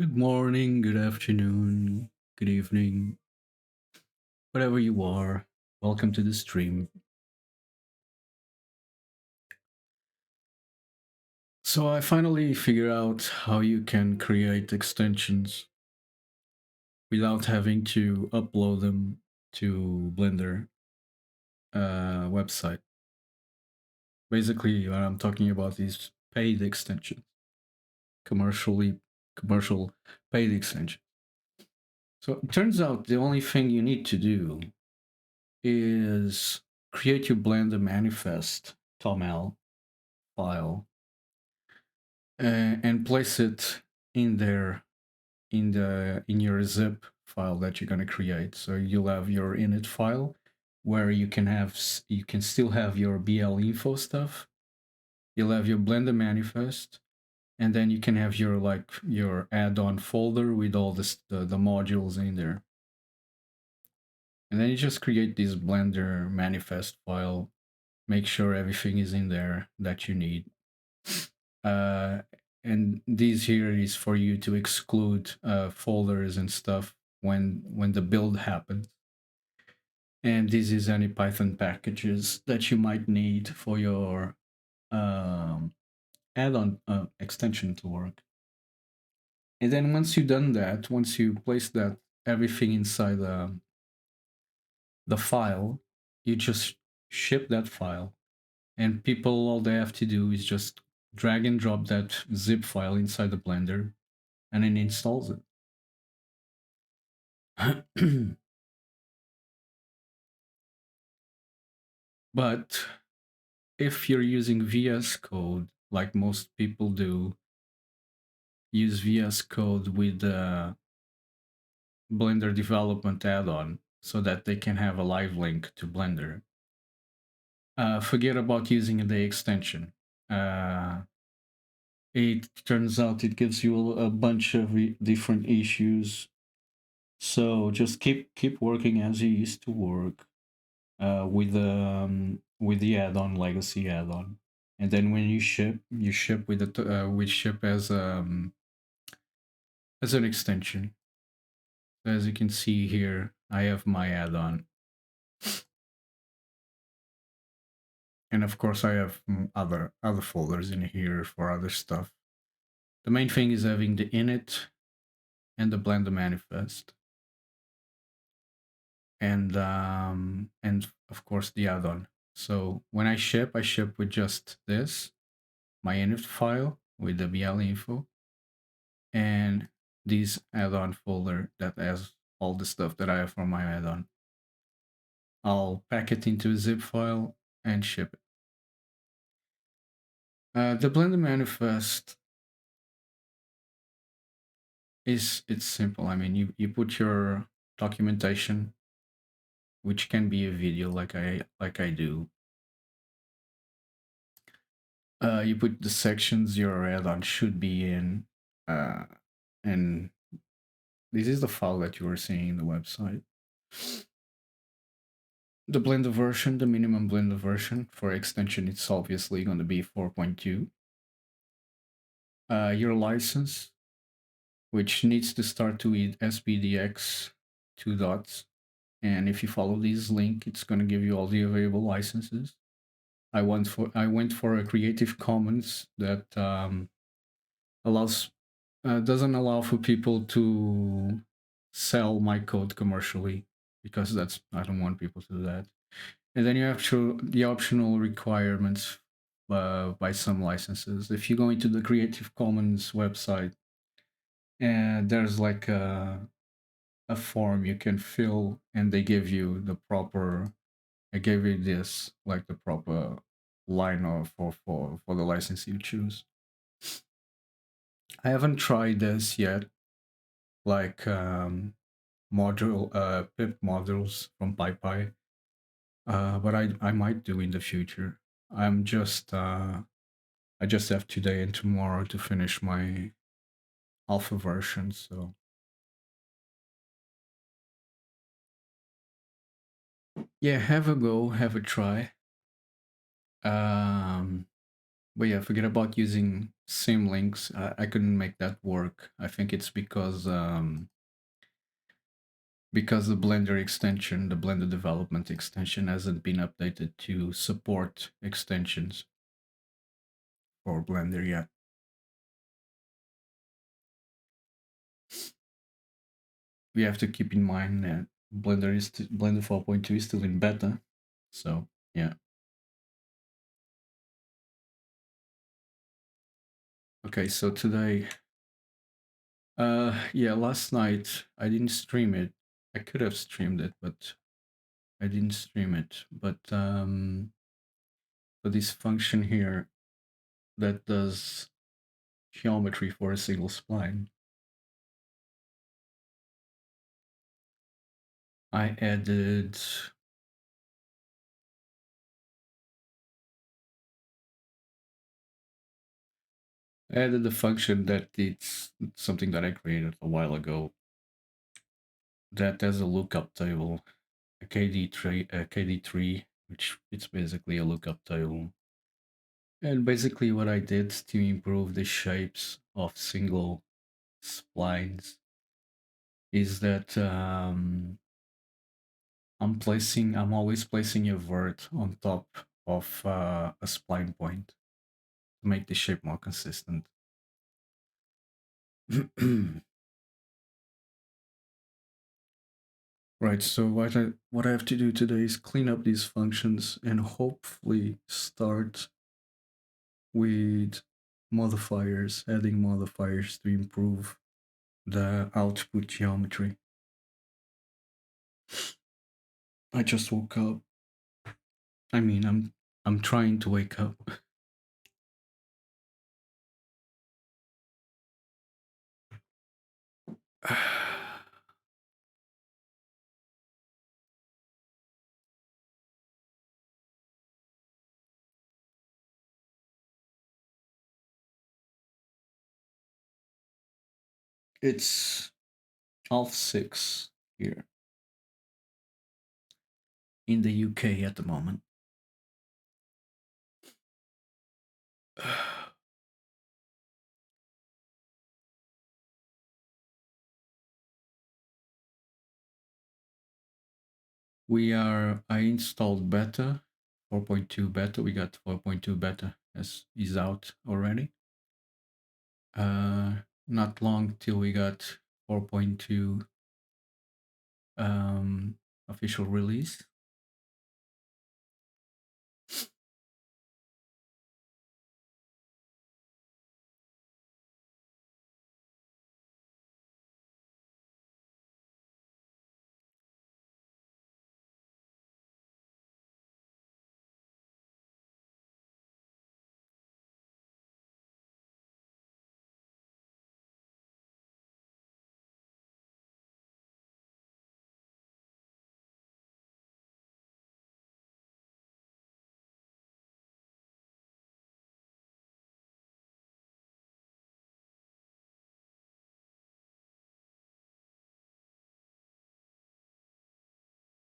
Good morning, good afternoon, good evening, whatever you are. Welcome to the stream. So, I finally figured out how you can create extensions without having to upload them to Blender website. Basically, what I'm talking about is paid extensions, commercial paid extension. So, it turns out the only thing you need to do is create your Blender manifest toml file and place it in there in your zip file that you're going to create. So you'll have your init file where you can still have your BL info stuff. You'll have your Blender manifest, and then you can have your add-on folder with all the modules in there. And then you just create this Blender manifest file, make sure everything is in there that you need. Uh, and this here is for you to exclude folders and stuff when the build happens. And this is any Python packages that you might need for your um, add-on extension to work. And then once you've done that, once you place that everything inside the file, you just ship that file. And people, all they have to do is just drag and drop that zip file inside the Blender, and it installs it. But if you're using VS Code, like most people do, use VS Code with the Blender development add-on so that they can have a live link to Blender. Forget about using the extension. It turns out it gives you a bunch of different issues. So just keep working as you used to work with the add-on legacy add-on, and then when you ship with we ship as an extension. As you can see here, I have my add-on, and of course I have other folders in here for other stuff. The main thing is having the init and the Blender manifest, and of course the add-on. So when I ship with just this, my init file with the BL info, and this add-on folder that has all the stuff that I have for my add-on. I'll pack it into a zip file and ship it. The Blender manifest it's simple. I mean, you put your documentation, which can be a video like I do. You put the sections your add-on should be in, and this is the file that you are seeing in the website. The Blender version, the minimum Blender version for extension, it's obviously going to be 4.2. Your license, which needs to start with SPDX 2 dots. And if you follow this link, it's going to give you all the available licenses. I went for a Creative Commons that doesn't allow for people to sell my code commercially, because I don't want people to do that. And then you have the optional requirements by some licenses. If you go into the Creative Commons website, and there's like a form you can fill, and they give you the proper. I gave you this like the proper line of for the license you choose. I haven't tried this yet, like pip modules from PyPy, but I might do in the future. I'm just I just have today and tomorrow to finish my alpha version, so yeah, have a go, have a try. But yeah, forget about using sim links. I couldn't make that work. I think it's because the Blender extension, the Blender development extension, hasn't been updated to support extensions for Blender yet. We have to keep in mind that Blender 4.2 is still in beta, so yeah. Okay, so today, yeah, last night I didn't stream it. I could have streamed it, but I didn't stream it. But for this function here that does geometry for a single spline, I added a function that it's something that I created a while ago that has a lookup table, a KD3, which it's basically a lookup table. And basically what I did to improve the shapes of single splines is that I'm always placing a vert on top of a spline point to make the shape more consistent. Right, so what I have to do today is clean up these functions and hopefully start with modifiers, adding modifiers to improve the output geometry. I just woke up. I mean, I'm trying to wake up. It's 6 here in the UK at the moment. I installed beta, 4.2 beta. We got 4.2 beta as is out already. Not long till we got 4.2 official release.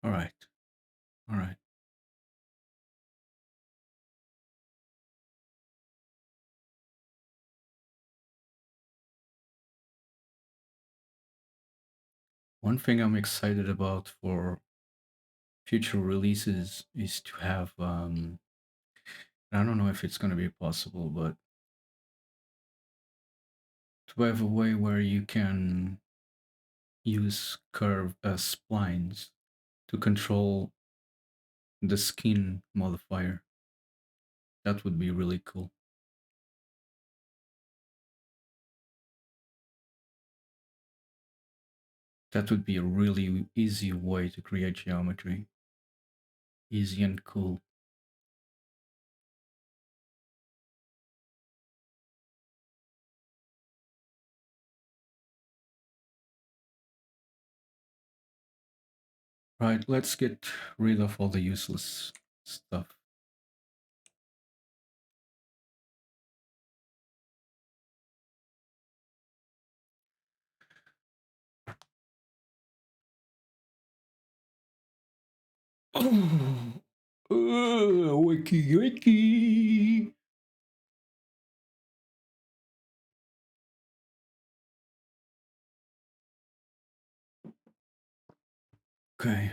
All right, all right. One thing I'm excited about for future releases is to have I don't know if it's going to be possible, but to have a way where you can use curve splines to control the skin modifier. That would be really cool. That would be a really easy way to create geometry. Easy and cool. Right, let's get rid of all the useless stuff. Oh, wakey wakey. Okay.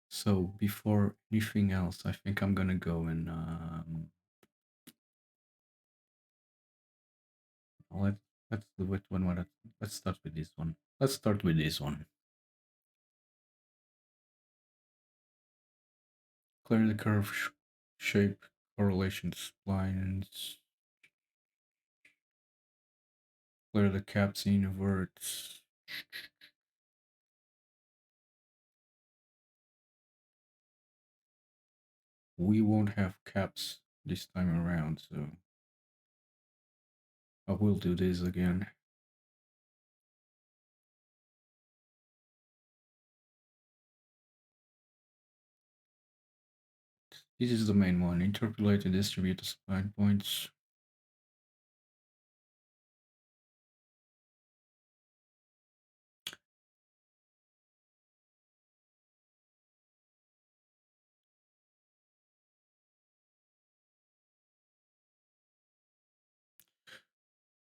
So before anything else, I think I'm gonna go and let let's do it one more. Let's start with this one. Let's start with this one. Clear the curve shape correlation splines. Clear the caps inverts. We won't have caps this time around, so I will do this again. This is the main one. Interpolate and distribute the spline points.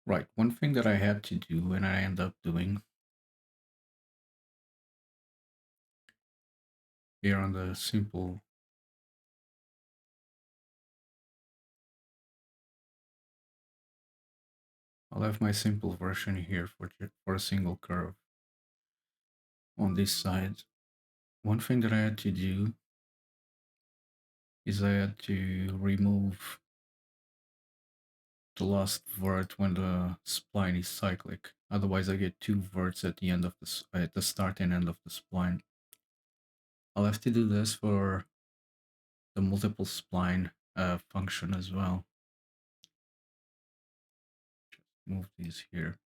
Right, one thing that I had to do and I end up doing here on the simple, I'll have my simple version here for a single curve on this side. One thing that I had to do is I had to remove the last vert when the spline is cyclic. Otherwise, I get two verts at the end of at the start and end of the spline. I'll have to do this for the multiple spline function as well. Just move these here.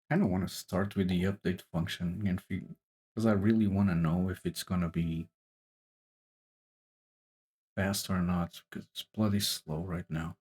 Kind of want to start with the update function and because I really want to know if it's gonna be fast or not because it's bloody slow right now.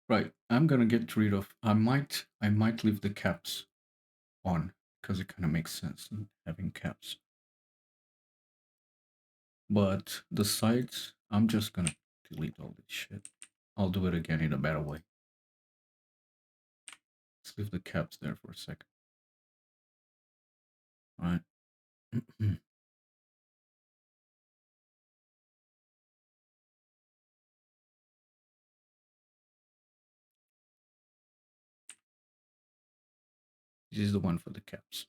Right, I'm gonna get rid of. I might leave the caps on because it kind of makes sense in having caps. But the sides, I'm just gonna delete all this shit. I'll do it again in a better way. Let's leave the caps there for a second. All right. This is the one for the caps.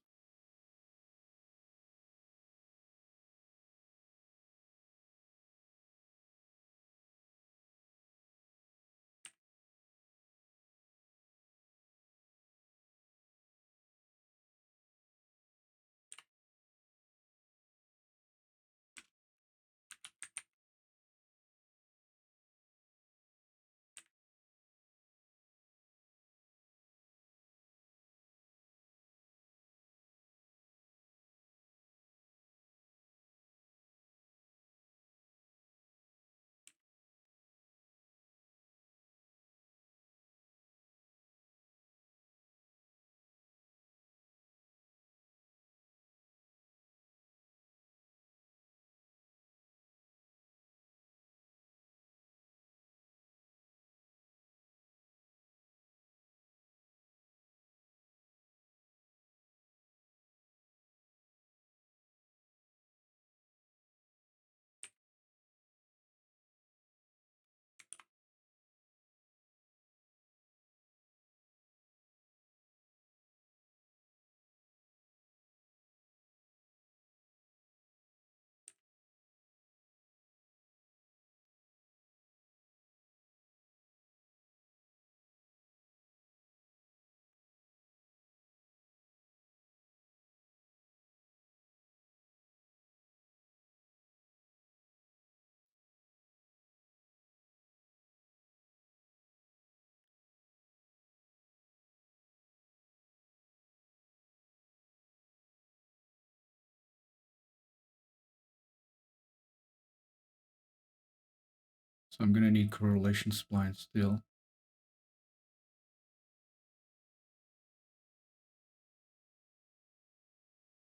So I'm gonna need correlation spline still.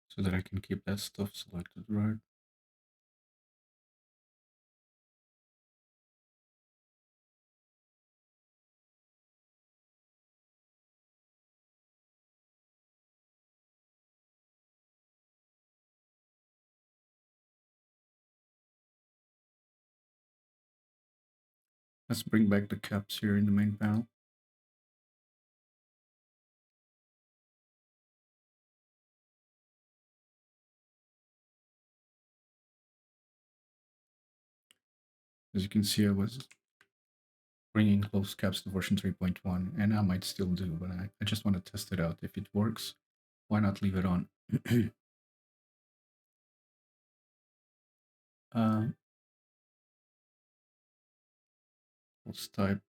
So that I can keep that stuff selected, right? Let's bring back the caps here in the main panel. As you can see, I was bringing closed caps to version 3.1, and I might still do, but I just want to test it out. If it works, why not leave it on? Let's type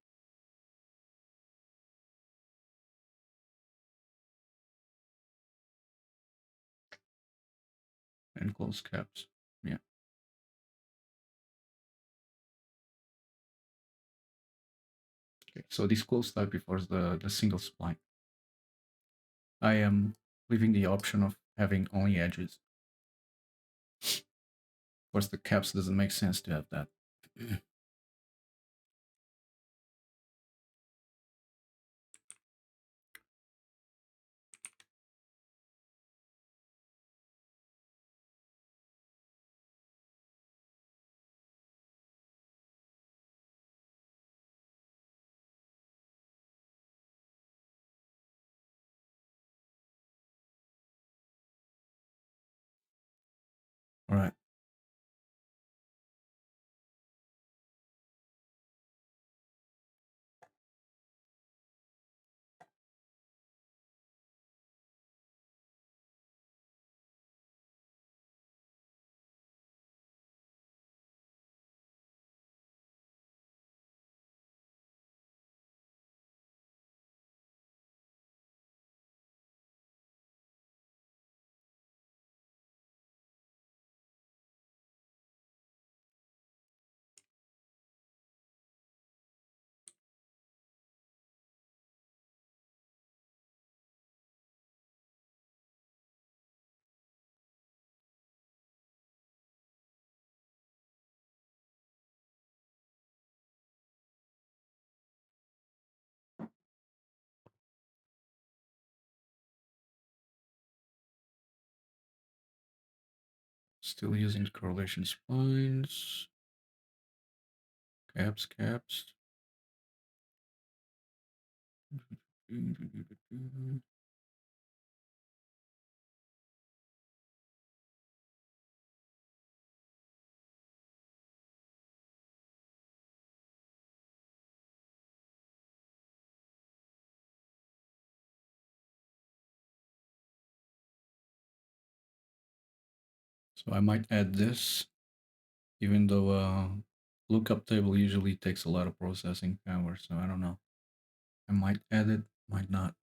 and close caps. Yeah. Okay, so this close type before the single spline. I am leaving the option of having only edges. Of course, the caps doesn't make sense to have that. All right. Still using correlation splines. Caps. So I might add this, even though lookup table usually takes a lot of processing power, so I don't know. I might add it, might not.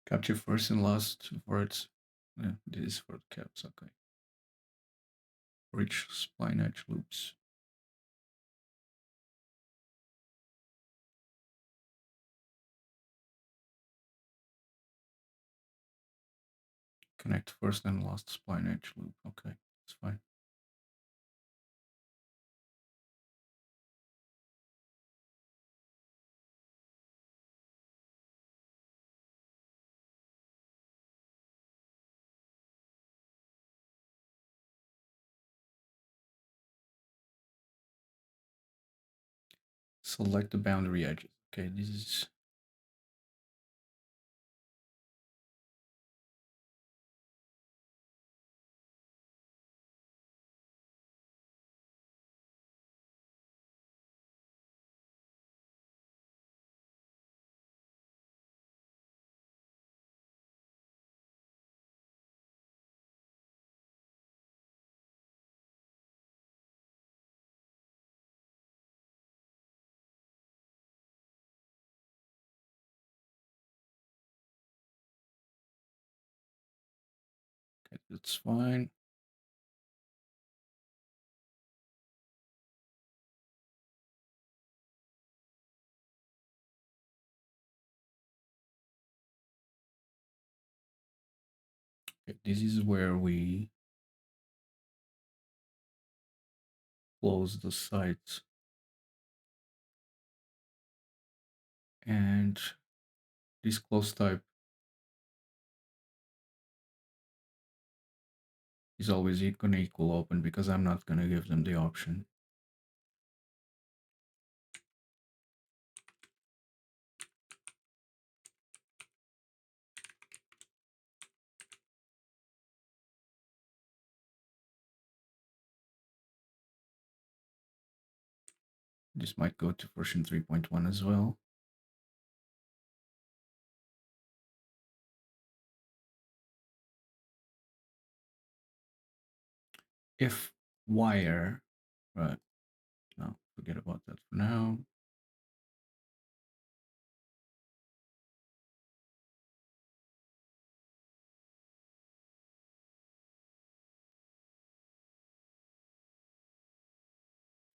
Capture first and last words. Yeah, this is for the caps, okay. For each spline edge loops. Connect first and last spline edge loop. Okay, that's fine. Select the boundary edges. Okay, this is that's fine. Okay, this is where we close the sites. And this close type is always going to equal open because I'm not going to give them the option. This might go to version 3.1 as well. If wire, right, no, forget about that for now.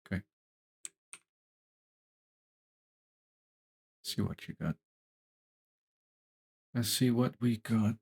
Okay. See what you got. Let's see what we got.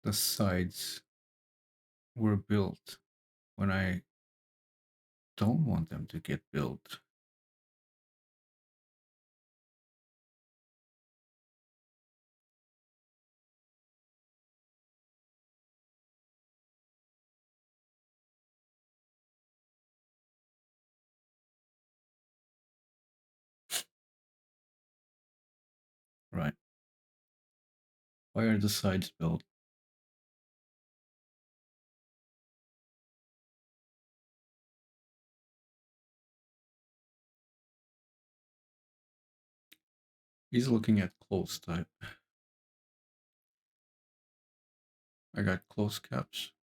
The sides were built when I don't want them to get built. Right. Why are the sides built? He's looking at close type. I got close caps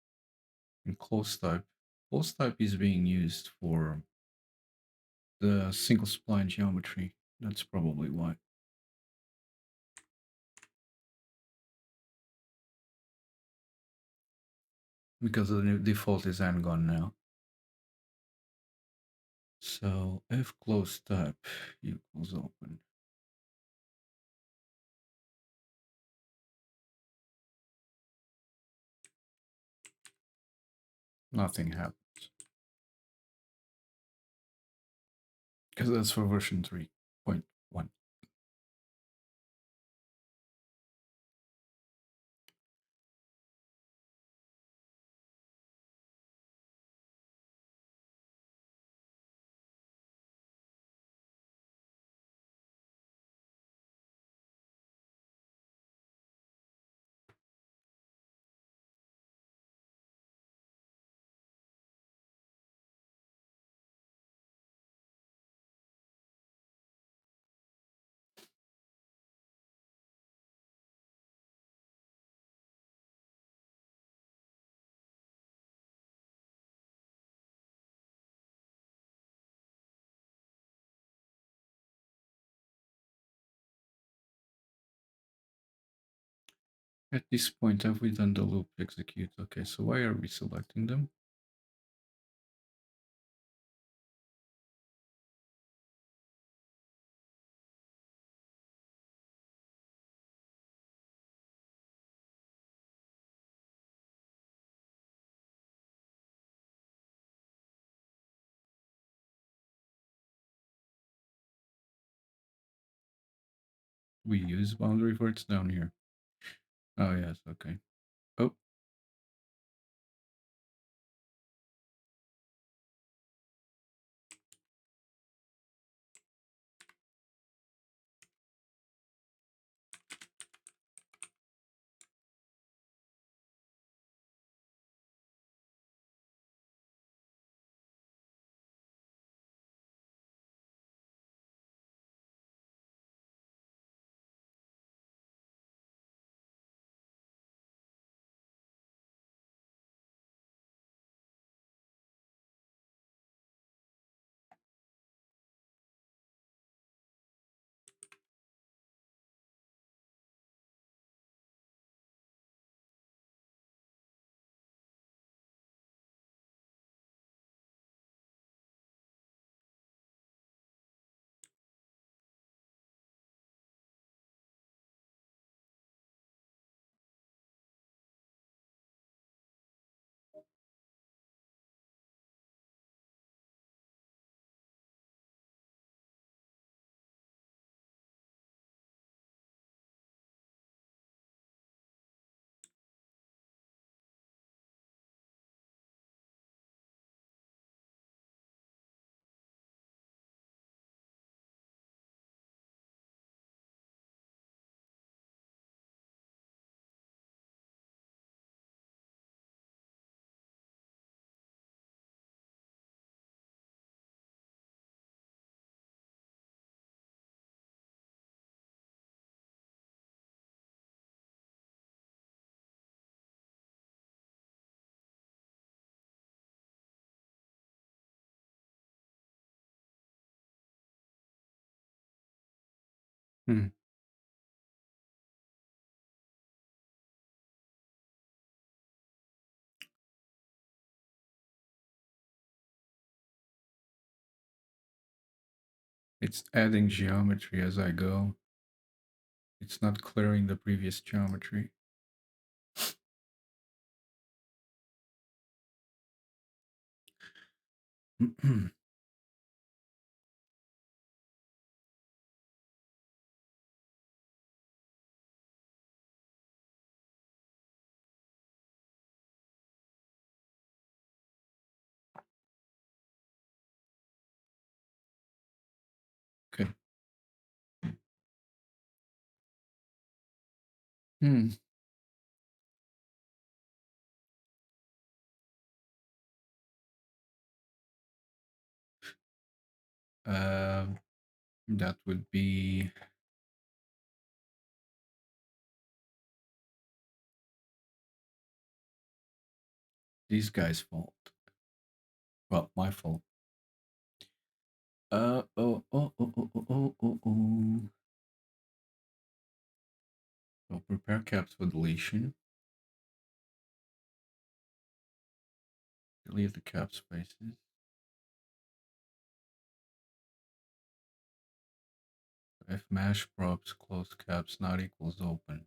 and close type. Close type is being used for the single spline geometry. That's probably why. Because the new default is gone now. So if close type equals open. Nothing happens. Because that's for version 3.1. At this point, have we done the loop execute? Okay, so why are we selecting them? We use boundary for it's down here. Oh yes, okay. Oh, hmm. It's adding geometry as I go. It's not clearing the previous geometry. Okay. Hmm. Uh, that would be these guys' fault. Well, my fault. Oh. So prepare caps for deletion. Delete the cap spaces. If mesh props close caps not equals open.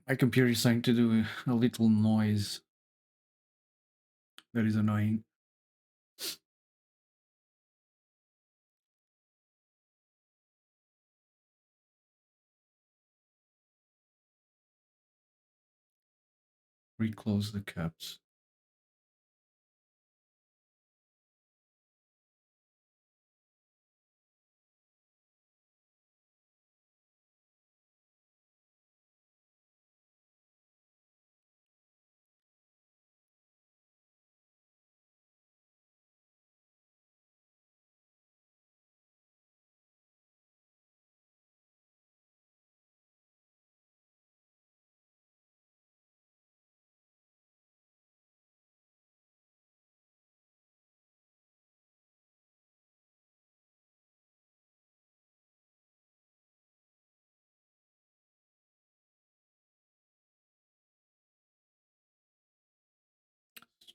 My computer is starting to do a little noise that is annoying. Reclose the caps.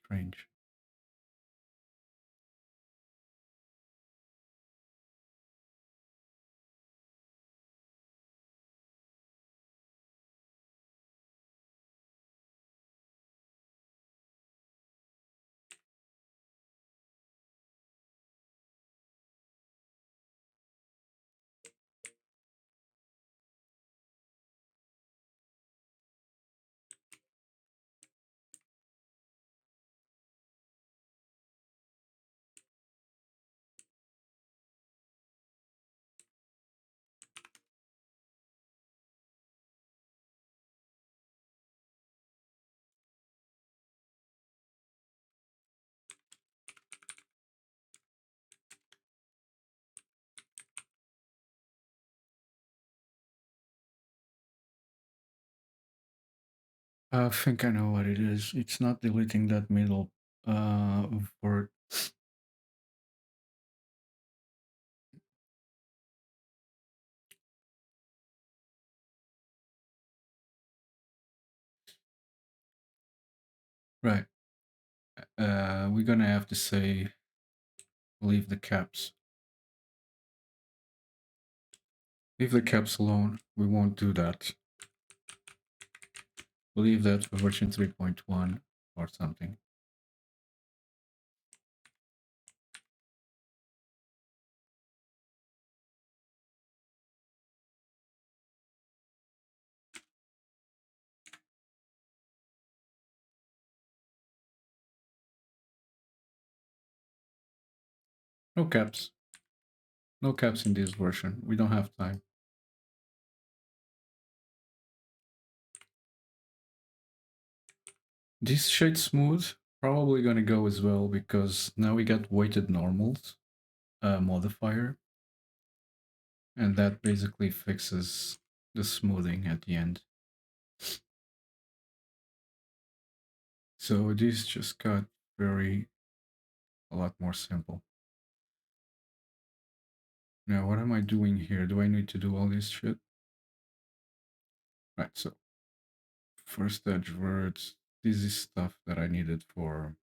Strange. I think I know what it is. It's not deleting that middle uh, word. Right. We're gonna have to say leave the caps. Leave the caps alone. We won't do that. We'll leave that for version 3.1 or something. No caps. No caps in this version. We don't have time. This shade smooth probably gonna go as well because now we got weighted normals modifier, and that basically fixes the smoothing at the end. So this just got a lot more simple. Now what am I doing here? Do I need to do all this shit? Right, so first edge words. This is stuff that I needed for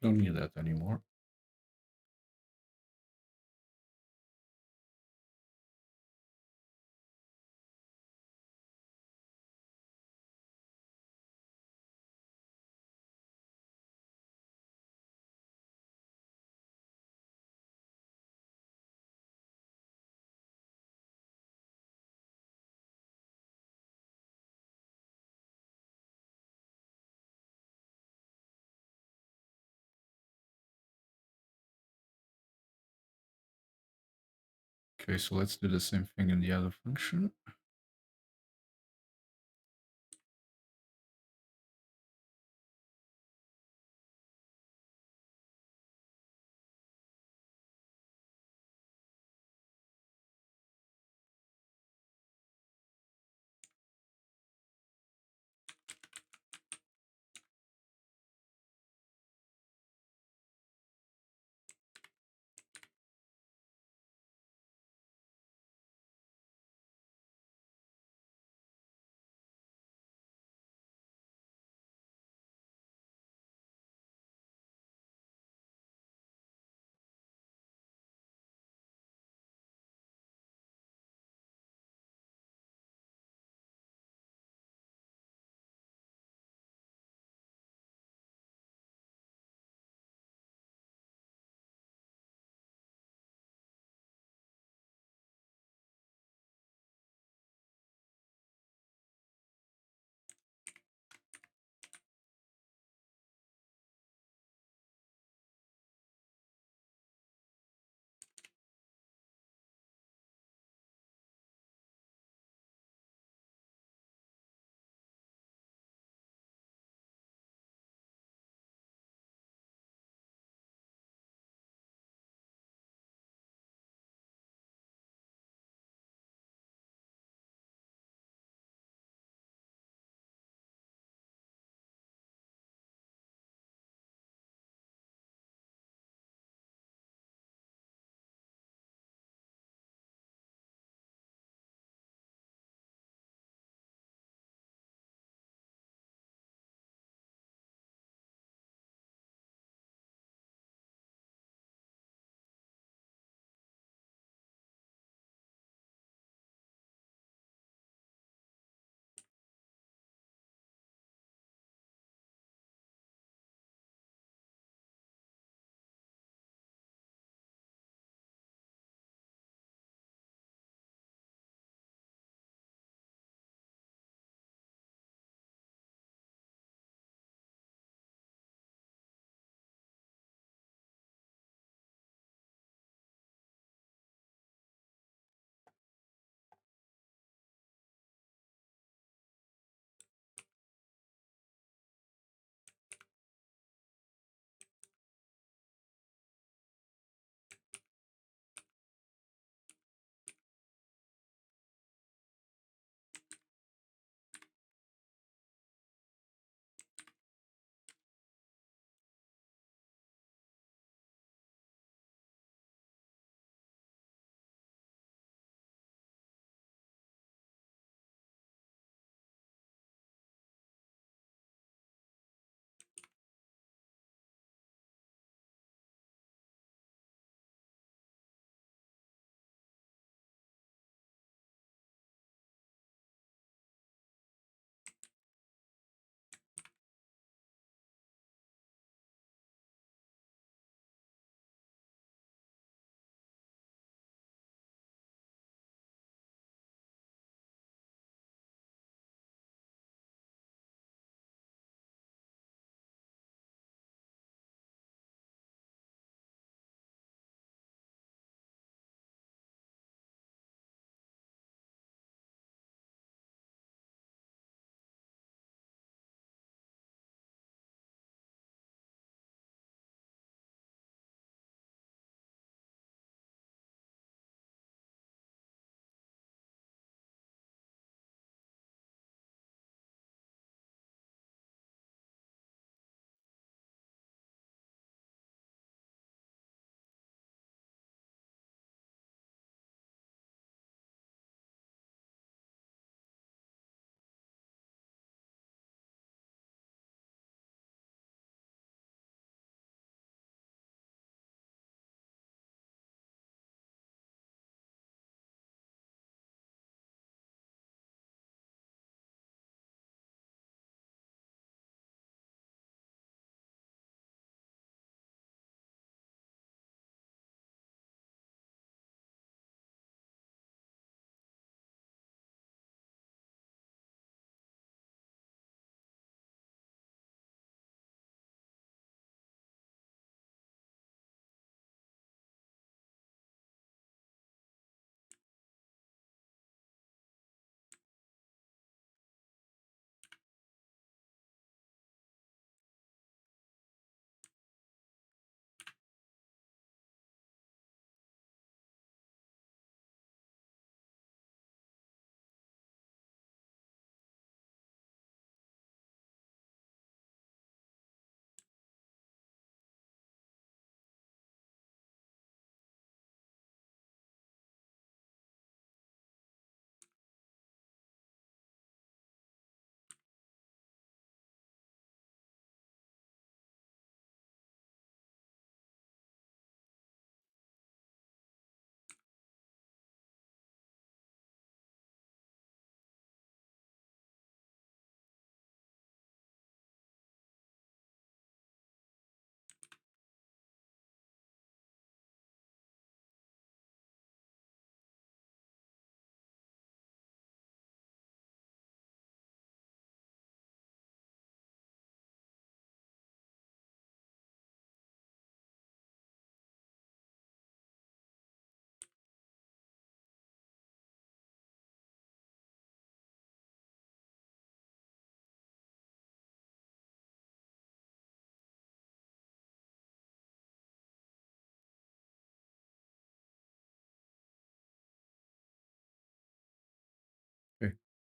don't need that anymore. Okay, so let's do the same thing in the other function.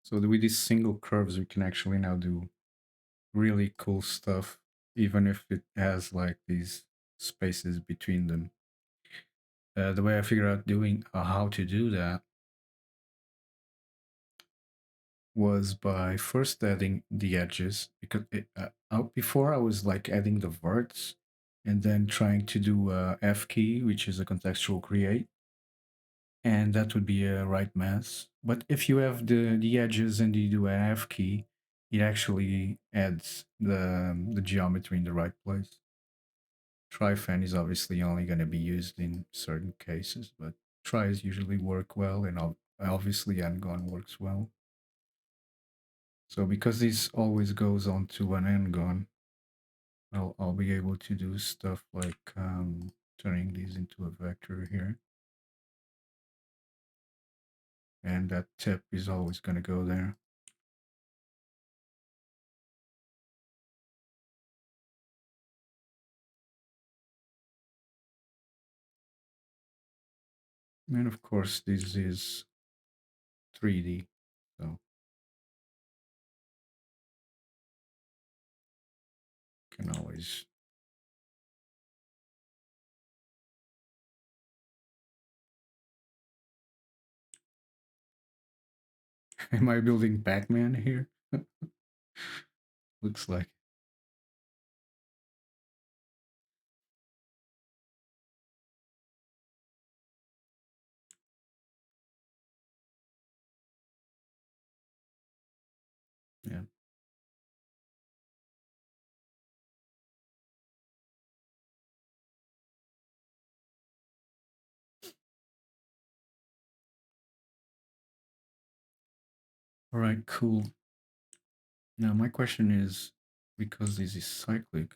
So with these single curves, we can actually now do really cool stuff, even if it has like these spaces between them. The way I figured out doing how to do that was by first adding the edges, because before I was like adding the verts and then trying to do a F key, which is a contextual create, and that would be a right mess. But if you have the edges and you do an F key, it actually adds the geometry in the right place. Trifan is obviously only going to be used in certain cases, but tries usually work well, and obviously Ngon works well. So because this always goes on to an Ngon, I'll be able to do stuff like turning these into a vector here. And that tip is always going to go there. And of course, this is 3D, so can always. Am I building Pac-Man here? Looks like. Yeah. All right, cool. Now my question is, because this is cyclic,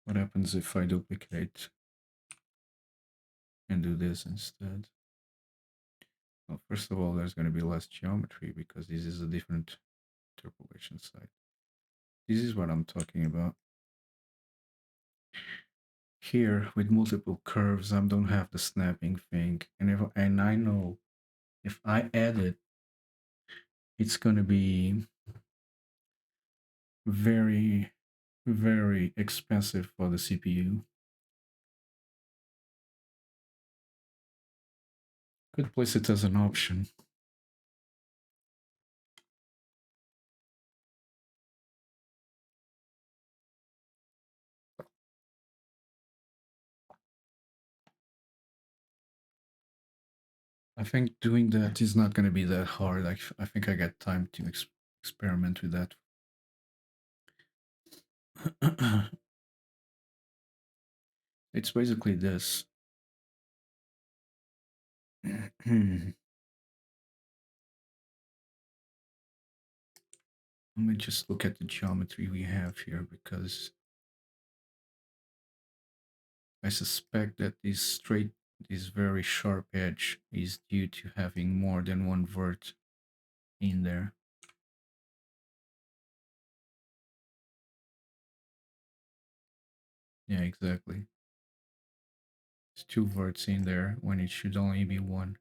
what happens if I duplicate and do this instead? Well, first of all, there's going to be less geometry because this is a different interpolation site. This is what I'm talking about. Here, with multiple curves, I don't have the snapping thing, and I know if I add it, it's going to be very, very expensive for the CPU. Could place it as an option. I think doing that is not going to be that hard. I think I got time to experiment with that. It's basically this. Let me just look at the geometry we have here, because I suspect that this very sharp edge is due to having more than one vert in there. Yeah, exactly. It's two verts in there when it should only be one.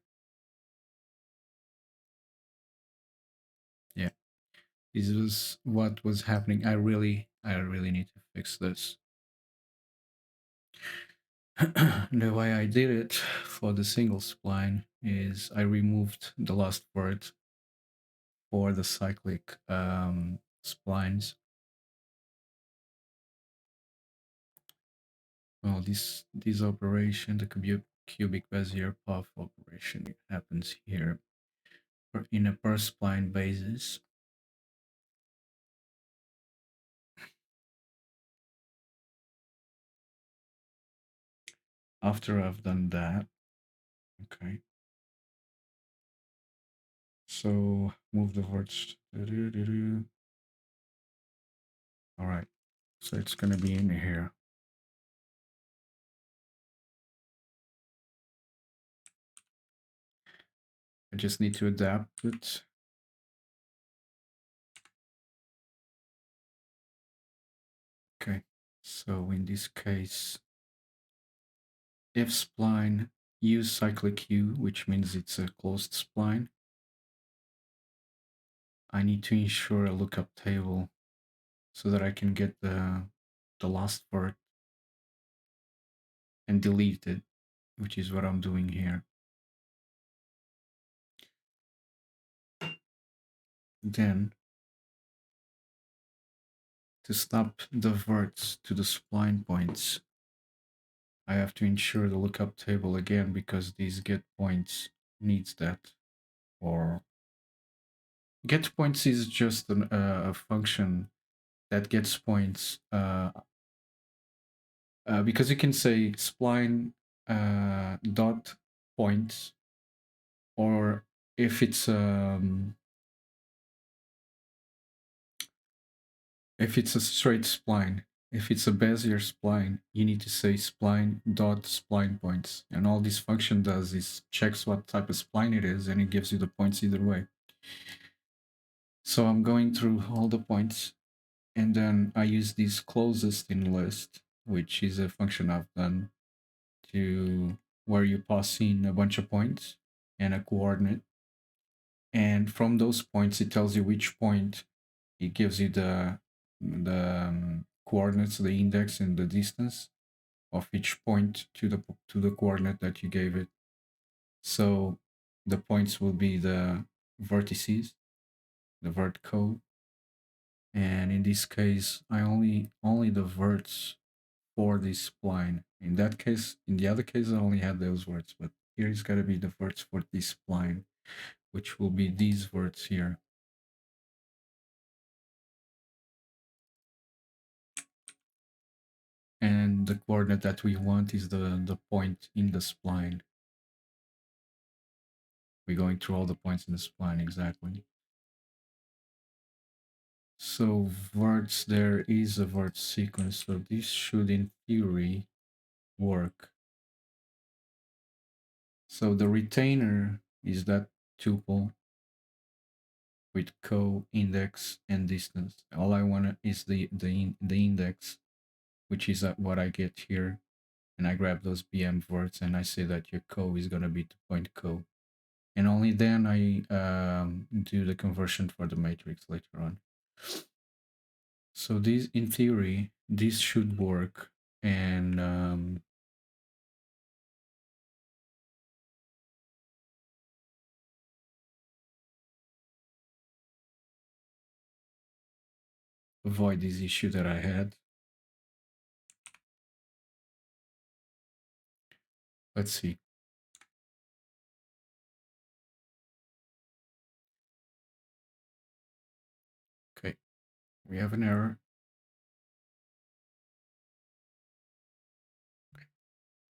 Yeah, this was what was happening. I really need to fix this. The way I did it for the single spline is I removed the last vert for the cyclic splines. Well, this operation, the cubic Bezier path operation, happens here in a per spline basis. After I've done that, okay. So move the verts. All right. So it's gonna be in here. I just need to adapt it. Okay. So in this case, if spline, use cyclic U, which means it's a closed spline. I need to ensure a lookup table so that I can get the last word and delete it, which is what I'm doing here. Then, to stop the verts to the spline points, I have to ensure the lookup table again because these get points needs that. Or get points is just a function that gets points because you can say spline dot points, or if it's a straight spline, if it's a Bezier spline, you need to say spline dot spline points, and all this function does is checks what type of spline it is, and it gives you the points either way. So I'm going through all the points, and then I use this closest in list, which is a function I've done to where you pass in a bunch of points and a coordinate, and from those points it tells you which point. It gives you the coordinates, the index and the distance of each point to the coordinate that you gave it. So the points will be the vertices, the vertco, and in this case I only the verts for this spline. In that case, in the other case I only had those words, but here it's got to be the verts for this spline, which will be these verts here. And the coordinate that we want is the point in the spline. We're going through all the points in the spline, exactly. So verts, there is a vert sequence, so this should in theory work. So the retainer is that tuple with co-index and distance. All I want is the index, which is what I get here, and I grab those BM verts and I say that your co is going to be the point co, and only then I do the conversion for the matrix later on. So this, in theory, this should work, and avoid this issue that I had. Let's see. Okay, we have an error.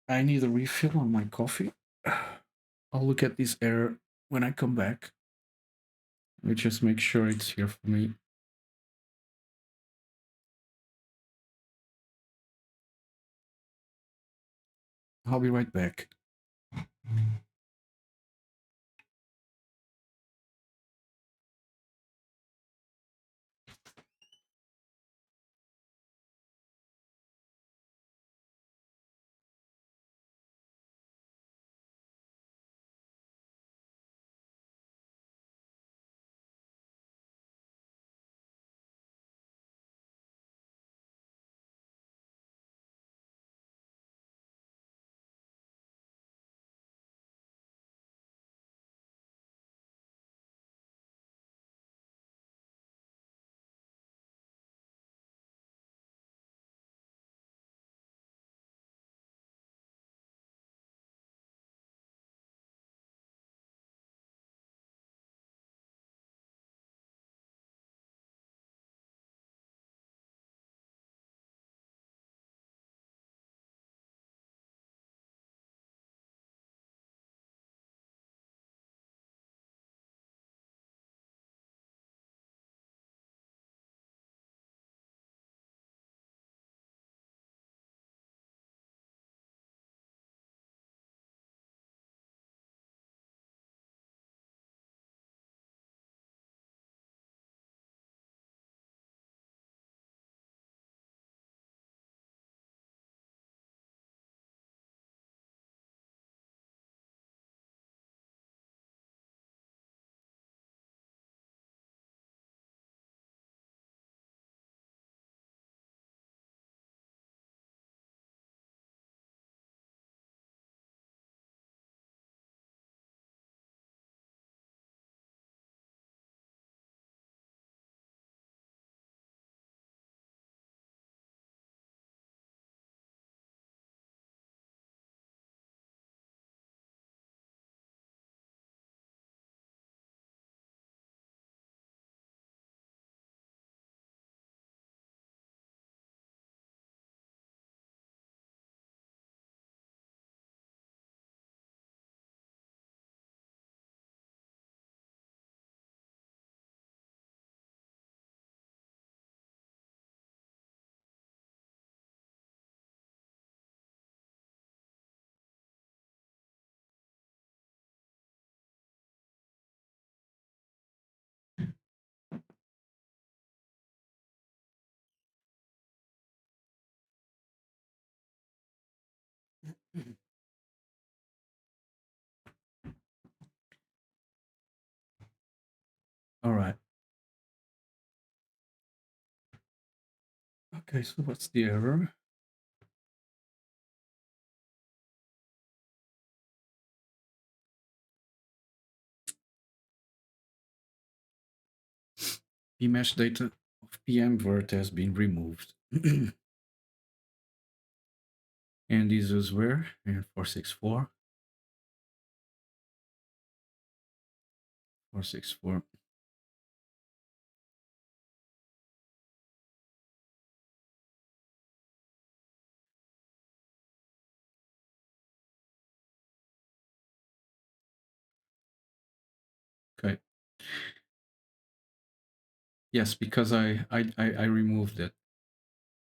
I need a refill on my coffee. I'll look at this error when I come back. Let me just make sure it's here for me. I'll be right back. Okay, so what's the error? Pmesh data of PM vert has been removed. And this is where? In 464. 464. Okay. Yes, because I removed it.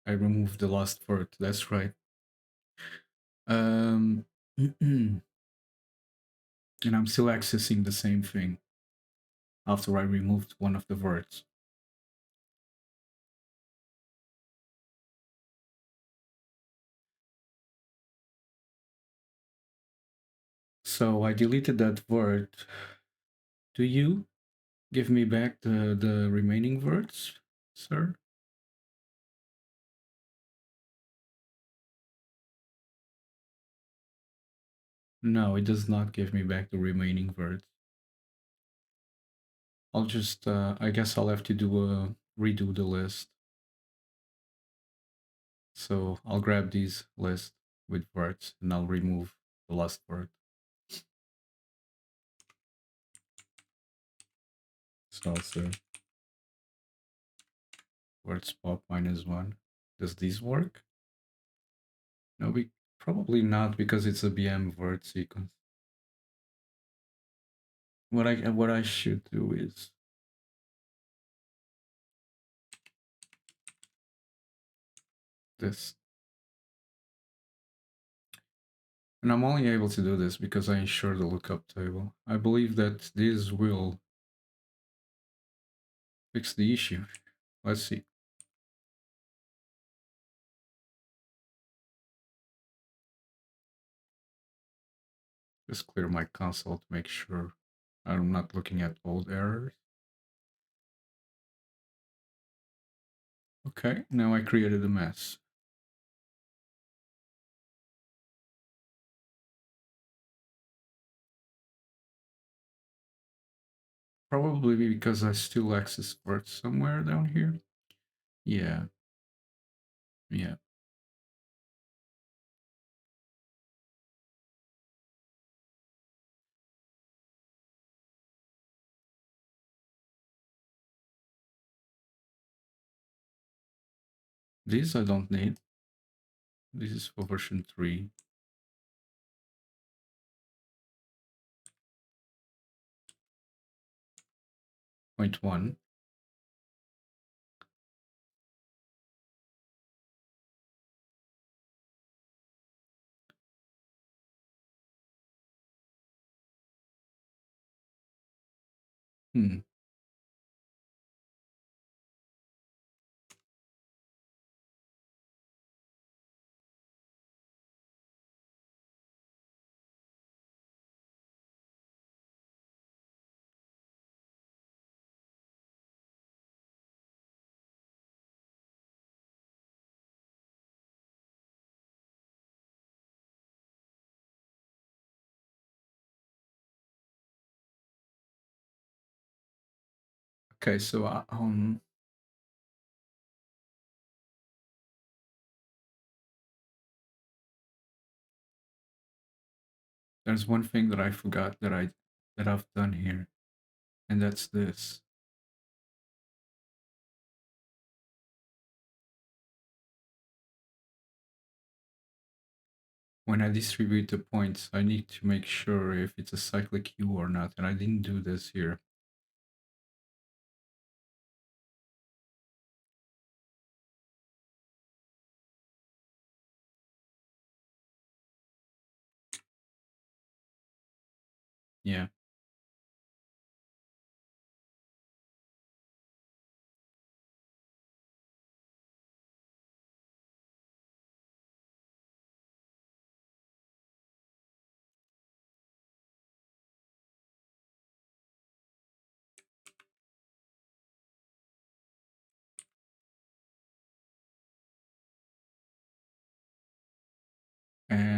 I removed the last vert. That's right. And I'm still accessing the same thing after I removed one of the verts. So I deleted that vert. Do you give me back the remaining verts, sir? No, it does not give me back the remaining verts. I'll just, I guess I'll have to redo the list. So I'll grab these list with verts and I'll remove the last vert. So I'll say verts pop -1. Does this work? No, probably not because it's a BM vert sequence. What I should do is this. And I'm only able to do this because I ensure the lookup table. I believe that this will fix the issue. Let's see. Just clear my console to make sure I'm not looking at old errors. Okay, now I created a mess. Probably because I still access words somewhere down here. Yeah. Yeah. This I don't need. This is for version 3.1. Hmm. Okay, so there's one thing that I forgot that I've done here, and that's this. When I distribute the points, I need to make sure if it's a cyclic queue or not, and I didn't do this here. Yeah.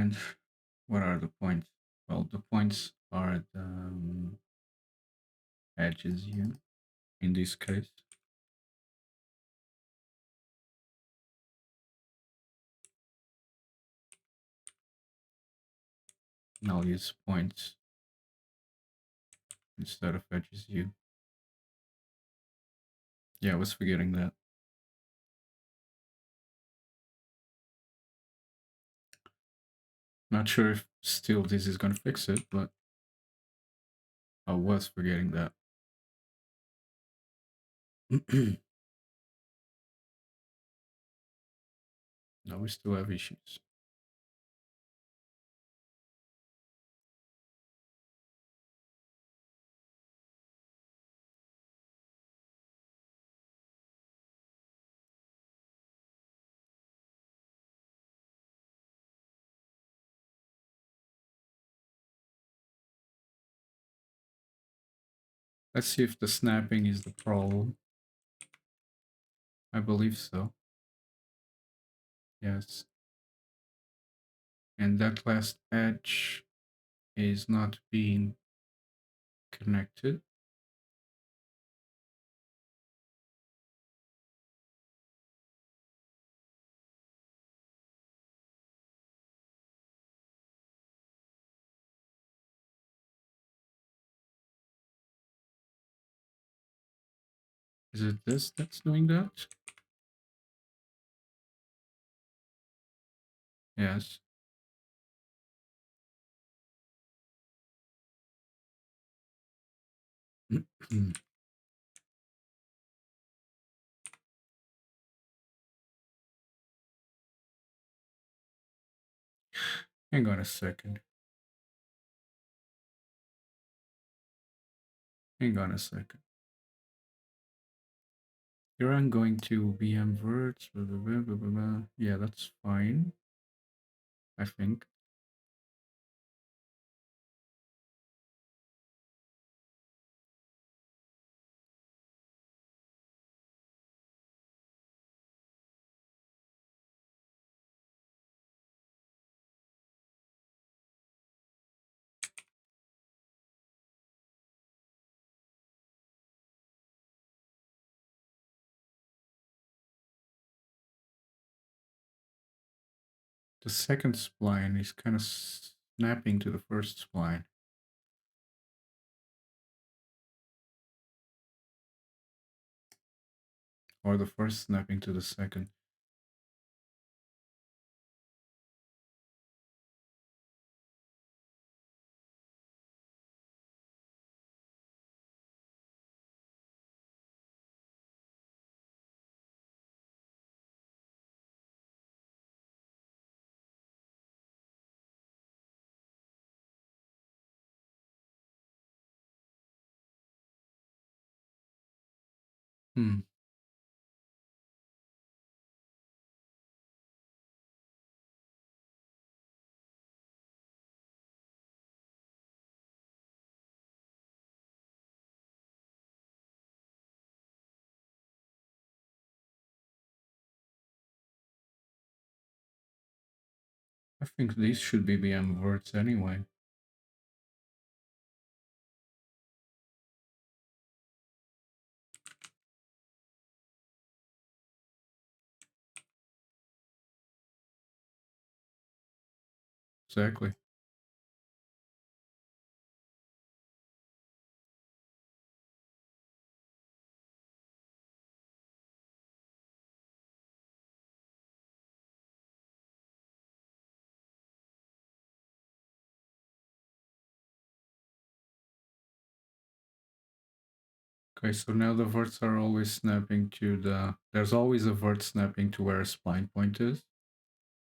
And what are the points? Well, the points are the edges here in this case. And I'll use points instead of edges here. Yeah, I was forgetting that. Not sure if still this is gonna fix it, but I was forgetting that. No, we still have issues. Let's see if the snapping is the problem. I believe so. Yes. And that last edge is not being connected. Is it this that's doing that? Yes. Hang on a second. Hang on a second. Here I'm going to VM verts. Blah, blah, blah, blah, blah, blah. Yeah, that's fine. I think. The second spline is kind of snapping to the first spline. Or the first snapping to the second. Hmm. I think these should be VM verts anyway. Exactly. Okay, so now the verts are always snapping to the... There's always a vert snapping to where a spline point is,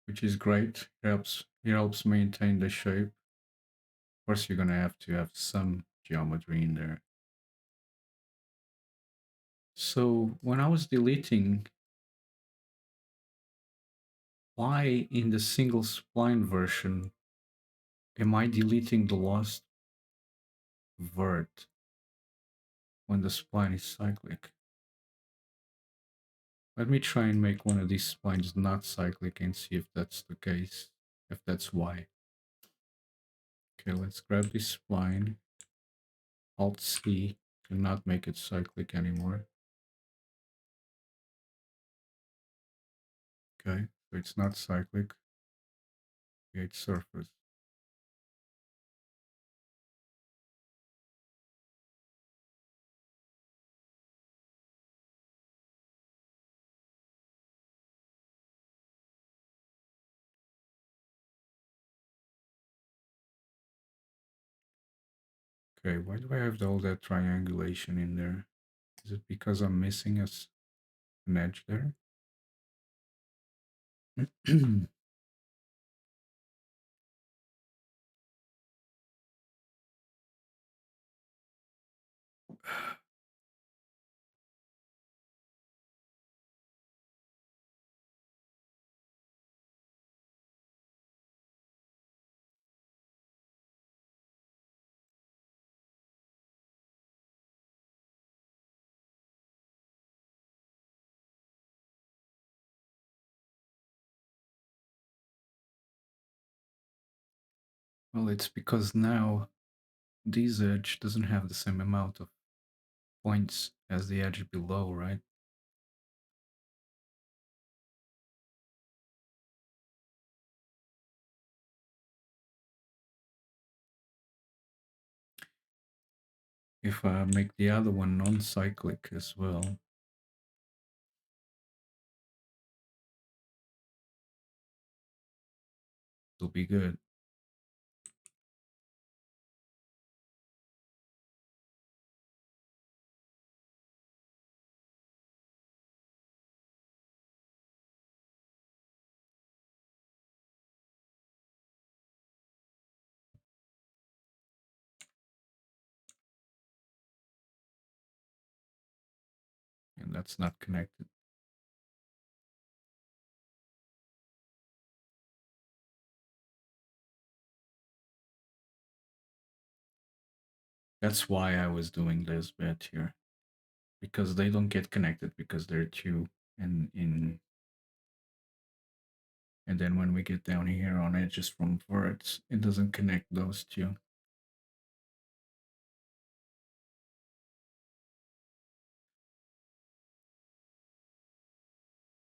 which is great. It helps maintain the shape. Of course, you're gonna have some geometry in there. So when I was deleting, why in the single spline version am I deleting the lost vert when the spline is cyclic? Let me try and make one of these splines not cyclic and see if that's the case. if that's Y. Okay, let's grab this spline. Alt C, cannot make it cyclic anymore. Okay, so it's not cyclic. Create surface. Okay, why do I have all that triangulation in there? Is it because I'm missing an edge there? Well, it's because now this edge doesn't have the same amount of points as the edge below, right? If I make the other one non-cyclic as well, it'll be good. And that's not connected. That's why I was doing this bit here. Because they don't get connected because they're two and then when we get down here on edges from verts, it doesn't connect those two.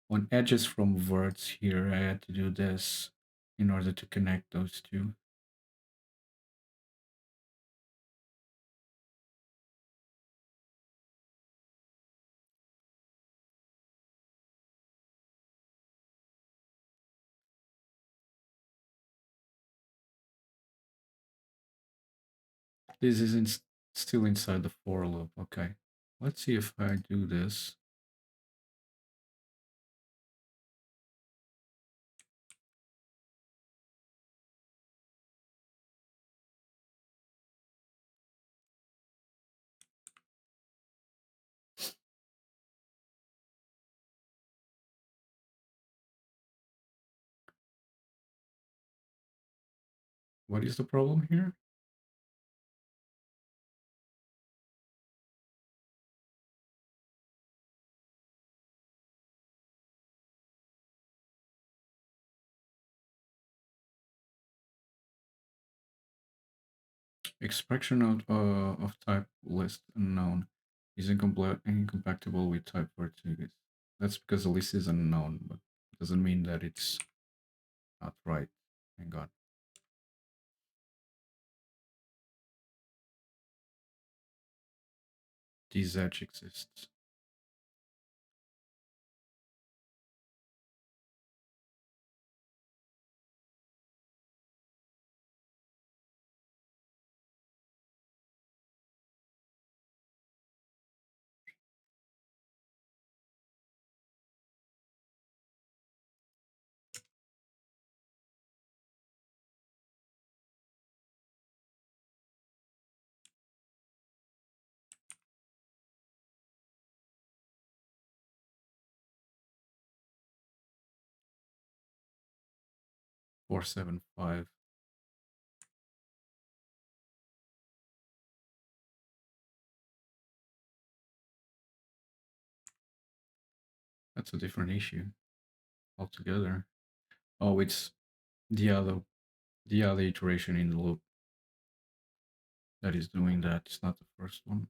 On edges from verts here, I had to do this in order to connect those two. This is still inside the for loop. Okay. Let's see if I do this. What is the problem here? Expression of type list unknown is incompatible with type vertices. That's because the list is unknown, but it doesn't mean that it's not right. Thank God. This edge exists. Four, seven, five. That's a different issue altogether. Oh, it's The other the other iteration in the loop that is doing that. It's not the first one.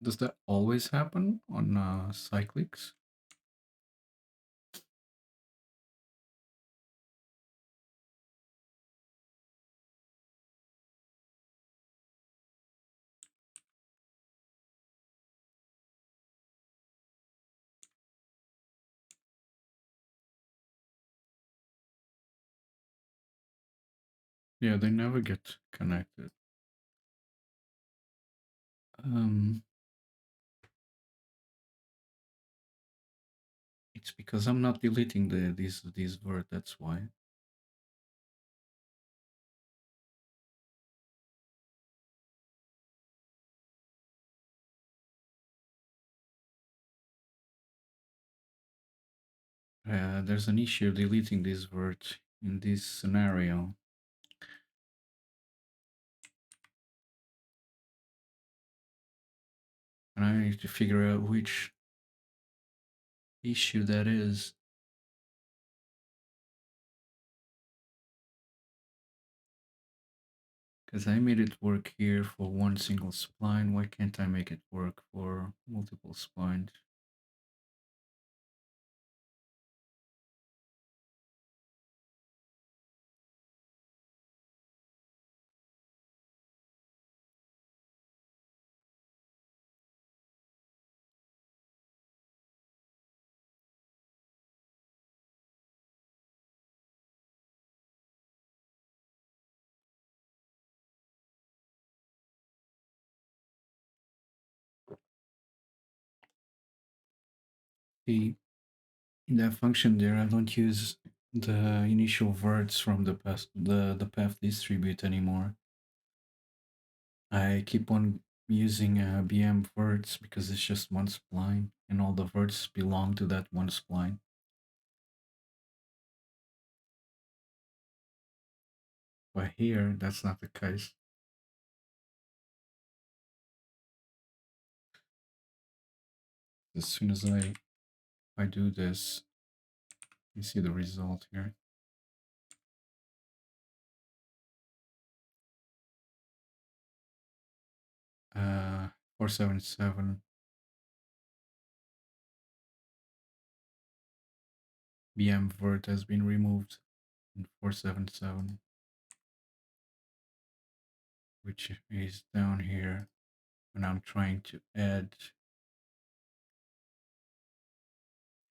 Does that always happen on cyclics? Yeah, they never get connected. Um, it's because I'm not deleting these word. That's why. There's an issue deleting this word in this scenario. And I need to figure out which issue that is. Because I made it work here for one single spline. Why can't I make it work for multiple splines? The In that function there, I don't use the initial words from the path distribute anymore. I keep on using BM words because it's just one spline and all the words belong to that one spline. But here, that's not the case. As soon as I do this, you see the result here. 477 BM word has been removed in 477, which is down here when I'm trying to add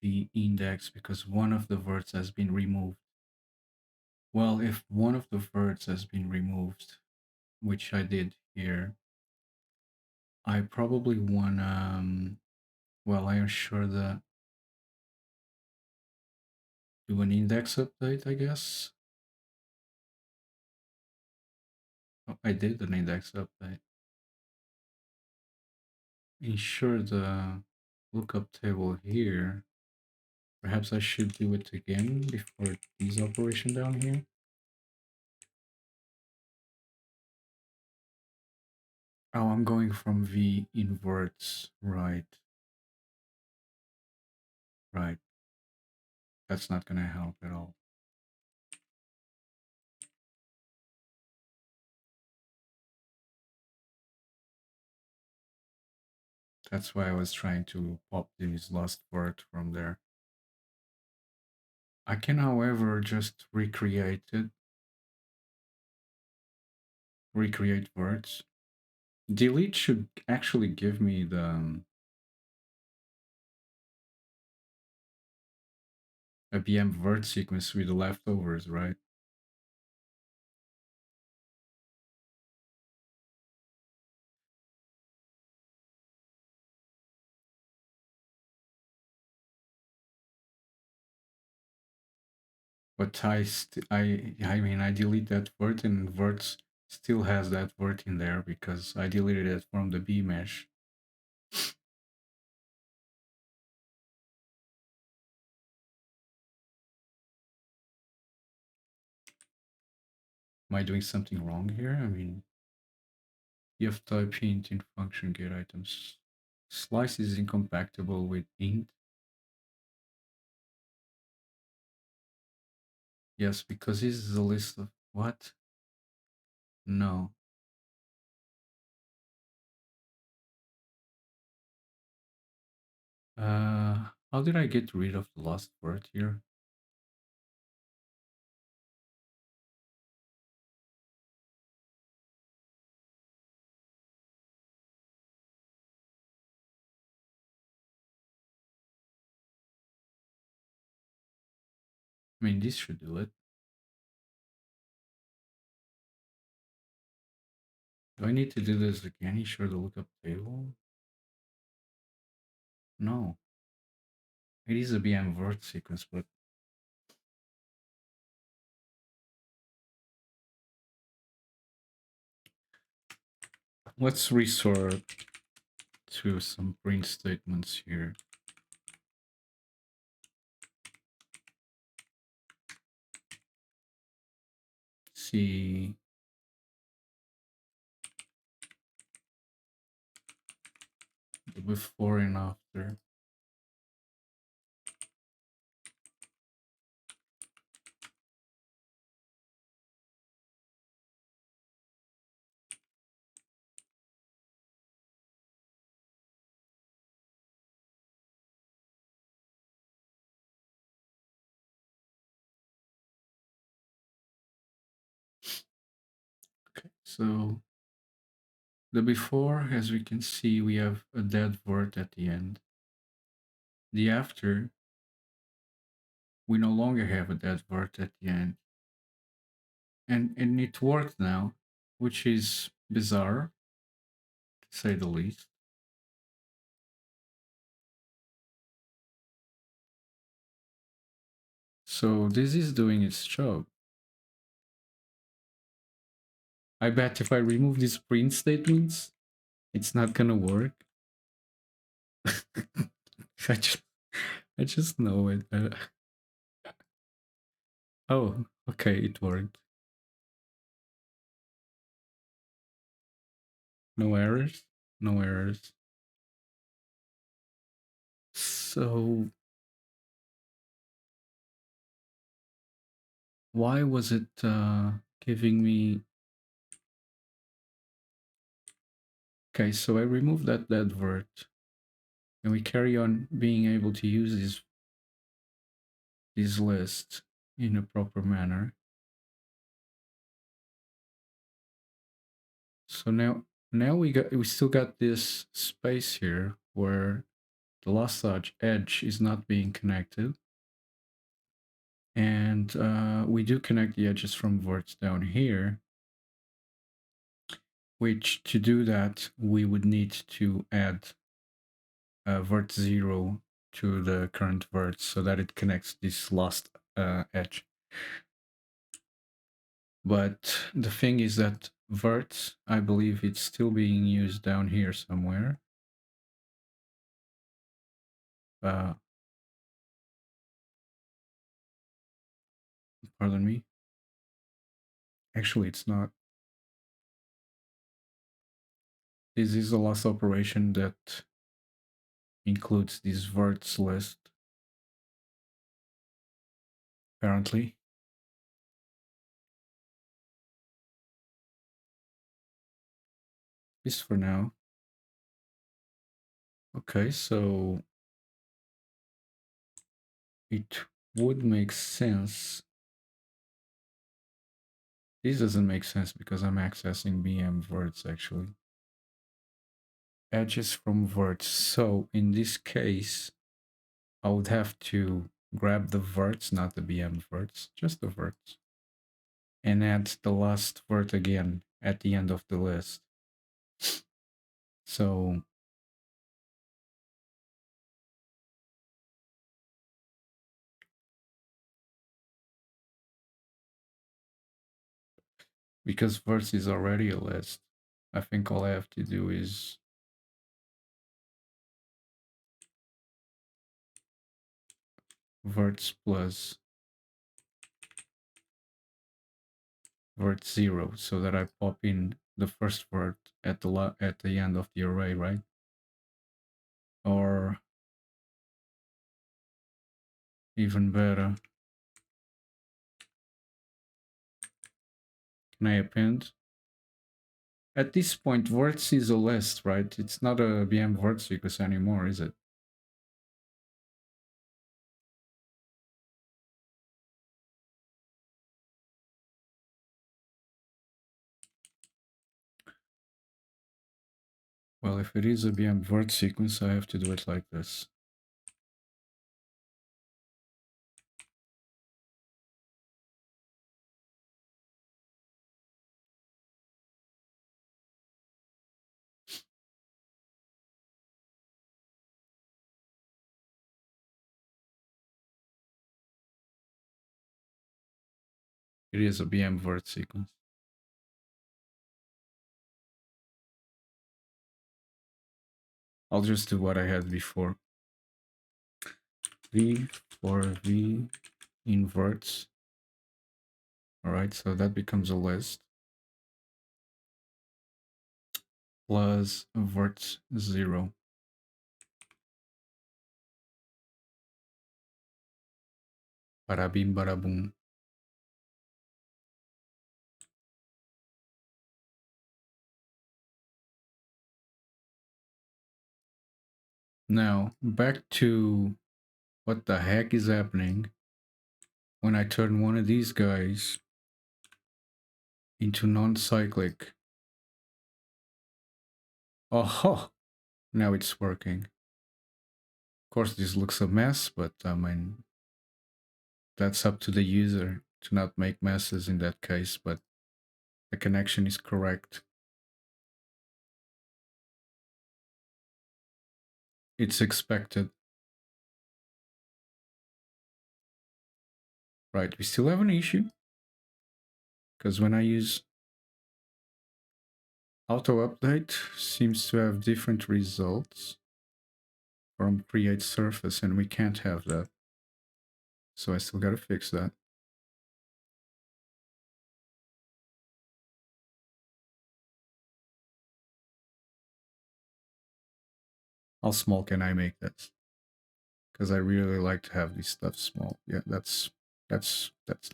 the index because one of the words has been removed. Well, if one of the words has been removed, which I did here, I probably want well, I am sure that do an index update, I guess. Oh, I did an index update. Ensure the lookup table here. Perhaps I should do it again before this operation down here. Oh, I'm going from V inverts. Right. Right. That's not going to help at all. That's why I was trying to pop this last word from there. I can, however, just recreate it. Recreate words. Delete should actually give me the a BM word sequence with the leftovers, right? But I mean, I delete that vert and vert still has that vert in there because I deleted it from the B mesh. Am I doing something wrong here? I mean, you have type int in function get items. Slice is incompatible with int. Yes, because this is a list of what? No. How did I get rid of the last word here? I mean, this should do it. Do I need to do this again? You sure to look up table? No. It is a BM word sequence, but let's resort to some print statements here. See the before and after. Okay, so the before, as we can see, we have a dead word at the end. The after, we no longer have a dead word at the end. And it worked now, which is bizarre, to say the least. So this is doing its job. I bet if I remove these print statements, it's not gonna work. I just, I just know it. Oh, okay, it worked. No errors. No errors. So why was it giving me? Okay, so I removed that dead word, and we carry on being able to use this list in a proper manner. So now we still got this space here where the last edge is not being connected, and we do connect the edges from verts down here, which to do that we would need to add vert 0 to the current vert so that it connects this last edge. But the thing is that vert, I believe it's still being used down here somewhere. Pardon me. Actually, it's not. This is the last operation that includes this verts list, apparently. At least for now. Okay, so it would make sense. This doesn't make sense because I'm accessing BM verts actually. Edges from verts. So in this case, I would have to grab the verts, not the BM verts, just the verts, and add the last vert again at the end of the list. So because verts is already a list. I think all I have to do is verts plus vert 0 so that I pop in the first vert at at the end of the array, right? Or even better, can I append? At this point, verts is a list, right? It's not a BM vert sequence anymore, is it? Well, if it is a BM vert sequence, I have to do it like this. It is a BM vert sequence. I'll just do what I had before. V for V inverts. All right, so that becomes a list. Plus vert 0. Barabim barabum. Now, back to what the heck is happening when I turn one of these guys into non-cyclic. Oh, now it's working. Of course, this looks a mess, but I mean, that's up to the user to not make messes in that case, but the connection is correct. It's expected. Right, we still have an issue because when I use auto update, seems to have different results from create surface, and we can't have that. So I still gotta fix that. How small can I make this? Because I really like to have this stuff small. Yeah, that's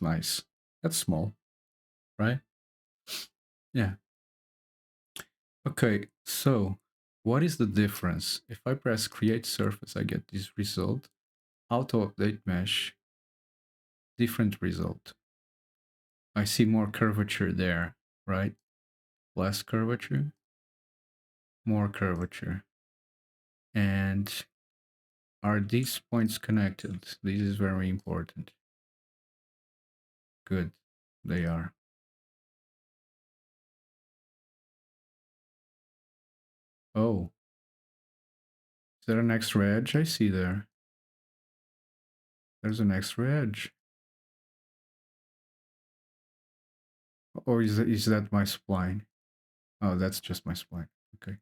nice. That's small, right? Yeah. Okay, so what is the difference? If I press create surface, I get this result. Auto update mesh, different result. I see more curvature there, right? Less curvature, more curvature. And are these points connected? This is very important. Good, they are. Oh, is there an extra edge I see there? There's an extra edge. Or is that my spline? Oh, that's just my spline. Okay.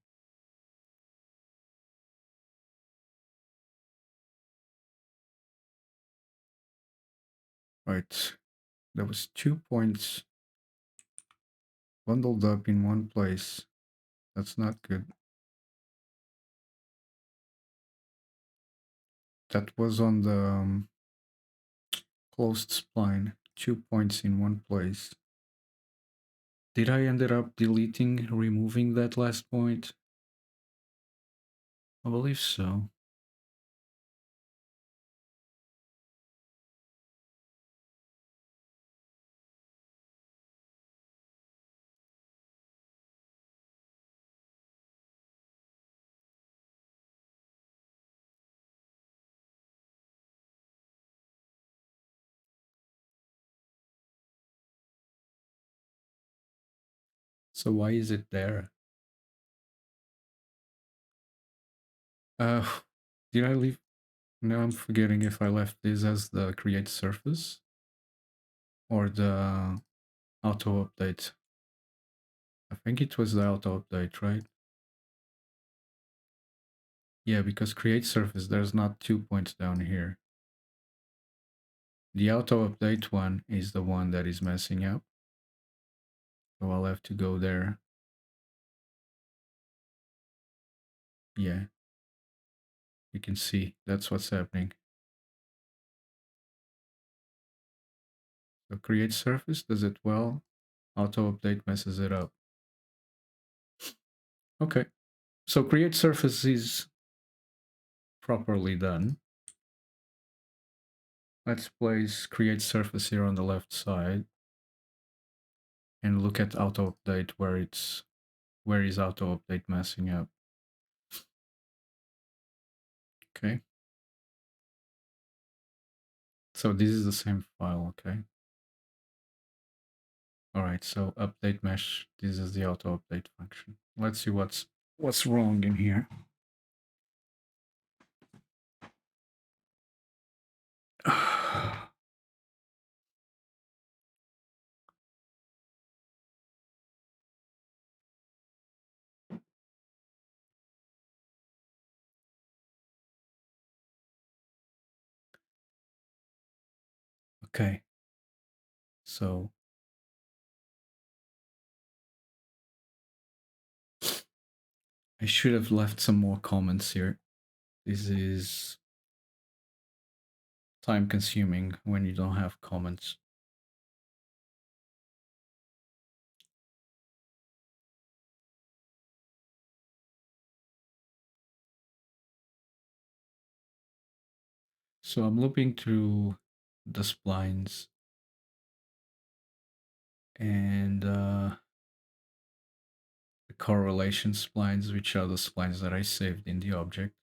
Right. There was 2 points bundled up in one place. That's not good. That was on the closed spline. 2 points in one place. Did I ended up deleting, removing that last point? I believe so. So why is it there? Uh, did I leave? Now I'm forgetting if I left this as the create surface or the auto update. I think it was the auto update, right? Yeah, because create surface, there's not 2 points down here. The auto update one is the one that is messing up. So I'll have to go there. Yeah, you can see that's what's happening. So create surface does it well. Auto update messes it up. Okay, so create surface is properly done. Let's place create surface here on the left side and look at auto update where is auto update messing up. Okay. So this is the same file, okay? All right, so update mesh, this is the auto update function. Let's see what's wrong in here. Okay. So I should have left some more comments here. This is time consuming when you don't have comments. So I'm looping through the splines and the correlation splines, which are the splines that I saved in the object.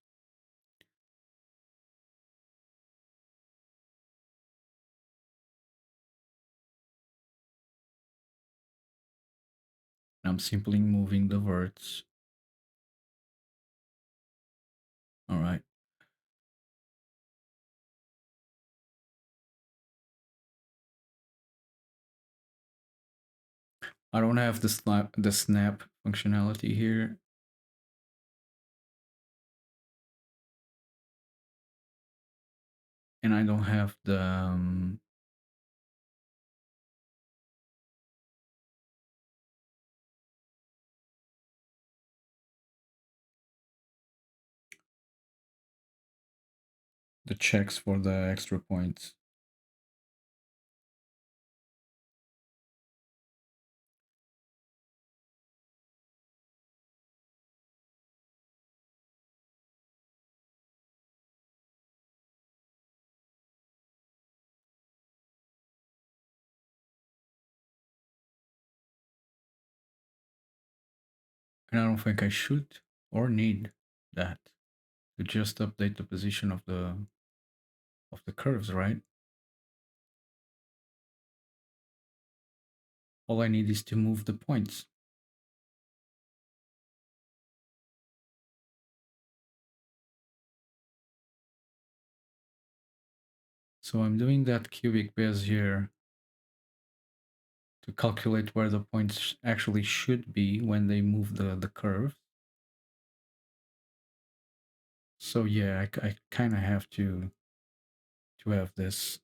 I'm simply moving the verts. All right. I don't have the snap functionality here. And I don't have the checks for the extra points. And I don't think I should or need that to just update the position of the curves, right? All I need is to move the points. So I'm doing that cubic Bezier to calculate where the points actually should be when they move the curve. So yeah, I kind of have to have this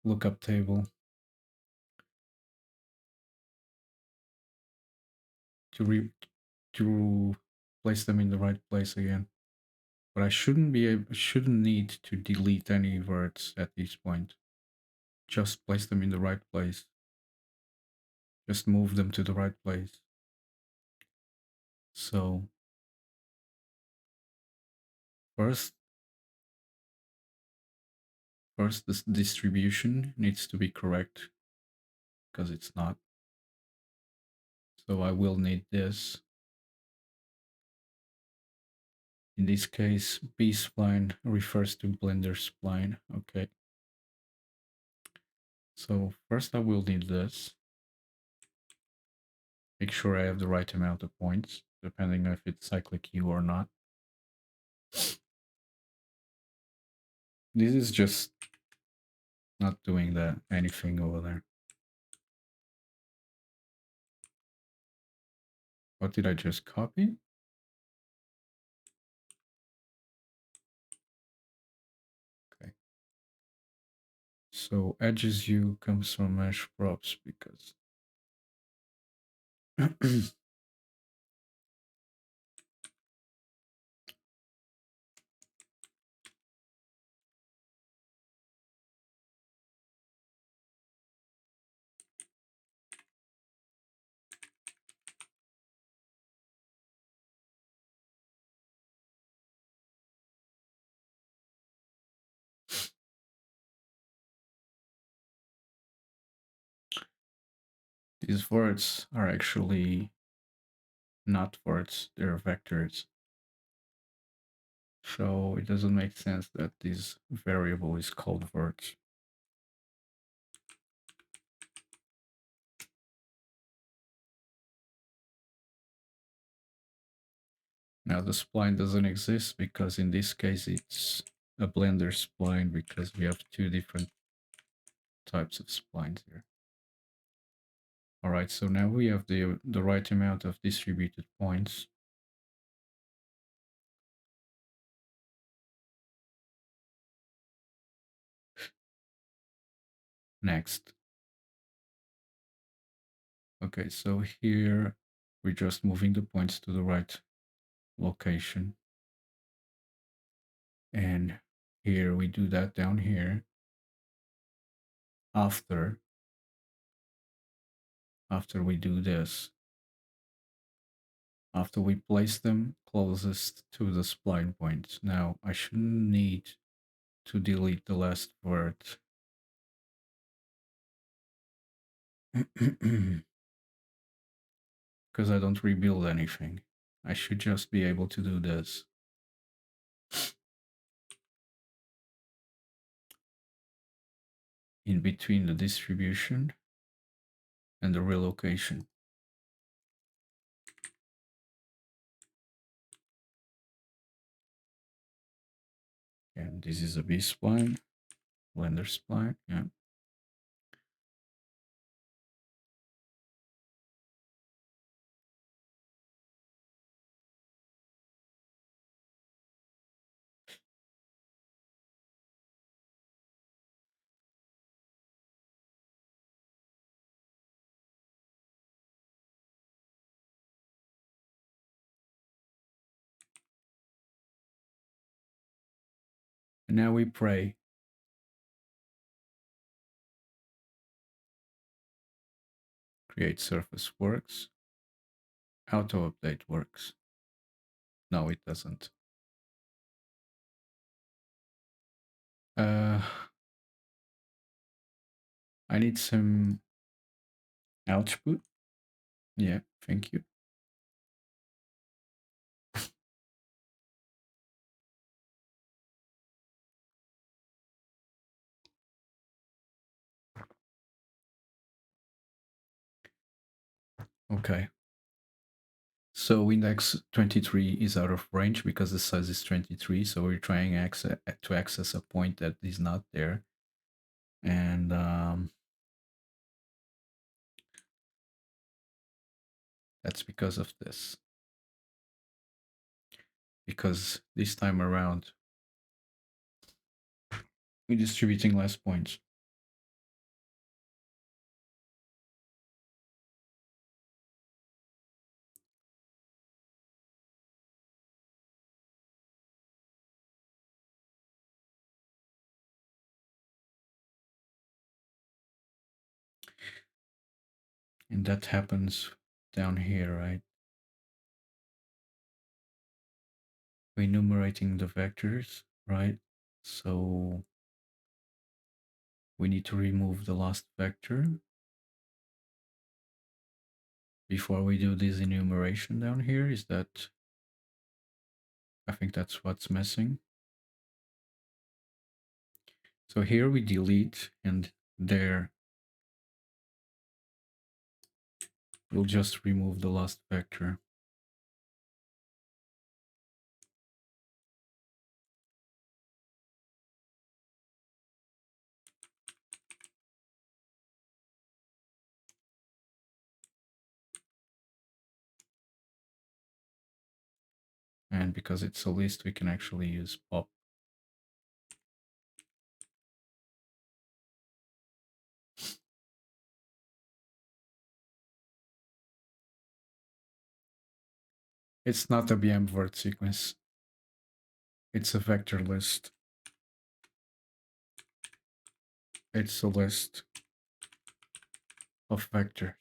lookup table to place them in the right place again. But I shouldn't need to delete any words at this point. Just place them in the right place. Just move them to the right place. So first this distribution needs to be correct because it's not. So I will need this. In this case, B spline refers to Blender spline. Okay. So first I will need this. Make sure I have the right amount of points, depending on if it's cyclic U or not. This is just not doing anything over there. What did I just copy? Okay. So edges view comes from mesh props because these words are actually not words, they're vectors. So it doesn't make sense that this variable is called words. Now the spline doesn't exist because in this case it's a Blender spline because we have two different types of splines here. All right, so now we have the right amount of distributed points. Next. Okay, so here we're just moving the points to the right location. And here we do that down here after we do this. After we place them closest to the spline points. Now I shouldn't need to delete the last word. Because I don't rebuild anything. I should just be able to do this. In between the distribution and the relocation. And this is a B-spline, Blender spline, yeah. And now we pray. Create surface works. Auto update works. No, it doesn't. I need some output. Yeah, thank you. Okay. So index 23 is out of range because the size is 23. So we're trying to access a point that is not there. And that's because of this. Because this time around, we're distributing less points. And that happens down here, right? We're enumerating the vectors, right? So we need to remove the last vector before we do this enumeration down here. Is that, I think that's what's missing. So here we delete, and there we'll just remove the last vector. And because it's a list, we can actually use pop. It's not a BM word sequence. It's a vector list. It's a list of vectors.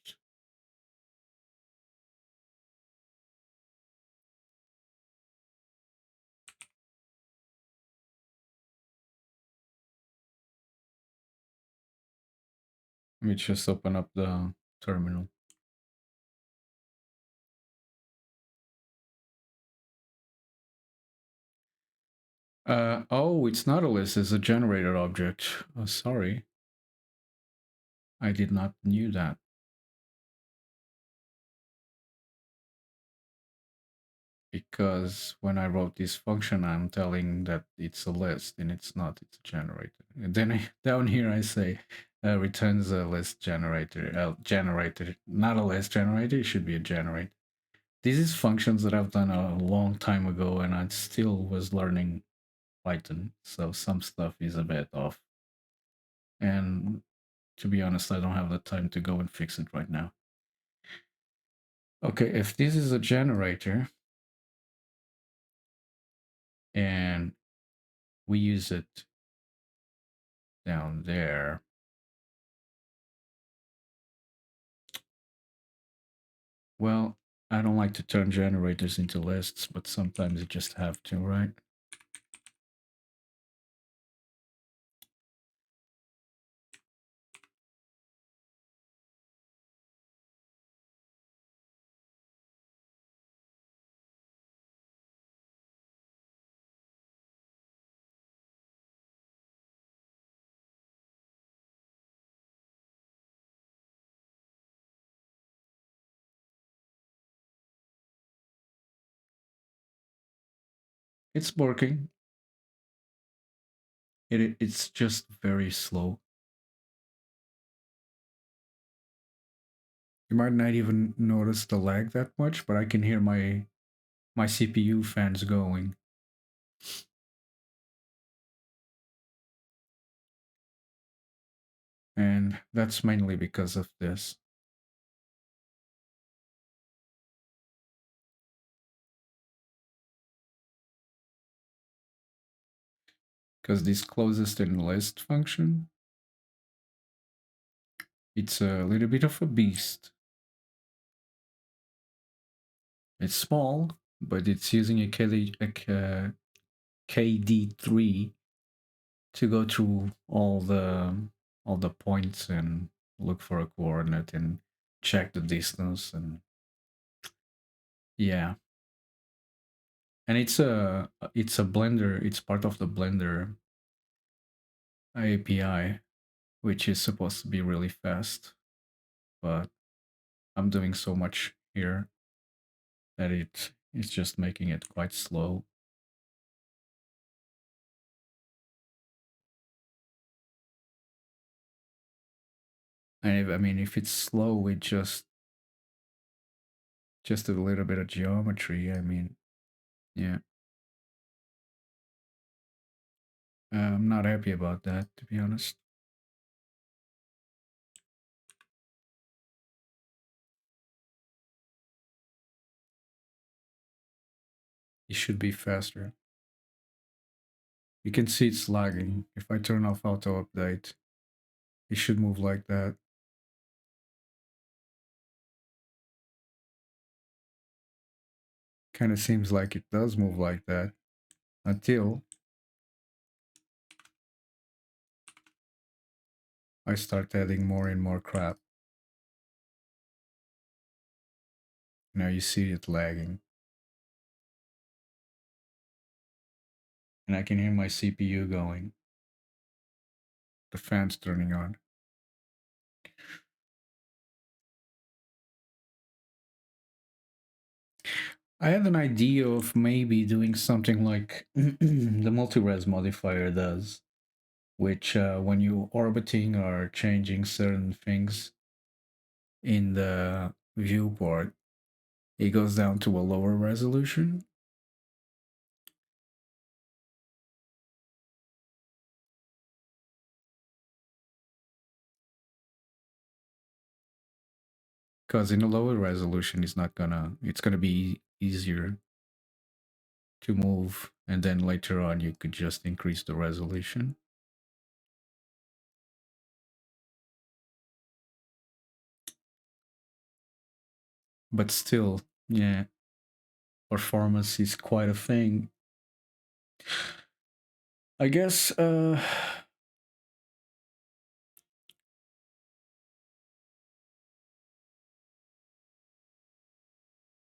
Let me just open up the terminal. Oh, it's not a list, it's a generated object. Oh, sorry. I did not knew that. Because when I wrote this function, I'm telling that it's a list and it's not, it's a generator. And then down here I say returns a list generator, not a list generator, it should be a generator. This is functions that I've done a long time ago and I still was learning Python. So some stuff is a bit off. And to be honest, I don't have the time to go and fix it right now. Okay, if this is a generator and we use it down there, well, I don't like to turn generators into lists, but sometimes you just have to, right? It's working. It's just very slow. You might not even notice the lag that much, but I can hear my CPU fans going. And that's mainly because of this. Because this closest in list function, it's a little bit of a beast. It's small, but it's using a KD3 to go through all the points and look for a coordinate and check the distance, and yeah. And it's a Blender, it's part of the Blender API, which is supposed to be really fast, but I'm doing so much here that it's just making it quite slow. And I mean, if it's slow with just a little bit of geometry, I mean, yeah. I'm not happy about that, to be honest. It should be faster. You can see it's lagging. If I turn off auto update, it should move like that. Kind of seems like it does move like that until I start adding more and more crap. Now you see it lagging. And I can hear my CPU going. The fan's turning on. I had an idea of maybe doing something like the multi-res modifier does, which when you orbiting or changing certain things in the viewport, it goes down to a lower resolution. Because in a lower resolution, it's gonna be easier to move, and then later on you could just increase the resolution. But still, yeah, performance is quite a thing. I guess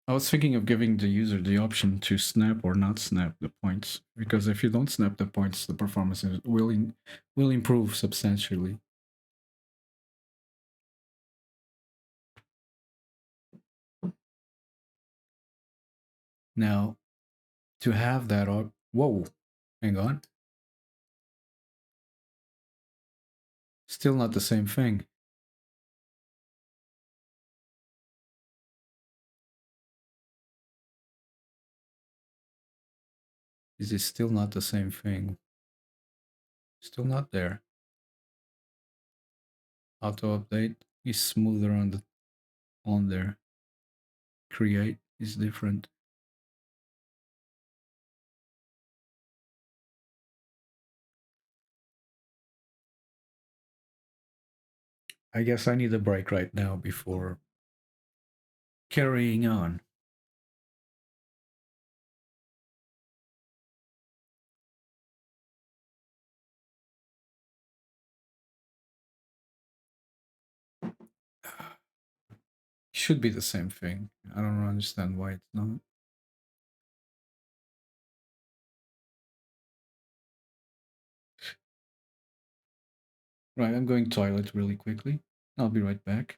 I was thinking of giving the user the option to snap or not snap the points, because if you don't snap the points, the performance will improve substantially. Now, to have that whoa, hang on, still not the same thing. Is it still not the same thing? Still not there. Auto update is smoother on there. Create is different. I guess I need a break right now before carrying on. Should be the same thing. I don't understand why it's not. Right, I'm going toilet really quickly. I'll be right back.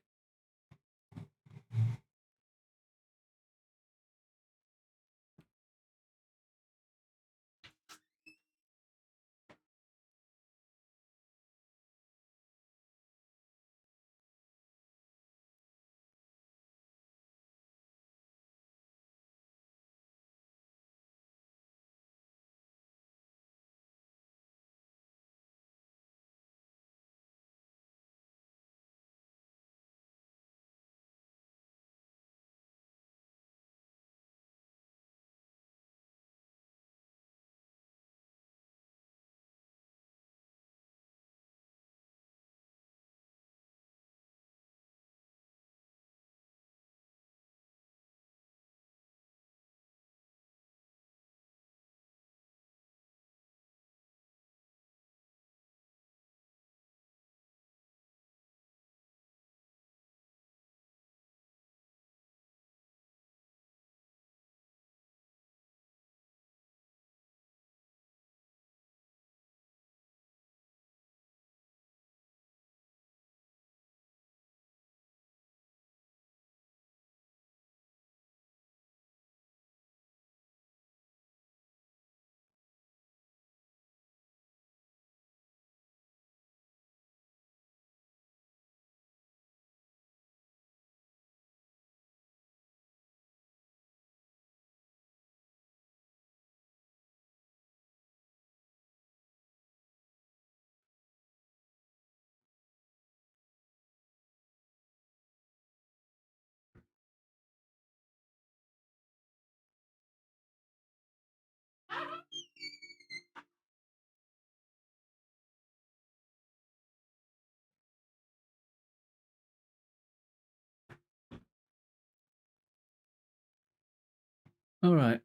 All right.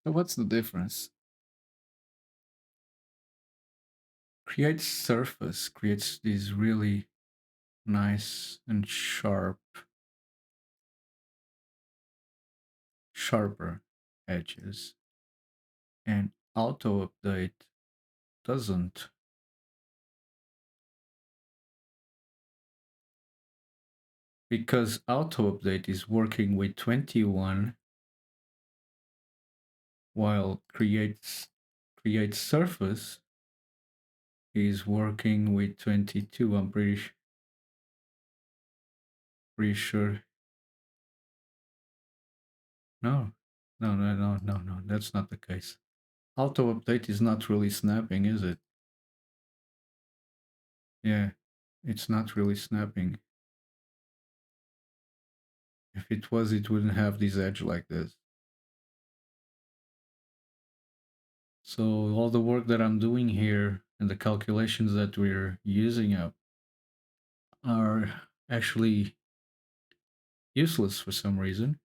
So what's the difference? Create surface creates these really nice and sharper edges, and auto update doesn't, because auto update is working with 21 while create surface is working with 22. I'm pretty sure. No, no, that's not the case. Auto update is not really snapping, is it? Yeah, it's not really snapping. If it was, it wouldn't have this edge like this. So all the work that I'm doing here and the calculations that we're using up are actually useless for some reason.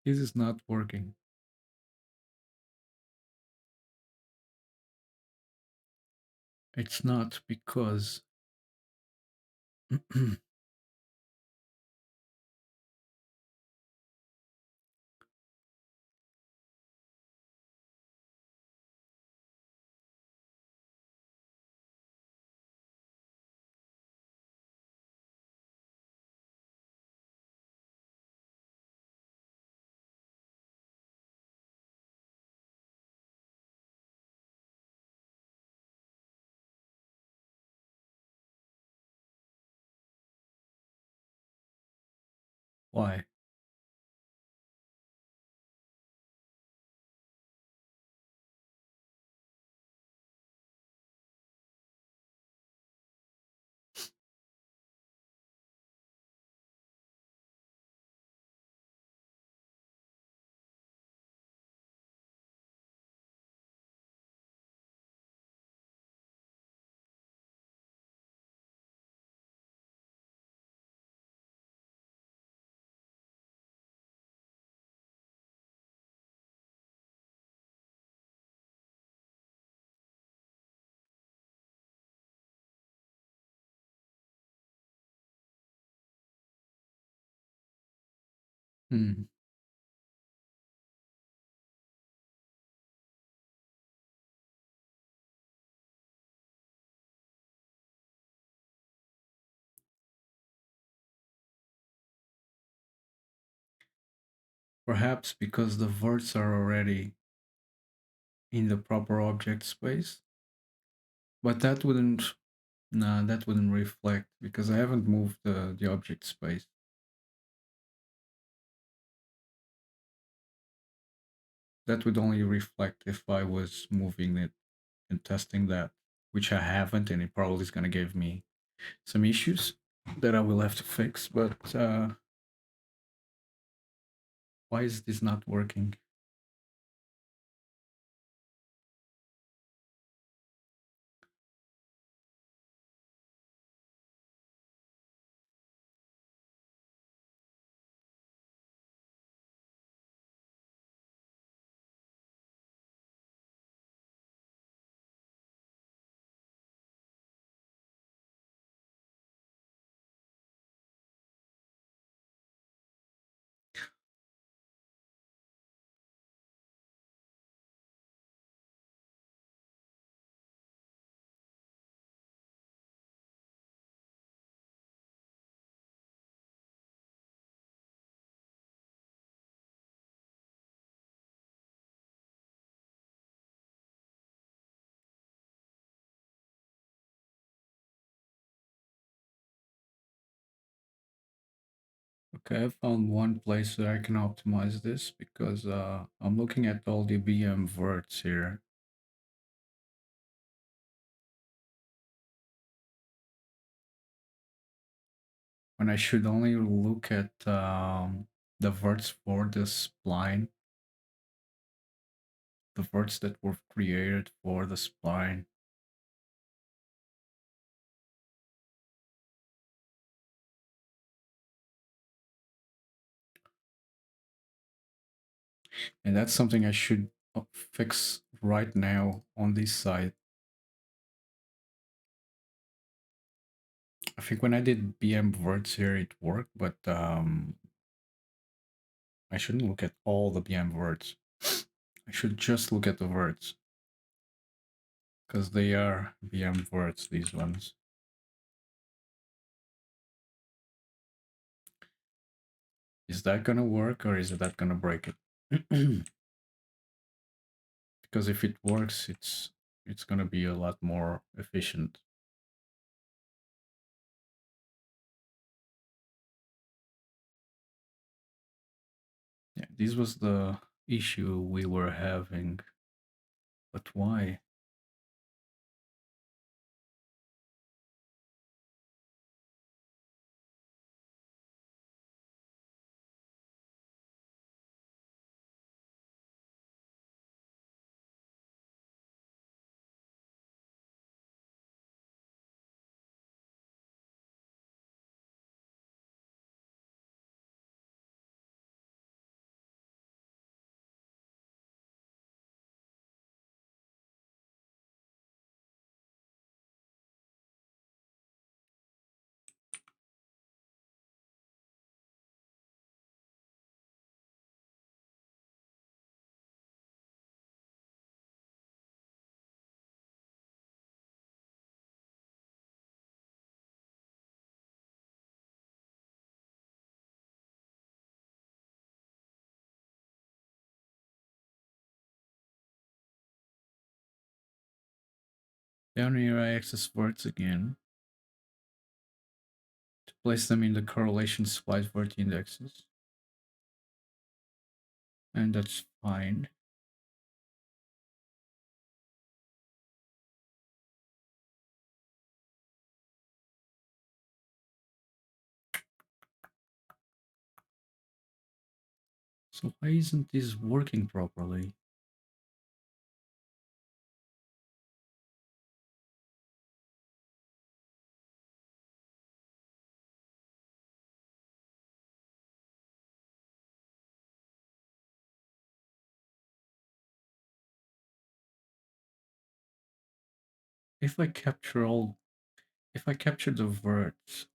This is not working. It's not because why? Hmm. Perhaps because the verts are already in the proper object space, but that wouldn't. Nah, that wouldn't reflect because I haven't moved the object space. That would only reflect if I was moving it and testing that, which I haven't, and it probably is going to give me some issues that I will have to fix. But why is this not working? Okay, I found one place where I can optimize this because I'm looking at all the BM verts here. When I should only look at the verts for the spline, the verts that were created for the spline. And that's something I should fix right now on this site. I think when I did BM words here, it worked, but I shouldn't look at all the BM words. I should just look at the words because they are BM words, these ones. Is that gonna work or is that gonna break it? Because if it works, it's gonna be a lot more efficient. Yeah, this was the issue we were having. But why? Down here I access words again to place them in the correlation splice word indexes. And that's fine. So why isn't this working properly? If I capture all, if I capture the words,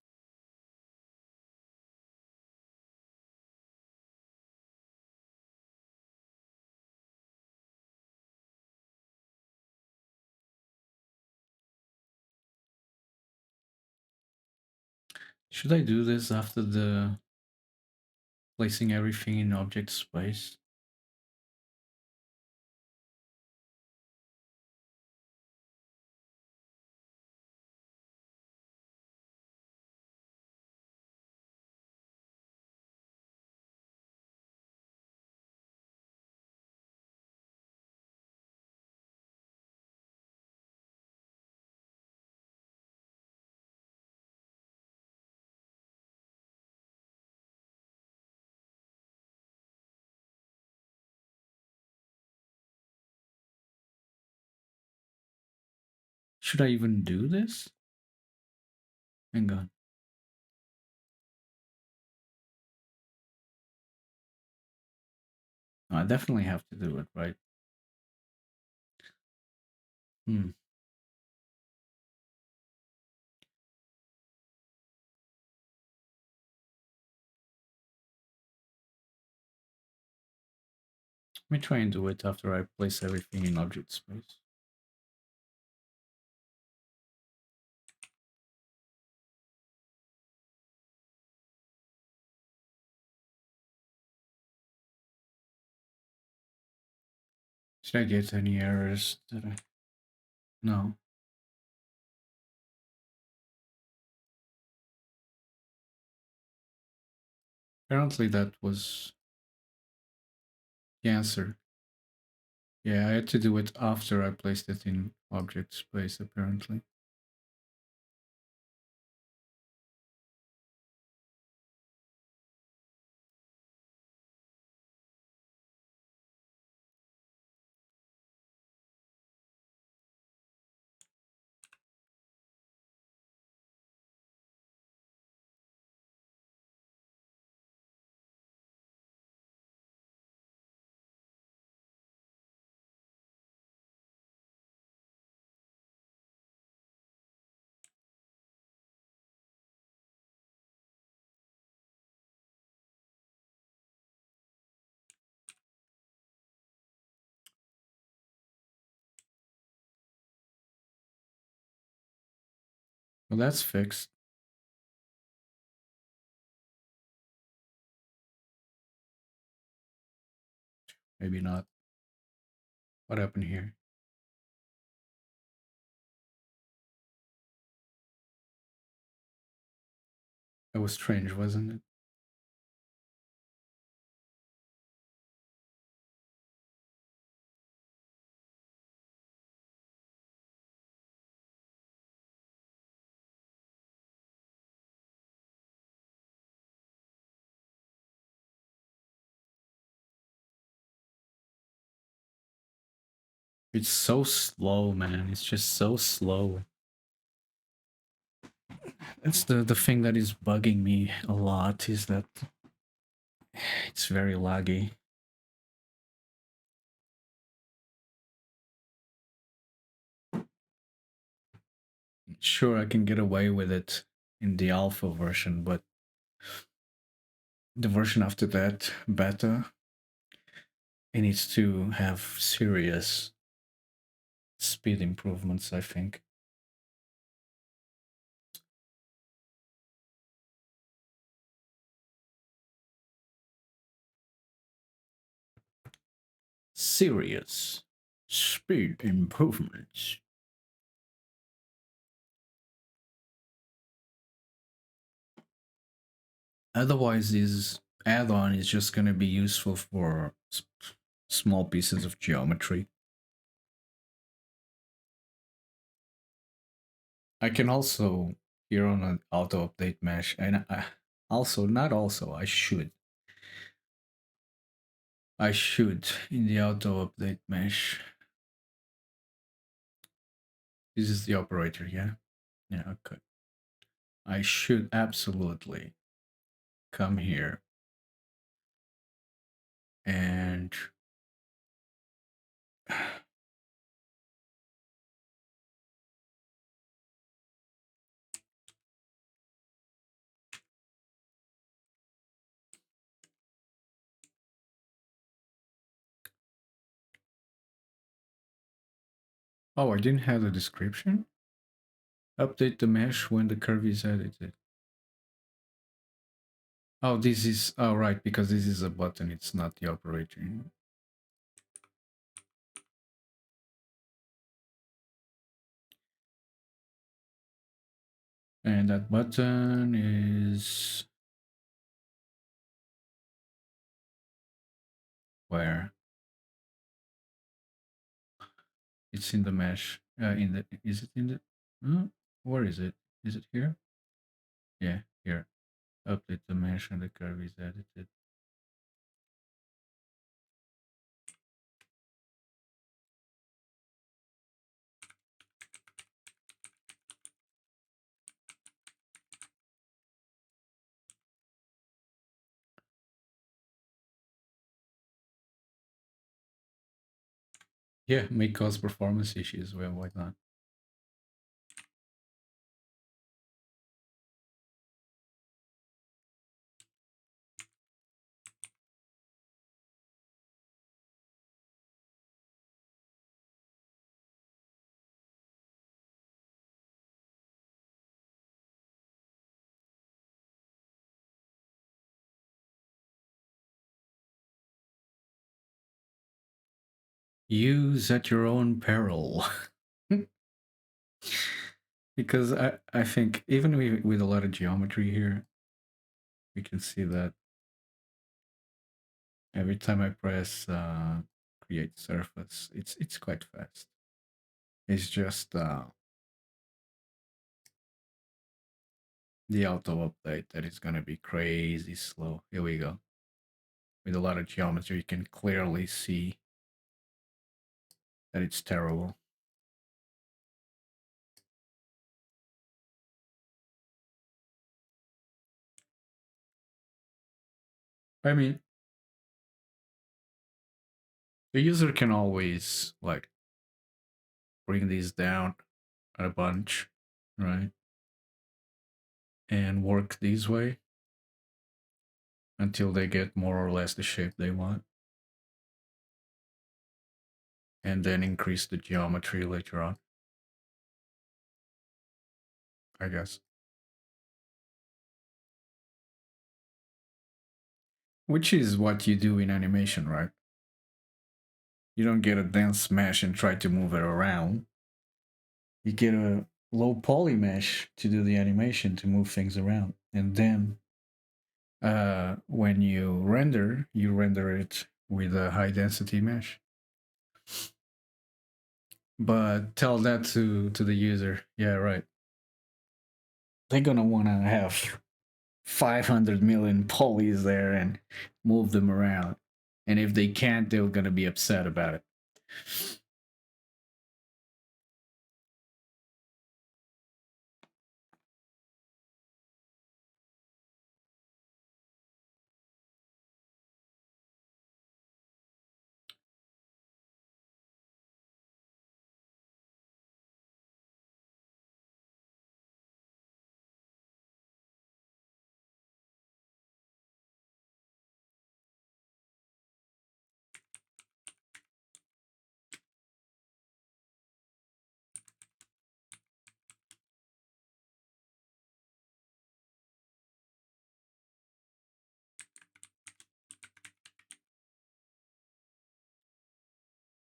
should I do this after the placing everything in object space? Should I even do this? Hang on. I definitely have to do it, right? Hmm. Let me try and do it after I place everything in object space. Should I get any errors? No. Apparently that was the answer. Yeah, I had to do it after I placed it in object space, apparently. Well, that's fixed. Maybe not. What happened here? That was strange, wasn't it? It's so slow, man. It's just so slow. That's the thing that is bugging me a lot is that it's very laggy. Sure, I can get away with it in the alpha version, but the version after that, beta, it needs to have serious speed improvements, I think. Serious speed improvements. Otherwise, this add-on is just going to be useful for small pieces of geometry. I can also, here on an auto update mesh, and I should. I should, in the auto update mesh. This is the operator, yeah? Yeah, okay. I should absolutely come here and oh, I didn't have the description. Update the mesh when the curve is edited. Oh, this is, oh, right, because this is a button, it's not the operator. And that button is where? It's in the mesh. Is it in the, where is it? Is it here? Yeah, here. Update the mesh and the curve is edited. Yeah, may cause performance issues. Well, why not? Use at your own peril. Because I think even with a lot of geometry here, we can see that every time I press create surface, it's quite fast. It's just the auto update that is gonna be crazy slow. Here we go. With a lot of geometry, you can clearly see that it's terrible. I mean, the user can always like bring these down a bunch, right? And work this way until they get more or less the shape they want. And then increase the geometry later on. I guess. Which is what you do in animation, right? You don't get a dense mesh and try to move it around. You get a low poly mesh to do the animation to move things around. And then when you render it with a high density mesh. But tell that to the user. Yeah, right. They're gonna wanna have 500 million polys there and move them around. And if they can't, they're gonna be upset about it.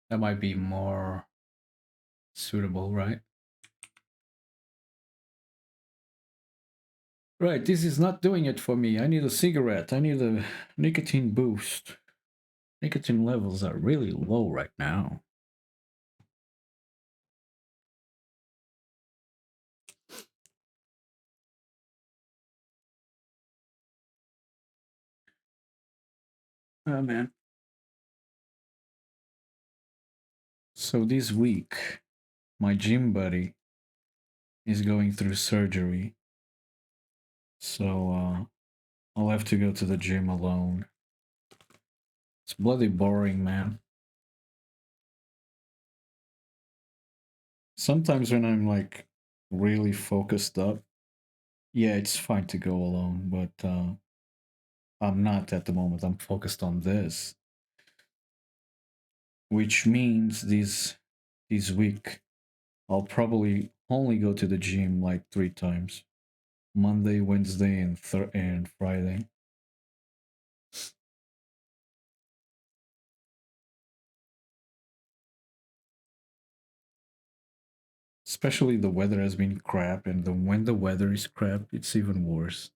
That might be more suitable, right? Right, this is not doing it for me. I need a cigarette. I need a nicotine boost. Nicotine levels are really low right now. Oh man. So this week, my gym buddy is going through surgery. So I'll have to go to the gym alone. It's bloody boring, man. Sometimes when I'm like really focused up, yeah, it's fine to go alone, but I'm not at the moment. I'm focused on this, which means this week I'll probably only go to the gym like 3 times: Monday, Wednesday, and Friday. Especially the weather has been crap, and when the weather is crap, it's even worse.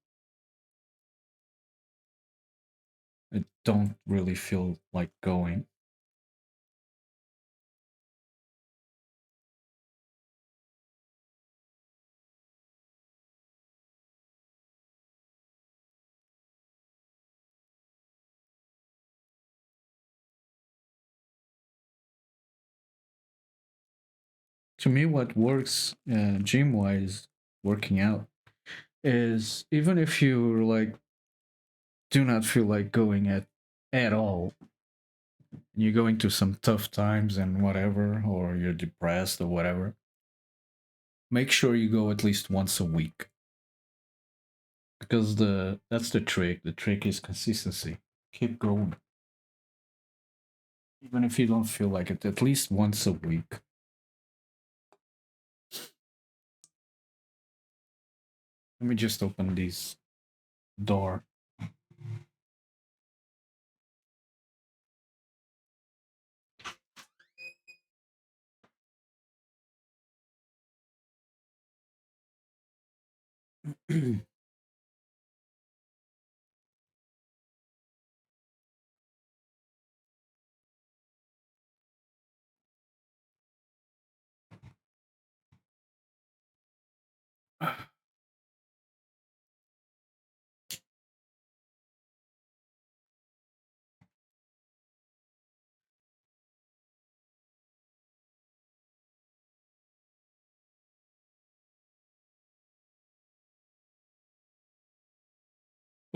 I don't really feel like going. To me, what works gym wise, working out, is even if you like do not feel like going at all, you're going through some tough times and whatever, or you're depressed or whatever, make sure you go at least once a week, because that's the trick. The trick is consistency. Keep going, even if you don't feel like it, at least once a week. Let me just open this door.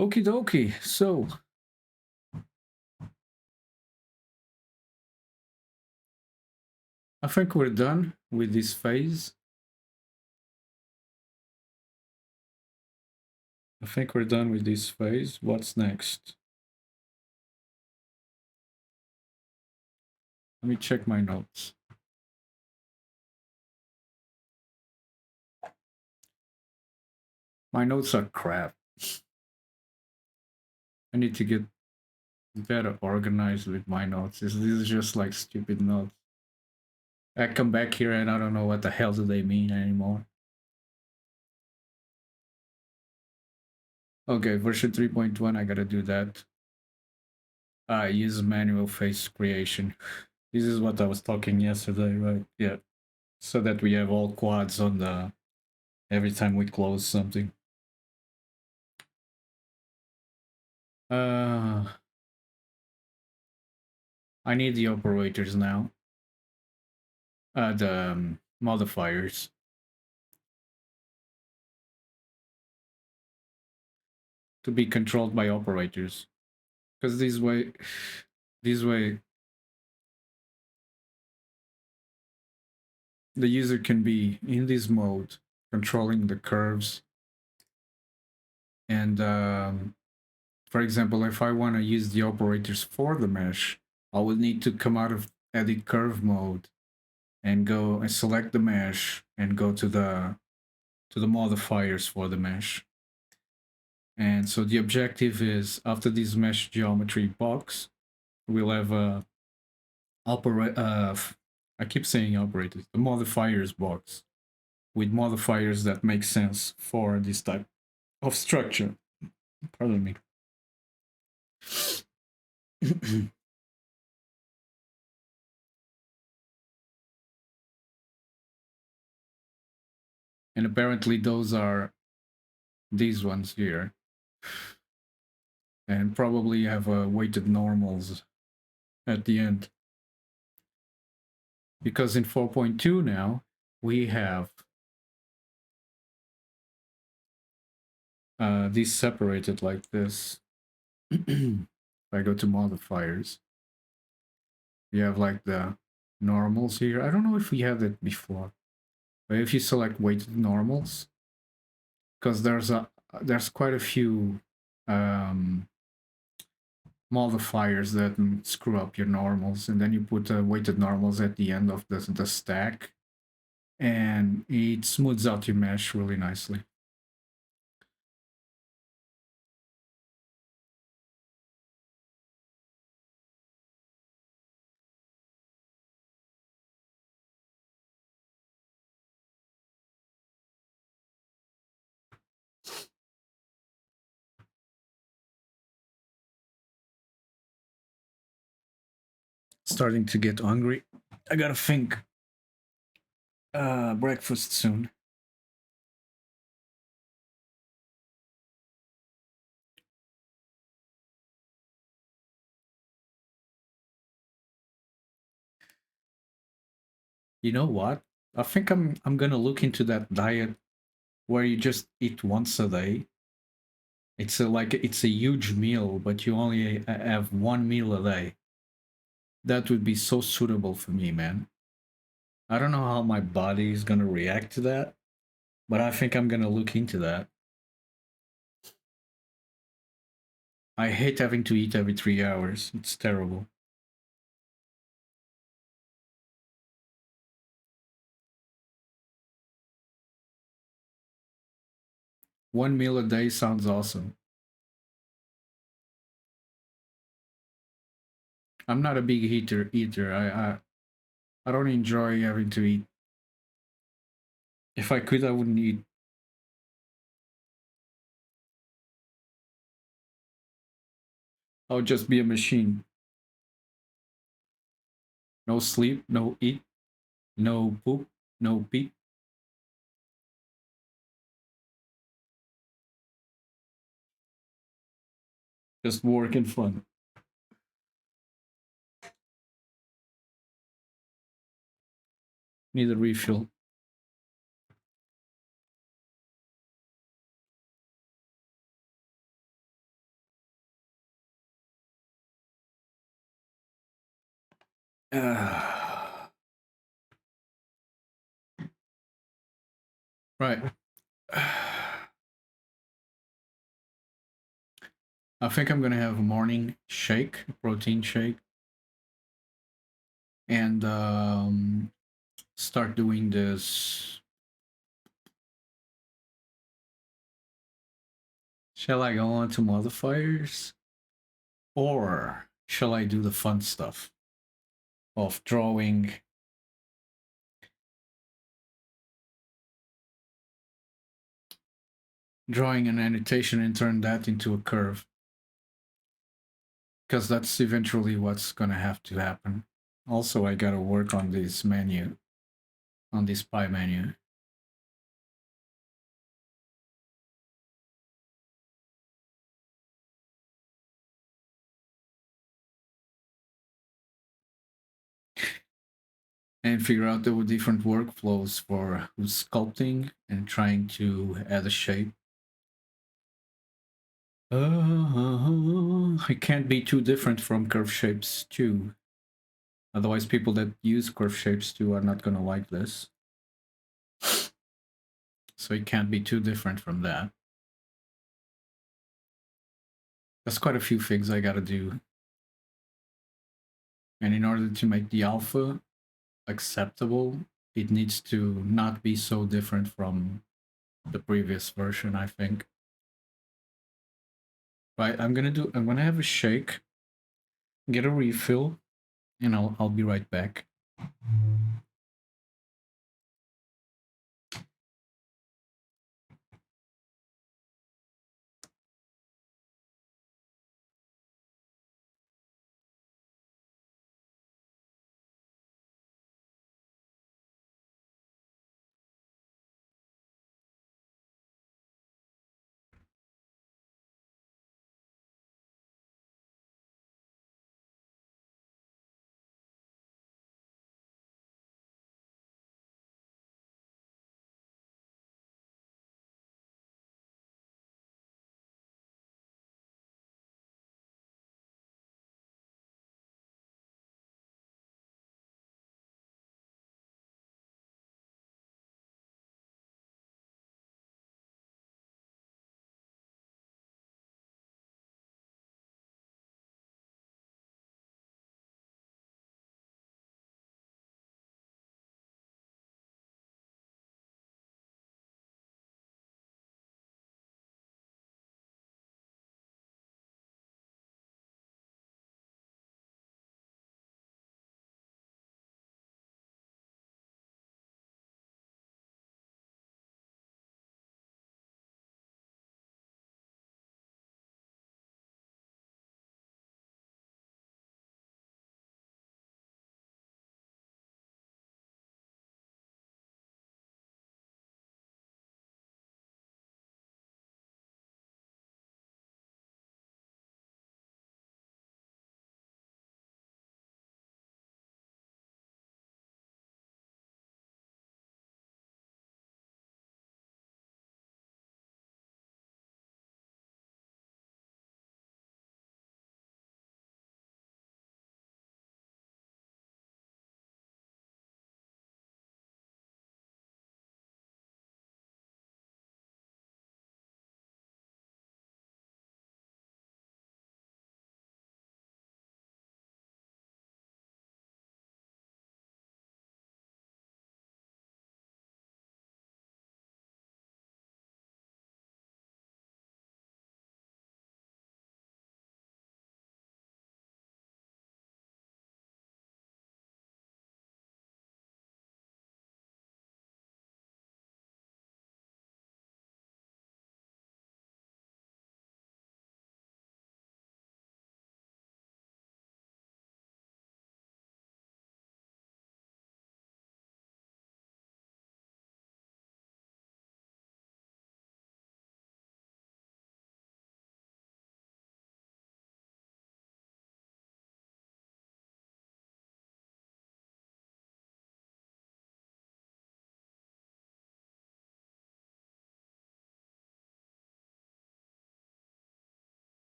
Okie dokie. So I think we're done with this phase. I think we're done with this phase. What's next? Let me check my notes. My notes are crap. I need to get better organized with my notes. This is just like stupid notes. I come back here and I don't know what the hell do they mean anymore. Okay, version 3.1, I gotta do that. Use manual face creation. This is what I was talking yesterday, right? Yeah. So that we have all quads on the every time we close something. Uh I need the operators now. The modifiers to be controlled by operators. Because this way, the user can be in this mode, controlling the curves. And for example, if I want to use the operators for the mesh, I would need to come out of edit curve mode and go and select the mesh and go to the modifiers for the mesh. And so the objective is after this mesh geometry box, we'll have a I keep saying operators, the modifiers box with modifiers that make sense for this type of structure. Pardon me. And apparently those are these ones here. And probably have weighted normals at the end. Because in 4.2 now, we have these separated like this. If I go to modifiers, you have like the normals here. I don't know if we had it before, but if you select weighted normals, because there's quite a few um, modifiers that screw up your normals, and then you put weighted normals at the end of the stack, and it smooths out your mesh really nicely. Starting to get hungry. I gotta think. Breakfast soon. You know what? I think I'm gonna look into that diet where you just eat once a day. It's it's a huge meal, but you only have one meal a day. That would be so suitable for me, man. I don't know how my body is gonna react to that, but I think I'm gonna look into that. I hate having to eat every 3 hours. It's terrible. One meal a day sounds awesome. I'm not a big eater. I don't enjoy having to eat. If I could, I wouldn't eat. I would just be a machine. No sleep, no eat, no poop, no pee. Just work and fun. Need a refill. Right. I think I'm gonna have a morning shake, protein shake, and start doing this Shall I go on to modifiers? Or shall I do the fun stuff of drawing an annotation and turn that into a curve? Because that's eventually what's gonna have to happen. Also, I gotta work on this menu, on this pie menu. And figure out the different workflows for sculpting and trying to add a shape. It can't be too different from curve shapes too. Otherwise, people that use curve shapes too are not gonna like this. So it can't be too different from that. There's quite a few things I gotta do. And in order to make the alpha acceptable, it needs to not be so different from the previous version, I think. Right, I'm gonna have a shake, get a refill, and I'll be right back.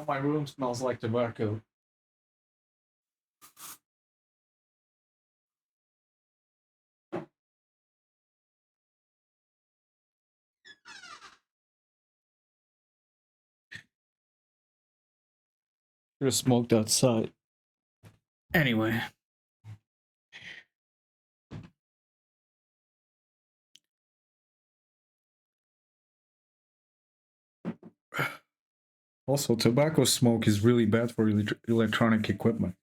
Now my room smells like tobacco. There's smoked outside. Anyway. Also, tobacco smoke is really bad for electronic equipment.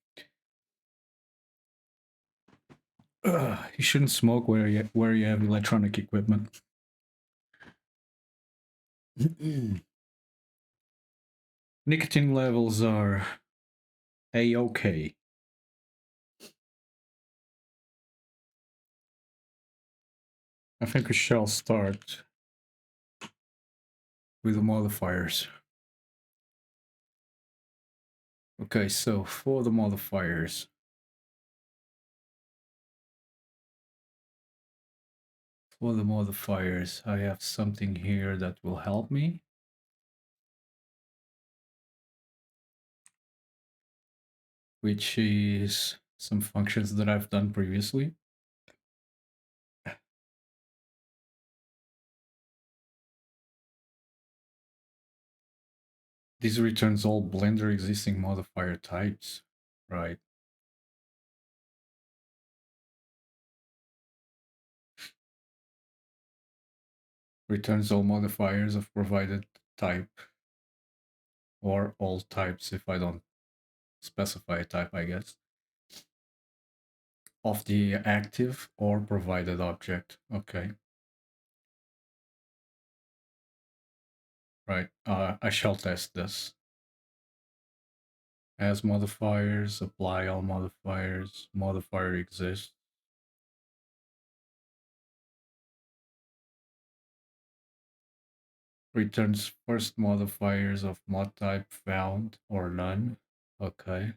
You shouldn't smoke where you have electronic equipment. Nicotine levels are a-okay. I think we shall start with the modifiers. Okay, so for the modifiers, I have something here that will help me. Which is some functions that I've done previously. This returns all Blender existing modifier types, right? Returns all modifiers of provided type, or all types if I don't specify a type, I guess, of the active or provided object. Okay. Right, I shall test this. As modifiers, apply all modifiers, modifier exists. Returns first modifiers of mod type found or none. Okay.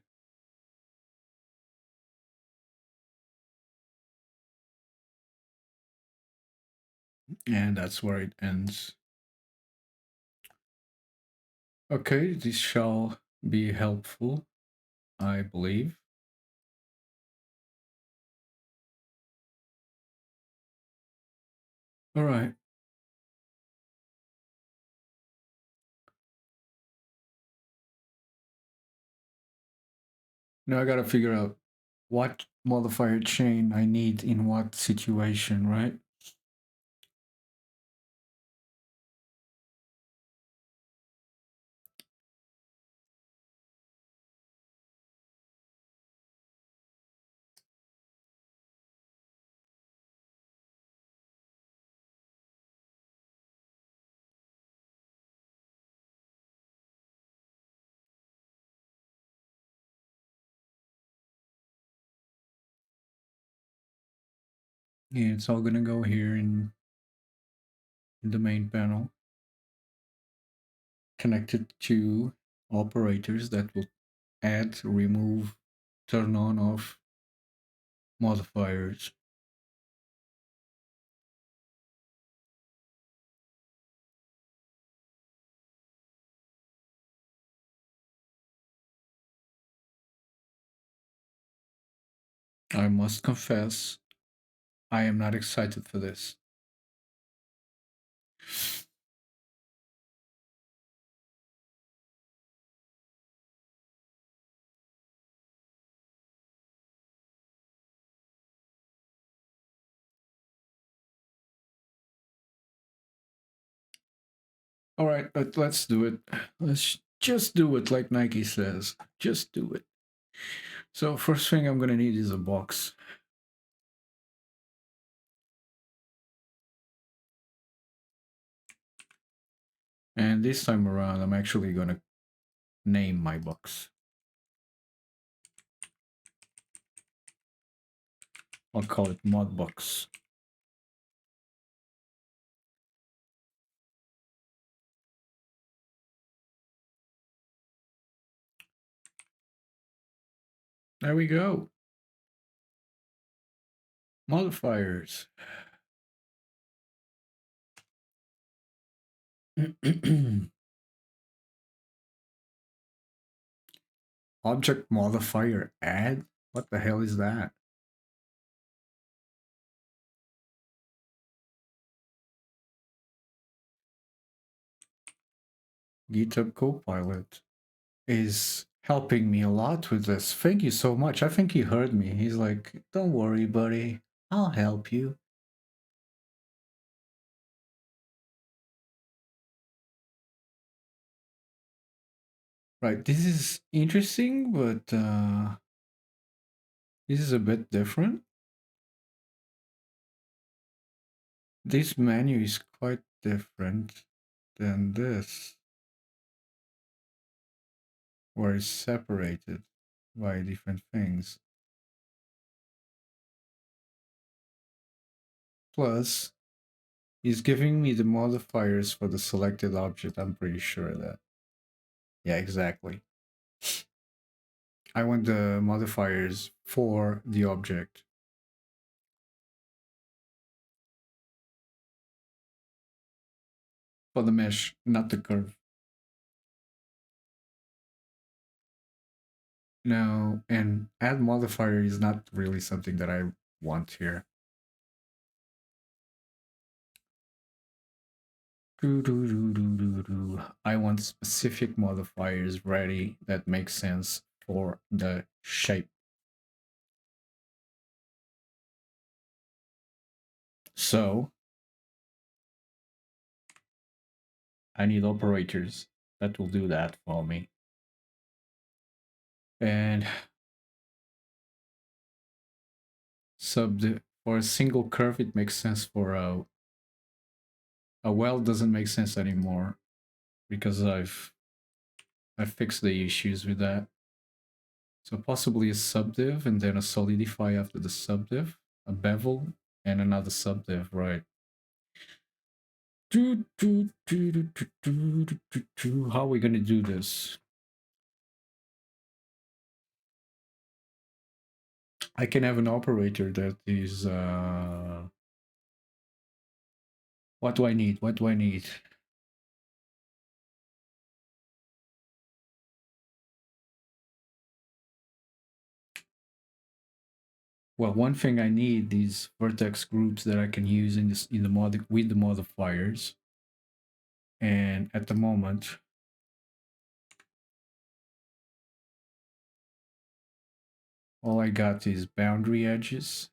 And that's where it ends. Okay, this shall be helpful, I believe. All right. Now I gotta figure out what modifier chain I need in what situation, right? Yeah, it's all gonna go here in the main panel, connected to operators that will add, remove, turn on, off modifiers. I must confess, I am not excited for this. All right, but let's do it. Let's just do it like Nike says. Just do it. So first thing I'm gonna need is a box. And this time around, I'm actually gonna name my box. I'll call it mod box. There we go. Modifiers. Object modifier add? What the hell is that? GitHub Copilot is helping me a lot with this. Thank you so much. I think he heard me. He's like, don't worry, buddy. I'll help you. Right, this is interesting, but this is a bit different. This menu is quite different than this, where it's separated by different things. Plus, he's giving me the modifiers for the selected object. I'm pretty sure of that. Yeah, exactly. I want the modifiers for the object. For the mesh, not the curve. No, and add modifier is not really something that I want here. I want specific modifiers ready that make sense for the shape. So I need operators that will do that for me. And for a single curve, it makes sense. For a well, doesn't make sense anymore because I fixed the issues with that. So possibly a subdiv and then a solidify after the subdiv, a bevel, and another subdiv, right? How are we gonna do this? I can have an operator that is what do I need? What do I need? Well, one thing I need is vertex groups that I can use in the mod with the modifiers. And at the moment, all I got is boundary edges.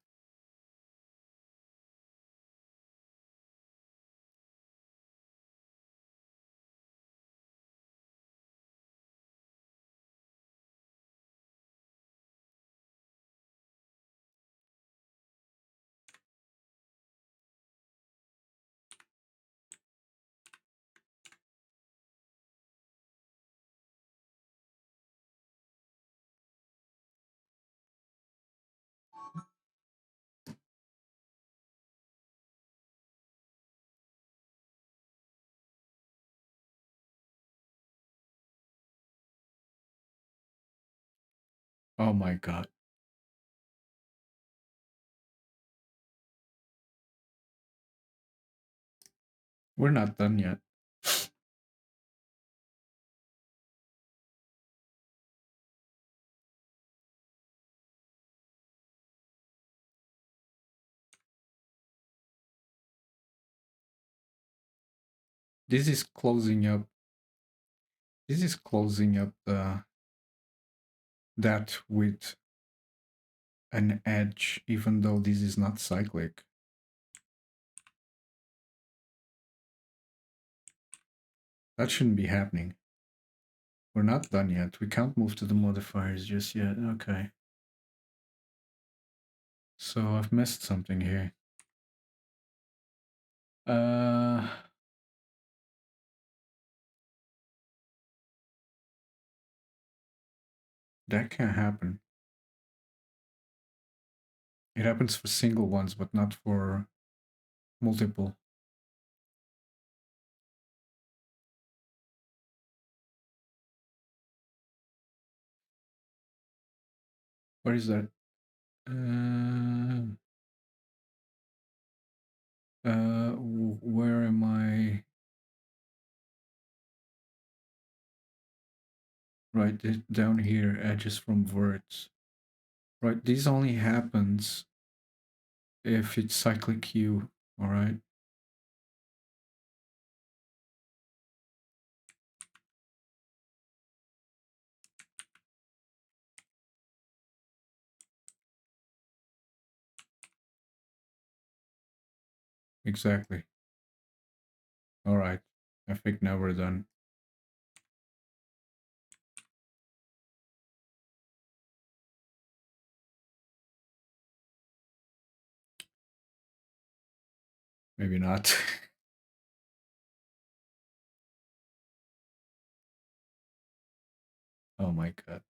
Oh my god. We're not done yet. This is closing up. This is closing up that with an edge, even though this is not cyclic. That shouldn't be happening. We're not done yet. We can't move to the modifiers just yet. Okay. So I've missed something here. That can't happen. It happens for single ones, but not for multiple. What is that? Where am I? right down here, edges from verts. Right, this only happens if it's cyclic hue, all right? Exactly. All right, I think now we're done. Maybe not. Oh my god.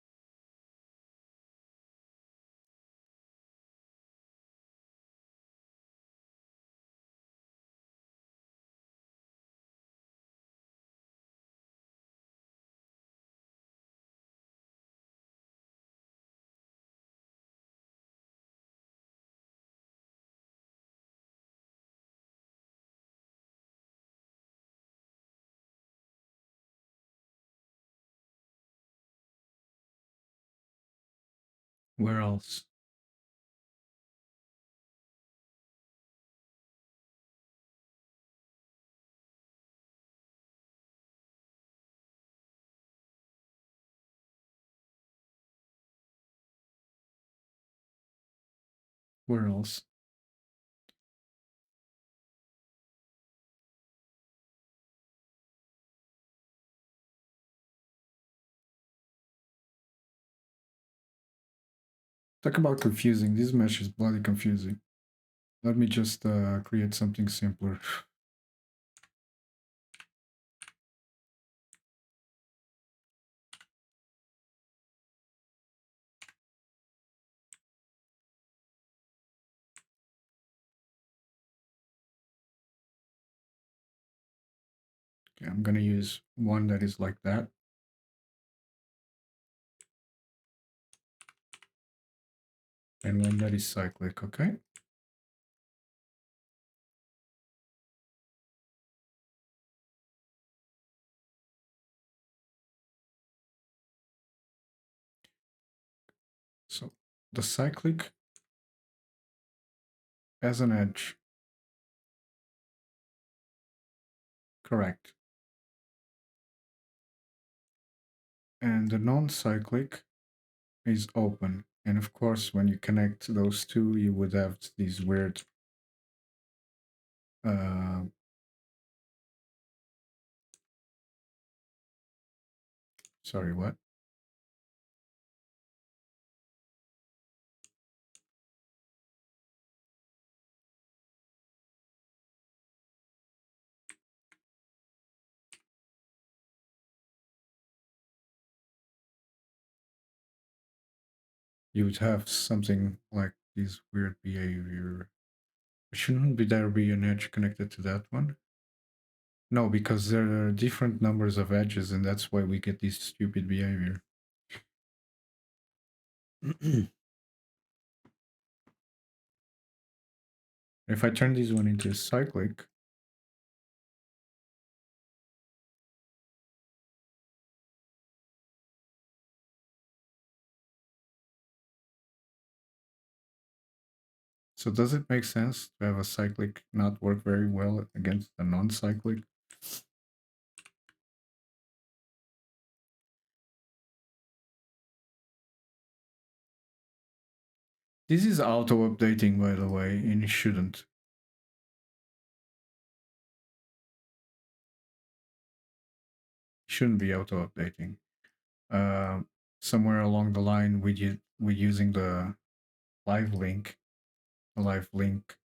Where else? Where else? Talk about confusing. This mesh is bloody confusing. Let me just create something simpler. Okay, I'm gonna use one that is like that. And one that is cyclic, okay? So the cyclic has an edge. Correct. And the non-cyclic is open. And of course, when you connect those two, you would have these weird uh, sorry, what? You would have something like this weird behavior. Shouldn't be there be an edge connected to that one? No, because there are different numbers of edges, and that's why we get this stupid behavior. If I turn this one into cyclic, so does it make sense to have a cyclic not work very well against a non-cyclic? This is auto-updating, by the way, and it shouldn't. Shouldn't be auto-updating. Uh, Somewhere along the line, with using the live link, the live link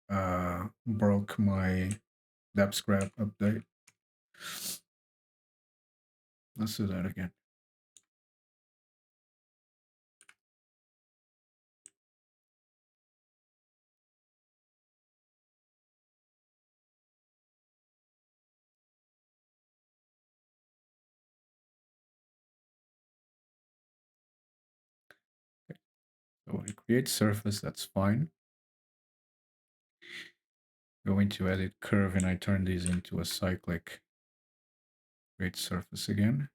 broke my depth grab update. Let's do that again. So when I create surface, that's fine. Go into edit curve and I turn these into a cyclic. Create surface again.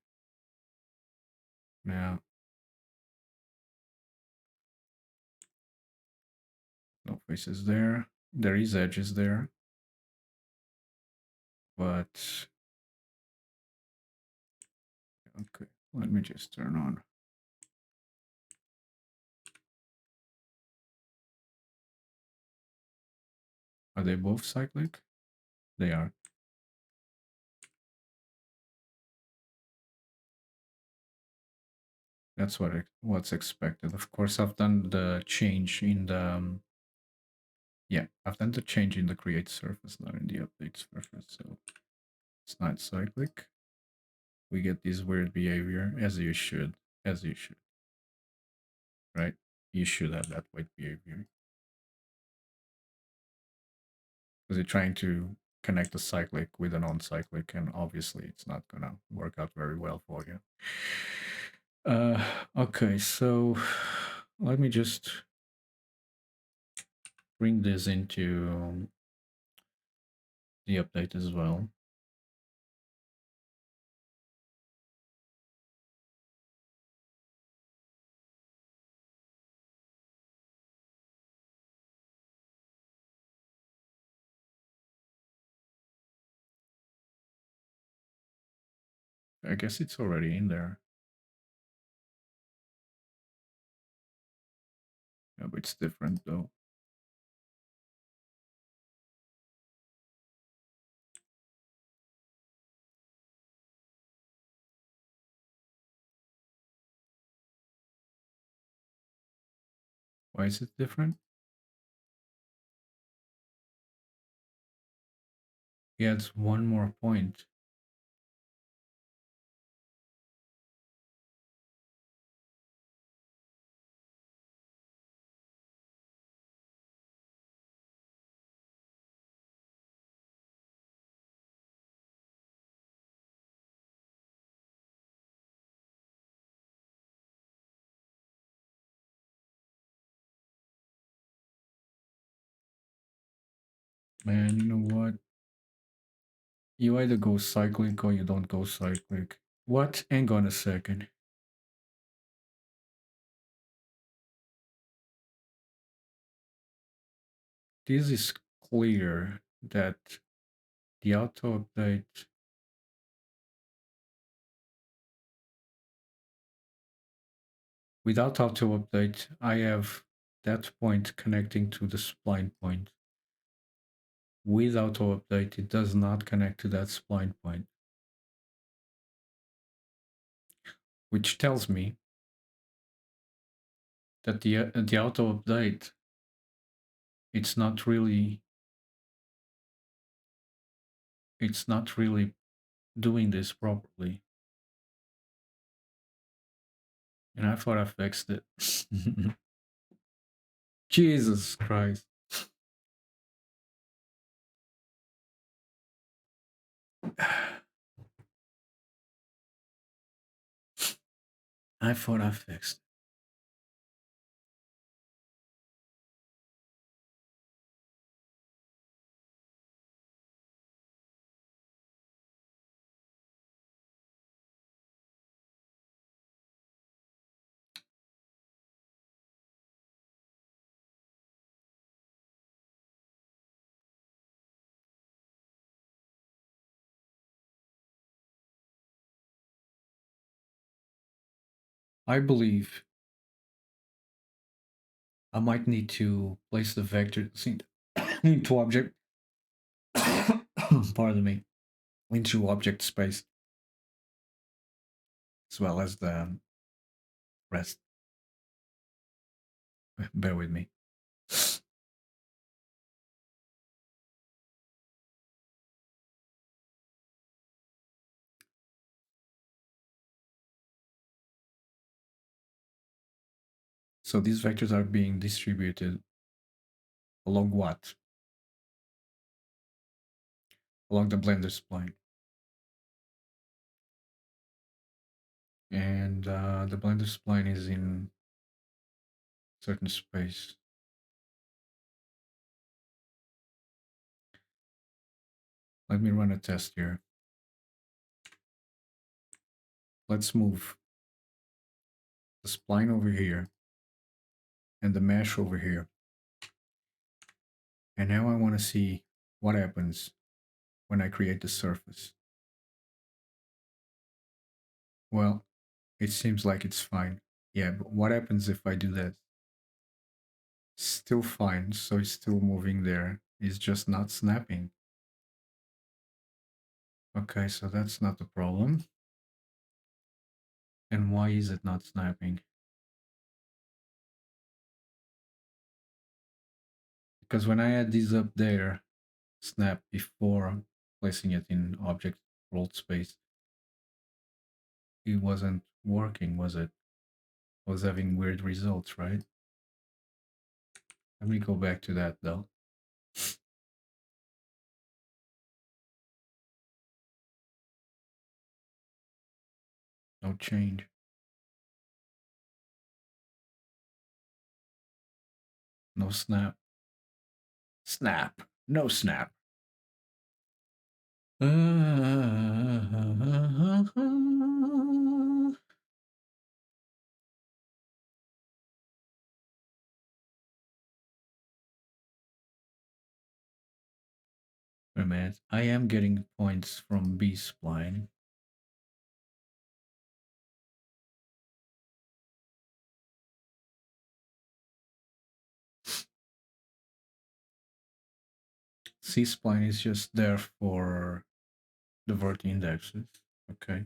Now, no faces there. There is edges there, but okay. Let me just turn on. Are they both cyclic? They are. That's what's expected. Of course, I've done the change in the yeah, I've done the change in the create surface, not in the update surface. So it's not cyclic. We get this weird behavior as you should, right? You should have that weird behavior because you're trying to connect a cyclic with a non-cyclic, and obviously it's not gonna work out very well for you. Okay, so let me just bring this into the update as well. I guess it's already in there. Yeah, but it's different though. Why is it different? Yeah, it's one more point. Man, you know what? You either go cyclic or you don't go cyclic. What? Hang on a second. This is clear that the auto update without auto update, I have that point connecting to the spline point. With auto update, it does not connect to that spline point, which tells me that the auto update it's not really doing this properly. And I thought I fixed it. Jesus Christ. I thought I fixed it. I believe I might need to place the vector into object. Pardon me. Into object space as well as the rest. Bear with me. So these vectors are being distributed along what? Along the blender spline. And the blender spline is in certain space. Let me run a test here. Let's move the spline over here, and the mesh over here. And now I want to see what happens when I create the surface. Well, it seems like it's fine. Yeah, but what happens if I do that? Still fine, so it's still moving there. It's just not snapping. Okay, so that's not the problem. And why is it not snapping? Because when I had this up there, snap before placing it in object world space, it wasn't working, was it? I was having weird results, right? Let me go back to that though. No change. No snap. Snap. No snap. Wait a minute. I am getting points from B spline. C spline is just there for the vert indexes. Okay.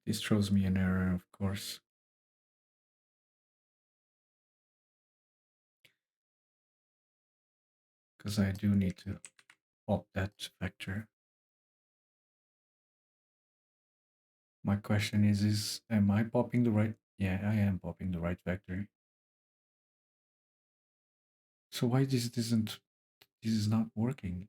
This throws me an error, of course. Because I do need to pop that vector. My question is am I popping the right? Yeah, I am popping the right vector. So why this is not working?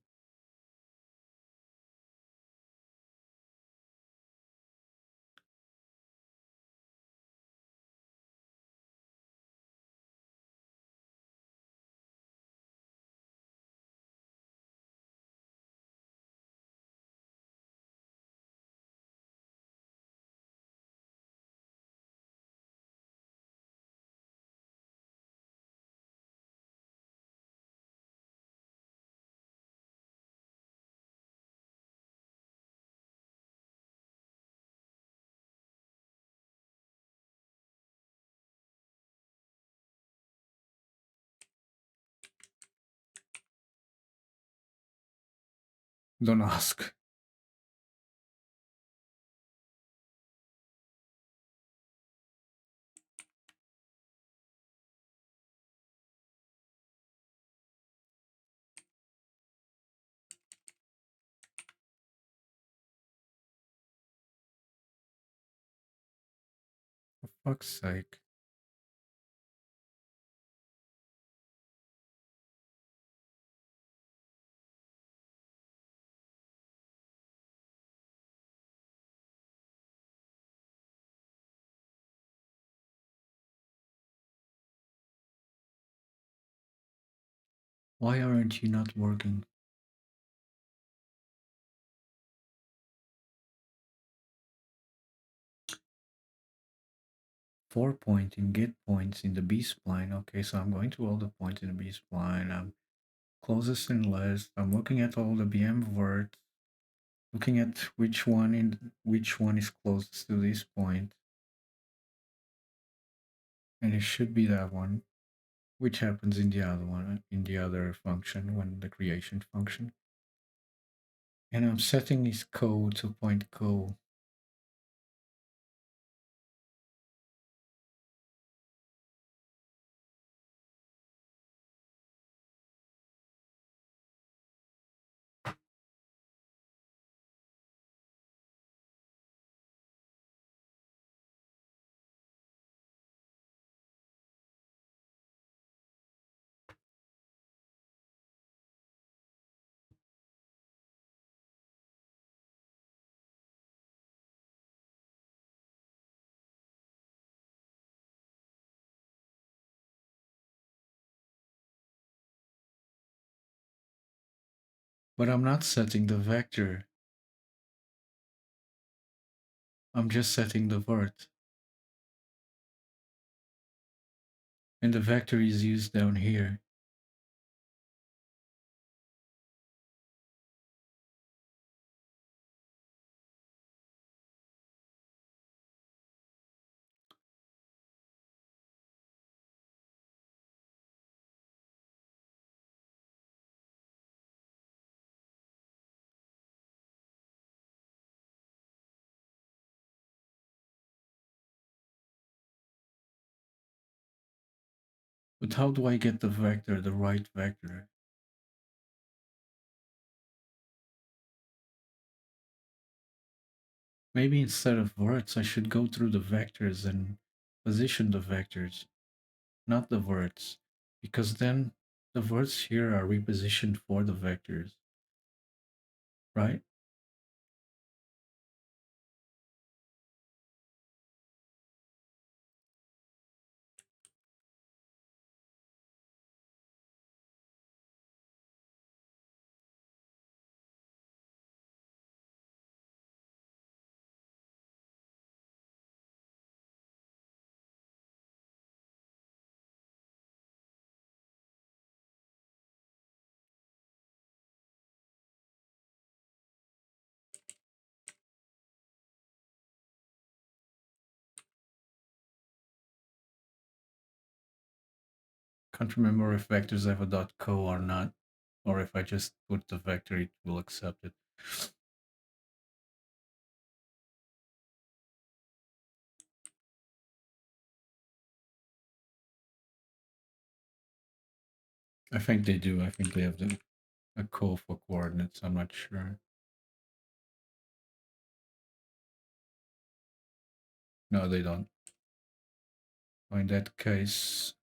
Don't ask. For fuck's sake. Why aren't you not working? Four point in get points in the B spline. Okay, so I'm going to all the points in the B spline. I'm closest in list. I'm looking at all the BM verts, looking at which one is closest to this point. And it should be that one, which happens in the other one, in the other function, when the creation function. And I'm setting this code to point co. But I'm not setting the vector. I'm just setting the vert. And the vector is used down here. But how do I get the vector, the right vector? Maybe instead of verts, I should go through the vectors and position the vectors, not the verts, because then the verts here are repositioned for the vectors, right? Can't remember if vectors have a .co or not, or if I just put the vector, it will accept it. I think they do. I think they have a co for coordinates. I'm not sure. No, they don't. In that case,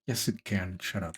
yes, it can. Shut up.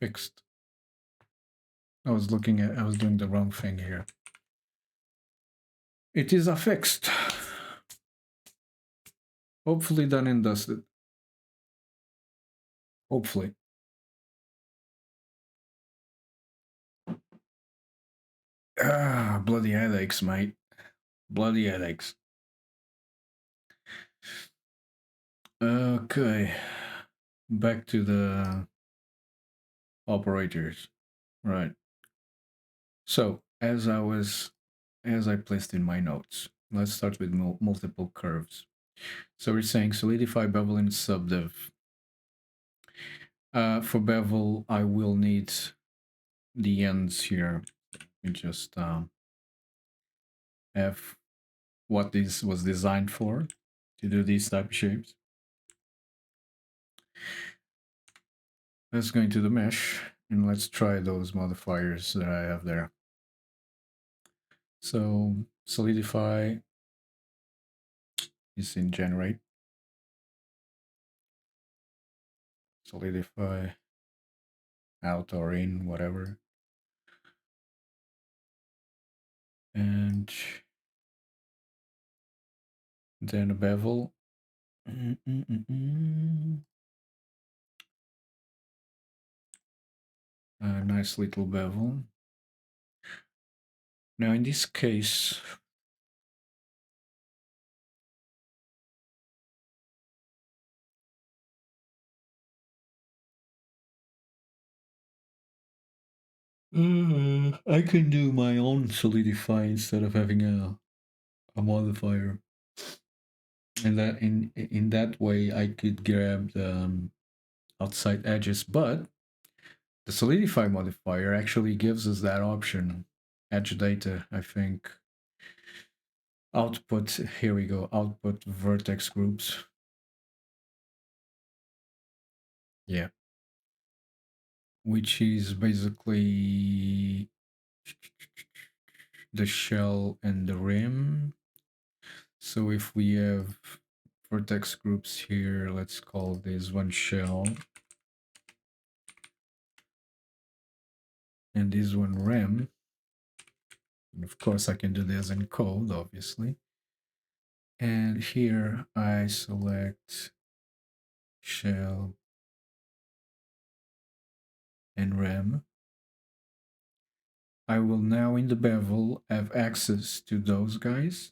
Fixed. I was doing the wrong thing here. It is affixed. Hopefully done and dusted. Hopefully. Ah, bloody headaches, mate. Bloody headaches. Okay. Back to the operators. Right. So, as I placed in my notes, let's start with multiple curves. So we're saying solidify bevel in subdiv. For bevel, I will need the ends here. We just have what this was designed for, to do these type of shapes. Let's go into the mesh and let's try those modifiers that I have there. So solidify is in generate. Solidify out or in, whatever. And then a bevel. A nice little bevel. Now in this case, I can do my own solidify instead of having a modifier. And that in that way I could grab the outside edges, but the solidify modifier actually gives us that option. Edge data, I think. Output, here we go, output vertex groups. Yeah. Which is basically the shell and the rim. So if we have vertex groups here, let's call this one shell. And this one rim. And of course I can do this in code, obviously. And here I select shell and rim. I will now in the bevel have access to those guys.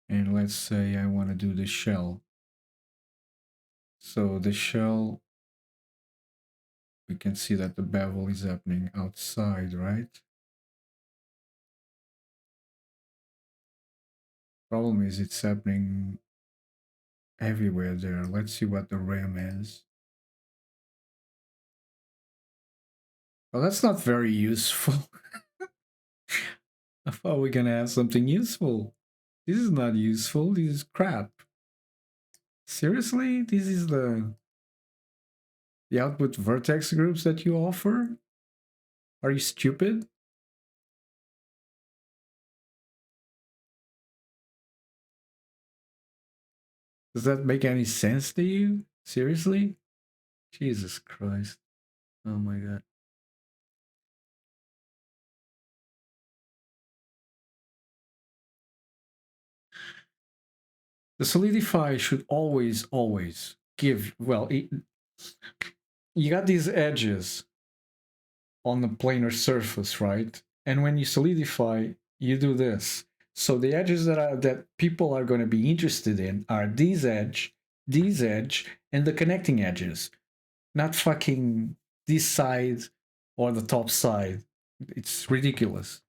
And let's say I want to do the shell. So the shell, we can see that the bevel is happening outside, right? Problem is it's happening everywhere there. Let's see what the rim is. Well, that's not very useful. I thought we were gonna have something useful. This is not useful. This is crap. Seriously? This is the output vertex groups that you offer? Are you stupid? Does that make any sense to you? Seriously? Jesus Christ. Oh my god. The solidify should always give, well, you got these edges on the planar surface, right? And when you solidify, you do this. So the edges that people are going to be interested in are these edge, and the connecting edges, not fucking this side or the top side. It's ridiculous.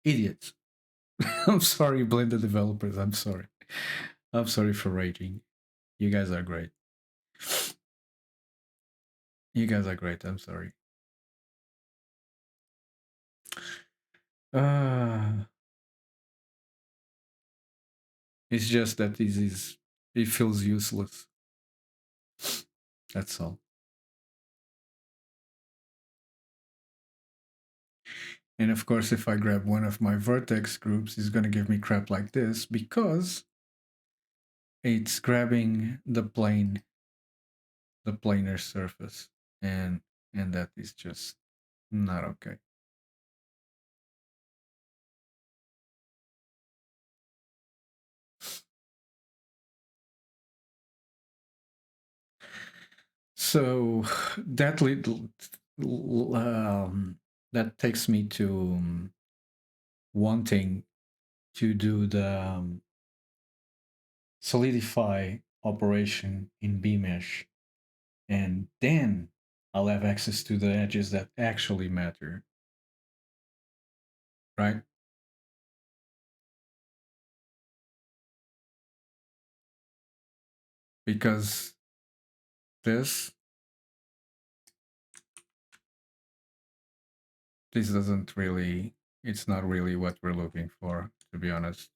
Idiots. I'm sorry, Blender developers. I'm sorry. I'm sorry for raging. You guys are great. You guys are great. I'm sorry. Uh, it's just that it feels useless. That's all. And of course, if I grab one of my vertex groups, it's going to give me crap like this because it's grabbing the plane, the planar surface, and that is just not okay. So that little that takes me to wanting to do the solidify operation in bmesh, and then I'll have access to the edges that actually matter, right? Because this doesn't really, it's not really what we're looking for, to be honest.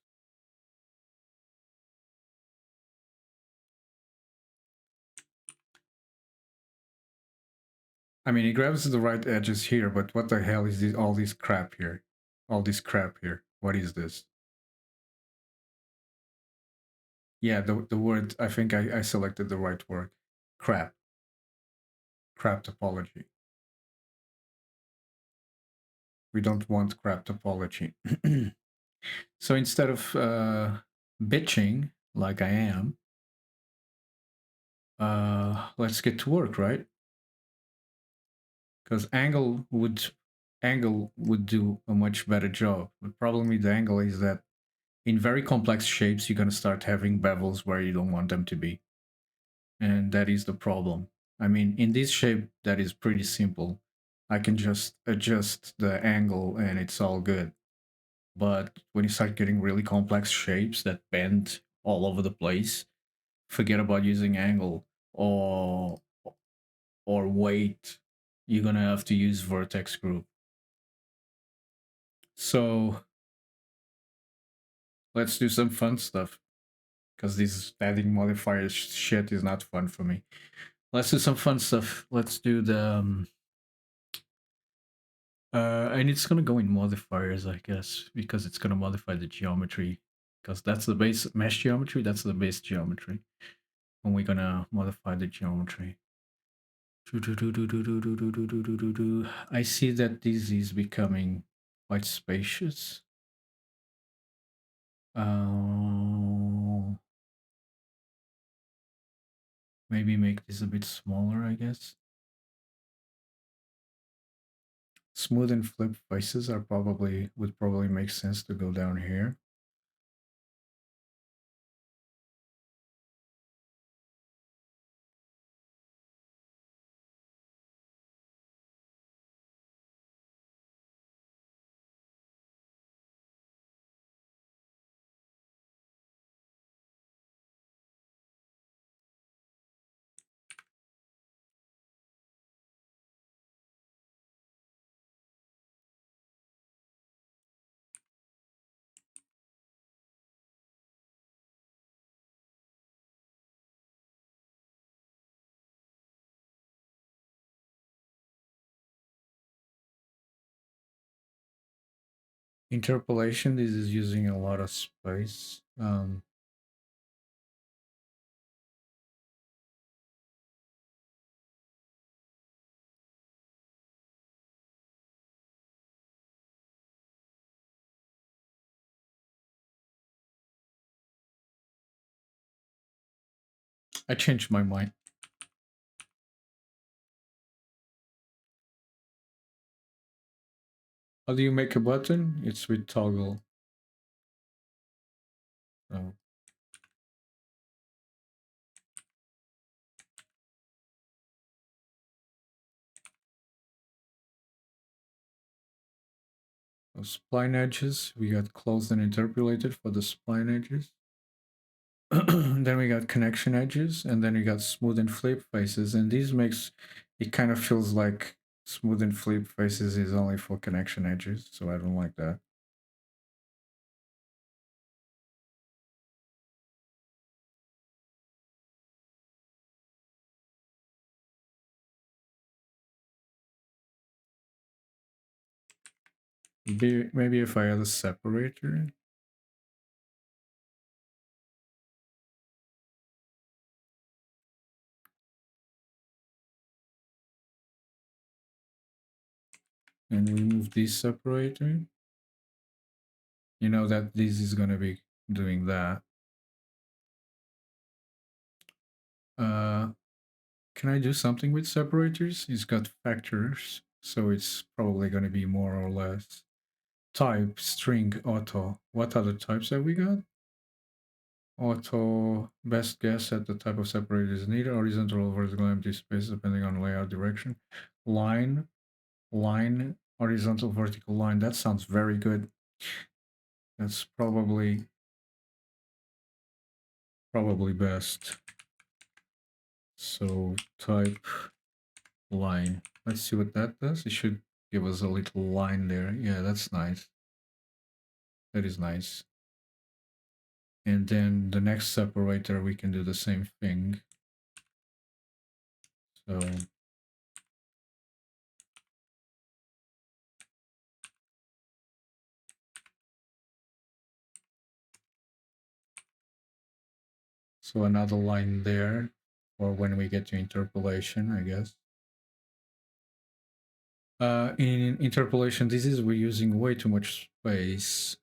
I mean, it grabs the right edges here, but what the hell is all this crap here? All this crap here. What is this? Yeah, the word, I think I selected the right word. Crap. Crap topology. We don't want crap topology. So instead of bitching like I am, let's get to work, right? because angle would do a much better job. The problem with the angle is that in very complex shapes, you're gonna start having bevels where you don't want them to be, and that is the problem. I mean, in this shape, that is pretty simple. I can just adjust the angle and it's all good. But when you start getting really complex shapes that bend all over the place, forget about using angle or weight. You're gonna have to use vertex group. So let's do some fun stuff because this adding modifiers shit is not fun for me. Let's do some fun stuff. Let's do the and it's gonna go in modifiers, I guess, because it's gonna modify the geometry. Because that's the base mesh geometry, that's the base geometry. And we're gonna modify the geometry. I see that this is becoming quite spacious. Uh, Maybe make this a bit smaller, I guess. Smooth and flip faces are probably would probably make sense to go down here. Interpolation, this is using a lot of space. I changed my mind. How do you make a button? It's with toggle. So, spline edges, we got closed and interpolated for the spline edges. Then we got connection edges, and then we got smooth and flip faces, and these makes it kind of feels like smooth and flip faces is only for connection edges, so I don't like that. Maybe if I had a separator. And remove this separator. You know that this is gonna be doing that. Uh, can I do something with separators? It's got factors, so it's probably gonna be more or less. Type, string, auto. What other types have we got? Auto, best guess at the type of separator is needed. Horizontal or vertical empty space depending on layout direction. Line, line, horizontal, vertical line. That sounds very good. That's probably best. So type line. Let's see what that does. It should give us a little line there. Yeah, that's nice. That is nice. And then the next separator, we can do the same thing. So another line there, or when we get to interpolation, I guess. In interpolation, we're using way too much space.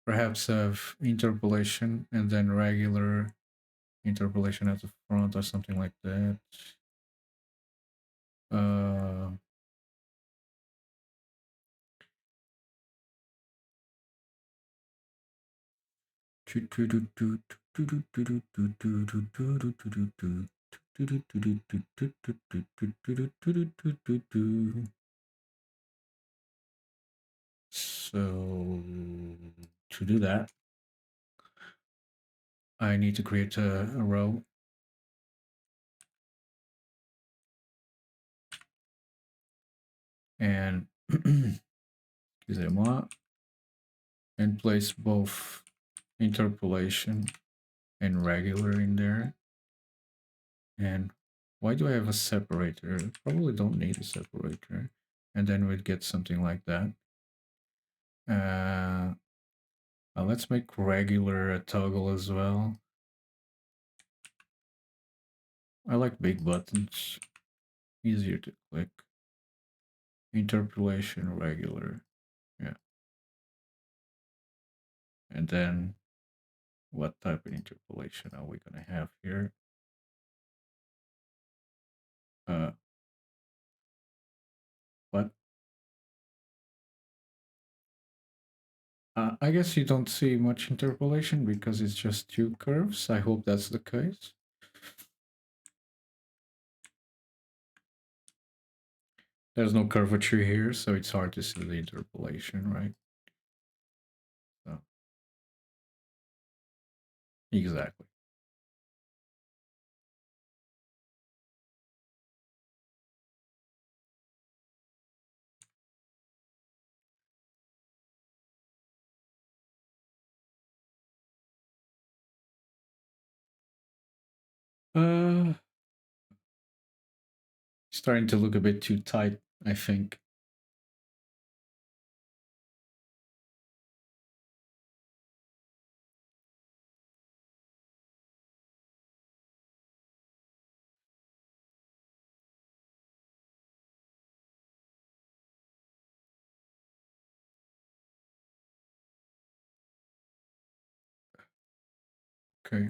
Perhaps have interpolation and then regular interpolation at the front or something like that. Uh, so to do that, I need to create a row. And excusez-moi, and place both interpolation and regular in there. And why do I have a separator? Probably don't need a separator. And then we'd get something like that. Let's make regular a toggle as well. I like big buttons, easier to click. Interpolation regular, yeah. And then what type of interpolation are we gonna have here? What? I guess you don't see much interpolation because it's just two curves. I hope that's the case. There's no curvature here, so it's hard to see the interpolation, right? So, exactly. Uh, Starting to look a bit too tight, I think. Okay.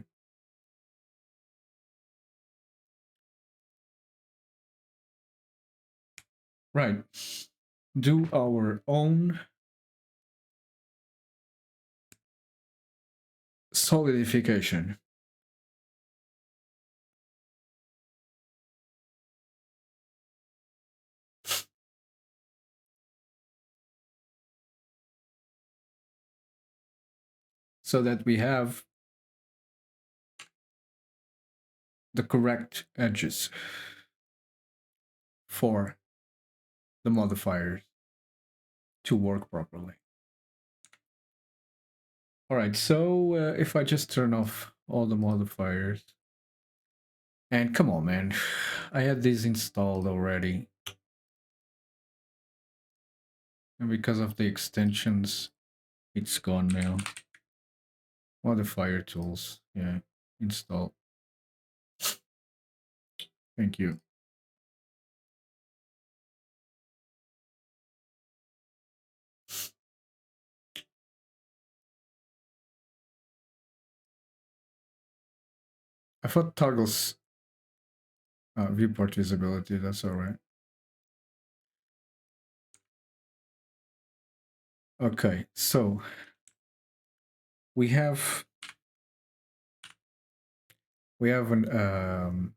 Right. Do our own solidification. So that we have the correct edges for the modifiers to work properly. All right, so if I just turn off all the modifiers, and come on, man, I had these installed already. And because of the extensions, it's gone now. Modifier tools, yeah, install. Thank you. I thought toggles viewport visibility, that's all right. Okay, so we have an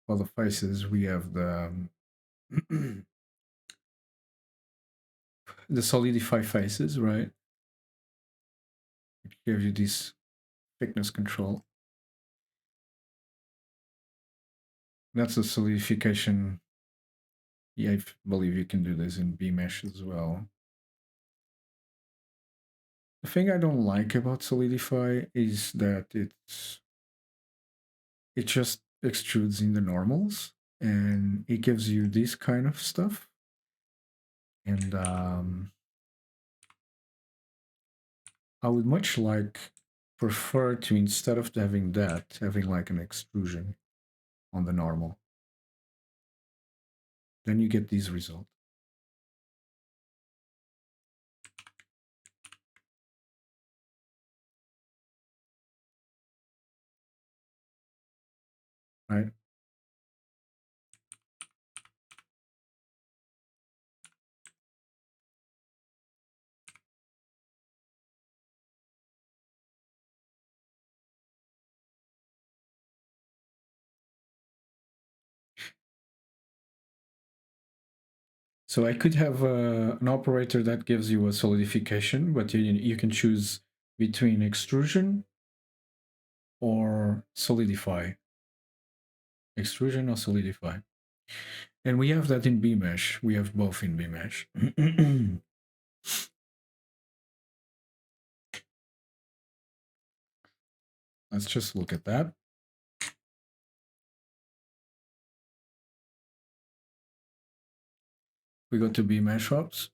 for the faces we have the the solidify faces, right? It gives you this thickness control. That's a solidification. Yeah, I believe you can do this in Bmesh as well. The thing I don't like about Solidify is that it just extrudes in the normals and it gives you this kind of stuff. And I would much prefer to, instead of having that, having like an extrusion on the normal. Then you get these results. right? So I could have an operator that gives you a solidification, but you can choose between extrusion or solidify. Extrusion or solidify. And we have that in BMesh. We have both in BMesh. Let's just look at that. We go to BMesh ops.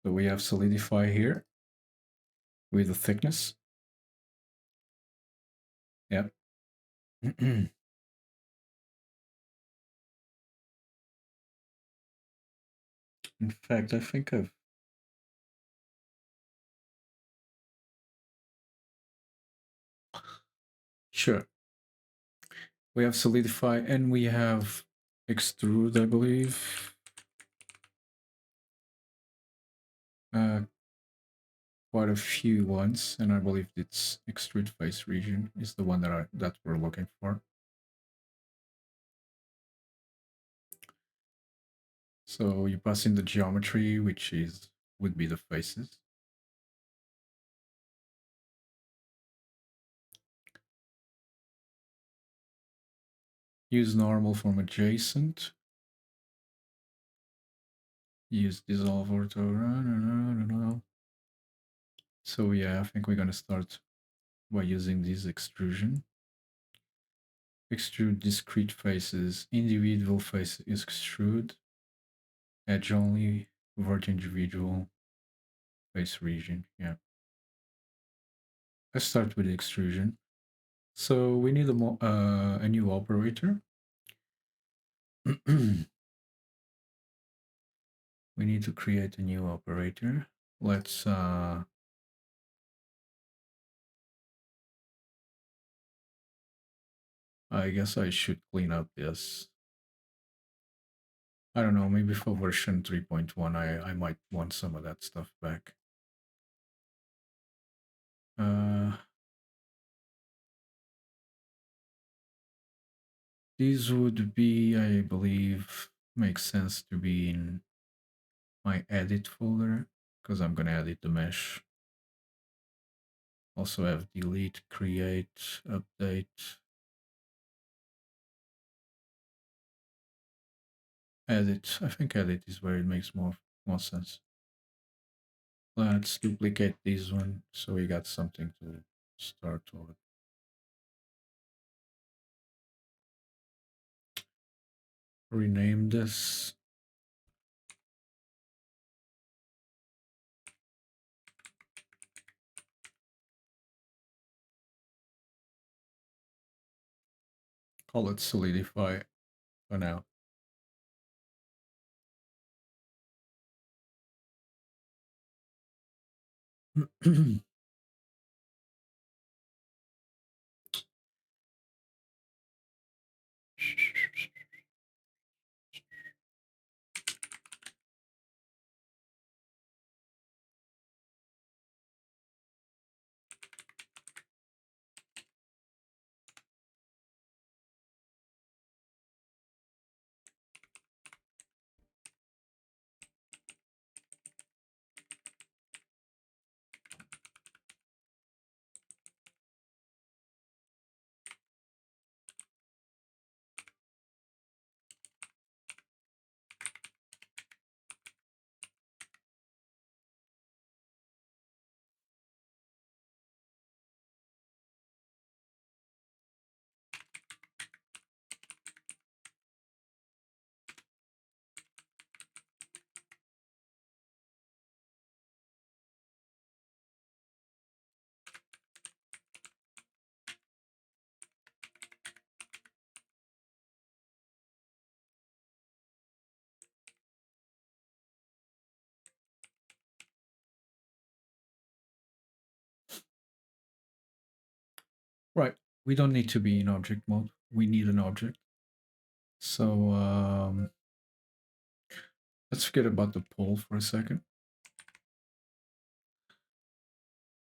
So we have solidify here with the thickness. Yep. In fact, I think I've... Sure. We have solidify and we have extrude, I believe. Quite a few ones, and I believe it's extrude face region is the one that we're looking for. So you pass in the geometry, which would be the faces. Use normal from adjacent. Use dissolve ortho. So yeah, I think we're gonna start by using this extrusion. Extrude discrete faces, individual face extrude, edge only, vert individual, face region. Yeah. Let's start with the extrusion. So we need a new operator. We need to create a new operator. Let's I guess I should clean up this. I don't know, maybe for version 3.1 I might want some of that stuff back. These would be, I believe, makes sense to be in my edit folder because I'm gonna edit the mesh. Also have delete, create, update, edit. I think edit is where it makes more sense. Let's duplicate this one so we got something to start with. Rename this. Call it solidify for now. We don't need to be in object mode. We need an object. So let's forget about the poll for a second.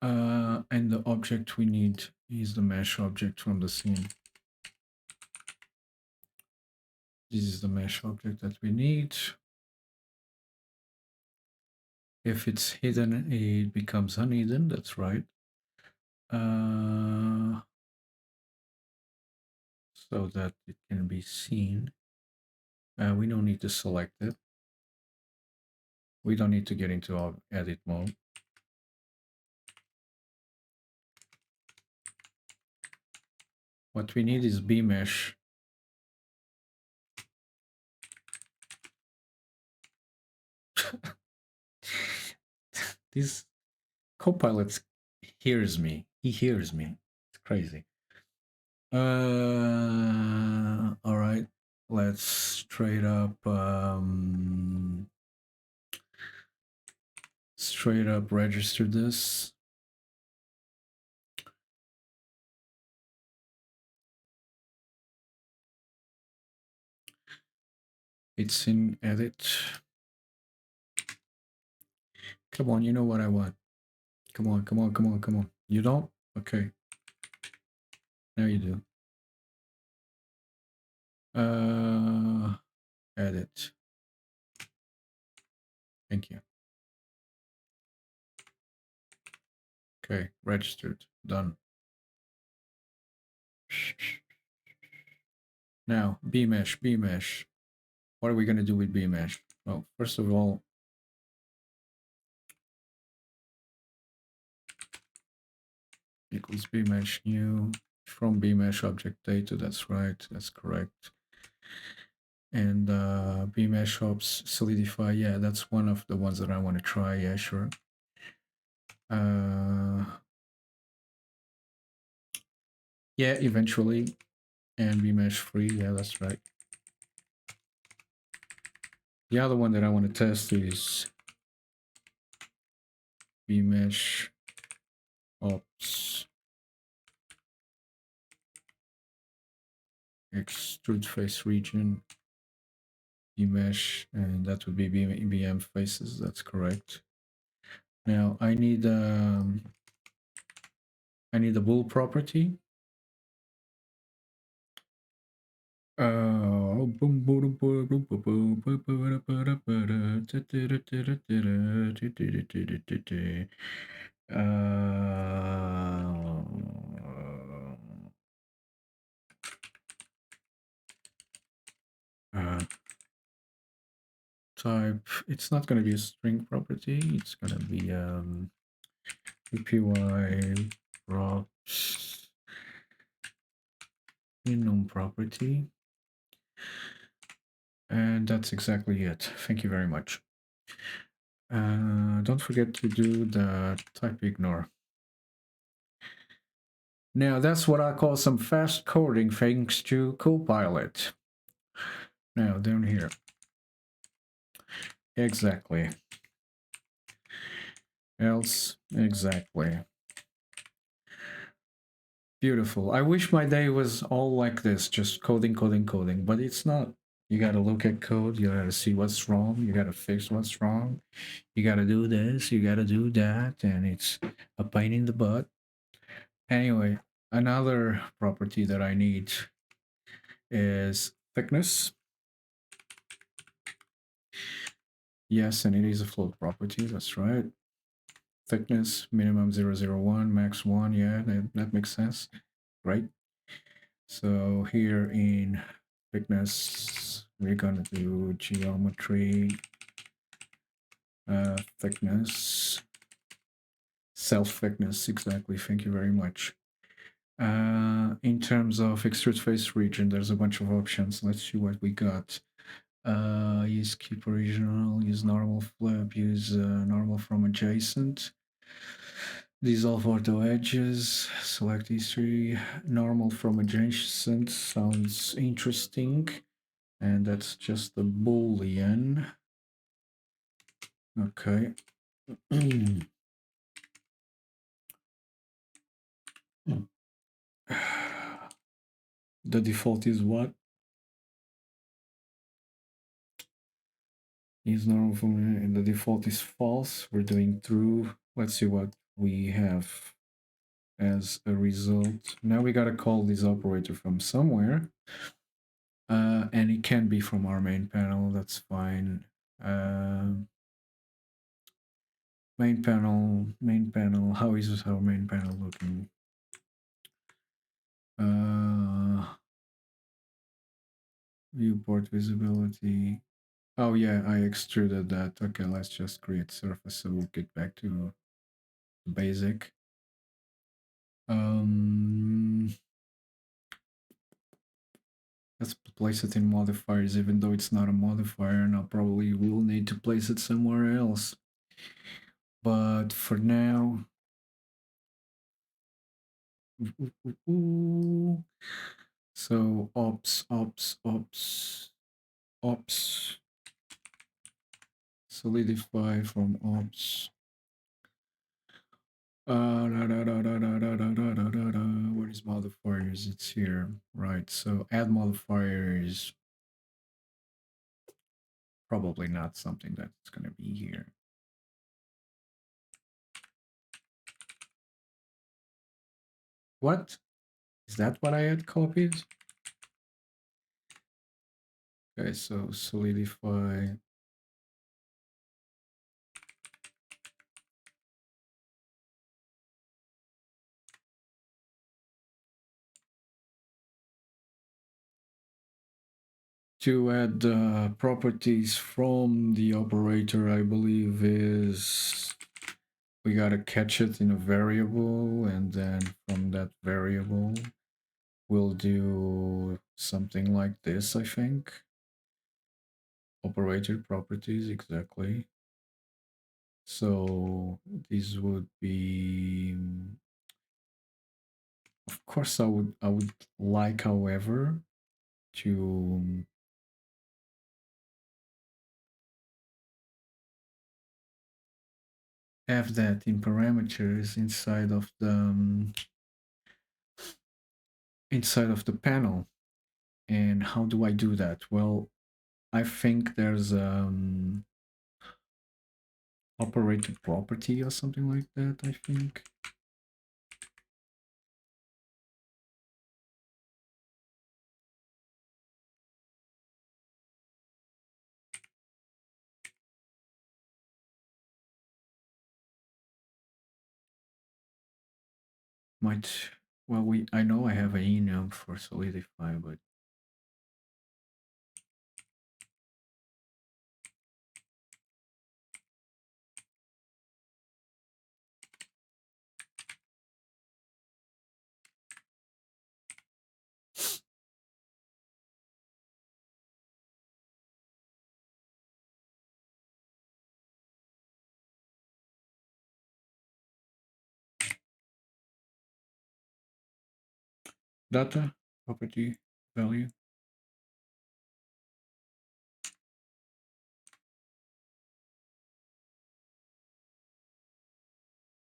And the object we need is the mesh object from the scene. This is the mesh object that we need. If it's hidden, it becomes unhidden. That's right. So that it can be seen. We don't need to select it. We don't need to get into our edit mode. What we need is bmesh. This Copilot hears me. He hears me. It's crazy. All right. Let's straight up register this. It's in edit. Come on, you know what I want. Come on, come on, come on, come on. You don't? Okay. Now you do. Edit. Thank you. Okay, registered. Done. Now, bmesh. What are we going to do with bmesh? Well, first of all, equals bmesh new from bmesh object data. That's right. That's correct. And bmesh ops solidify. Yeah, that's one of the ones that I want to try. Yeah, sure. Yeah, eventually. And bmesh free. Yeah, that's right. The other one that I want to test is bmesh ops extrude face region bmesh, and that would be BM faces. That's correct. Now I need a bool property. Type, it's not going to be a string property, it's going to be APY props enum property. And that's exactly it. Thank you very much. Don't forget to do the type ignore. Now that's what I call some fast coding thanks to Copilot. Now down here. Exactly. Else, exactly. Beautiful. I wish my day was all like this, just coding, coding, coding, but it's not. You got to look at code, you got to see what's wrong, you got to fix what's wrong, you got to do this, you got to do that, and it's a pain in the butt. Anyway, another property that I need is thickness. Yes, and it is a float property, that's right. Thickness, minimum 001, max 1, yeah, that makes sense. Right? So here in thickness, we're gonna do geometry, thickness, self-thickness, exactly, thank you very much. In terms of extrude face region, there's a bunch of options. Let's see what we got. Use keep original, use normal flip, use normal from adjacent. Dissolve ortho edges, select history, normal from adjacent sounds interesting. And that's just the Boolean. Okay. The default is what? Is normal for me, and the default is false. We're doing true. Let's see what we have as a result. Now we gotta call this operator from somewhere. And it can be from our main panel, that's fine. Main panel, how is our main panel looking? Viewport visibility. Oh yeah, I extruded that. Okay, let's just create surface so we'll get back to basic. Let's place it in modifiers, even though it's not a modifier, and I probably will need to place it somewhere else. But for now, so ops, solidify from ops. Where is modifiers? It's here, right? So add modifiers. Probably not something that's going to be here. What? Is that what I had copied? Okay, so solidify. To add properties from the operator, I believe is we gotta catch it in a variable, and then from that variable, we'll do something like this, I think. Operator properties, exactly. So this would be, of course, I would like, however, to have that in parameters inside of the panel. And how do I do that? Well, I think there's operator property or something like that, I think. Might, well, I know I have an enum for solidify, but data property value.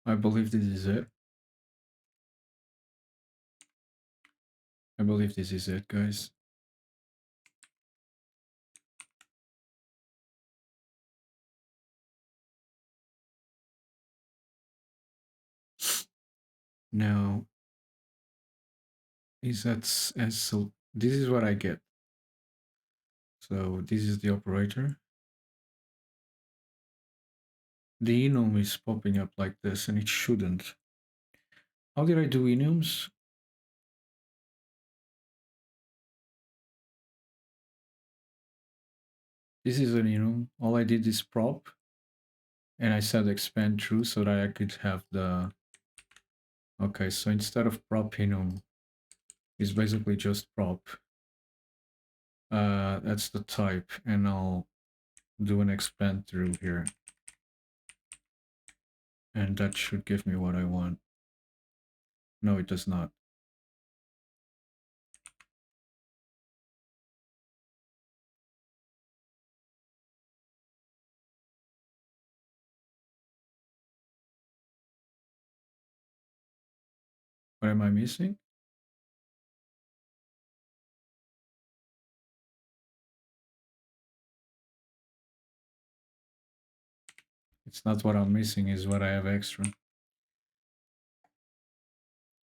I believe this is it. I believe this is it, guys. Now, is that as so? This is what I get. So this is the operator. The enum is popping up like this, and it shouldn't. How did I do enums? This is an enum. All I did is prop, and I said expand true so that I could have the. Okay, so instead of prop enum, it's basically just prop. That's the type, and I'll do an expand through here. And that should give me what I want. No, it does not. What am I missing? It's not what I'm missing, is what I have extra.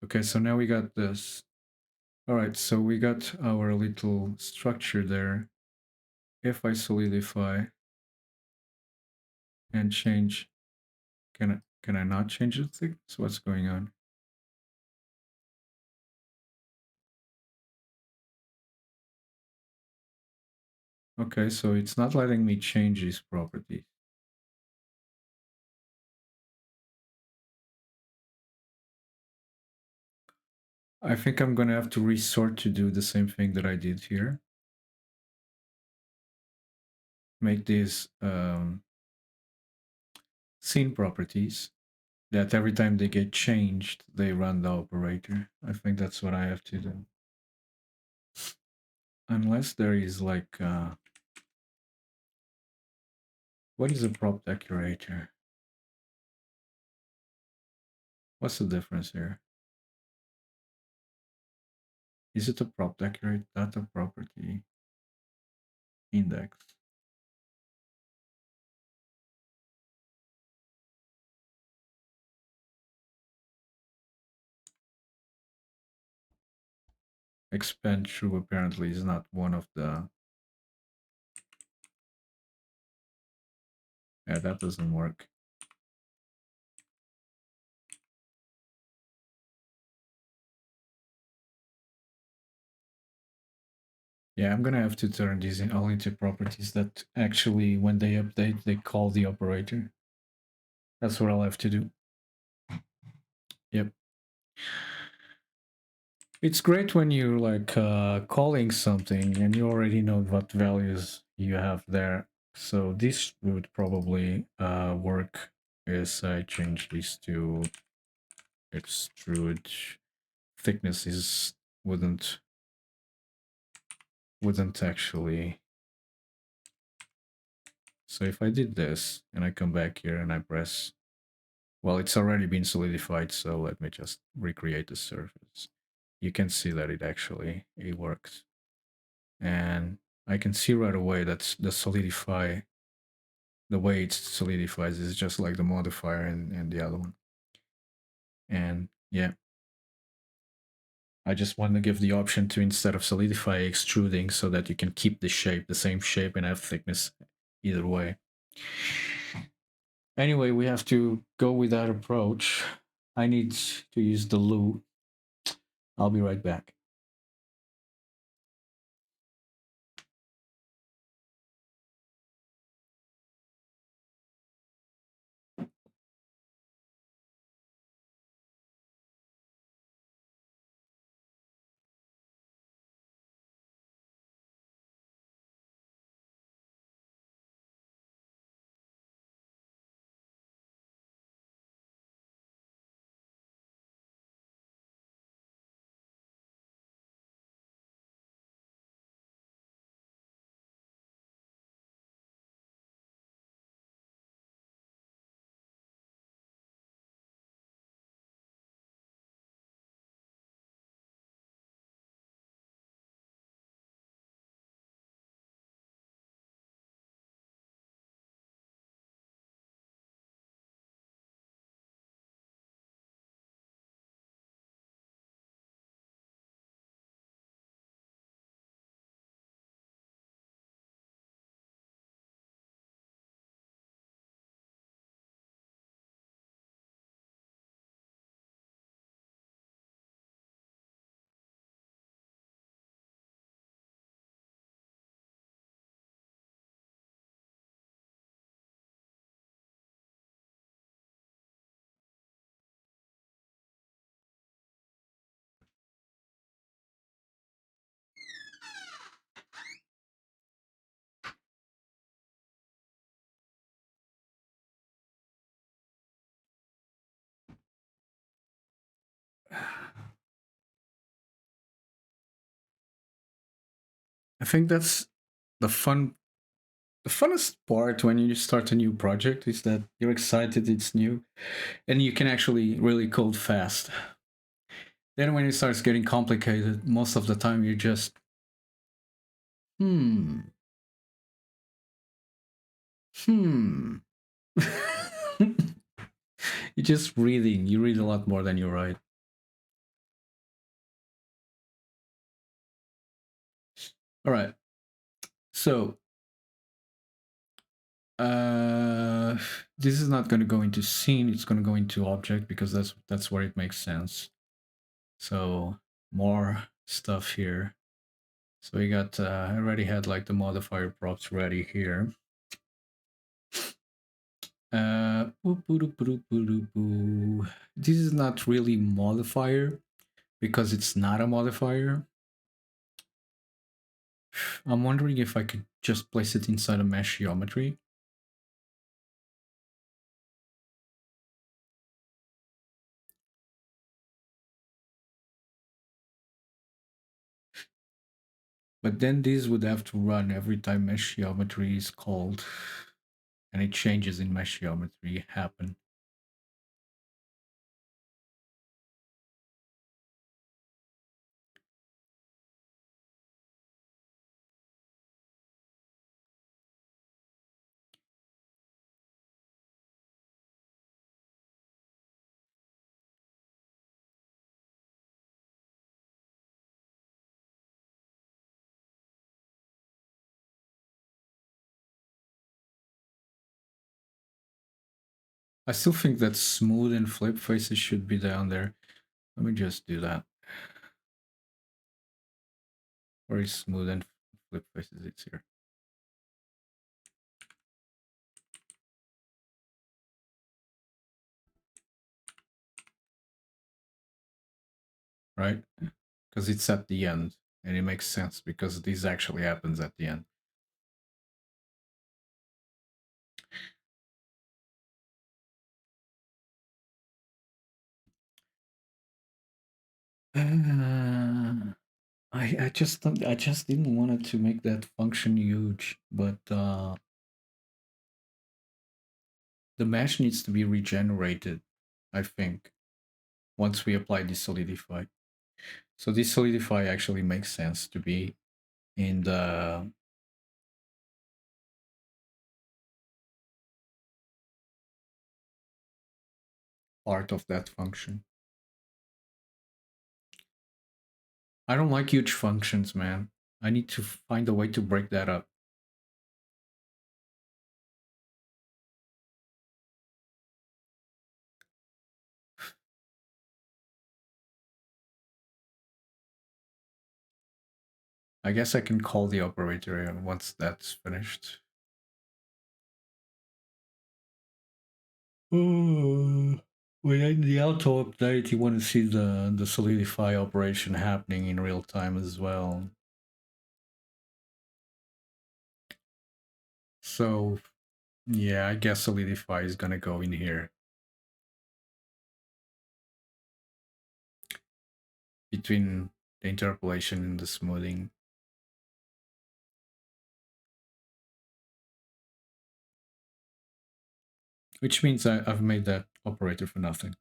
Okay, so now we got this. All right, so we got our little structure there. If I solidify and change, can I not change the thickness? What's going on? Okay, so it's not letting me change these properties. I think I'm gonna have to resort to do the same thing that I did here. Make these scene properties that every time they get changed, they run the operator. I think that's what I have to do. Unless there is like, what is a prop decorator? What's the difference here? Is it a prop decorate data property index? Expand true apparently is not one of the. Yeah, that doesn't work. Yeah, I'm gonna have to turn these all into properties that actually, when they update, they call the operator. That's what I'll have to do. Yep. It's great when you're like calling something and you already know what values you have there. So this would probably work as I change these to extrude. Thickness is wouldn't actually. So if I did this and I come back here and I press, well, it's already been solidified, so let me just recreate the surface. You can see that it works. And I can see right away that the solidify, the way it solidifies is just like the modifier and the other one. And yeah, I just want to give the option to, instead of solidify, extruding, so that you can keep the shape, the same shape, and have thickness either way. Anyway, we have to go with that approach. I need to use the loo. I'll be right back. I think that's the fun. The funnest part when you start a new project is that you're excited it's new and you can actually really code fast. Then when it starts getting complicated, most of the time you just, hmm, hmm. You're just reading. You read a lot more than you write. All right. So, uh, this is not going to go into scene. It's going to go into object because that's where it makes sense. So more stuff here. So we got. I already had like the modifier props ready here. This is not really modifier because it's not a modifier. I'm wondering if I could just place it inside a mesh geometry. But then this would have to run every time mesh geometry is called, and it changes in mesh geometry happen. I still think that smooth and flip faces should be down there. Let me just do that. Very smooth and flip faces, it's here. Right? Because it's at the end, and it makes sense because this actually happens at the end. I just didn't want it to make that function huge, but the mesh needs to be regenerated, I think, once we apply this solidify. So this solidify actually makes sense to be in the part of that function. I don't like huge functions, man. I need to find a way to break that up. I guess I can call the operator once that's finished. When in the auto update, you want to see the solidify operation happening in real time as well. So yeah, I guess solidify is gonna go in here between the interpolation and the smoothing. Which means I've made that operator for nothing.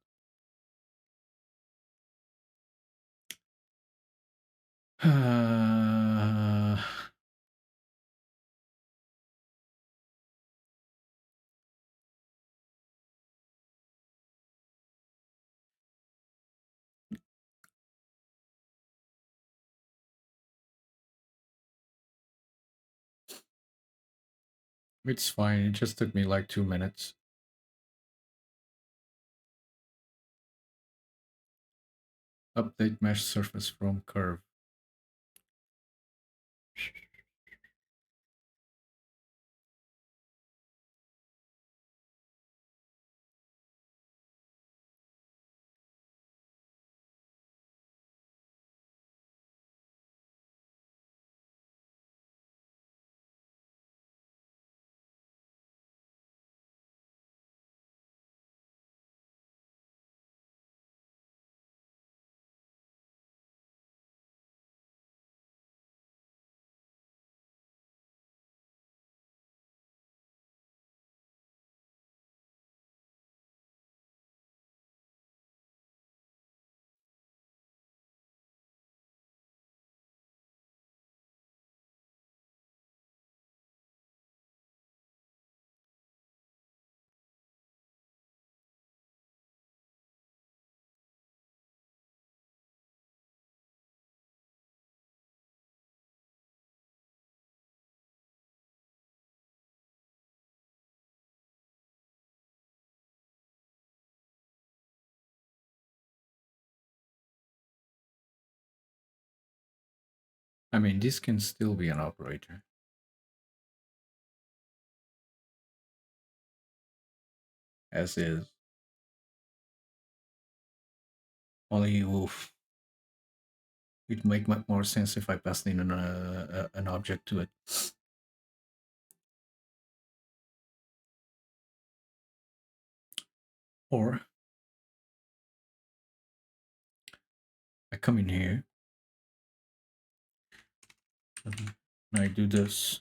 It's fine, it just took me like 2 minutes. Update mesh surface from curve. I mean, this can still be an operator. As is. Only it make much more sense if I passed in an object to it. Or I come in here and I do this.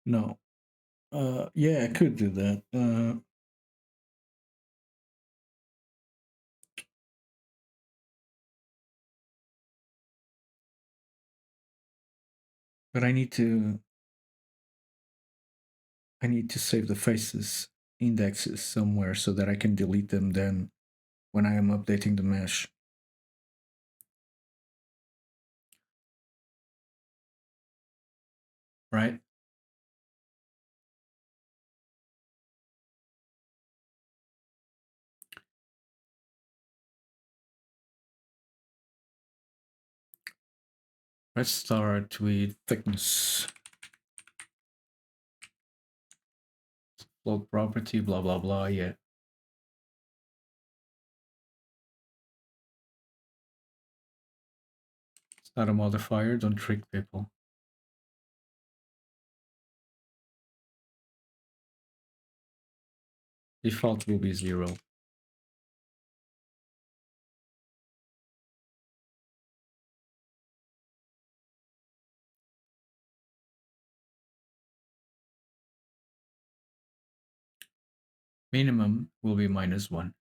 No. Yeah, I could do that. But I need to save the faces indexes somewhere so that I can delete them then when I am updating the mesh. Right? Let's start with thickness. Float property, blah, blah, blah. Yeah. It's not a modifier. Don't trick people. Default will be 0. Minimum will be -1.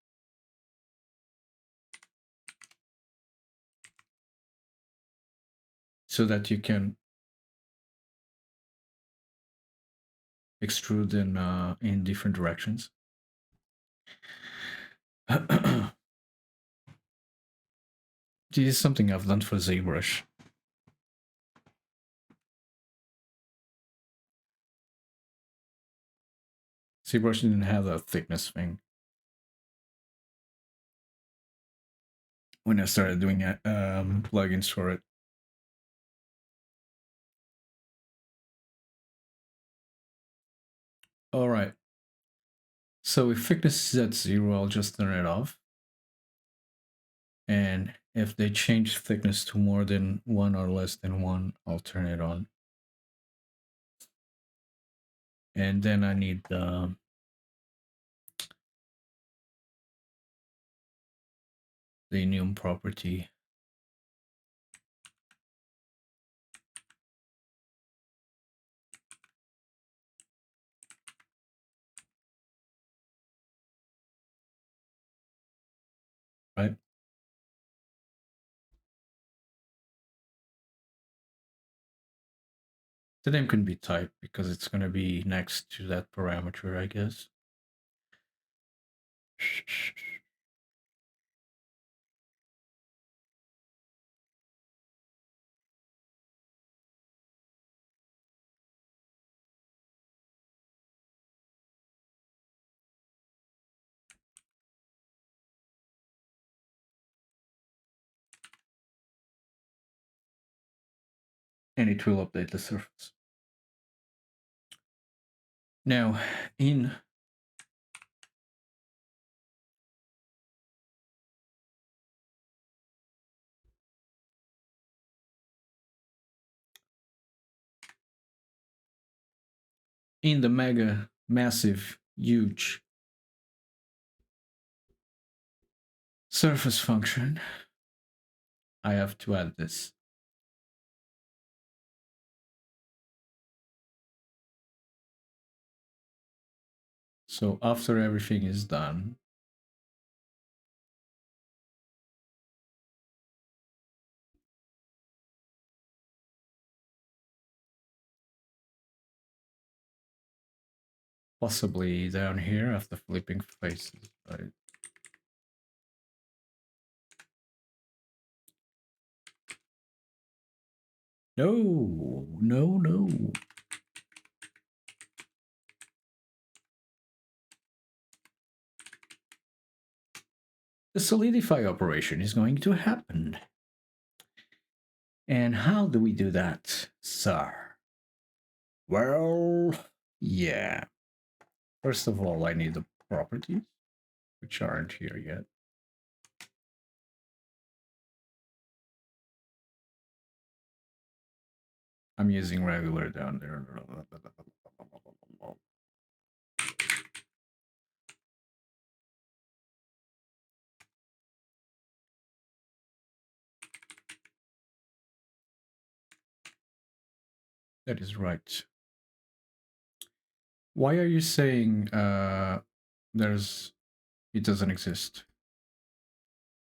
So that you can extrude in different directions. This is something I've done for ZBrush. ZBrush didn't have that thickness thing when I started doing plugins for it. All right. So if thickness is at 0, I'll just turn it off. And if they change thickness to more than 1 or less than 1, I'll turn it on. And then I need the enum property. Right? The name can be typed because it's going to be next to that parameter, I guess. And it will update the surface. Now, in the mega massive huge surface function, I have to add this. So after everything is done, possibly down here after flipping faces, right? No, no, no. the solidify operation is going to happen. And how do we do that, sir? Well, yeah. First of all, I need the properties, which aren't here yet. I'm using regular down there. That is right. Why are you saying it doesn't exist?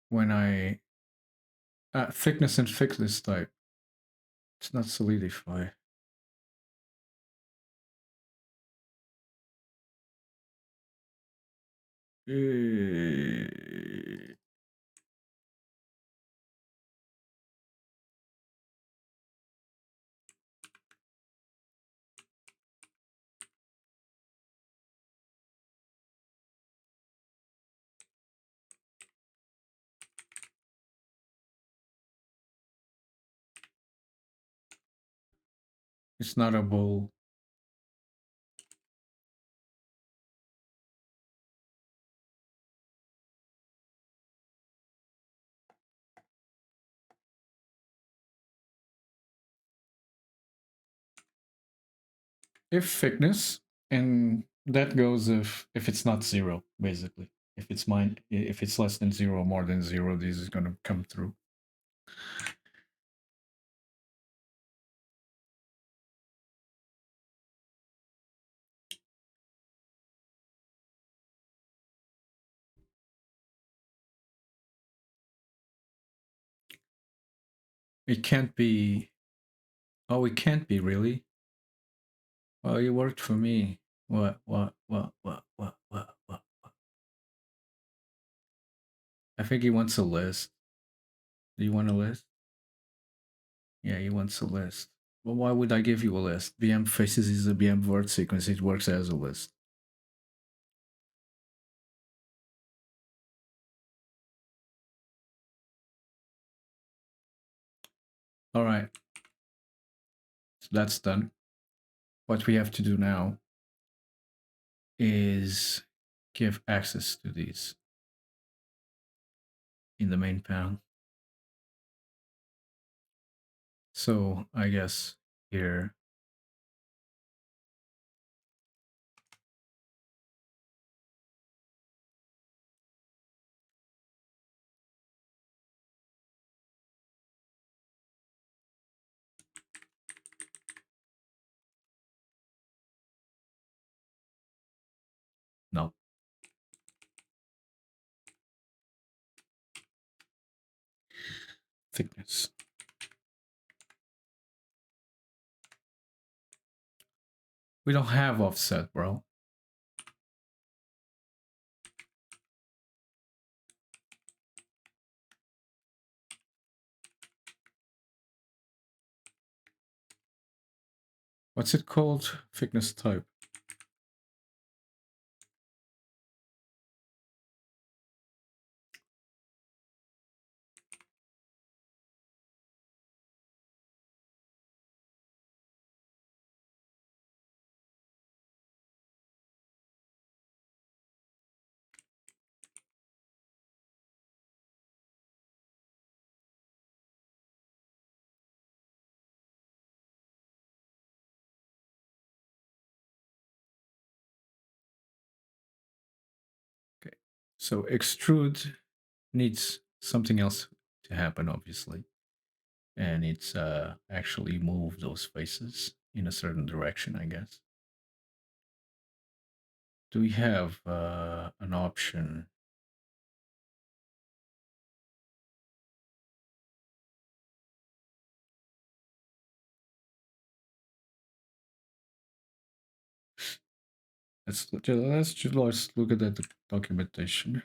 When I thickness and thickness type, it's not solidify. It's not a bowl. If thickness, and that goes if it's not zero, basically. If it's less than zero, more than zero, this is gonna come through. It can't be. Oh, it can't be really. Well, it worked for me. What? I think he wants a list. Do you want a list? Yeah, he wants a list. Well, why would I give you a list? VM faces is a VM word sequence. It works as a list. All right. So that's done. What we have to do now is give access to these in the main panel. So I guess here, no. Thickness. We don't have offset, bro. What's it called? Thickness type. Okay. So extrude needs something else to happen, obviously. And it's actually move those faces in a certain direction, I guess. Do we have an option? Let's look at that documentation.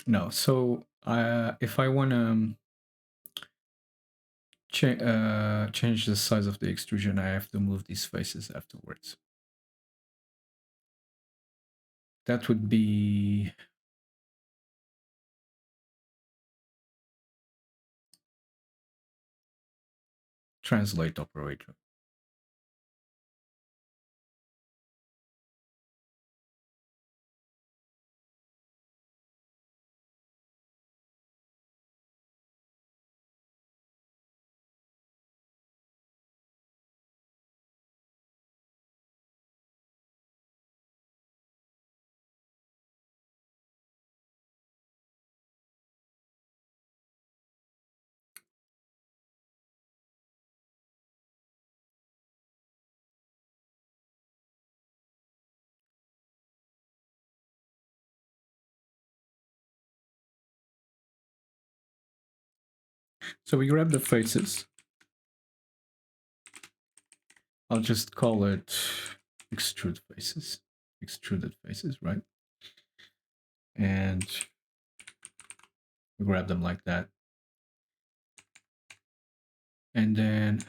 No. So if I want to change the size of the extrusion, I have to move these faces afterwards. That would be translate operator. So we grab the faces. I'll just call it extrude faces, extruded faces, right? And we grab them like that. And then,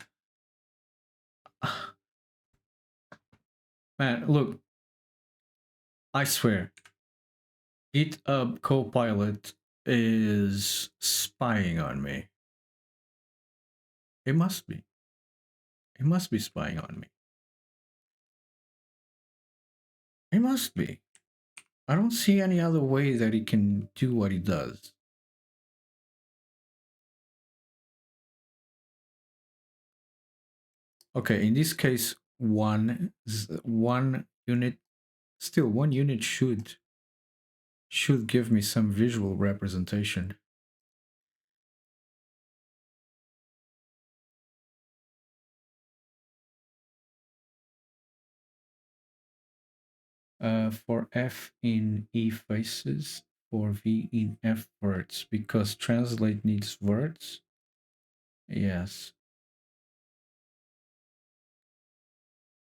man, look, I swear, GitHub Copilot is spying on me. It must be. It must be spying on me. It must be. I don't see any other way that he can do what he does. Okay, in this case, one unit, still one unit should give me some visual representation. For F in E faces, for V in F words, because translate needs words. Yes.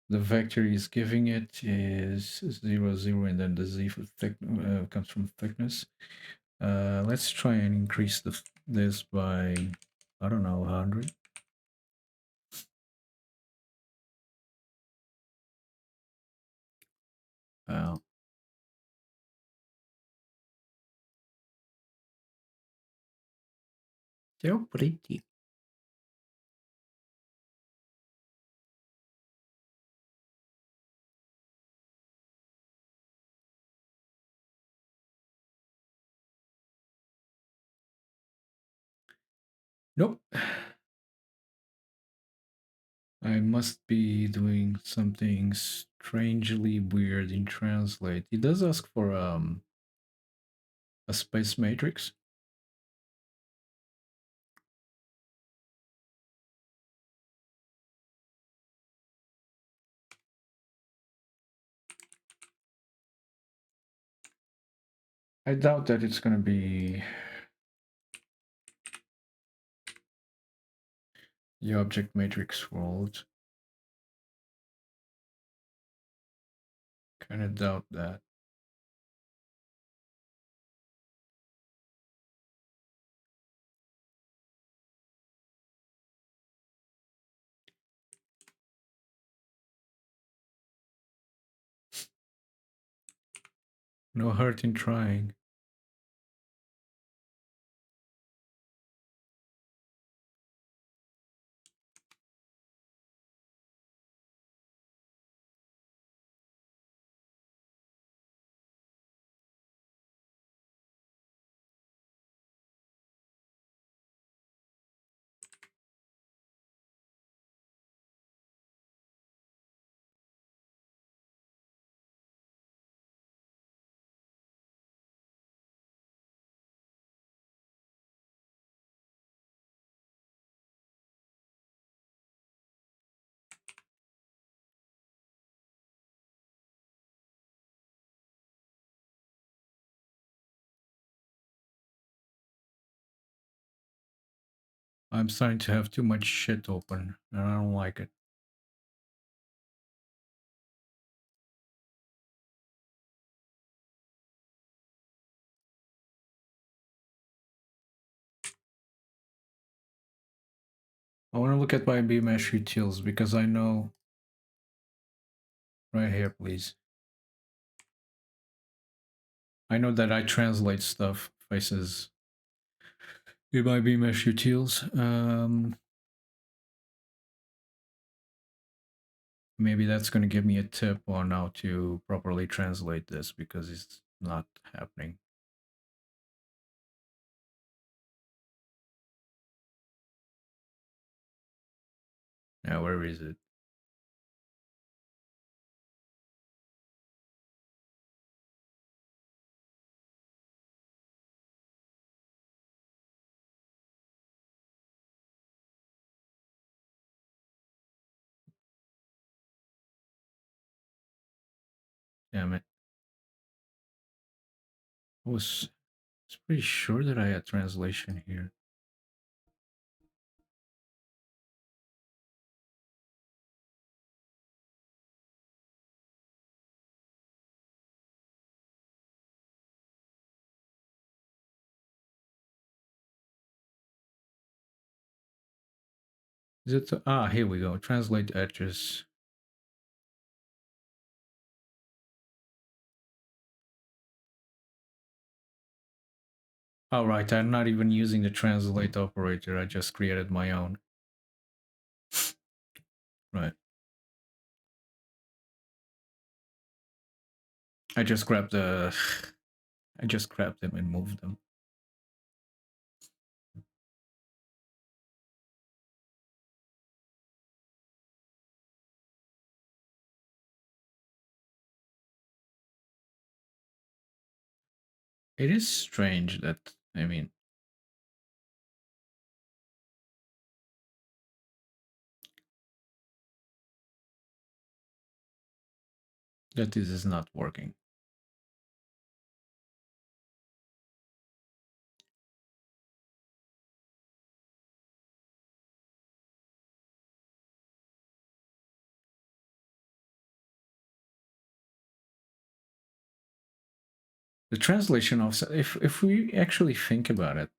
The vector is giving it is 0, 0, and then the Z for comes from thickness. Let's try and increase this by, I don't know, 100. They're pretty. Nope. I must be doing something strangely weird in translate. It does ask for a space matrix. I doubt that it's going to be the object matrix world. Kind of doubt that. No hurt in trying. I'm starting to have too much shit open, and I don't like it. I want to look at my BMesh utils because I know. Right here, please. I know that I translate stuff, faces. In my BMesh utils. Maybe that's going to give me a tip on how to properly translate this because it's not happening. Now, where is it? Damn it. I was pretty sure that I had translation here. Is it? Here we go. Translate address. All right, I'm not even using the translate operator. I just created my own. Right. I just grabbed the. I just grabbed them and moved them. It is strange that, I mean, that this is not working. The translation of, if we actually think about it,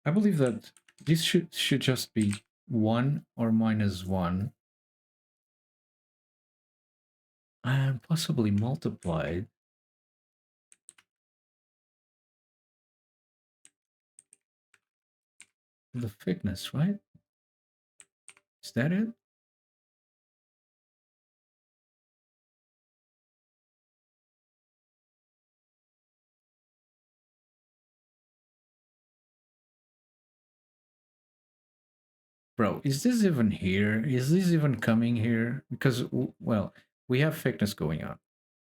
I believe that this should just be 1 or -1 and possibly multiplied. The thickness, right? Is that it? Bro, is this even here? Is this even coming here? Because, well, we have thickness going on.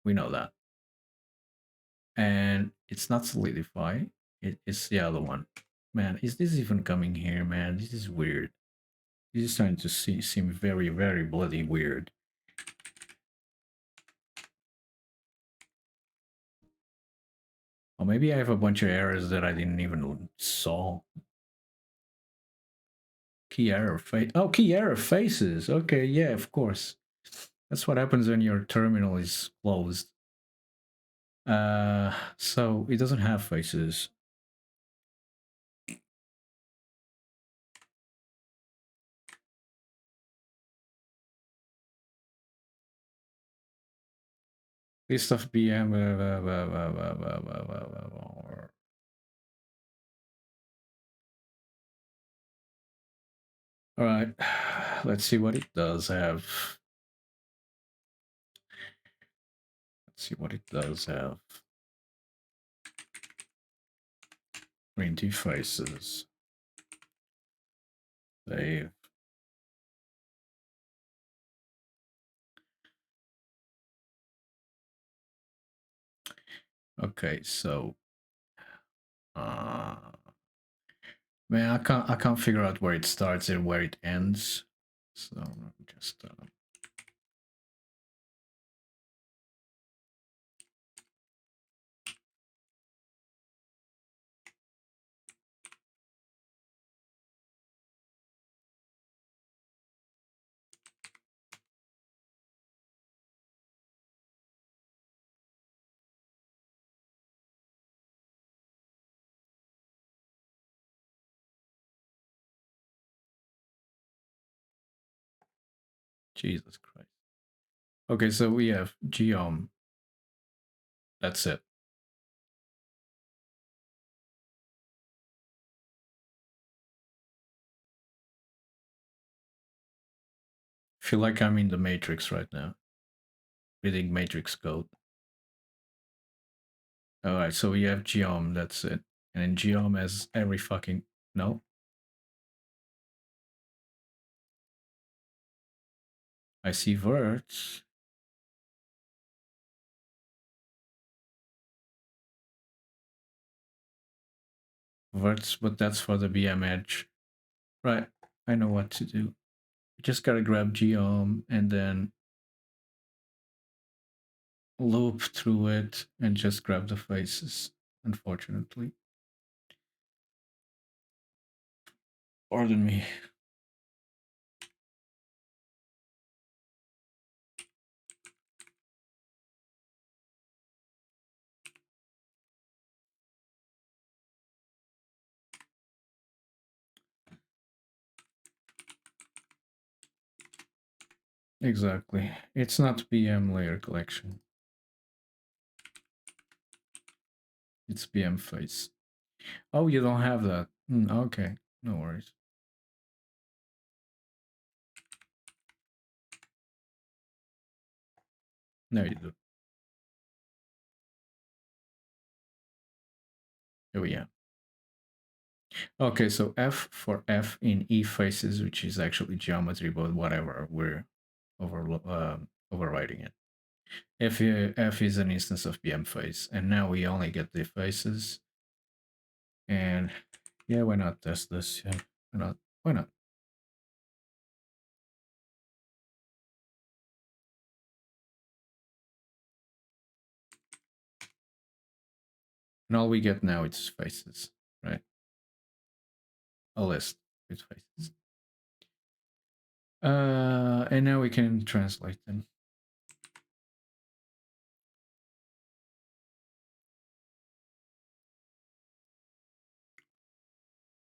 We know that. And it's not solidify. It's the other one. Man, is this even coming here, man? This is weird. This is starting to seem very, very bloody weird. Or maybe I have a bunch of errors that I didn't even saw. Key error face. Oh, key error faces. Okay, yeah, of course. That's what happens when your terminal is closed. So it doesn't have faces. List of BM. All right, let's see what it does have. Let's see what it does have. Green tea faces. Save. Okay, so man, I can't figure out where it starts and where it ends. So just Jesus Christ. Okay, so we have geom. That's it. Feel like I'm in the Matrix right now, reading Matrix code. All right, so we have geom. That's it. And then geom has every fucking no. I see verts. Verts, but that's for the BM edge. Right. I know what to do. Just gotta grab geom and then loop through it and just grab the faces, unfortunately. Pardon me. Exactly. It's not BM layer collection. It's BM face. Oh, you don't have that. Okay, no worries. No, you do. Oh, yeah. Okay, so F for F in E faces, which is actually geometry, but whatever, we're overriding it. F is an instance of BM face, and now we only get the faces. And yeah, why not test this? Yeah, why not? Why not? And all we get now is faces, right? A list with faces. And now we can translate them.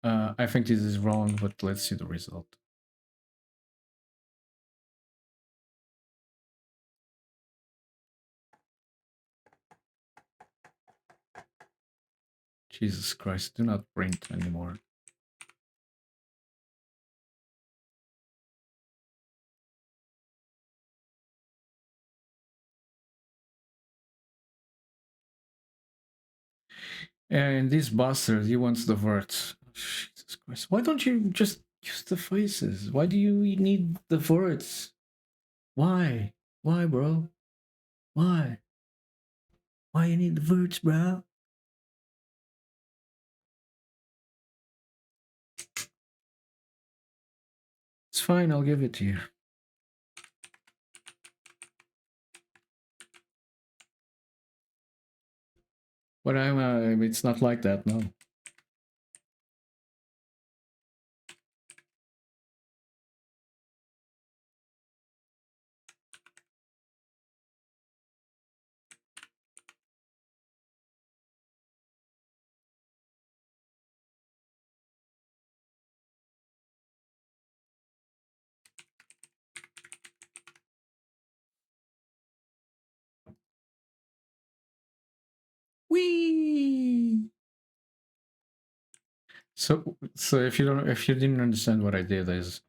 I think this is wrong, but let's see the result. Jesus Christ, do not print anymore. And this bastard, he wants the verts. Jesus Christ. Why don't you just use the faces? Why do you need the verts? Why? Why, bro? Why? Why you need the verts, bro? It's fine, I'll give it to you. But it's not like that, no. Whee! So if you didn't understand what I did is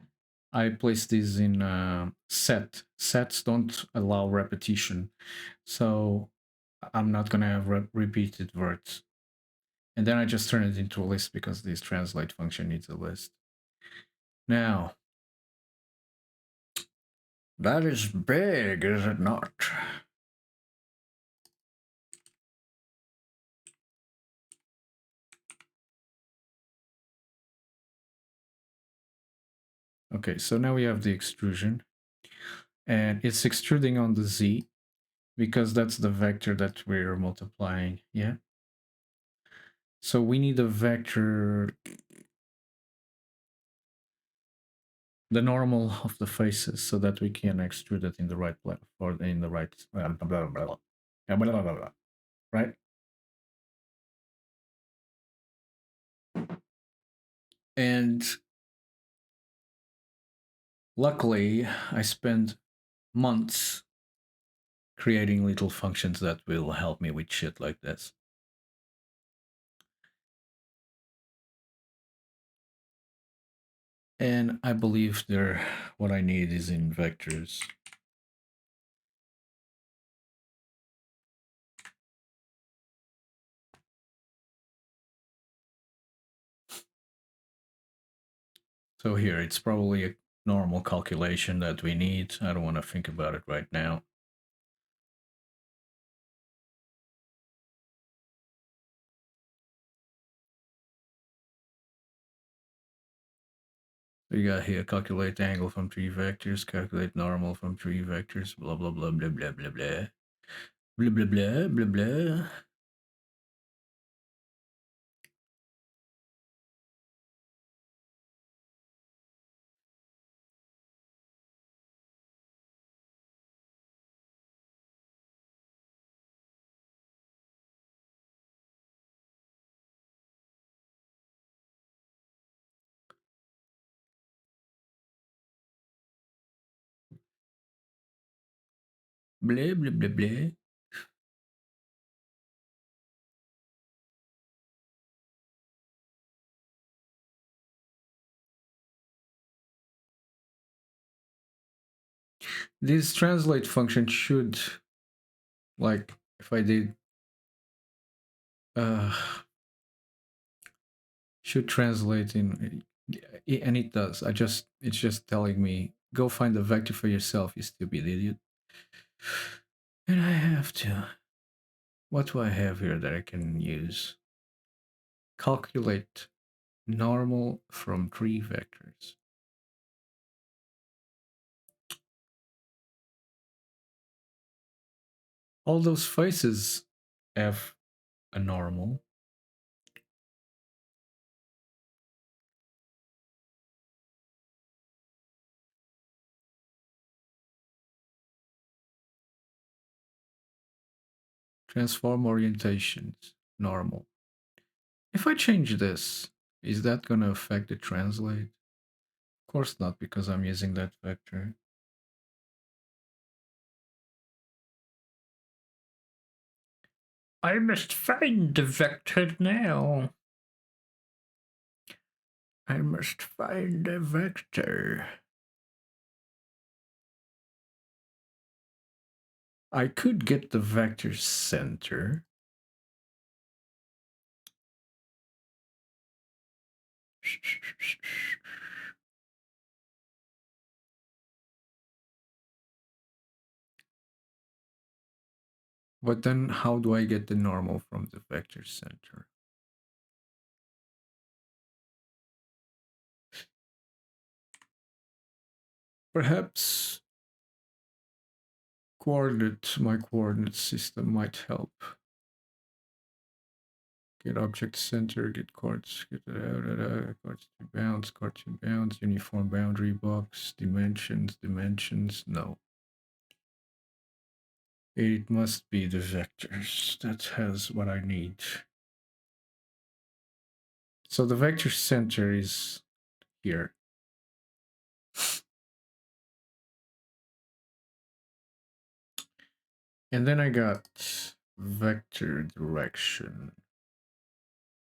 I placed these in set. Sets don't allow repetition, so I'm not gonna have repeated words. And then I just turn it into a list because this translate function needs a list. Now, that is big, is it not? Okay, so now we have the extrusion, and it's extruding on the Z because that's the vector that we're multiplying, yeah? So we need a vector, the normal of the faces, so that we can extrude it in the right place, or in the right, right? And Luckily, I spent months creating little functions that will help me with shit like this. And I believe what I need is in vectors. So here, it's probably a normal calculation that we need. I don't want to think about it right now. So you got here, calculate angle from 3 vectors, calculate normal from 3 vectors, blah, blah, blah, blah, blah, blah, blah. Blah, blah, blah, blah, blah. Blah, blah, blah, blah. This translate function should, like, if I did, uh, should translate in, and it does. It's just telling me, go find the vector for yourself, you stupid idiot. And I have to. What do I have here that I can use? Calculate normal from 3 vectors. All those faces have a normal. Transform orientations, normal. If I change this, is that going to affect the translate? Of course not, because I'm using that vector. I must find the vector now. I must find the vector. I could get the vector center. But then how do I get the normal from the vector center? Perhaps my coordinate system might help. Get object center, get chords, chords to bounds, uniform boundary box, dimensions, no. It must be the vectors. That has what I need. So the vector center is here. And then I got vector direction,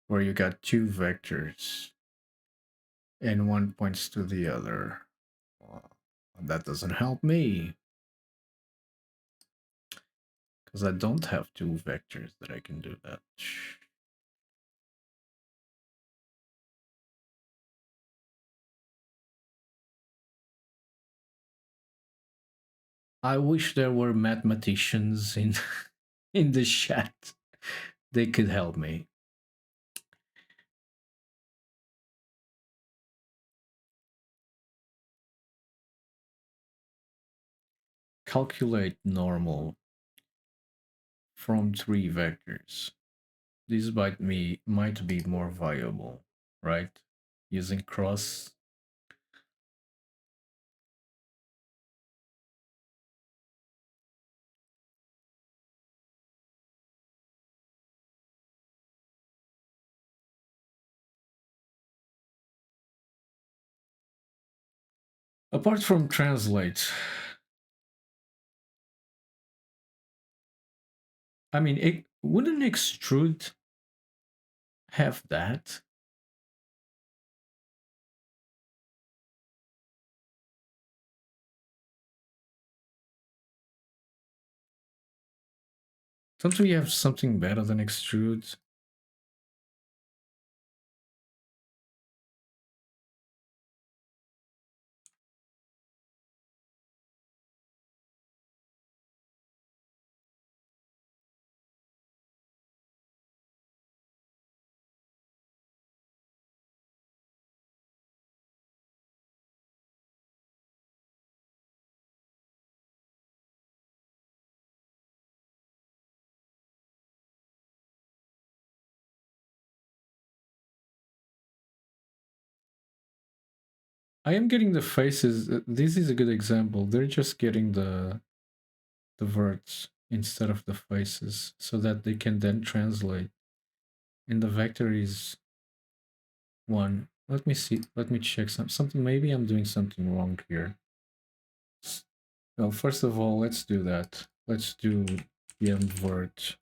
where you got 2 vectors and one points to the other. Well, that doesn't help me, because I don't have 2 vectors that I can do that. I wish there were mathematicians in in the chat. They could help me. Calculate normal from 3 vectors. This might be more viable, right? Using cross. Apart from translate, I mean, wouldn't extrude have that? Don't we have something better than extrude? I am getting the faces. This is a good example. They're just getting the words instead of the faces so that they can then translate. And the vector is one. Let me see. Let me check something. Maybe I'm doing something wrong here. Well, first of all, let's do that. Let's do vert.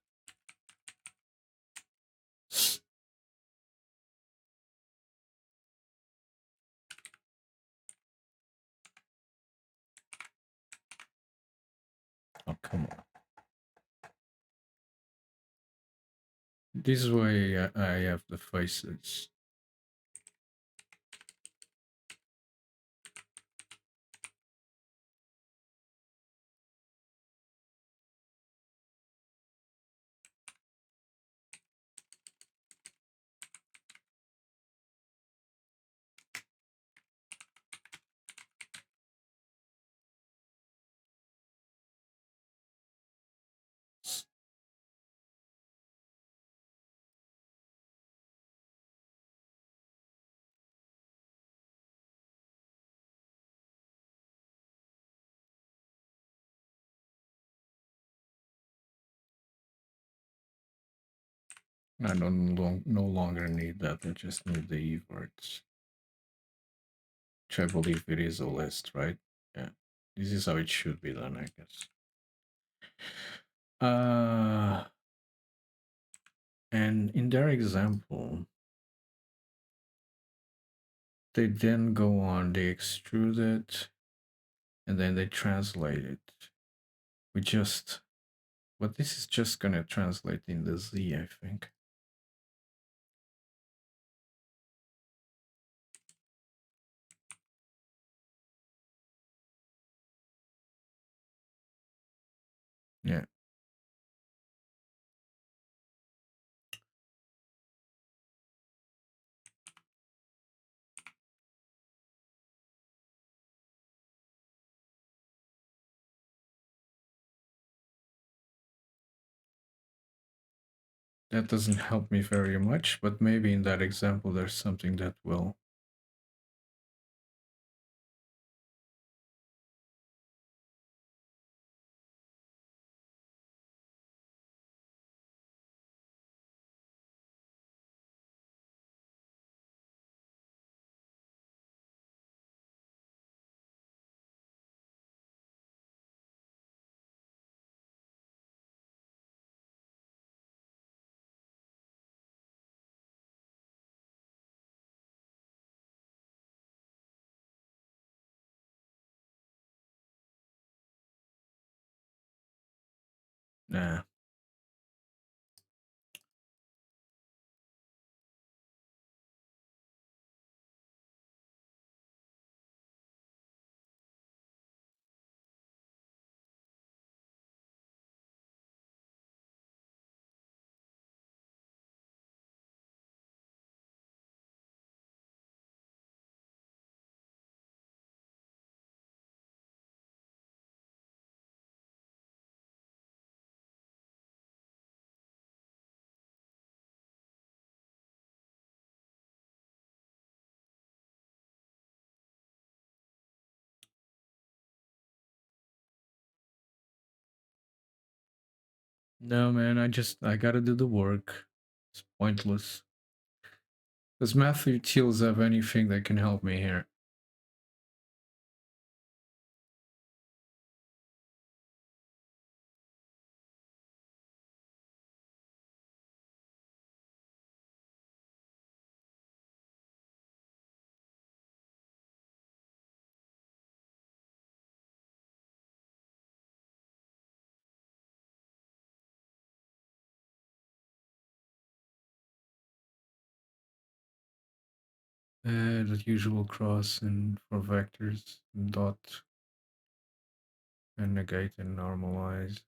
Oh, come on. This way I have the faces. I no longer need that. I just need the everts. Which I believe it is a list, right? Yeah. This is how it should be done, I guess. And in their example, they then go on, they extrude it, and then they translate it. We just, but this is just gonna translate in the Z, I think. Yeah. That doesn't help me very much, but maybe in that example there's something that will. Nah. No, man, I gotta do the work. It's pointless. Does Matthew Teals have anything that can help me here? The usual cross and for vectors, dot and negate and normalize.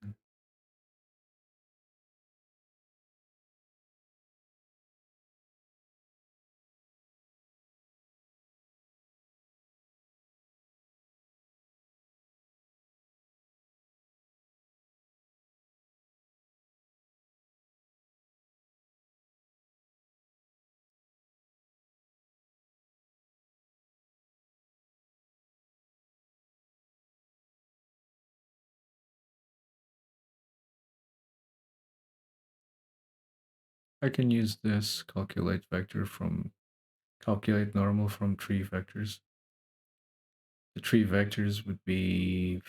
I can use this calculate vector from calculate normal from three vectors. The three vectors would be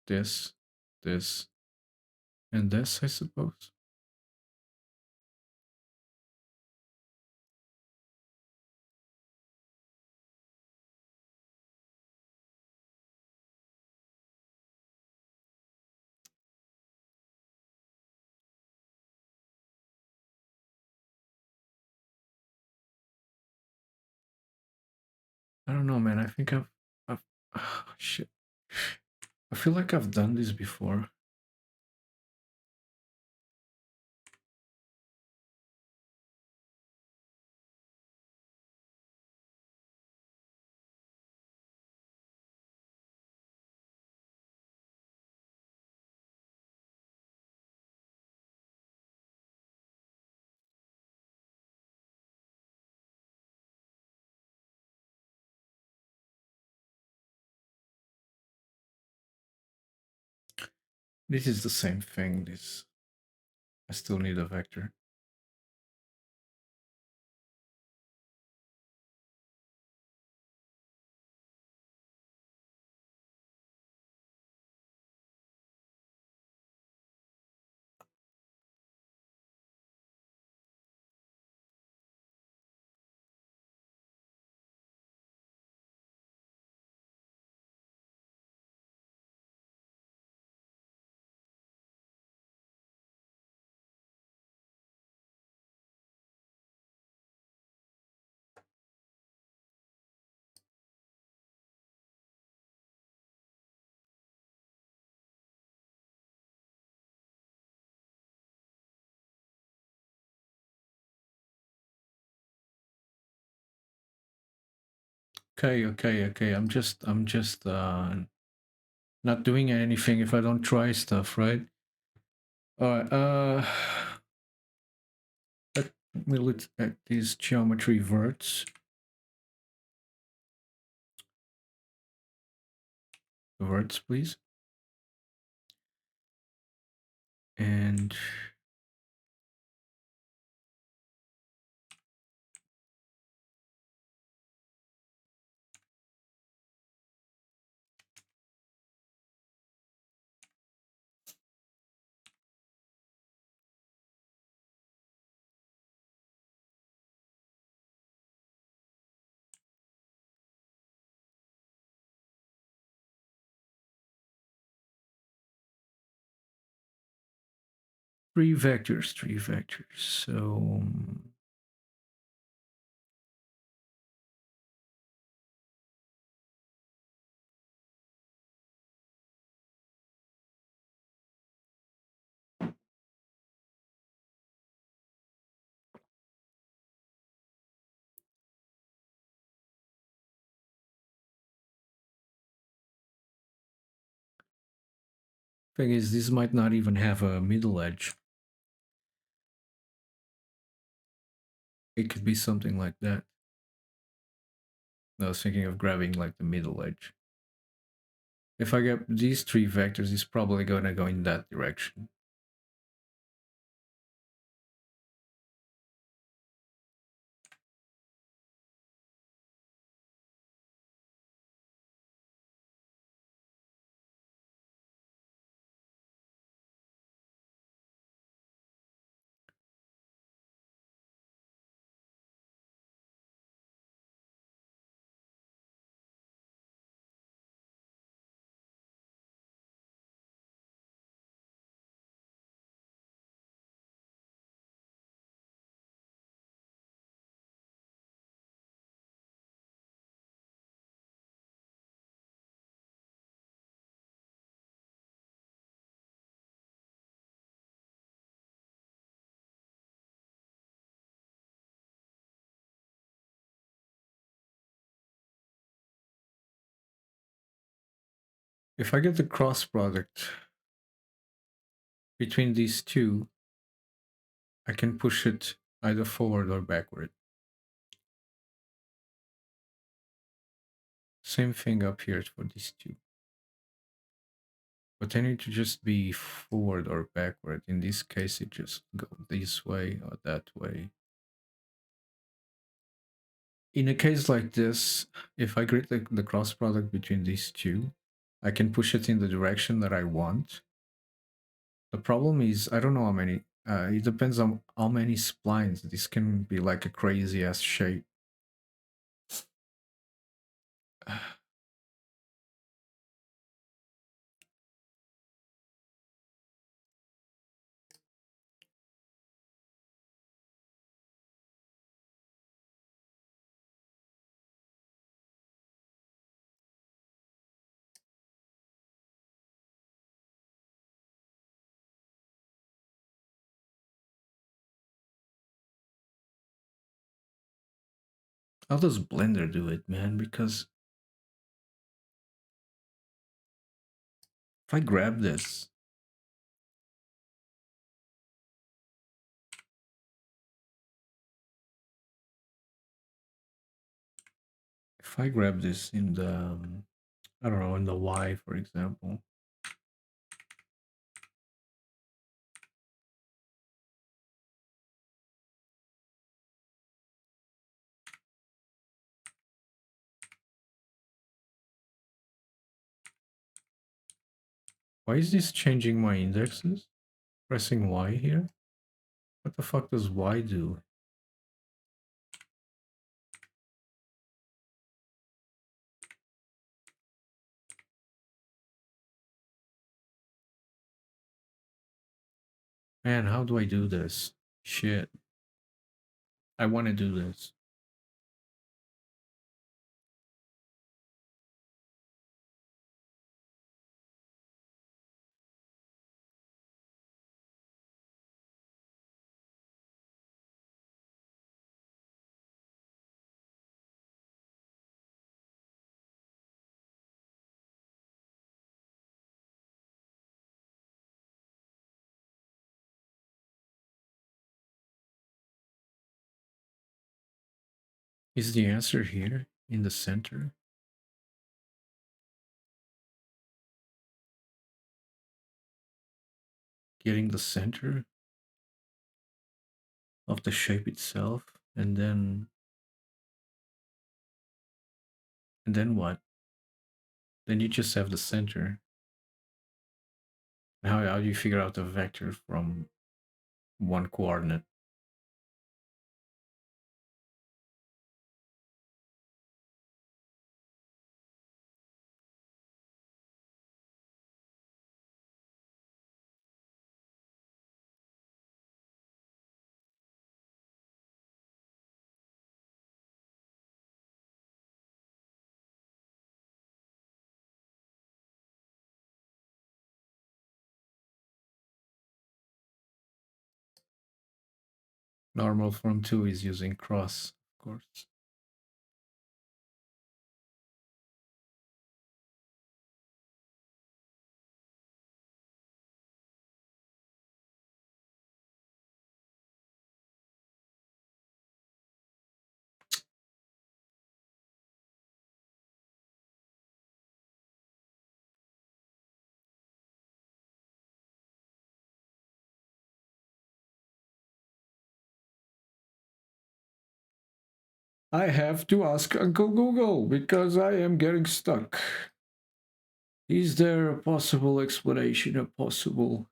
this, this, and this, I suppose. I don't know, man. I think I've shit. I feel like I've done this before. This is the same thing. This I still need a vector. Okay. I'm just not doing anything if I don't try stuff, right? All right. Let me look at these geometry verts. Verts, please. And three vectors. So thing is, this might not even have a middle edge. It could be something like that. I was thinking of grabbing like the middle edge. If I get these three vectors, it's probably gonna go in that direction. If I get the cross product between these two, I can push it either forward or backward. Same thing up here for these two. But I need to just be forward or backward. In this case, it just go this way or that way. In a case like this, if I create the cross product between these two, I can push it in the direction that I want. The problem is, I don't know how many, it depends on how many splines. This can be like a crazy ass shape. How does Blender do it, man? Because if I grab this, if I grab this in the, I don't know, in the Y, for example, why is this changing my indexes? Pressing Y here? What the fuck does Y do? Man, how do I do this? Shit. I want to do this. Is the answer here in the center? Getting the center of the shape itself, and then what? Then you just have the center. How do you figure out the vector from one coordinate? Normal form 2 is using cross, of course. I have to ask Uncle Google because I am getting stuck. Is there a possible explanation, a possible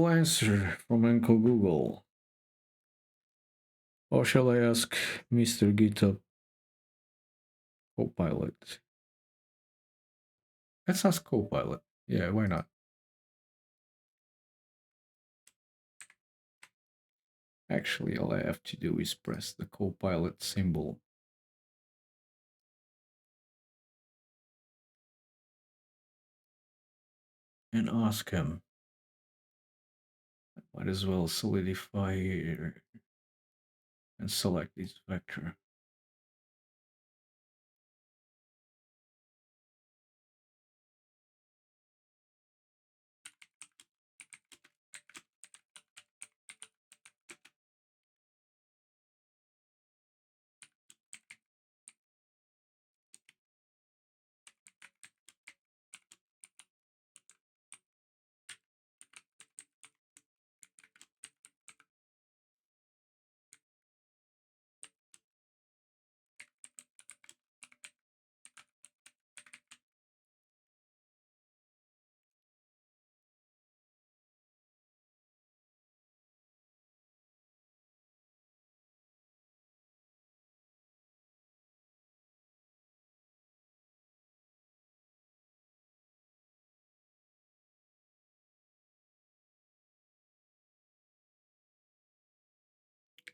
answer from Uncle Google? Or shall I ask Mr. GitHub Copilot? Let's ask Copilot. Yeah, why not? Actually, all I have to do is press the Copilot symbol. And ask him. Might as well solidify here and select this vector.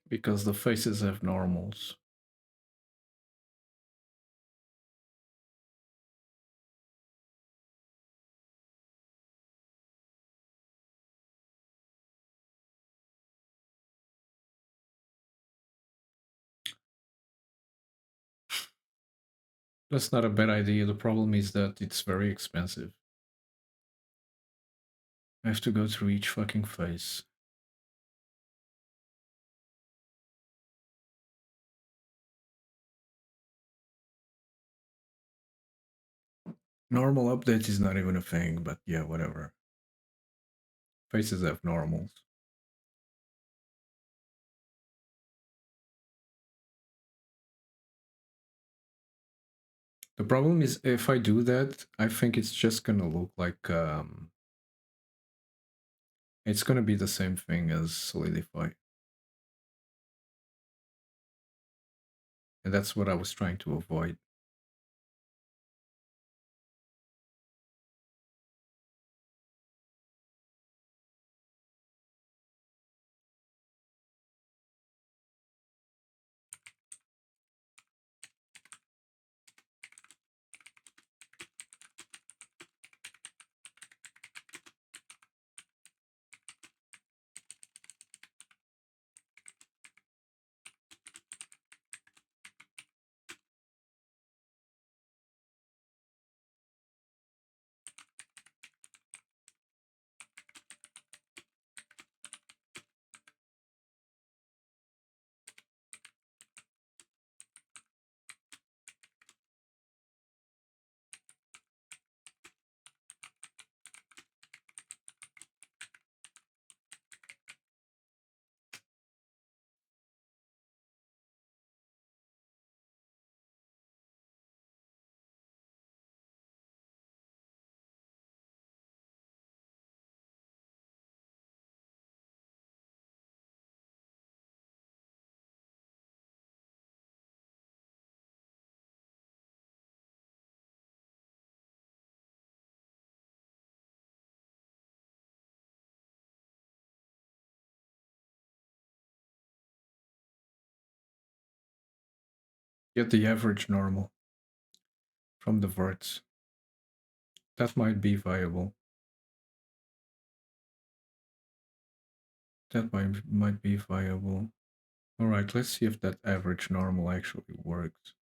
because the faces have normals. That's not a bad idea. The problem is that it's very expensive. I have to go through each fucking face. Normal update is not even a thing, but yeah, whatever. Faces have normals. The problem is if I do that, I think it's just gonna look like it's gonna be the same thing as Solidify. And that's what I was trying to avoid. Get the average normal from the verts. That might be viable. That might be viable. All right, let's see if that average normal actually works.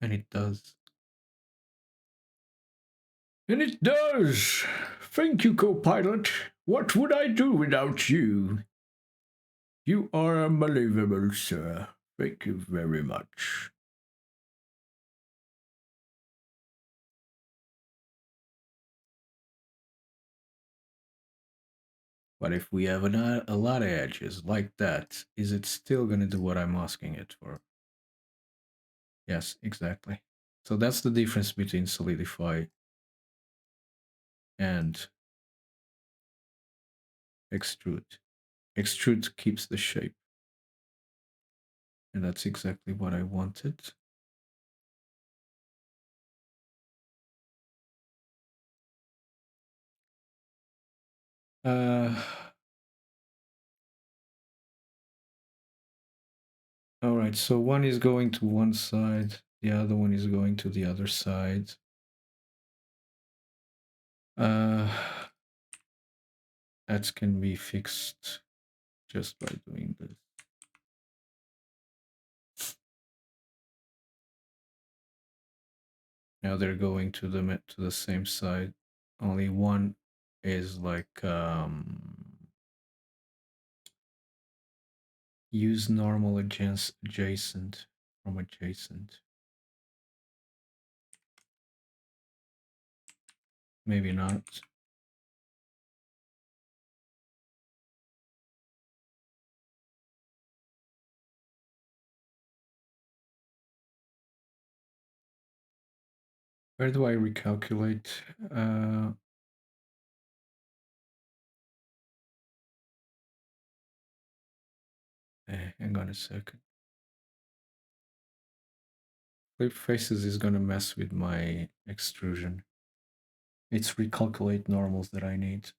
And it does. And it does! Thank you, co-pilot. What would I do without you? You are unbelievable, sir. Thank you very much. But if we have a lot of edges like that, is it still going to do what I'm asking it for? Yes, exactly. So that's the difference between Solidify and Extrude. Extrude keeps the shape. And that's exactly what I wanted. All right, so one is going to one side, the other one is going to the other side. That can be fixed just by doing this. Now they're going to the same side. Only one is like use normal adjacent from adjacent. Maybe not. Where do I recalculate? Hang on a second. Flip faces is gonna mess with my extrusion. It's recalculate normals that I need.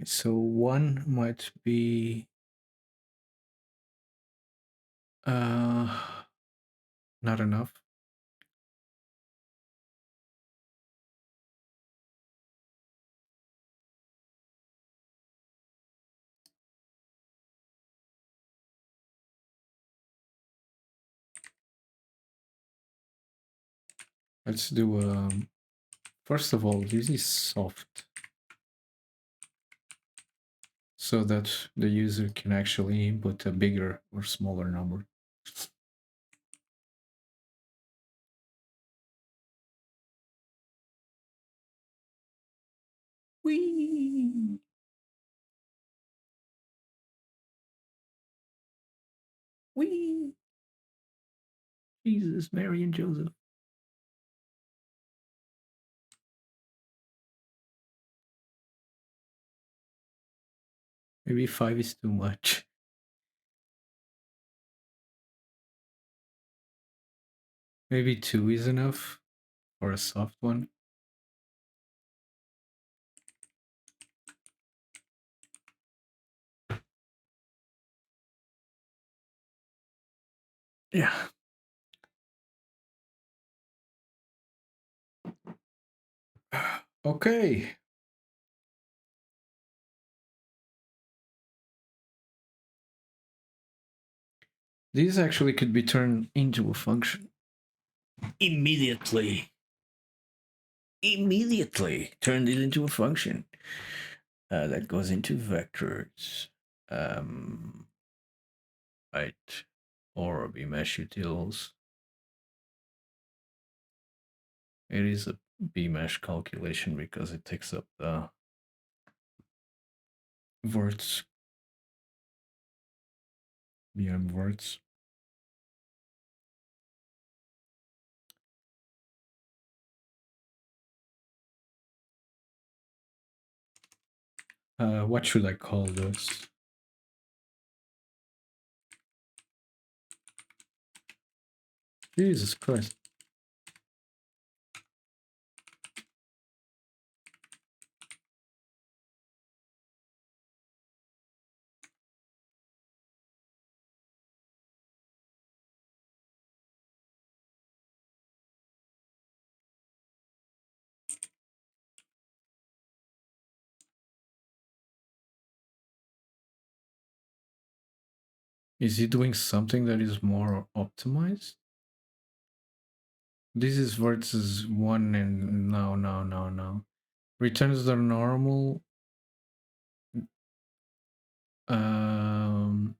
So one might be not enough. Let's do first of all, this is soft so that the user can actually input a bigger or smaller number. Whee! Whee! Jesus, Mary and Joseph. Maybe 5 is too much. Maybe 2 is enough for a soft one. Yeah. Okay. These actually could be turned into a function. Immediately. Turned it into a function. That goes into vectors. Right. Or bmesh utils. It is a bmesh calculation because it takes up the verts. BM verts. What should I call this? Jesus Christ. Is he doing something that is more optimized? This is versus 1 and no. Returns the normal. No.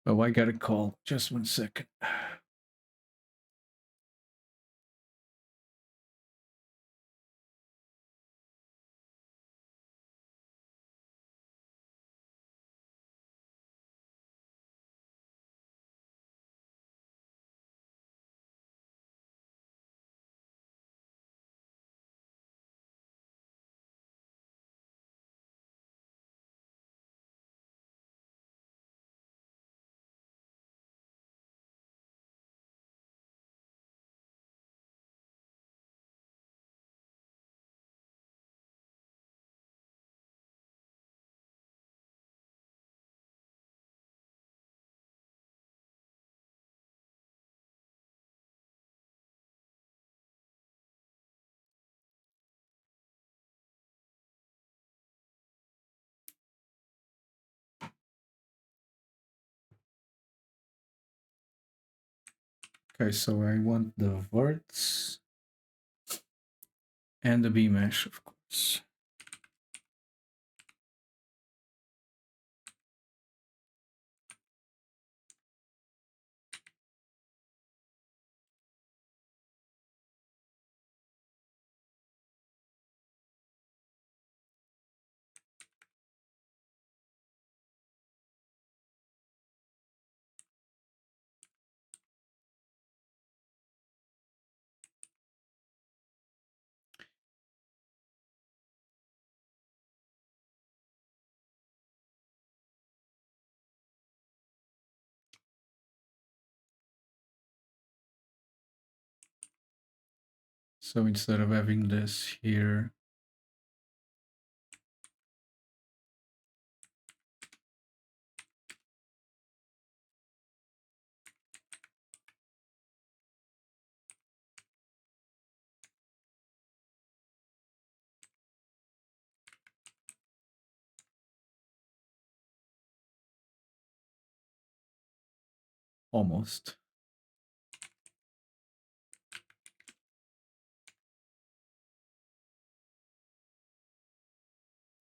Oh, I got a call. Just 1 second. Okay, so I want the verts and the B mesh, of course. So instead of having this here, almost,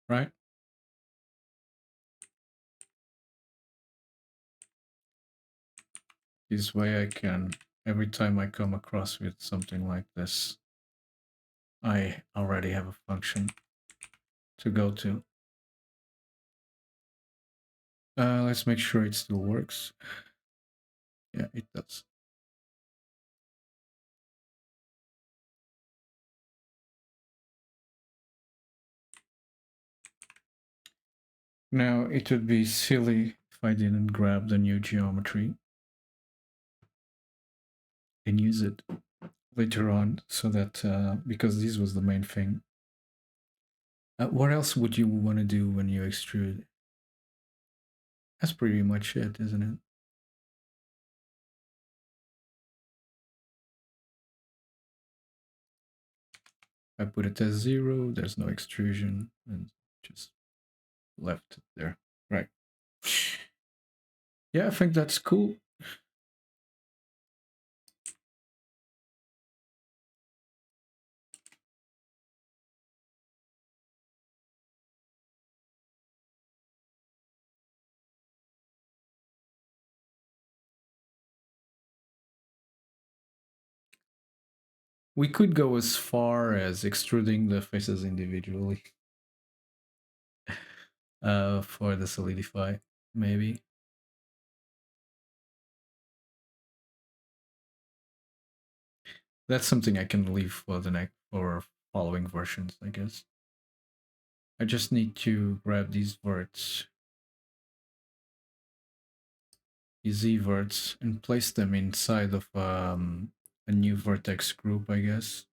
right? This way I can, every time I come across with something like this, I already have a function to go to. Let's make sure it still works. Yeah, it does. Now, it would be silly if I didn't grab the new geometry and use it later on, so that, because this was the main thing. What else would you want to do when you extrude? That's pretty much it, isn't it? I put it as 0, there's no extrusion, and just left it there. Right. Yeah, I think that's cool. We could go as far as extruding the faces individually for the solidify, maybe. That's something I can leave for the next for following versions, I guess. I just need to grab these verts, these Z verts, and place them inside of a new vertex group, I guess.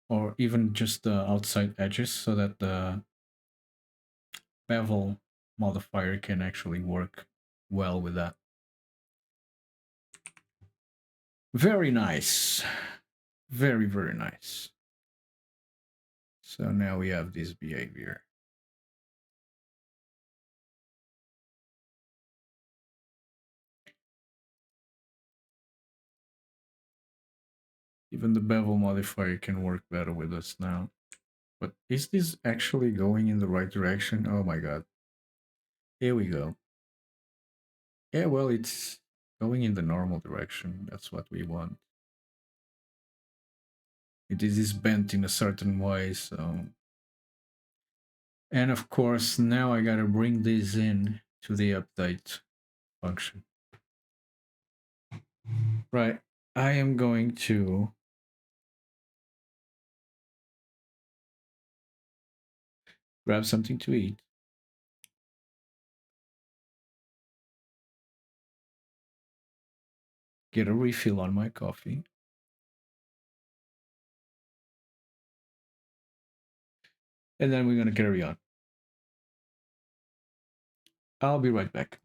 Or even just the outside edges, so that the bevel modifier can actually work well with that. Very nice. Very, very nice. So now we have this behavior. Even the bevel modifier can work better with us now. But is this actually going in the right direction? Oh my god. Here we go. Yeah, well, it's going in the normal direction. That's what we want. It is bent in a certain way, so. And of course, now I gotta bring this in to the update function. Right. I am going to grab something to eat. Get a refill on my coffee. And then we're gonna carry on. I'll be right back.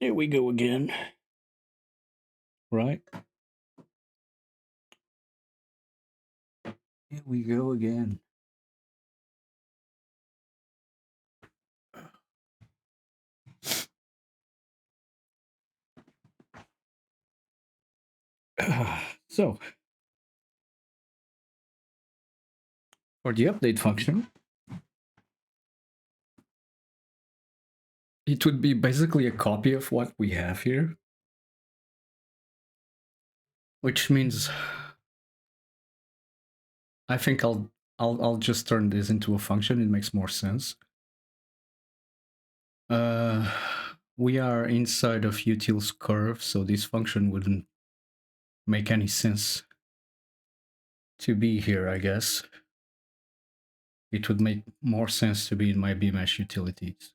Here we go again. Right? Here we go again. So, for the update function, it would be basically a copy of what we have here, which means I think I'll just turn this into a function. It makes more sense. Uh, we are inside of utils curve, so this function wouldn't make any sense to be here, I guess. It would make more sense to be in my bmesh utilities.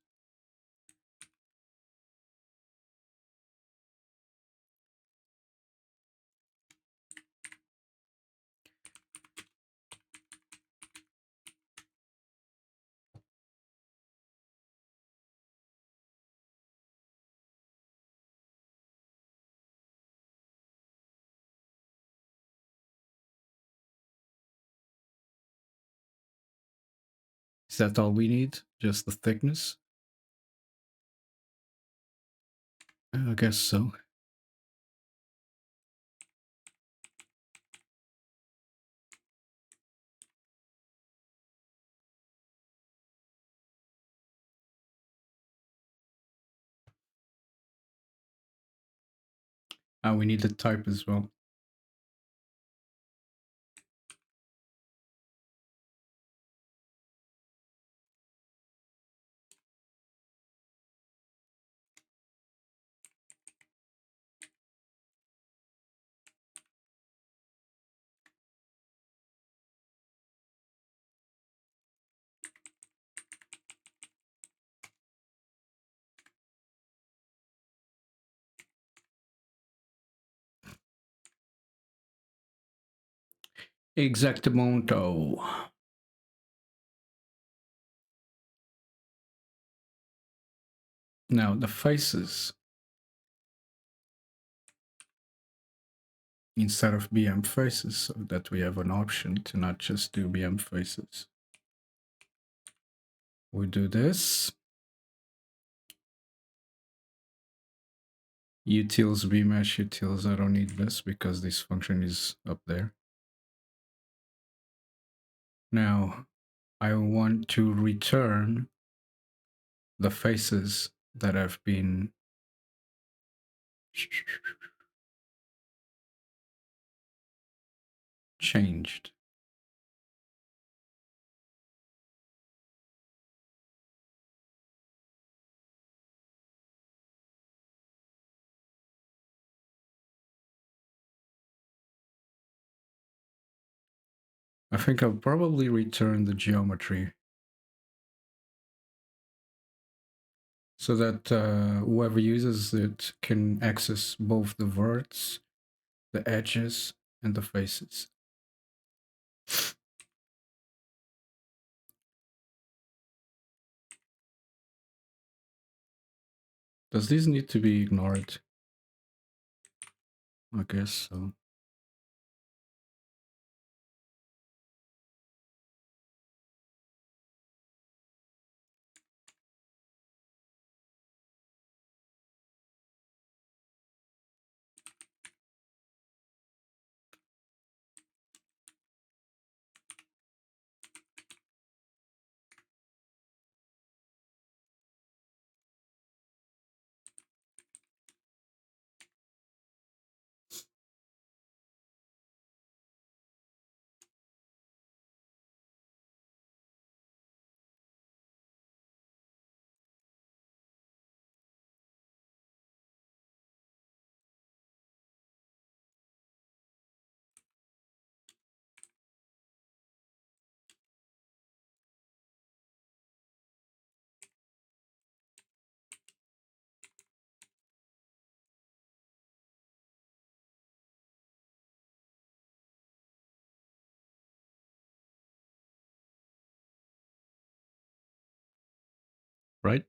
Is that all we need? Just the thickness? I guess so. We need the type as well. Exactamonto. Now the faces. Instead of BM faces, so that we have an option to not just do BM faces. We do this. Utils, bmesh utils, I don't need this because this function is up there. Now, I want to return the faces that have been changed. I think I'll probably return the geometry so that whoever uses it can access both the verts, the edges, and the faces. Does this need to be ignored? I guess so. right?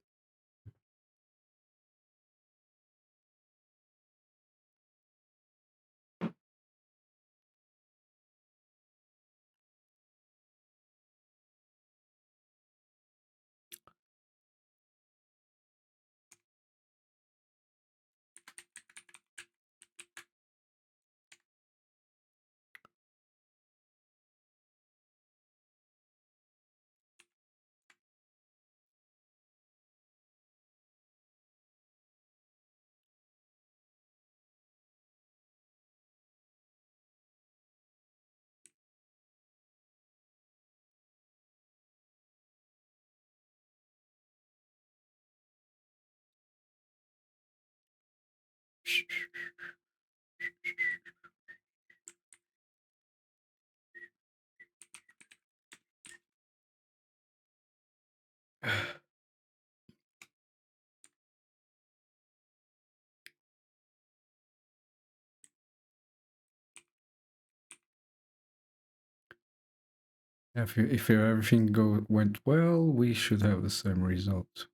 If everything went well, we should have the same result.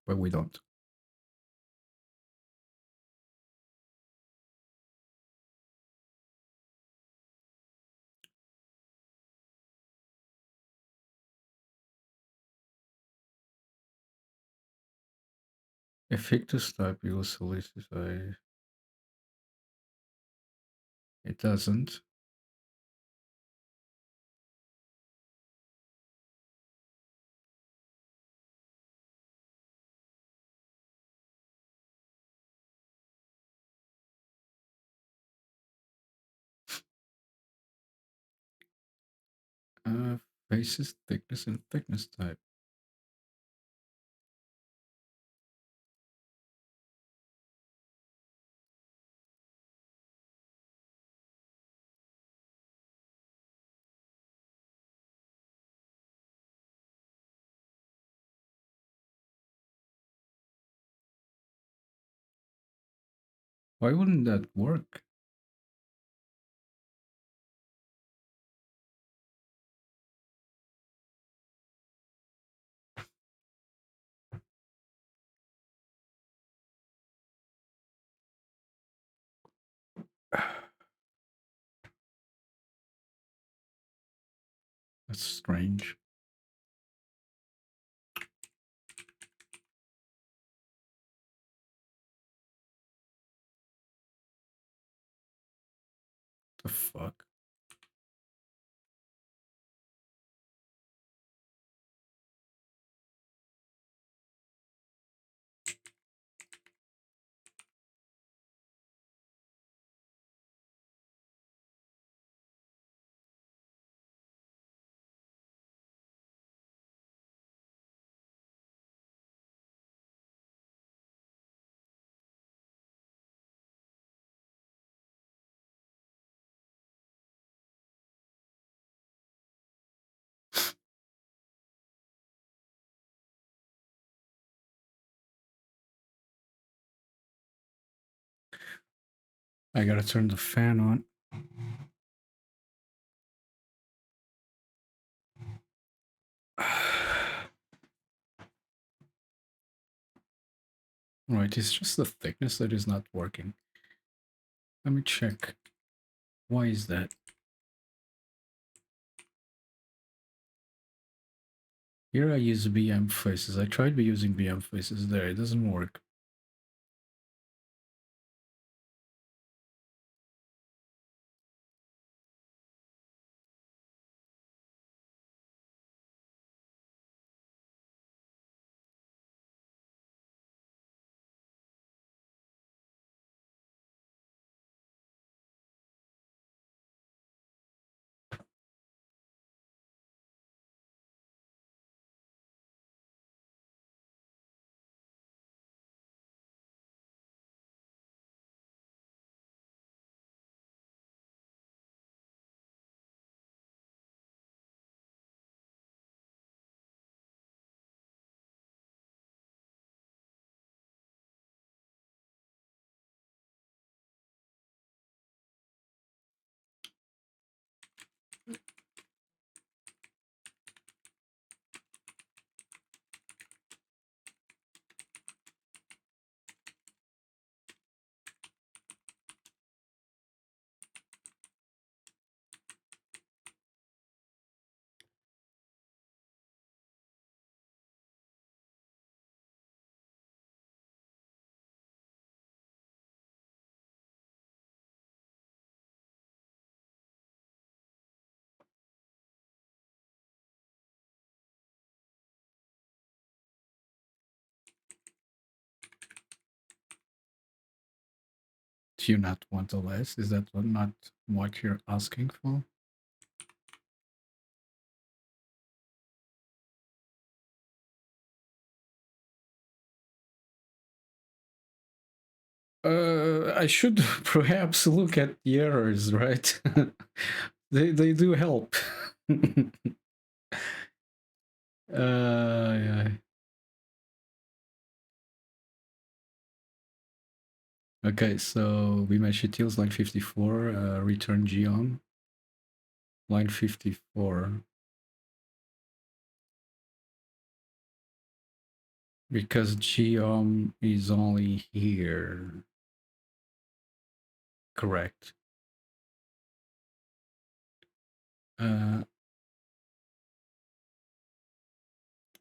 But we don't. If fictus type will solicify, it doesn't. Faces, thickness, and thickness type. Why wouldn't that work? That's strange. The fuck? I gotta turn the fan on. Right, it's just the thickness that is not working. Let me check. Why is that? Here I use BM faces. I tried using BM faces there. It doesn't work. Do you not want a less? Is that not what you're asking for? I should perhaps look at the errors, right? They do help. Yeah. Okay, so we match utils line 54, return geom. Line 54. Because geom is only here. Correct.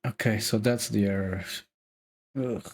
Okay, so that's the error. Ugh.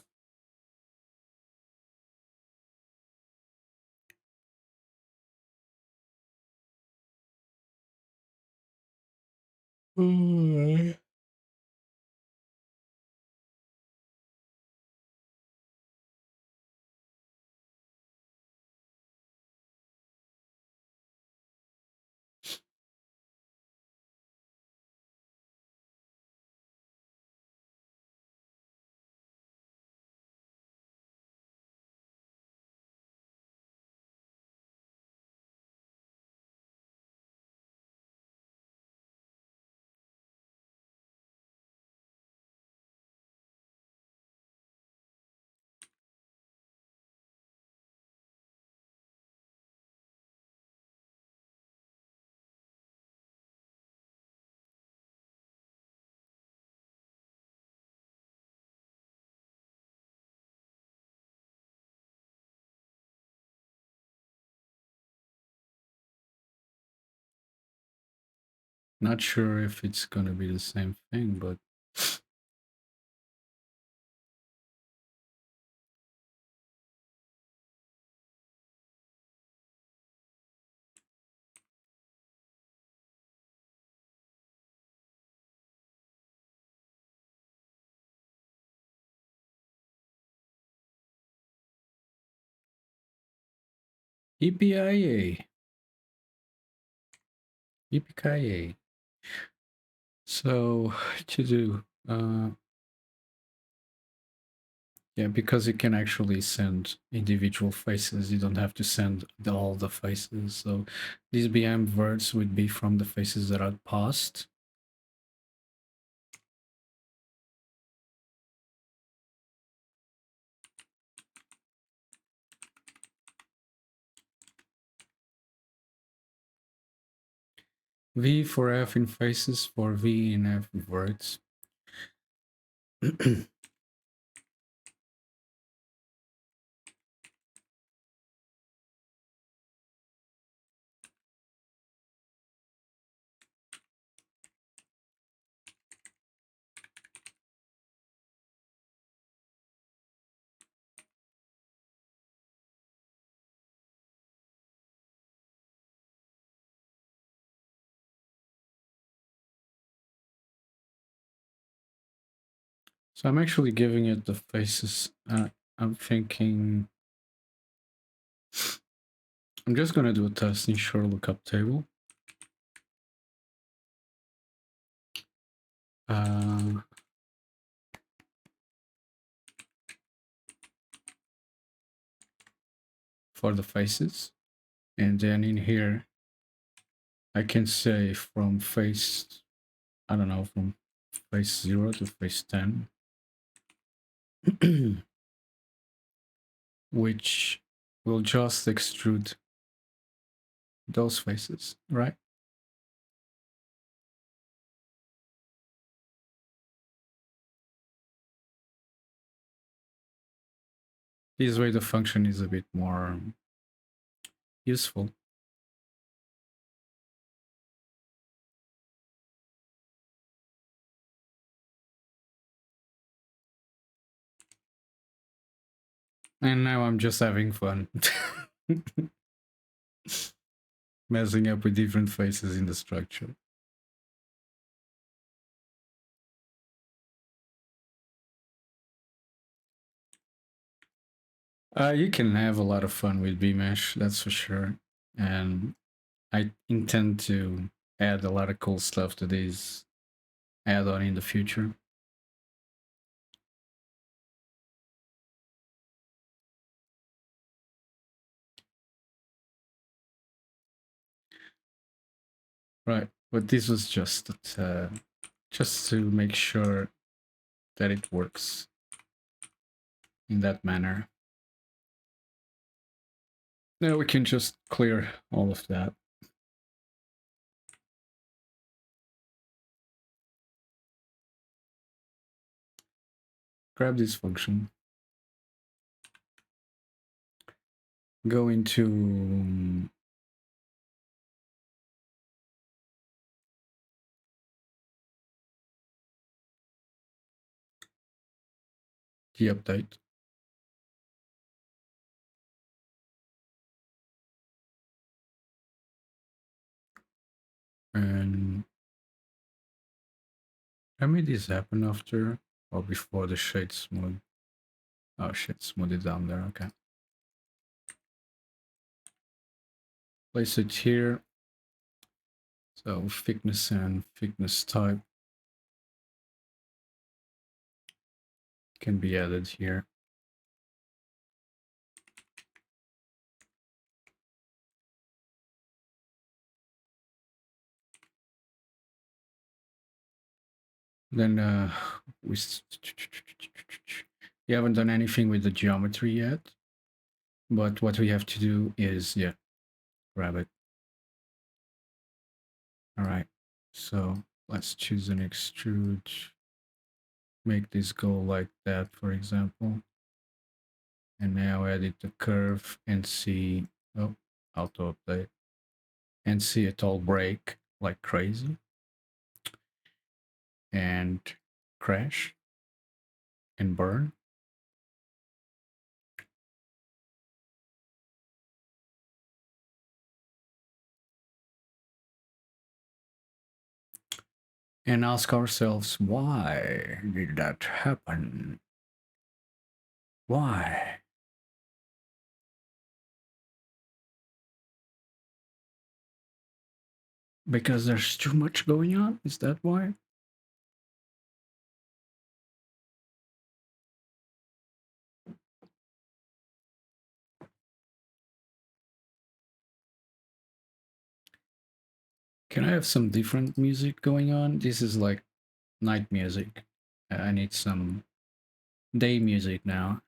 Not sure if it's gonna be the same thing, but EPIA. EPKA. So to do, yeah, because you can actually send individual faces, you don't have to send all the faces. So these BM words would be from the faces that are passed. V for F in faces, for V in F words. So I'm actually giving it the faces. I'm thinking I'm just gonna do a test in sure lookup table. For the faces, and then in here I can say from face, I don't know, from face 0 to face 10, which will just extrude those faces, right? This way the function is a bit more useful. And now I'm just having fun. Messing up with different faces in the structure. You can have a lot of fun with Bmesh, that's for sure. And I intend to add a lot of cool stuff to this add-on in the future. Right, but this was just to make sure that it works in that manner. Now we can just clear all of that. Grab this function. Go into the update. And I made this happen after or before the shade smooth. Oh shit, smooth it down there, okay. Place it here. So thickness and thickness type can be added here. Then we haven't done anything with the geometry yet, but what we have to do is, yeah, grab it. All right, so let's choose an extrude. Make this go like that, for example. And now edit the curve and see, oh, auto update, and see it all break like crazy and crash and burn. And ask ourselves, why did that happen? Why? Because there's too much going on? Is that why? Can I have some different music going on? This is like night music. I need some day music now.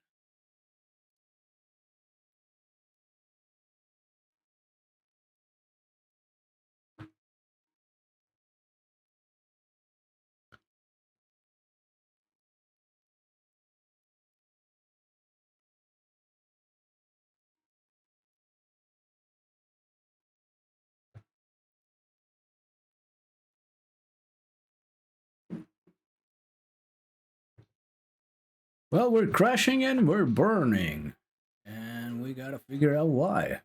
Well, we're crashing and we're burning. And we gotta figure out why.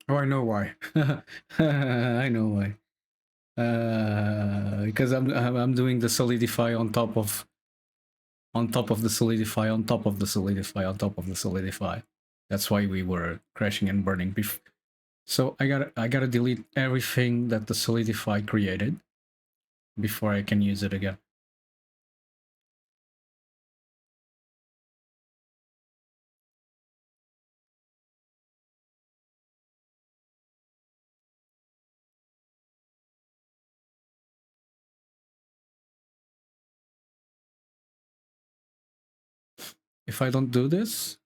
Oh, I know why. I know why. Because I'm doing the solidify on top of the solidify on top of the solidify on top of the solidify. That's why we were crashing and burning. So I gotta delete everything that the solidify created before I can use it again. If I don't do this,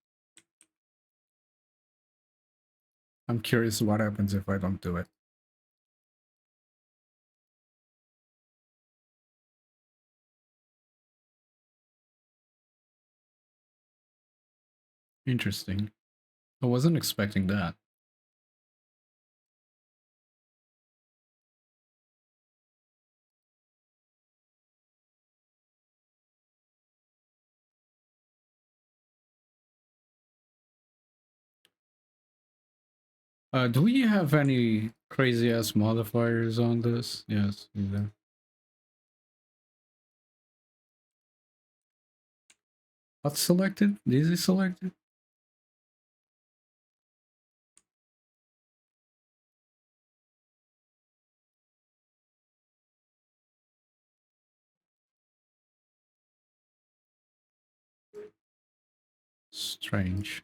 I'm curious what happens if I don't do it. Interesting. I wasn't expecting that. Do we have any crazy ass modifiers on this? Yes, we do. What's selected? This is selected? Strange.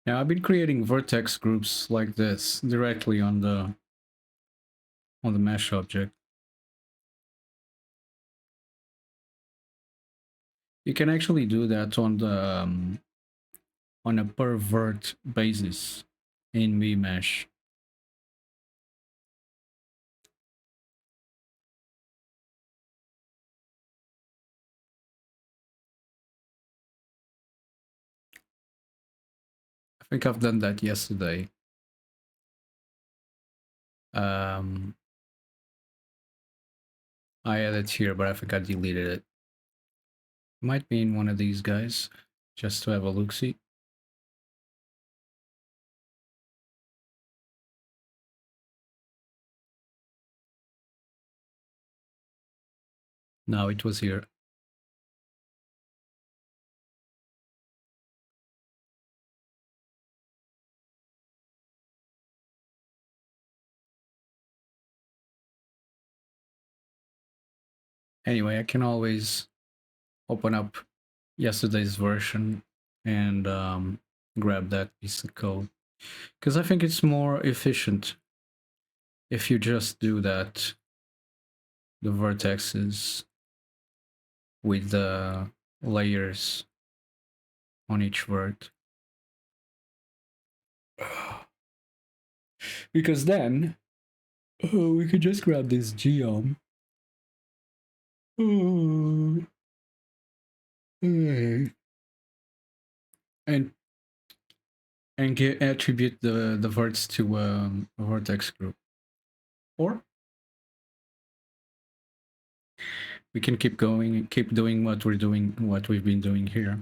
Yeah, I've been creating vertex groups like this directly on the mesh object. You can actually do that on a per vert basis in vmesh. I think I've done that yesterday. Um, I had it here, but I think I deleted it. Might be in one of these guys, just to have a look-see. No, it was here. Anyway, I can always open up yesterday's version and grab that piece of code. Because I think it's more efficient if you just do that, the vertexes with the layers on each vert. Because then we could just grab this geom and attribute the verts to a vertex group. Or we can keep going, keep doing what we've been doing here.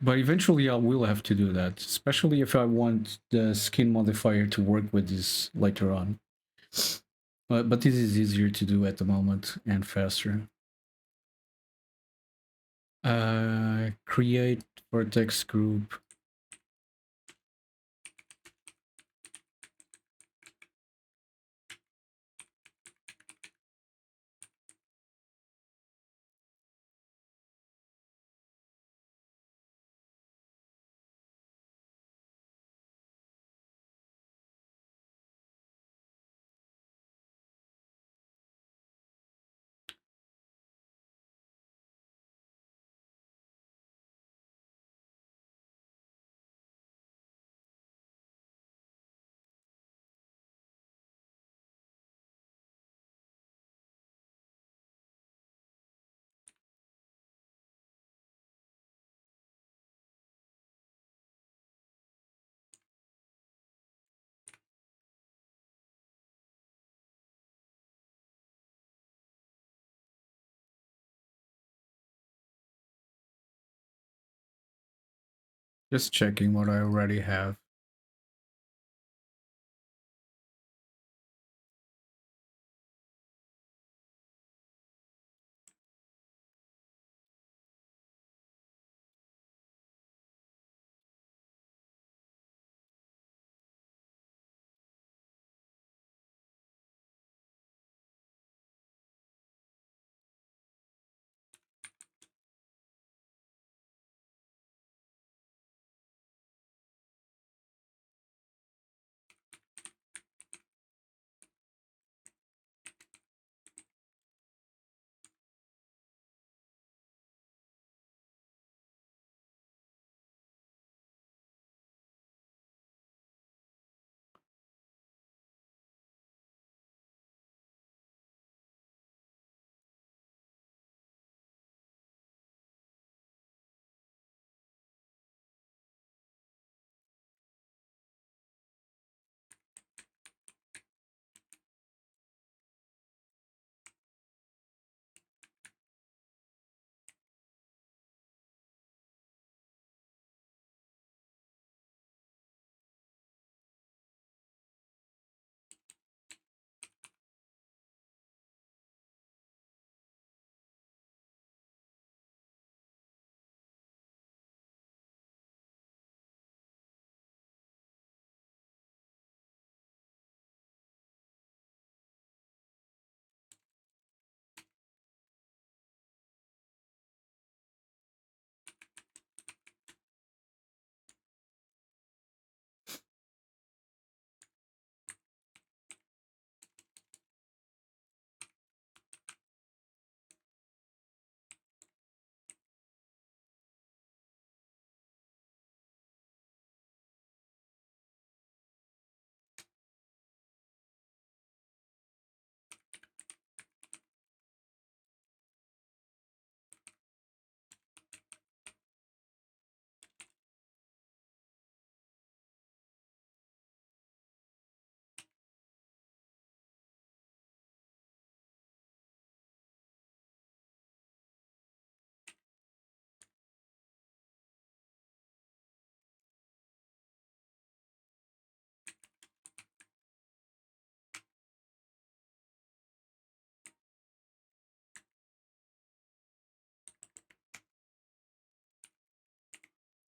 But eventually I will have to do that, especially if I want the skin modifier to work with this later on. But this is easier to do at the moment and faster. Create vertex group. Just checking what I already have.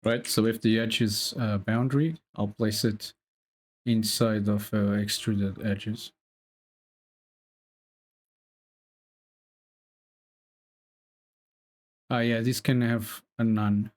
right? So if the edge is boundary, I'll place it inside of extruded edges. Yeah, this can have a none.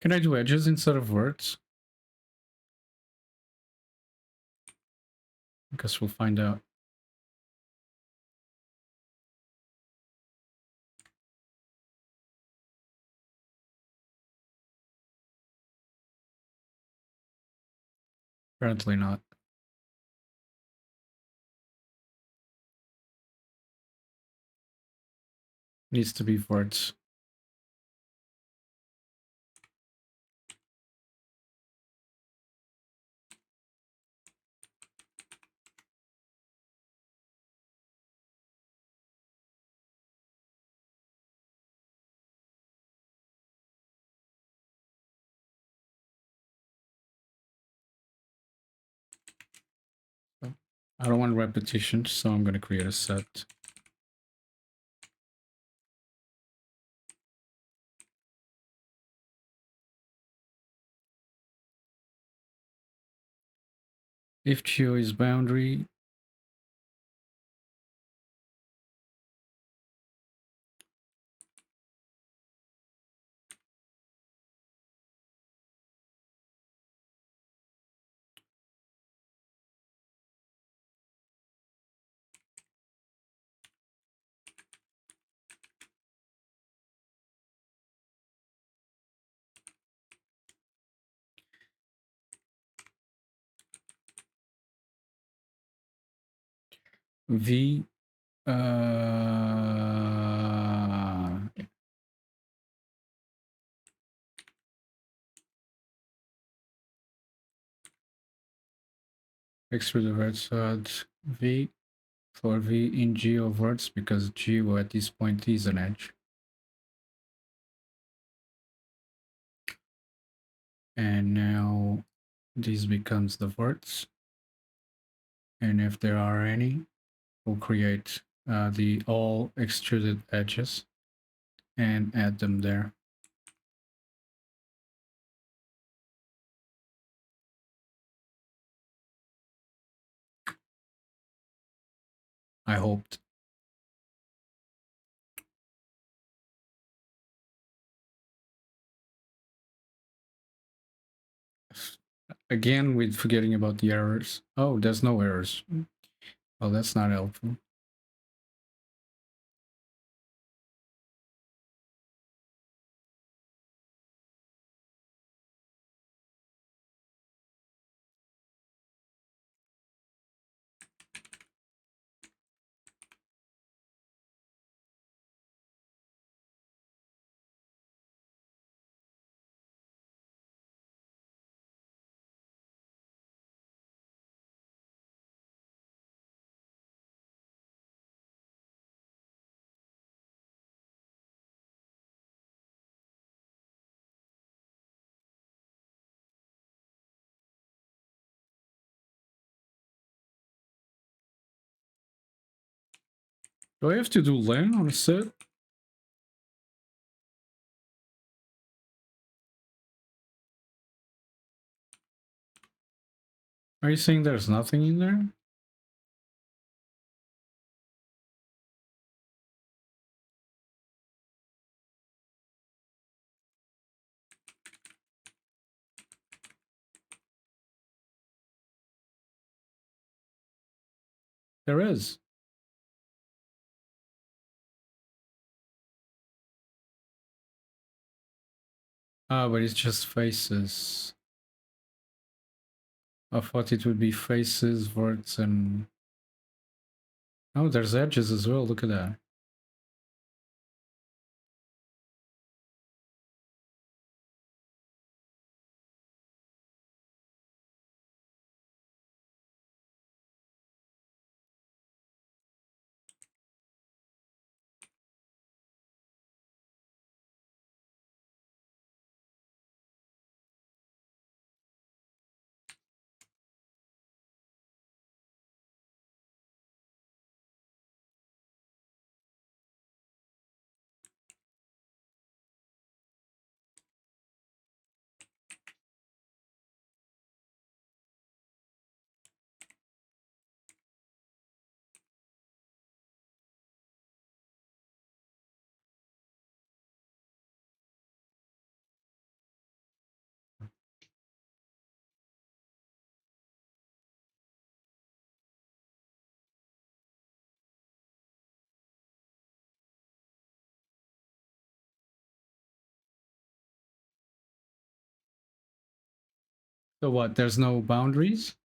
Can I do edges instead of words? I guess we'll find out. Apparently not. Needs to be words. I don't want repetition, so I'm going to create a set. If geo is boundary, V extrude words add V for V in geo words because geo at this point is an edge. And now this becomes the words. And if there are any, we'll create the all extruded edges and add them there. I hoped. Again, with forgetting about the errors. Oh, there's no errors. Oh, that's not helpful. Do I have to do len on a set? Are you saying there's nothing in there? There is. Ah, but it's just faces. I thought it would be faces, verts, and... Oh, there's edges as well, look at that. So what, there's no boundaries?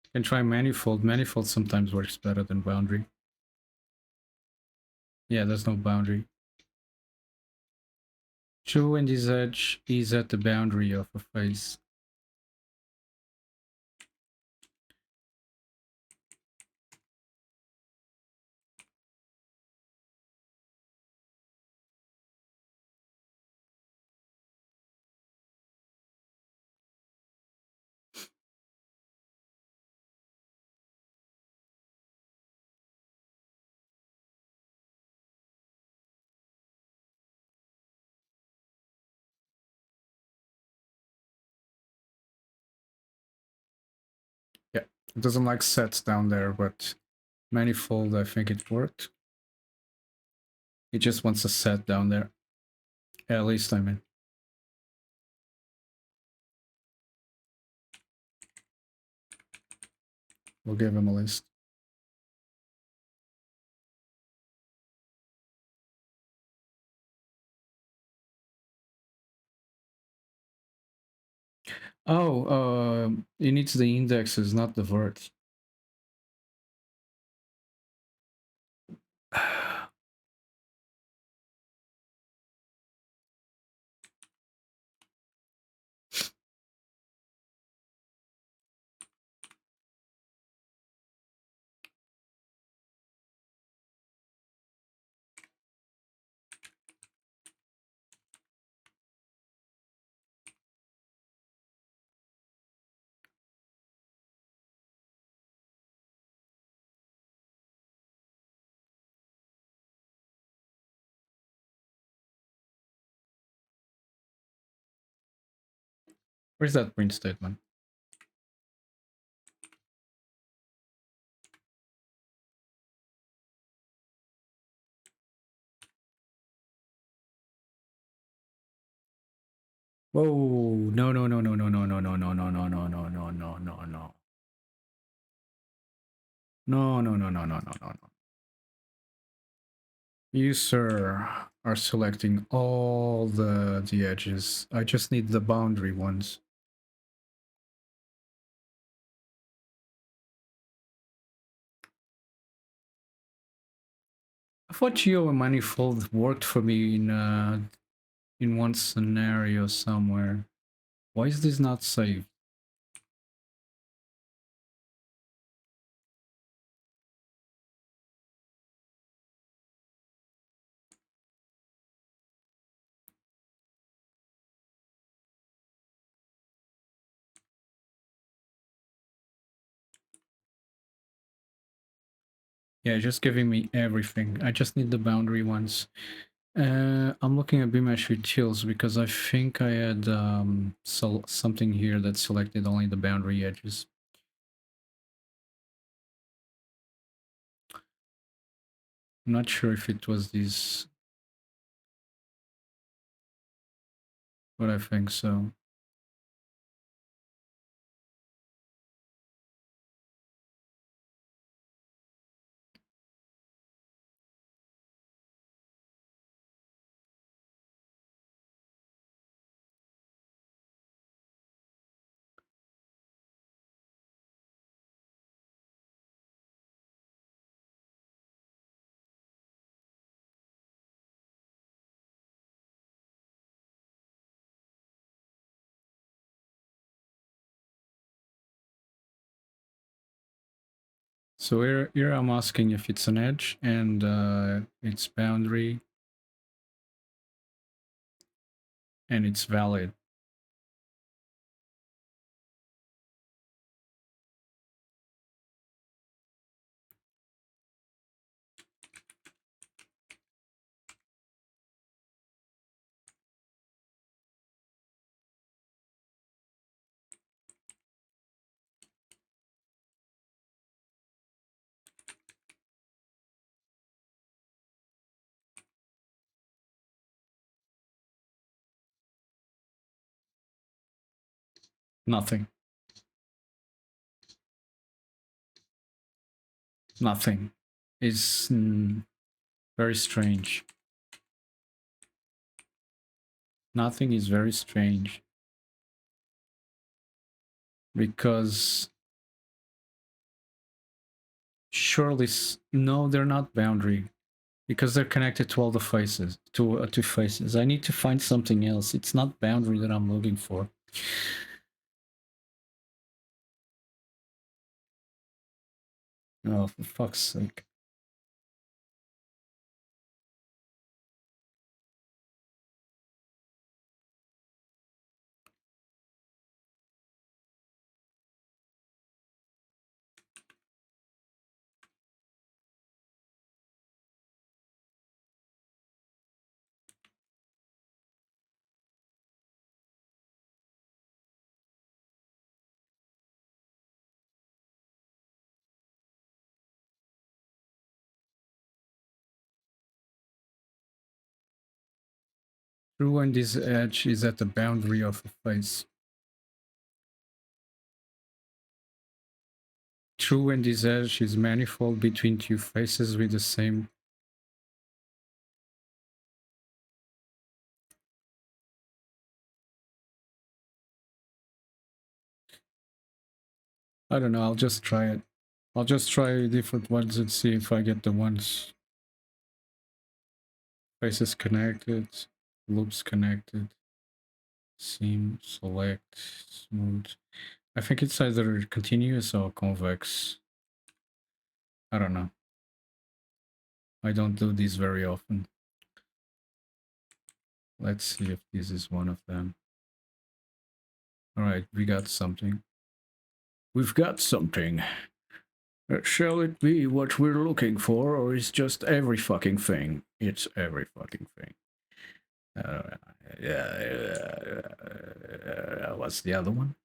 You can try manifold. Manifold sometimes works better than boundary. Yeah, there's no boundary. True when this edge is at the boundary of a face. Yeah, it doesn't like sets down there, but manifold, I think it worked. It just wants a set down there. Yeah, at least, I mean. We'll give him a list. Oh, it needs the indexes, not the vert. Where's that print statement? Whoa, no, no, no, no, no, no, no, no, no, no, no, no, no, no, no, no, no. No, no, no, no, no, no, no, no. You, sir, are selecting all the edges. I just need the boundary ones. I thought Geo and Manifold worked for me in one scenario somewhere. Why is this not saved? Yeah, just giving me everything. I just need the boundary ones. I'm looking at Beamesh utils because I think I had something here that selected only the boundary edges. I'm not sure if it was these, but I think so. So here I'm asking if it's an edge and its boundary and it's valid. Nothing. Nothing. Is very strange. Nothing is very strange. Because surely no, they're not boundary. Because they're connected to all the faces, to faces. I need to find something else. It's not boundary that I'm looking for. Oh, for fuck's sake. True when this edge is at the boundary of a face. True when this edge is manifold between two faces with the same. I don't know, I'll just try it. I'll just try different ones and see if I get the ones. Faces connected, loops connected, seam, select, smooth. I think it's either continuous or convex. I don't know. I don't do these very often. Let's see if this is one of them. All right, we got something. We've got something. Shall it be what we're looking for, or is just every fucking thing? It's every fucking thing. What's the other one?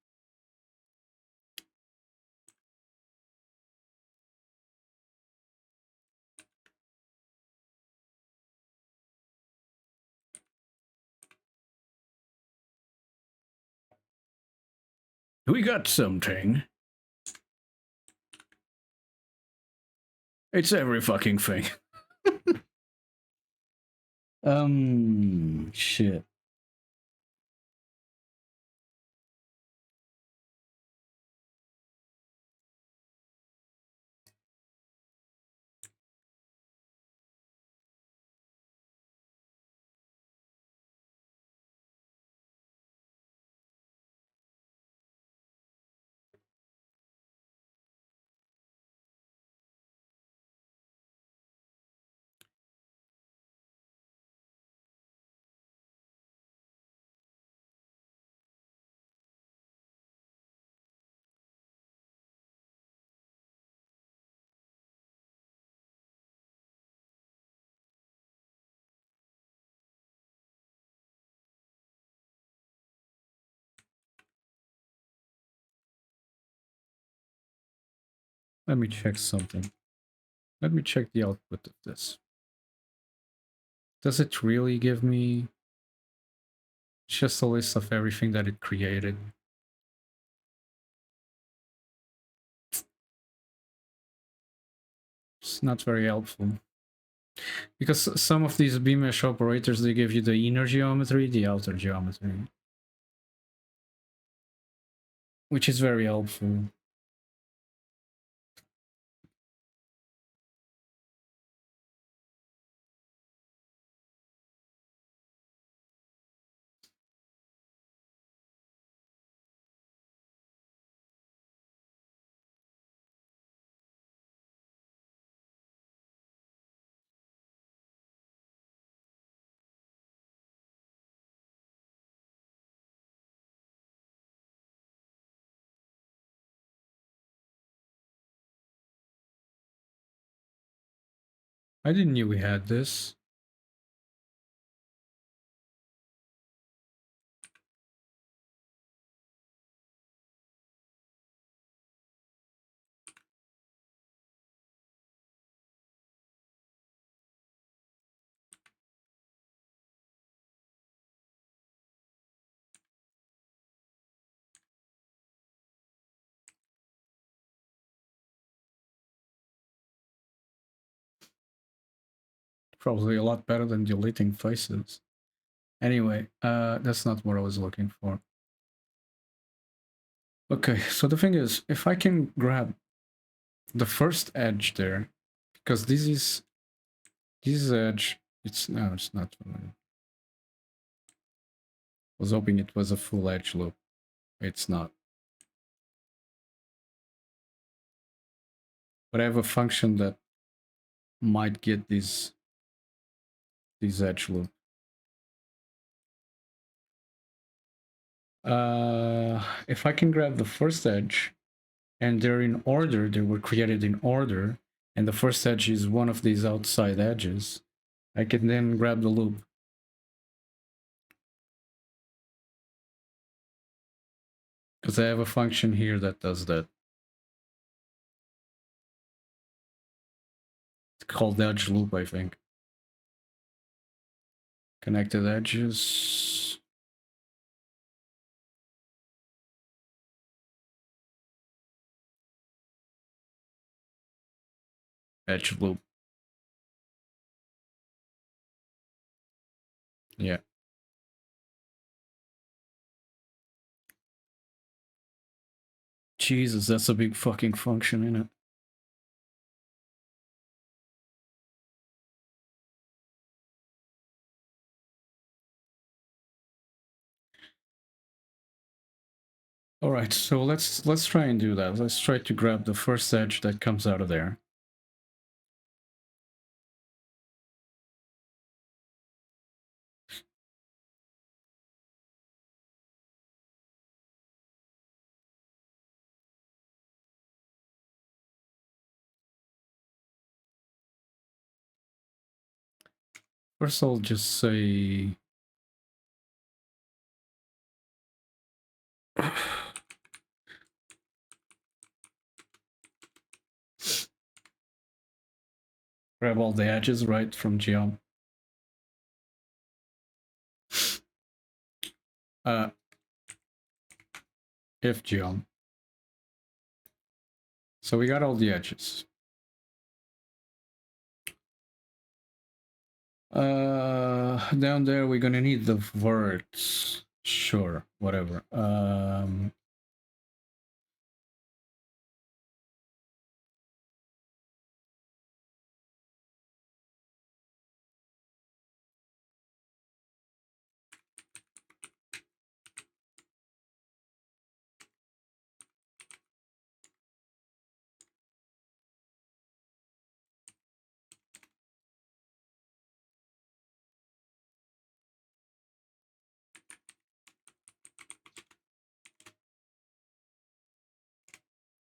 We got something. It's every fucking thing. Shit. Let me check something. Let me check the output of this. Does it really give me just a list of everything that it created? It's not very helpful. Because some of these B-mesh operators, they give you the inner geometry, the outer geometry. Which is very helpful. I didn't knew we had this. Probably a lot better than deleting faces. Anyway, that's not what I was looking for. Okay, so the thing is, if I can grab the first edge there, because this edge, it's no, it's not. I was hoping it was a full edge loop. It's not. But I have a function that might get this edge loop. If I can grab the first edge, and they're in order, they were created in order, and the first edge is one of these outside edges, I can then grab the loop. Because I have a function here that does that. It's called edge loop, I think. Connected edges. Edge loop. Yeah. Jesus, that's a big fucking function in it. All right, so let's try and do that. Let's try to grab the first edge that comes out of there. First, I'll just say grab all the edges right from geom. If geom. So we got all the edges. Down there we're gonna need the verts. Sure, whatever.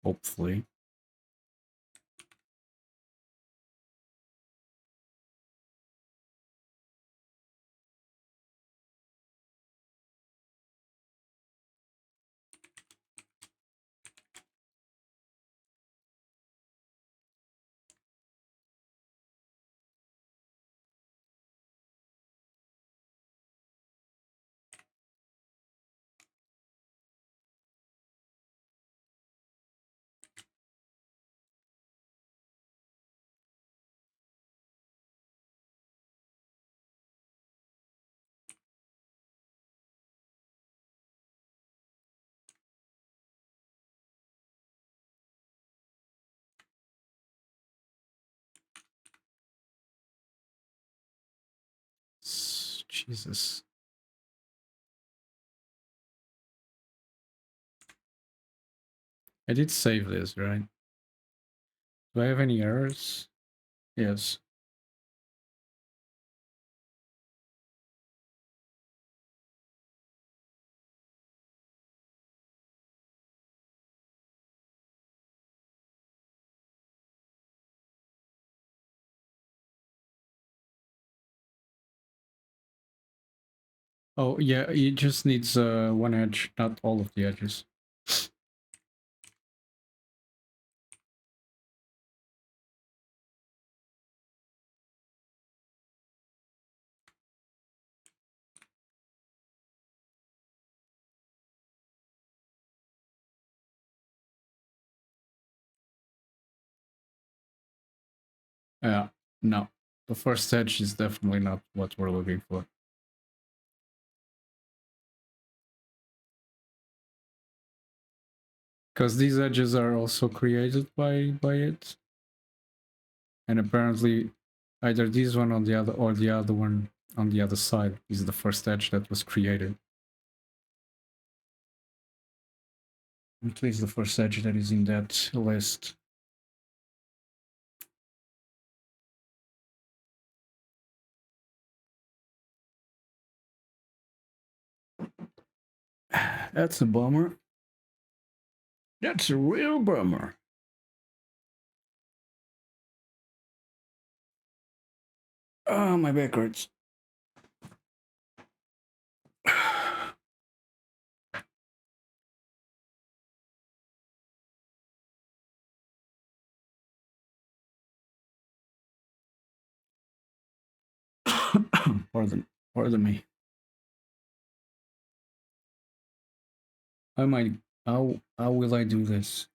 Hopefully. Jesus. I did save this, right? Do I have any errors? Yes. Oh, yeah, it just needs one edge, not all of the edges. Yeah, no. The first edge is definitely not what we're looking for. Because these edges are also created by it. And apparently either this one on the other or the other one on the other side is the first edge that was created. At least the first edge that is in that list. That's a bummer. That's a real bummer. Oh, my back hurts. Pardon me. I might. How will I do this?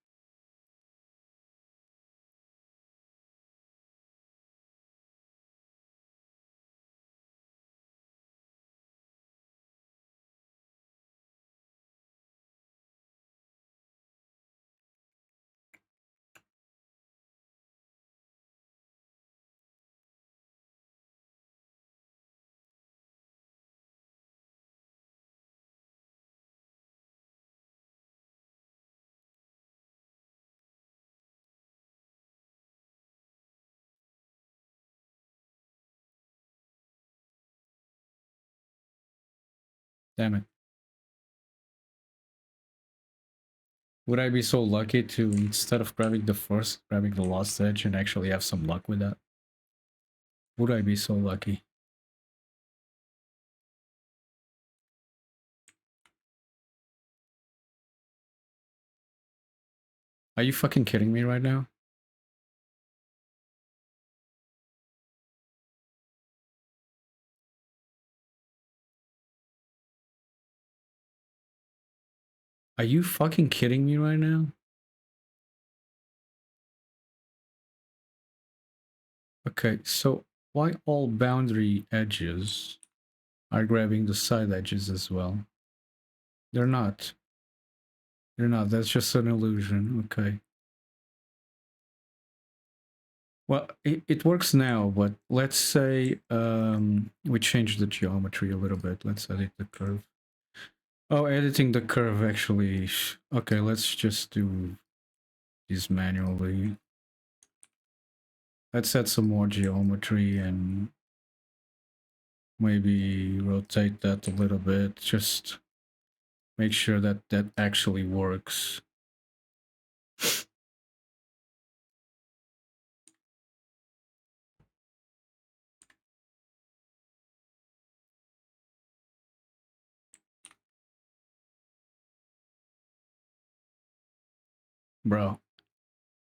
Damn it. Would I be so lucky to, instead of grabbing the first, grabbing the last edge and actually have some luck with that? Would I be so lucky? Are you fucking kidding me right now? Are you fucking kidding me right now? Okay, so why all boundary edges are grabbing the side edges as well? They're not. They're not. That's just an illusion. Okay. Well, it works now, but let's say we change the geometry a little bit. Let's edit the curve. Oh, editing the curve actually. Okay, let's just do this manually. Let's add some more geometry and maybe rotate that a little bit. Just make sure that that actually works. Bro,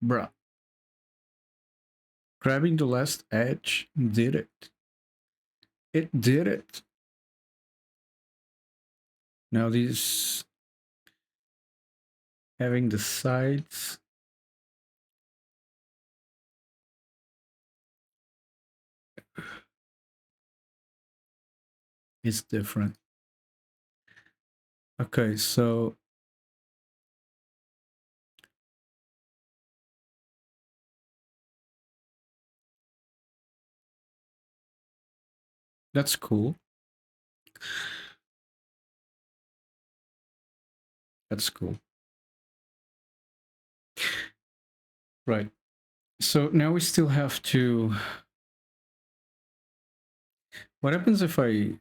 bro. Grabbing the last edge did it. It did it. Now these having the sides is different. Okay, so that's cool. That's cool. Right. So now we still have to... What happens if I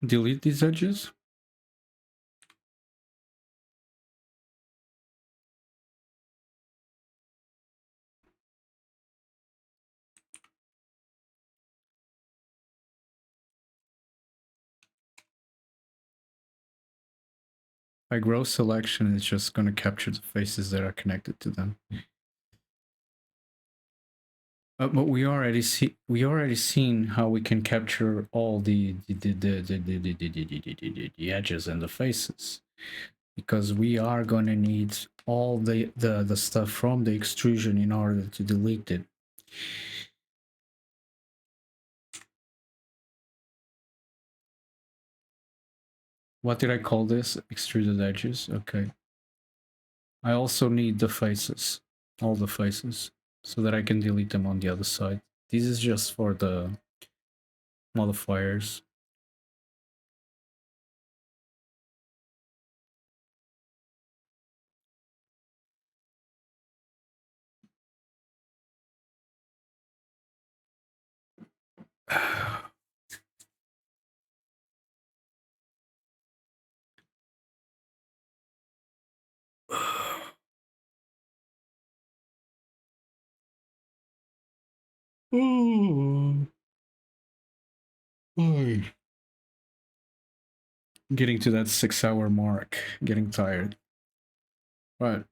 delete these edges? By grow selection, it's just going to capture the faces that are connected to them. But we already seen how we can capture all the edges and the faces, because we are going to need all the stuff from the extrusion in order to delete it. What did I call this? Extruded edges. Okay. I also need the faces, all the faces, so that I can delete them on the other side. This is just for the modifiers. Getting to that 6-hour mark, getting tired. Right.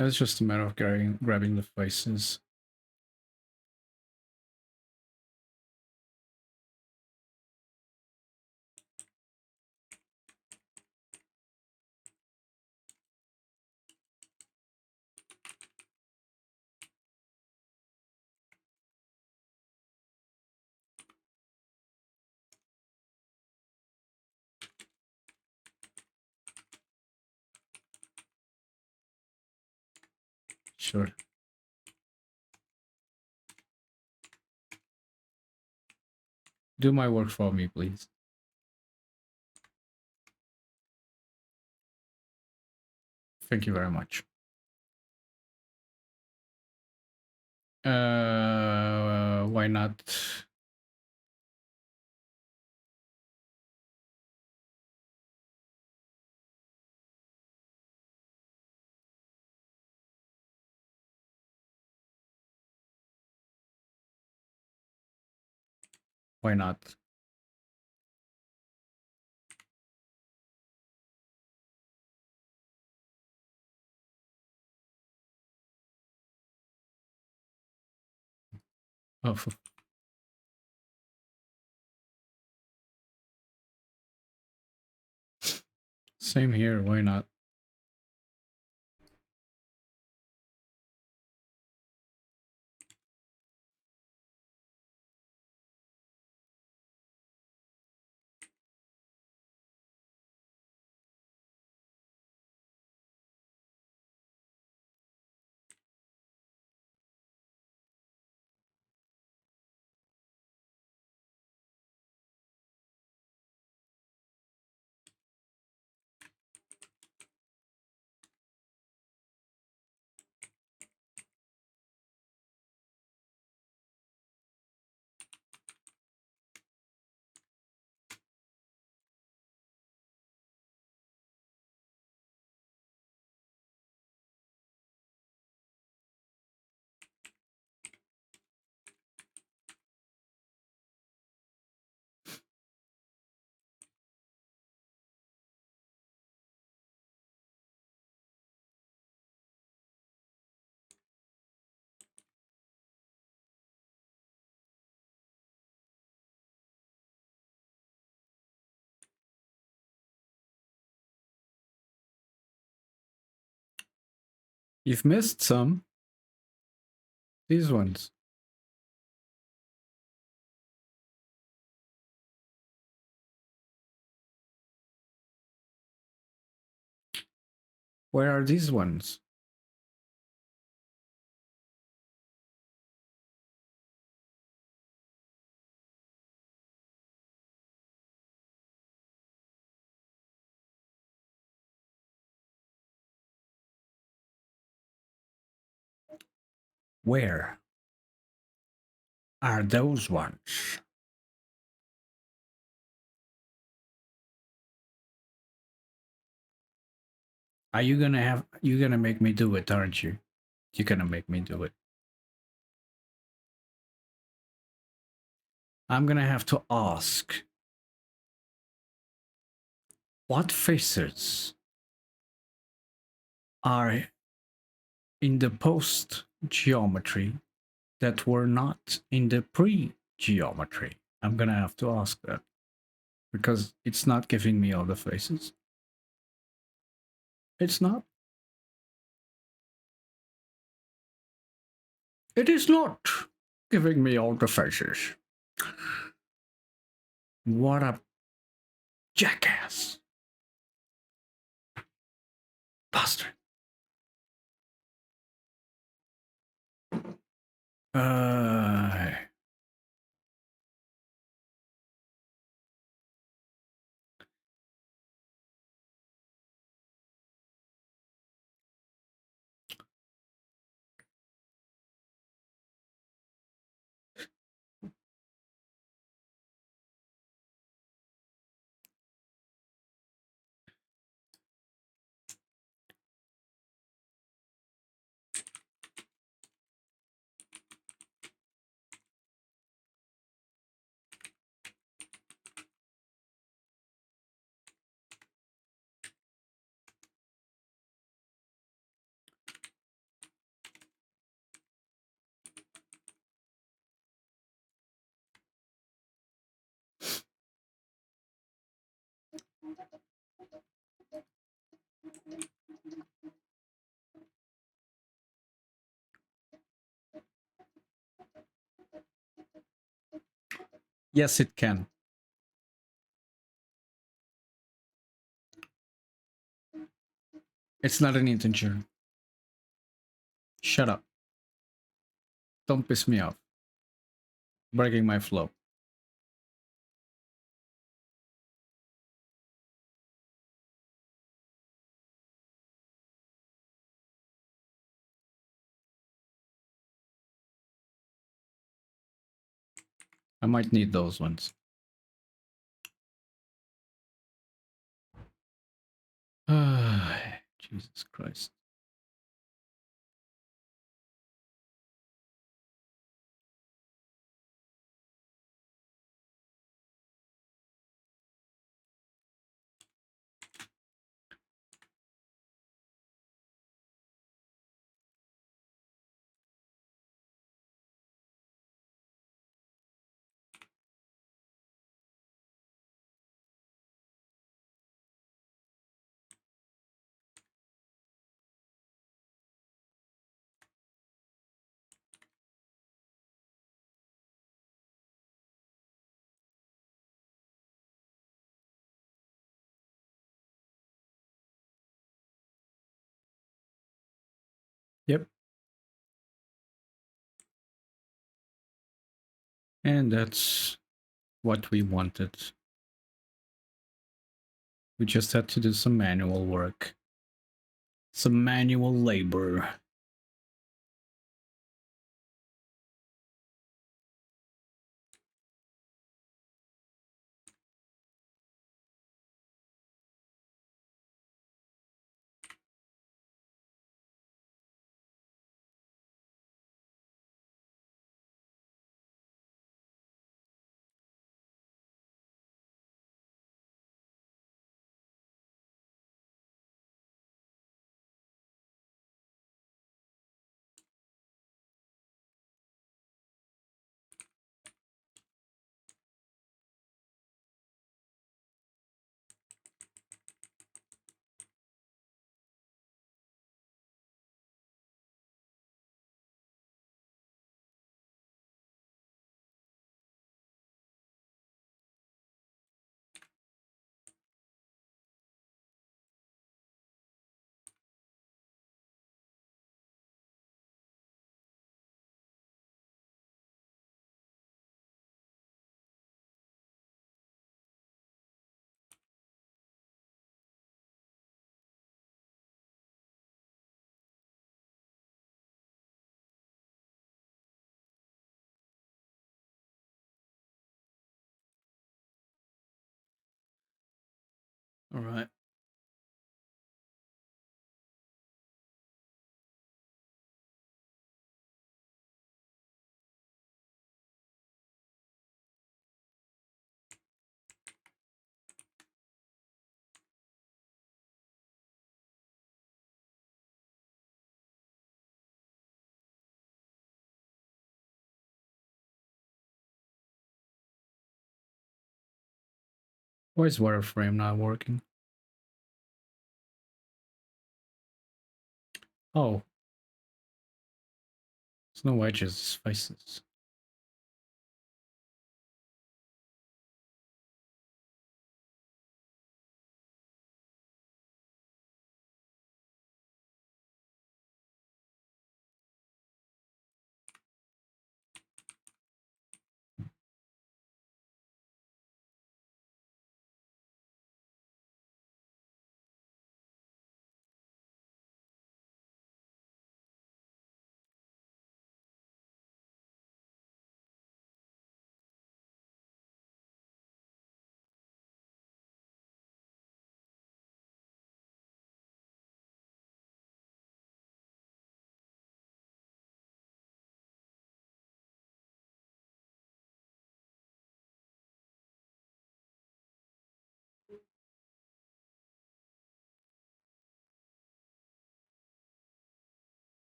It's just a matter of grabbing the faces. Sure. Do my work for me, please. Thank you very much. Why not? Why not? Oh, same here. Why not? You've missed some. These ones. Where are these ones? Where are those ones? Are you gonna have, you're gonna make me do it, aren't you? You're gonna make me do it. I'm gonna have to ask, what faces are in the post geometry that were not in the pre geometry? I'm gonna have to ask that because it's not giving me all the faces. It's not. It is not giving me all the faces. What a jackass. Bastard. Uh, yes, it can. It's not an integer. Shut up. Don't piss me off. Breaking my flow. I might need those ones. Jesus Christ. Yep. And that's what we wanted. We just had to do some manual work. Some manual labor. All right. Why is wireframe not working? Oh, there's no edges, it's faces.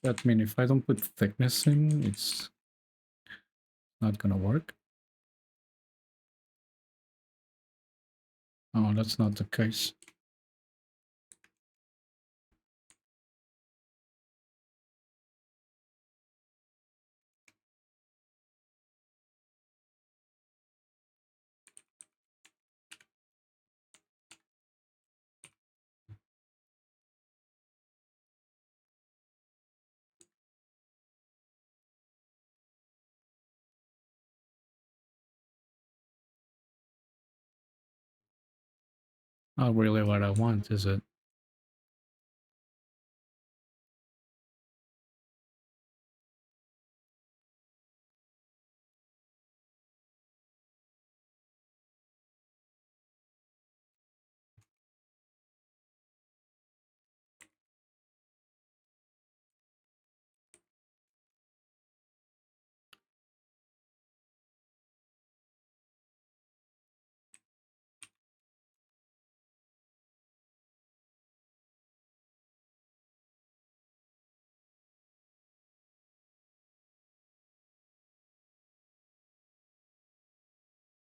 That mean if I don't put thickness in, it's not gonna work? Oh, that's not the case. Not really what I want, is it?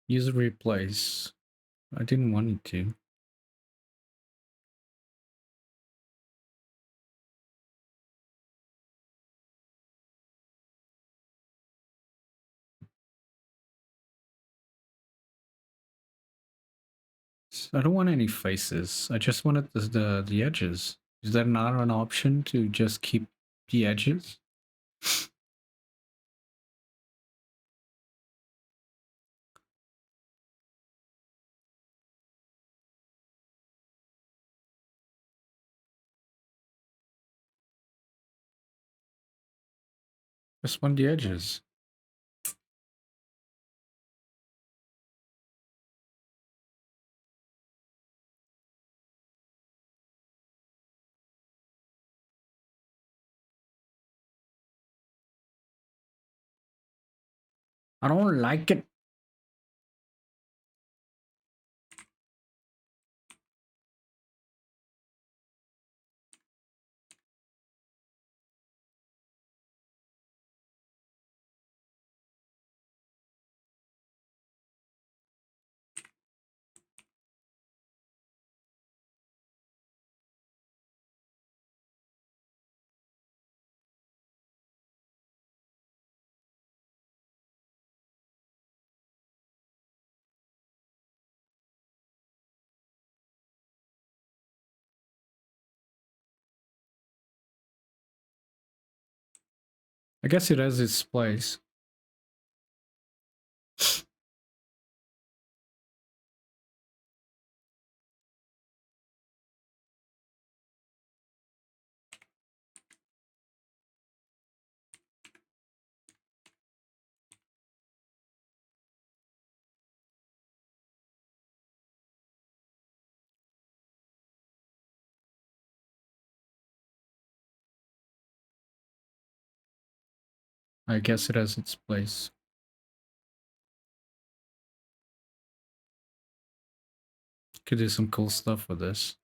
Use replace. I didn't want it to. I don't want any faces. I just wanted the edges. Is there not an option to just keep the edges? Just want the edges. I don't like it. I guess it has its place. I guess it has its place. Could do some cool stuff with this.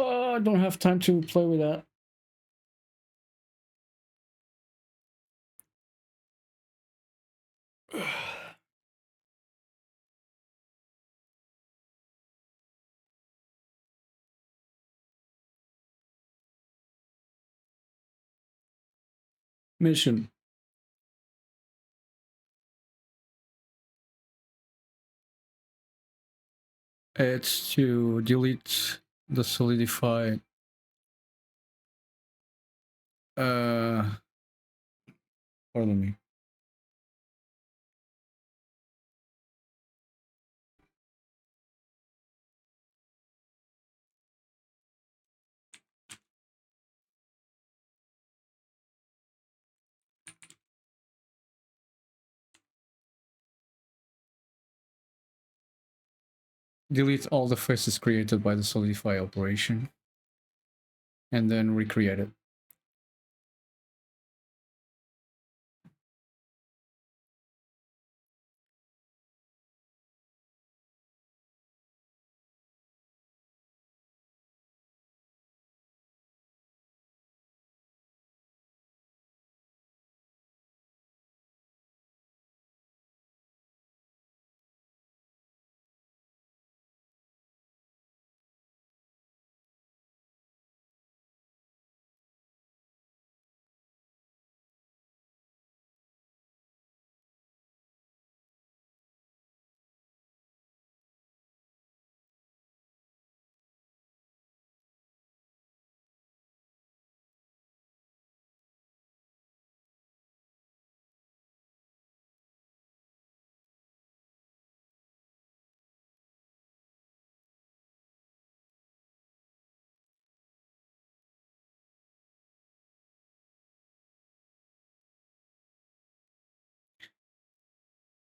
Oh, I don't have time to play with that. Mission. It's to delete the solidify. Pardon me. Delete all the faces created by the solidify operation, and then recreate it.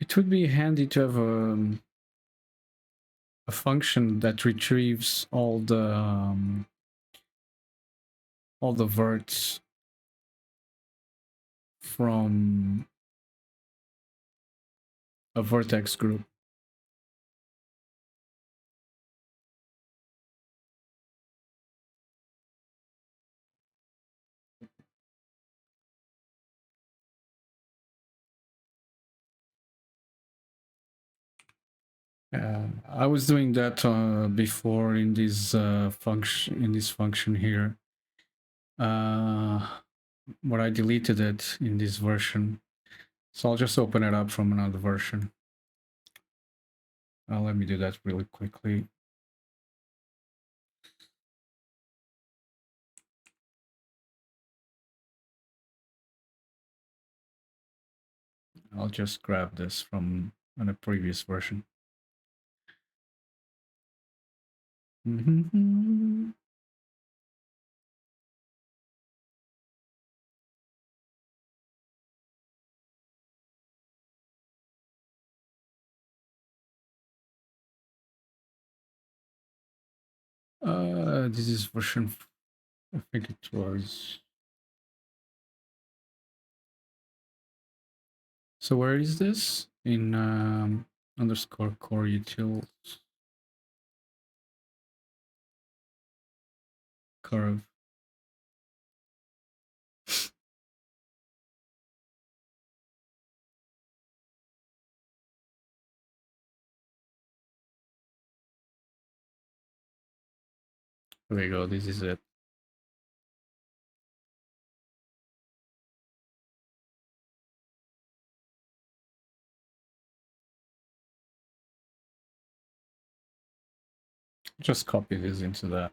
It would be handy to have a function that retrieves all the verts from a vertex group. I was doing that before in this function here. But I deleted it in this version, so I'll just open it up from another version. Let me do that really quickly. I'll just grab this from a previous version. This is version, I think it was So where is this? In underscore core utils curve. There we go. This is it. Just copy this into that.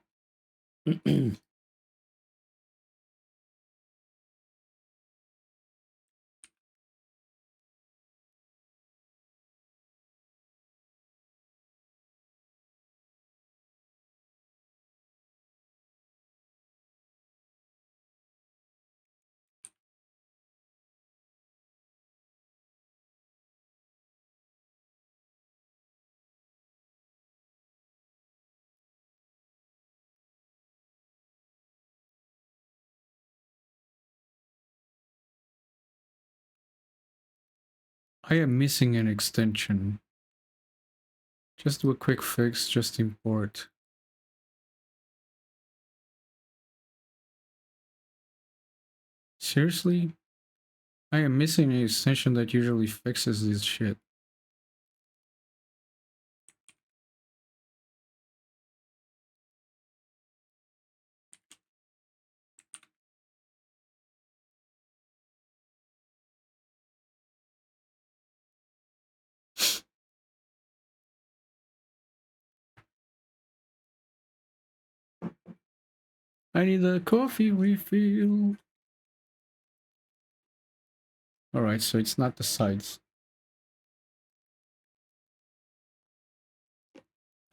I am missing an extension. Just do a quick fix, just import. Seriously? I am missing an extension that usually fixes this shit. I need a coffee refill. Alright, so it's not the sides.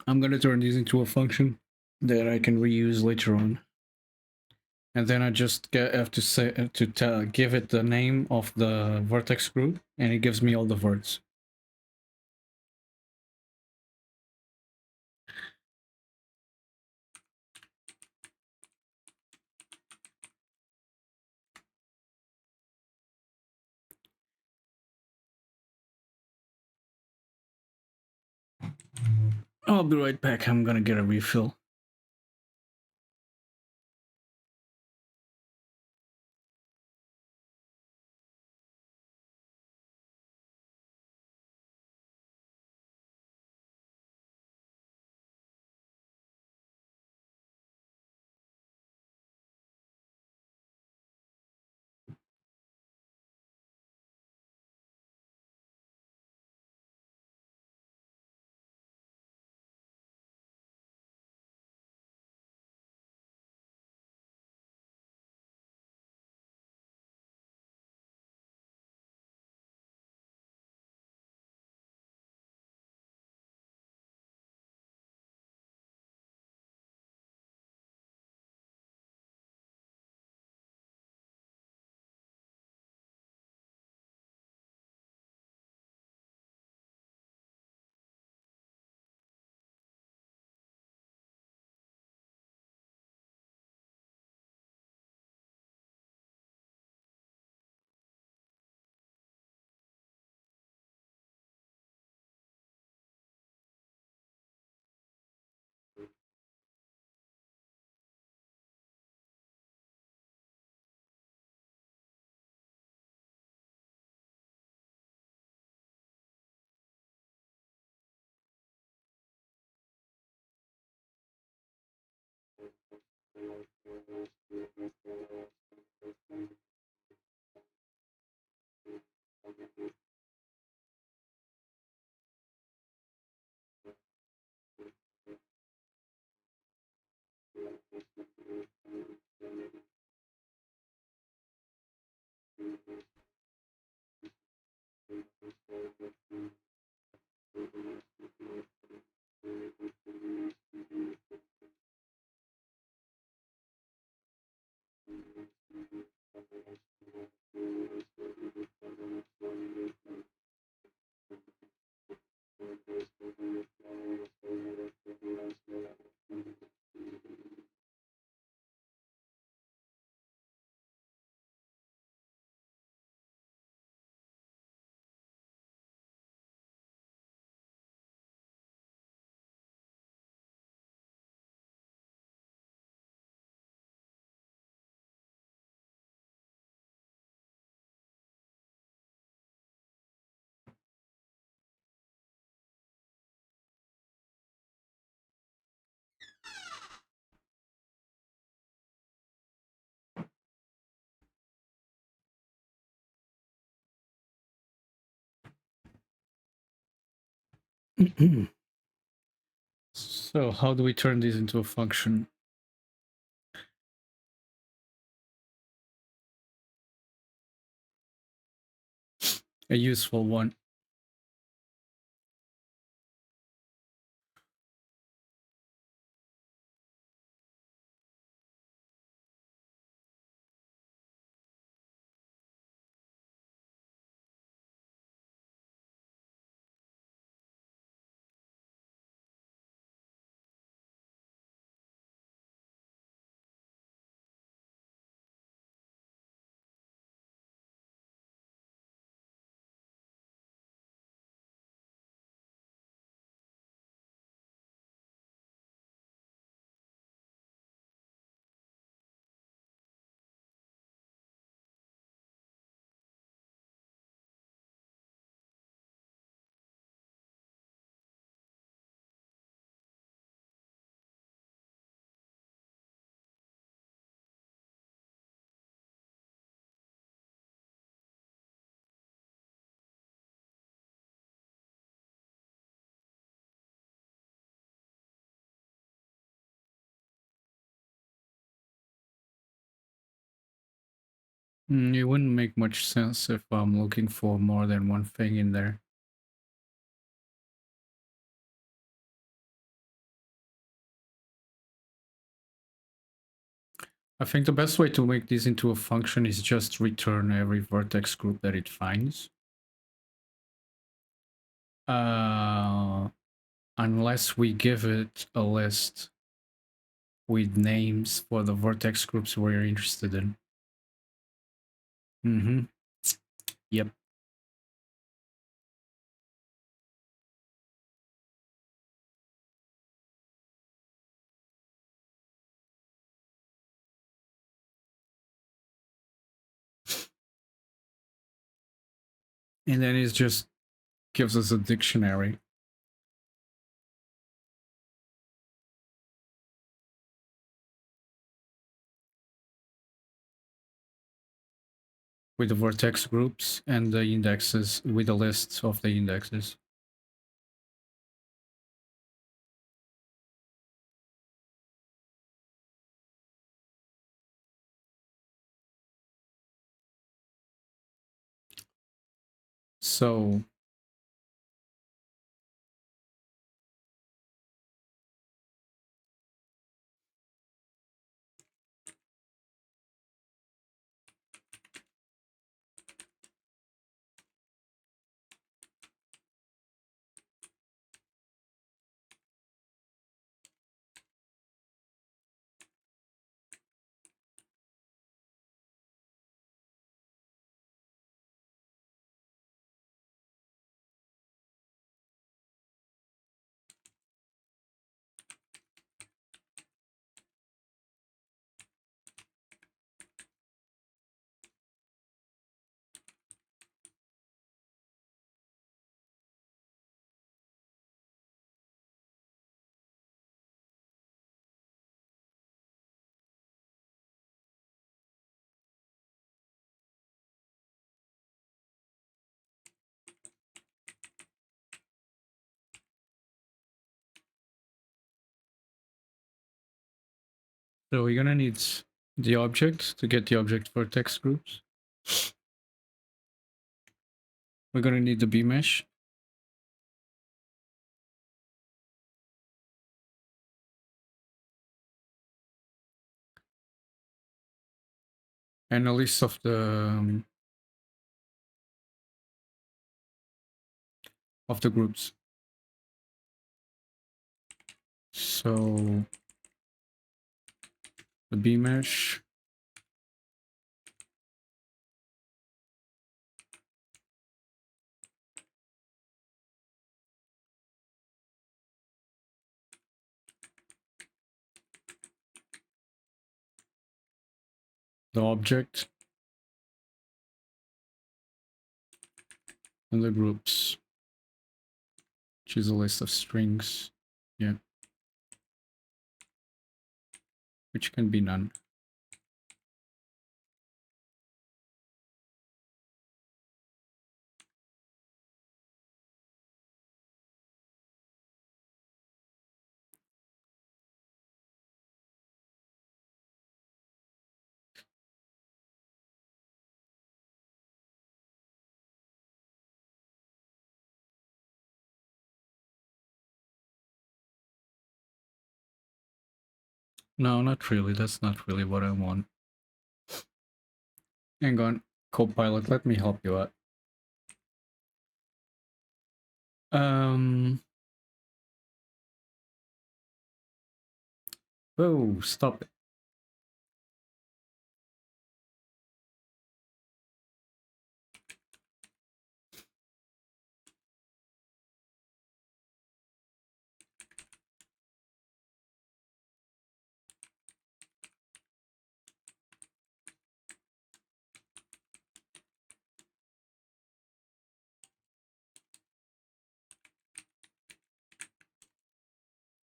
I'm gonna turn these into a function that I can reuse later on. And then I just have to say give it the name of the vertex group, and it gives me all the verts. I'll be right back. I'm gonna get a refill. So how do we turn this into a function? A useful one. It wouldn't make much sense if I'm looking for more than one thing in there. I think the best way to make this into a function is just return every vertex group that it finds. Unless we give it a list with names for the vertex groups we're interested in. Yep. And then it just gives us a dictionary. With the vertex groups and the indexes, with the lists of the indexes. So we're gonna need the object to get the object vertex groups. We're gonna need the B mesh. And a list of the groups. So the B mesh, the object, and the groups, which is a list of strings. Yeah. Which can be none. No, not really. That's not really what I want. Hang on, Copilot, let me help you out. Oh, stop it.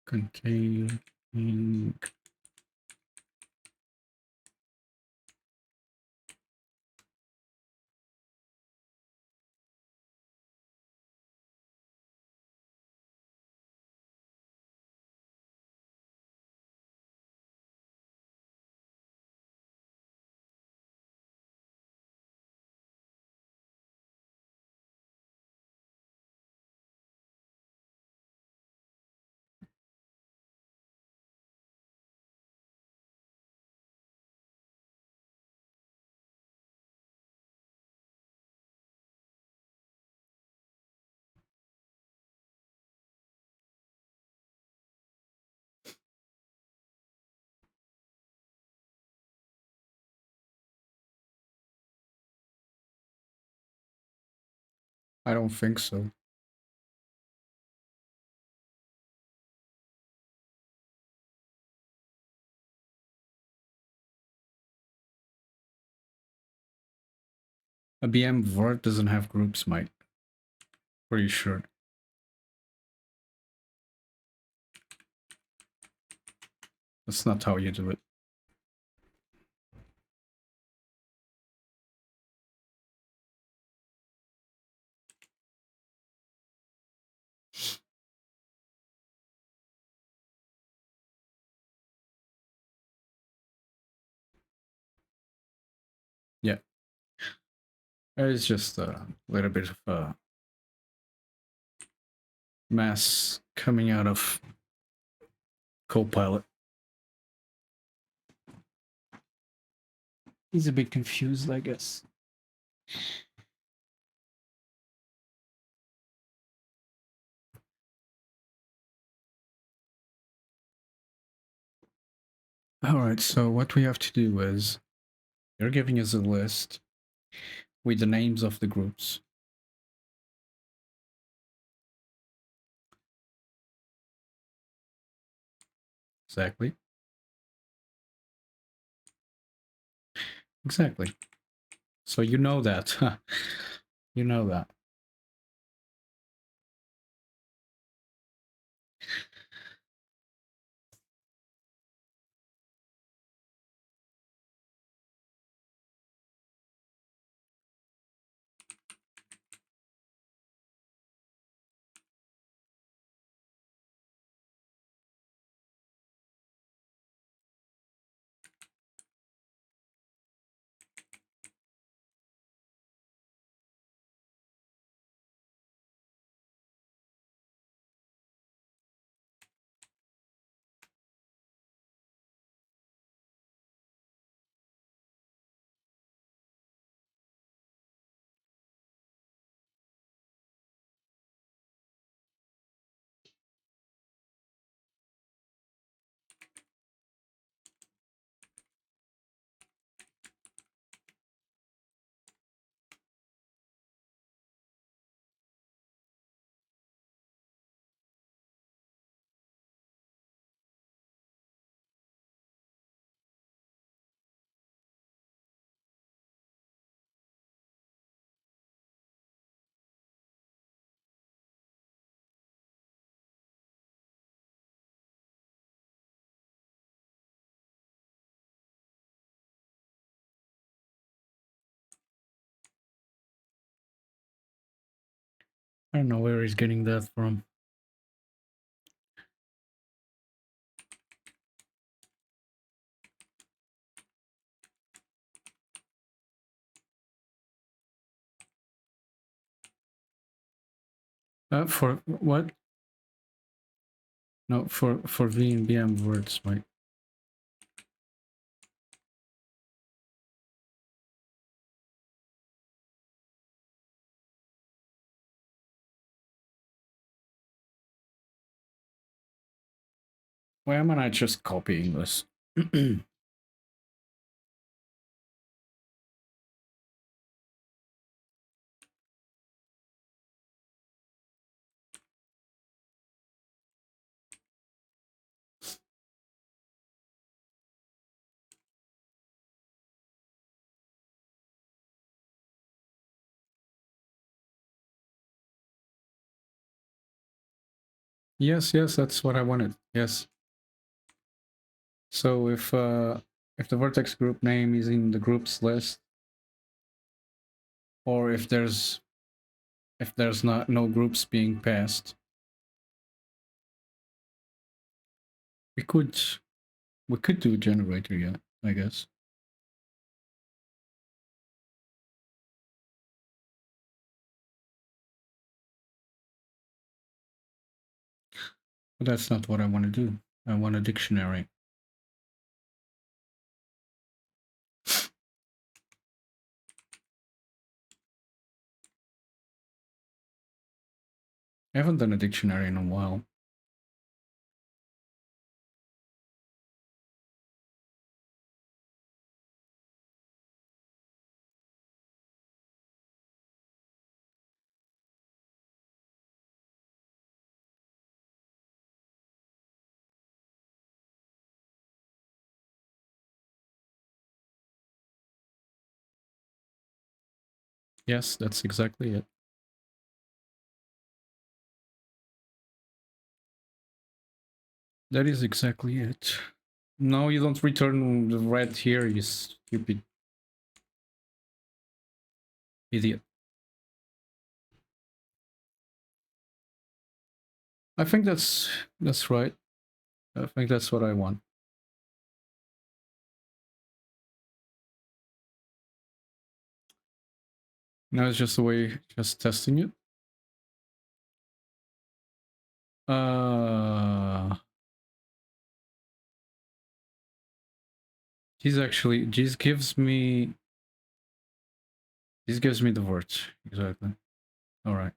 Contain. I don't think so. A BM Word doesn't have groups, Mike. Pretty sure. That's not how you do it. Yeah. It's just a little bit of a mess coming out of Copilot. He's a bit confused, I guess. All right, so what we have to do is you're giving us a list with the names of the groups. Exactly. Exactly. So you know that. You know that. I don't know where he's getting that from. For what? No, for V and BM words, right? Why am I just copying this? Yes, yes, that's what I wanted. Yes. So if the vertex group name is in the groups list, or if there's not no groups being passed, we could do a generator, yeah, I guess. But that's not what I want to do. I want a dictionary. I haven't done a dictionary in a while. Yes, that's exactly it. That is exactly it. No, you don't return the red here, you stupid idiot. I think that's right. I think that's what I want. Now it's just a way, just testing it. Uh, this gives me the words exactly. All right.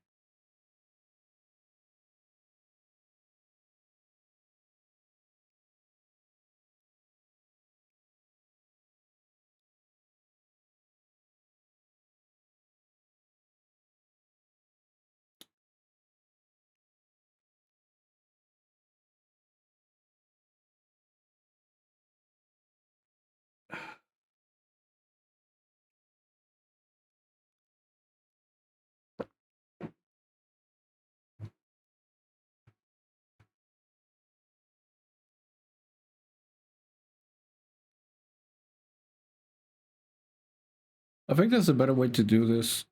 I think there's a better way to do this.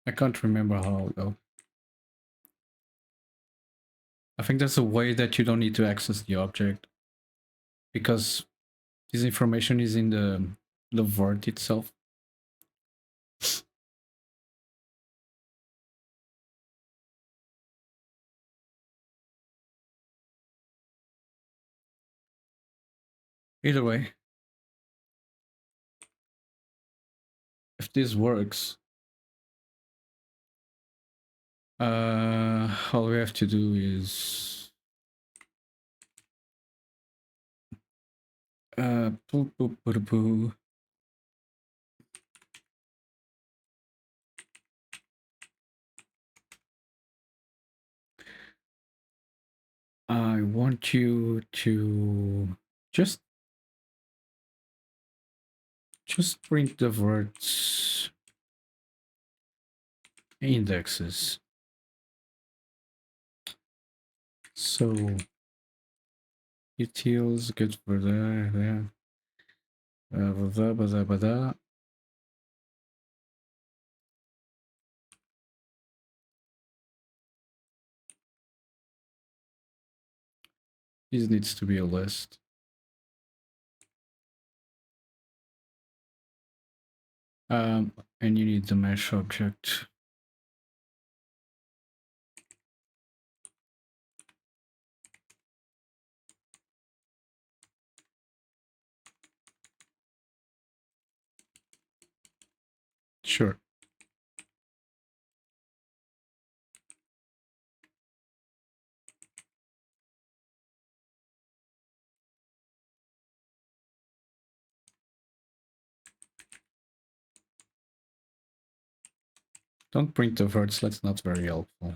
I can't remember how though. I think there's a way that you don't need to access the object because this information is in the word itself. Either way, if this works, all we have to do is poo, poo, poo, poo. I want you to just print the words indexes. So utils good for that. Blah, blah, blah, blah, blah. This needs to be a list. And you need the mesh object. Sure. Don't print the verts, that's not very helpful.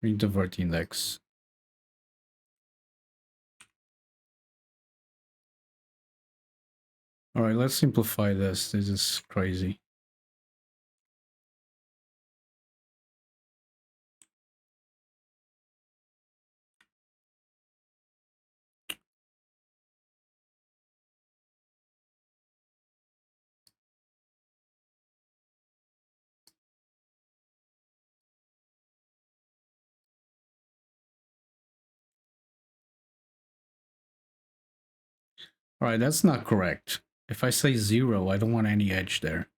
Print the vert index. All right, let's simplify this. This is crazy. All right, that's not correct. If I say 0, I don't want any edge there.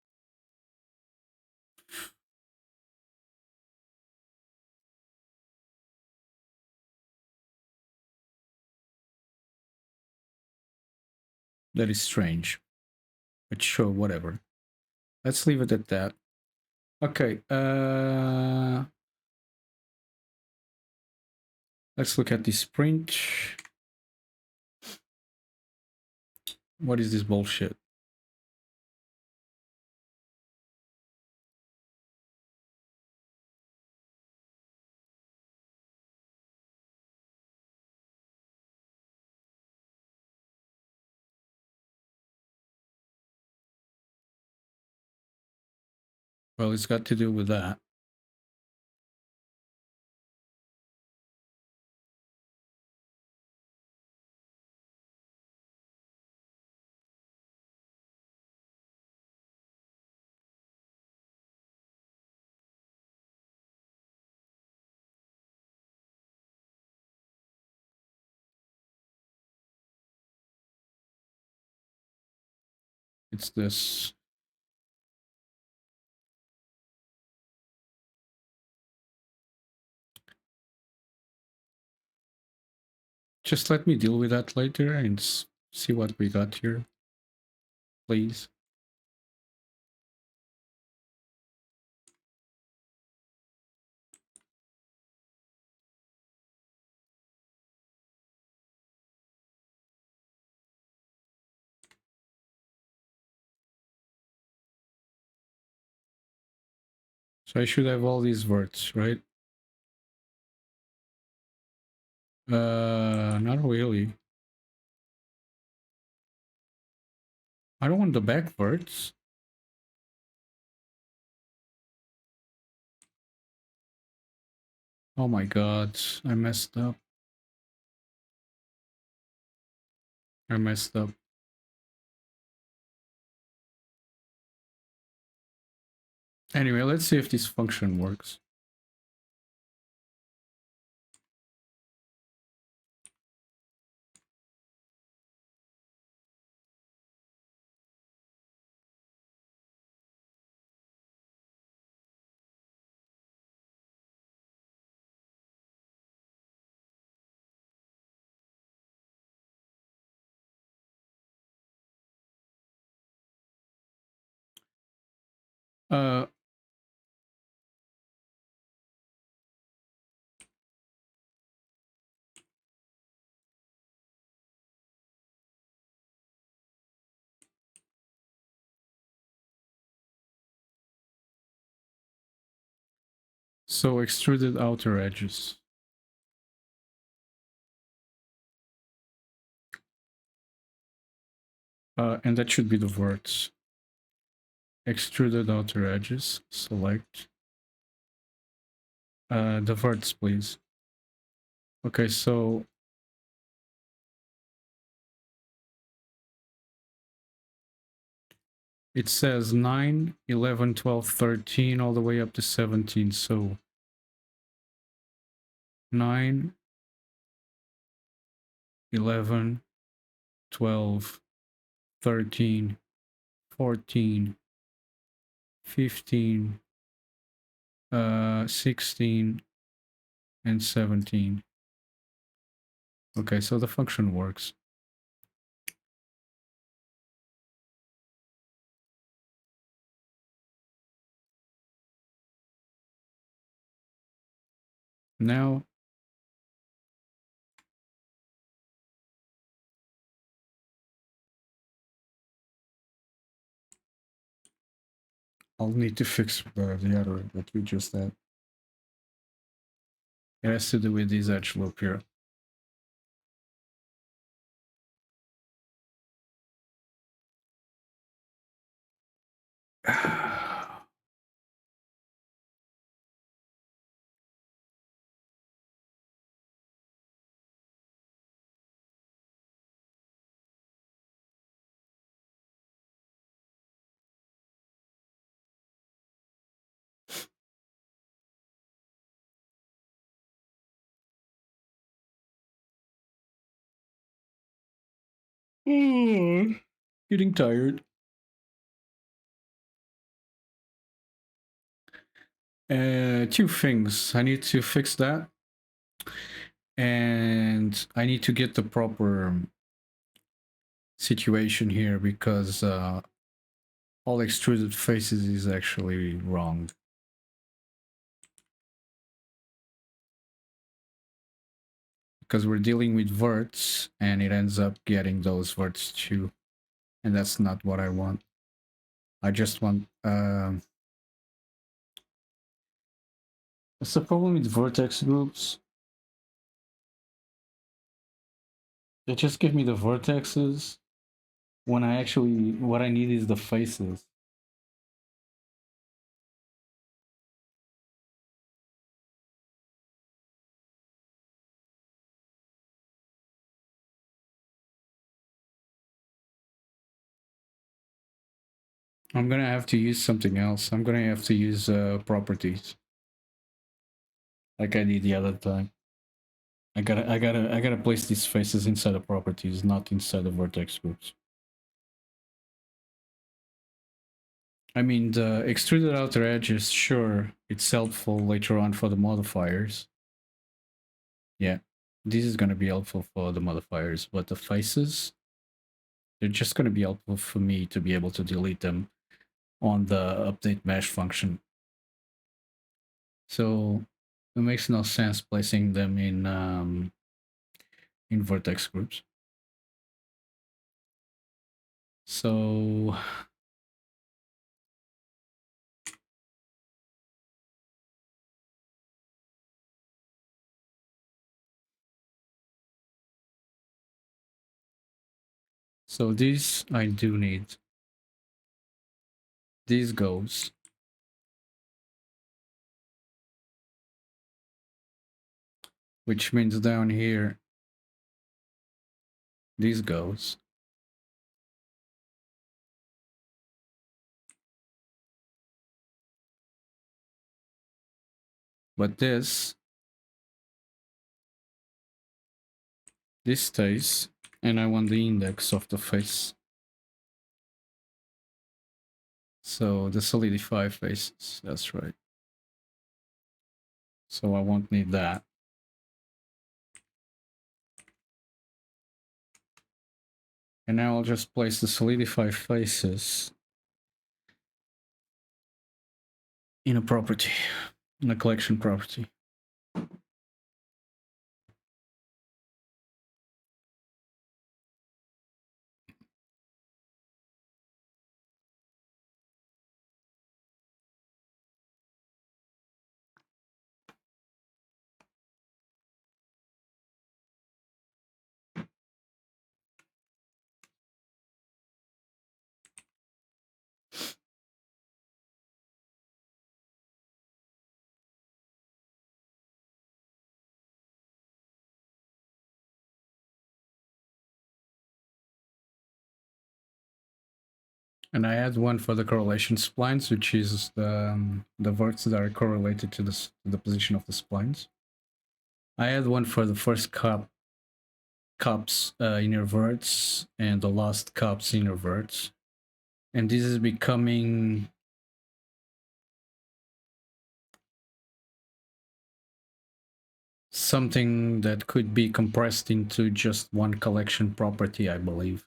That is strange. But sure, whatever. Let's leave it at that. Okay, let's look at this print. What is this bullshit? Well, it's got to do with that. It's this. Just let me deal with that later and see what we got here, please. So I should have all these verts, right? Not really. I don't want the back verts. Oh my god, I messed up. I messed up. Anyway, let's see if this function works. Uh, so extruded outer edges. And that should be the verts. Extruded outer edges, select. The verts, please. Okay, so it says 9, 11, 12, 13, all the way up to 17. So 9, 11, 12, 13, 14, 15, 16, and 17. Okay, so the function works. Now, I'll need to fix the error that we just had. It has to do with this edge loop here. Getting tired. Two things. I need to fix that, and I need to get the proper situation here because all extruded faces is actually wrong. Because we're dealing with verts, and it ends up getting those verts too, and that's not what I want. I just want. What's the problem with vertex groups? They just give me the vertexes when I actually what I need is the faces. I'm gonna have to use something else. I'm gonna have to use properties, like I did the other time. I gotta place these faces inside the properties, not inside the vertex groups. I mean, the extruded outer edges, sure, it's helpful later on for the modifiers. Yeah, this is gonna be helpful for the modifiers, but the faces, they're just gonna be helpful for me to be able to delete them on the update mesh function. So it makes no sense placing them in vertex groups. So this I do need. This goes. Which means down here, this goes. But this stays, and I want the index of the face. So the solidify faces, that's right. So I won't need that. And now I'll just place the solidify faces in a property, in a collection property. And I add one for the correlation splines, which is the verts that are correlated to the position of the splines. I add one for the first cups inner verts and the last cups inner verts. And this is becoming something that could be compressed into just one collection property, I believe,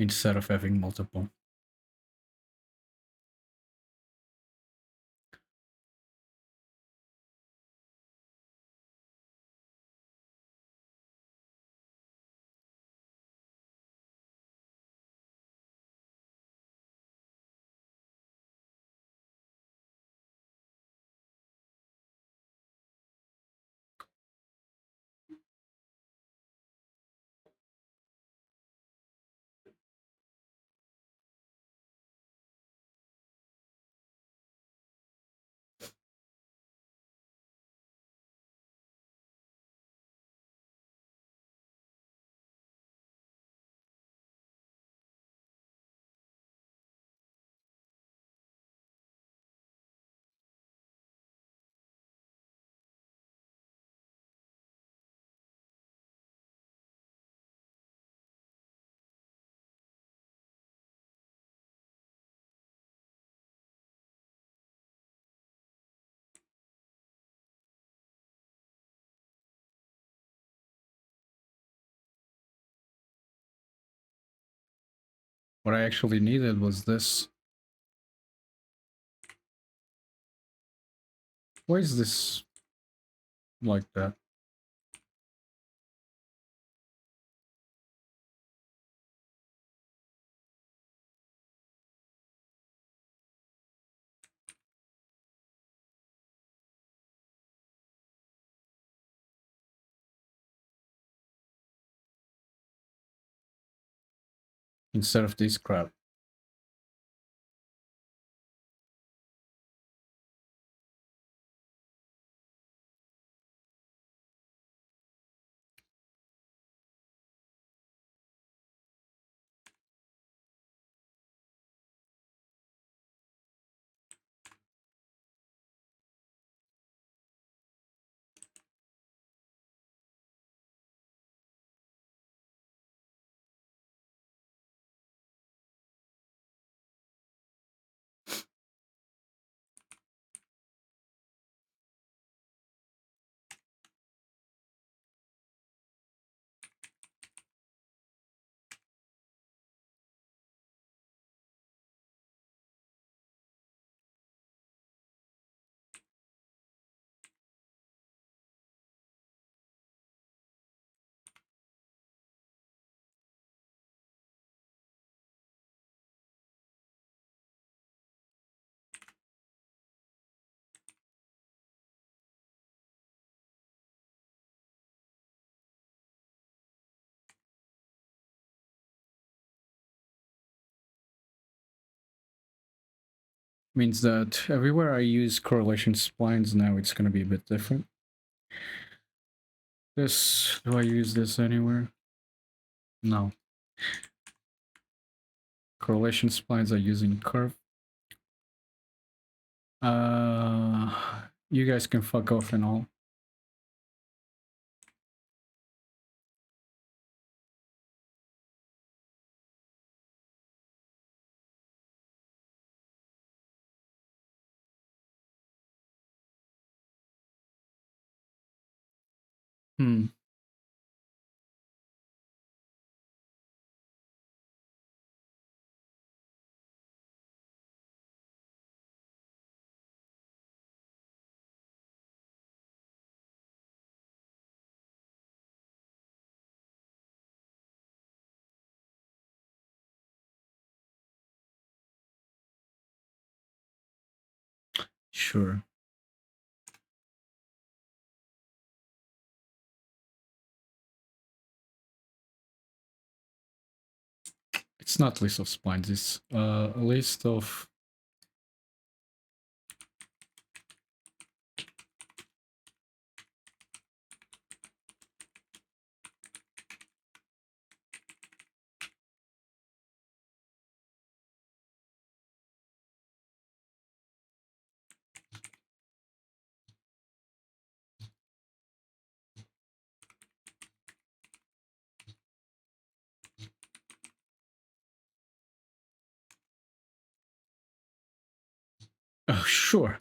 instead of having multiple. What I actually needed was this. Why is this like that? Instead of this crap. Means that everywhere I use correlation splines now it's gonna be a bit different. This, do I use this anywhere? No. Correlation splines are using curve. You guys can fuck off and all. Hmm. Sure. It's not list of splines, it's a list of... Oh, sure.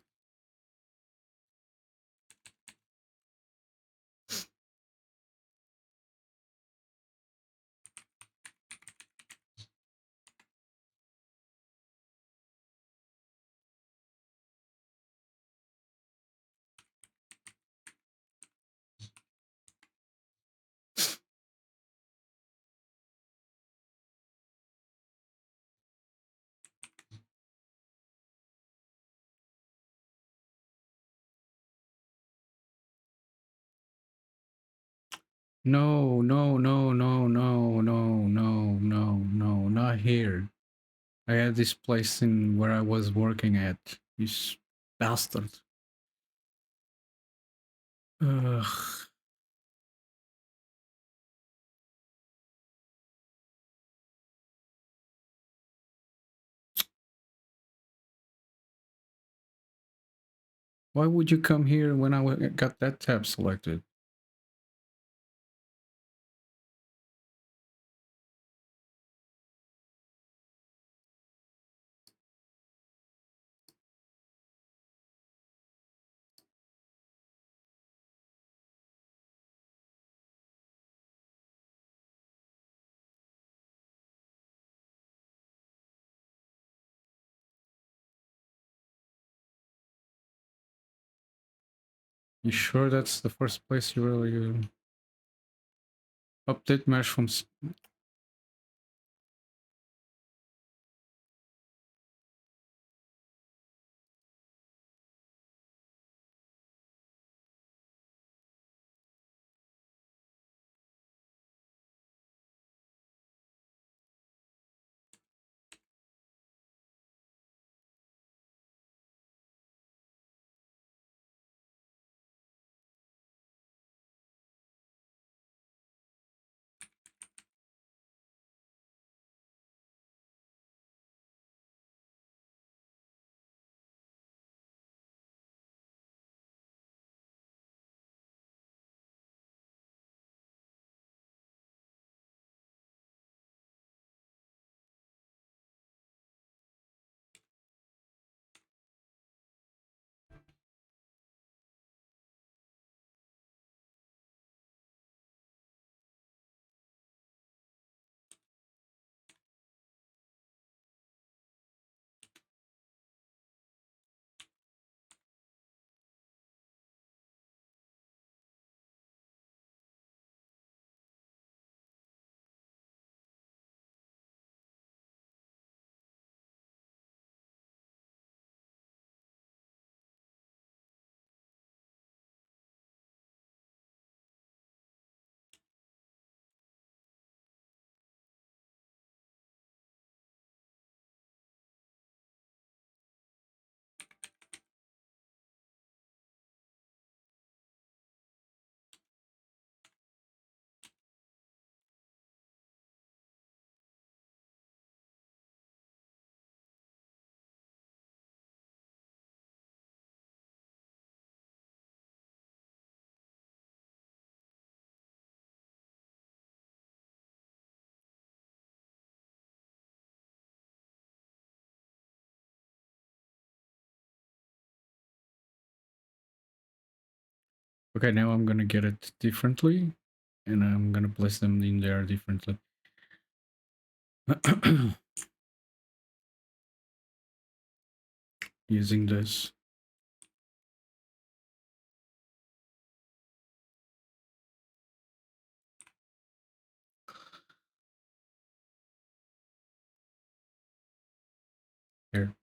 No, no, no, no, no, no, no, no, no, not here. I had this place in where I was working at. You bastard. Ugh. Why would you come here when I got that tab selected? You sure that's the first place you really update mesh from? Okay, now I'm gonna get it differently, and I'm gonna place them in there differently. Using this. Here.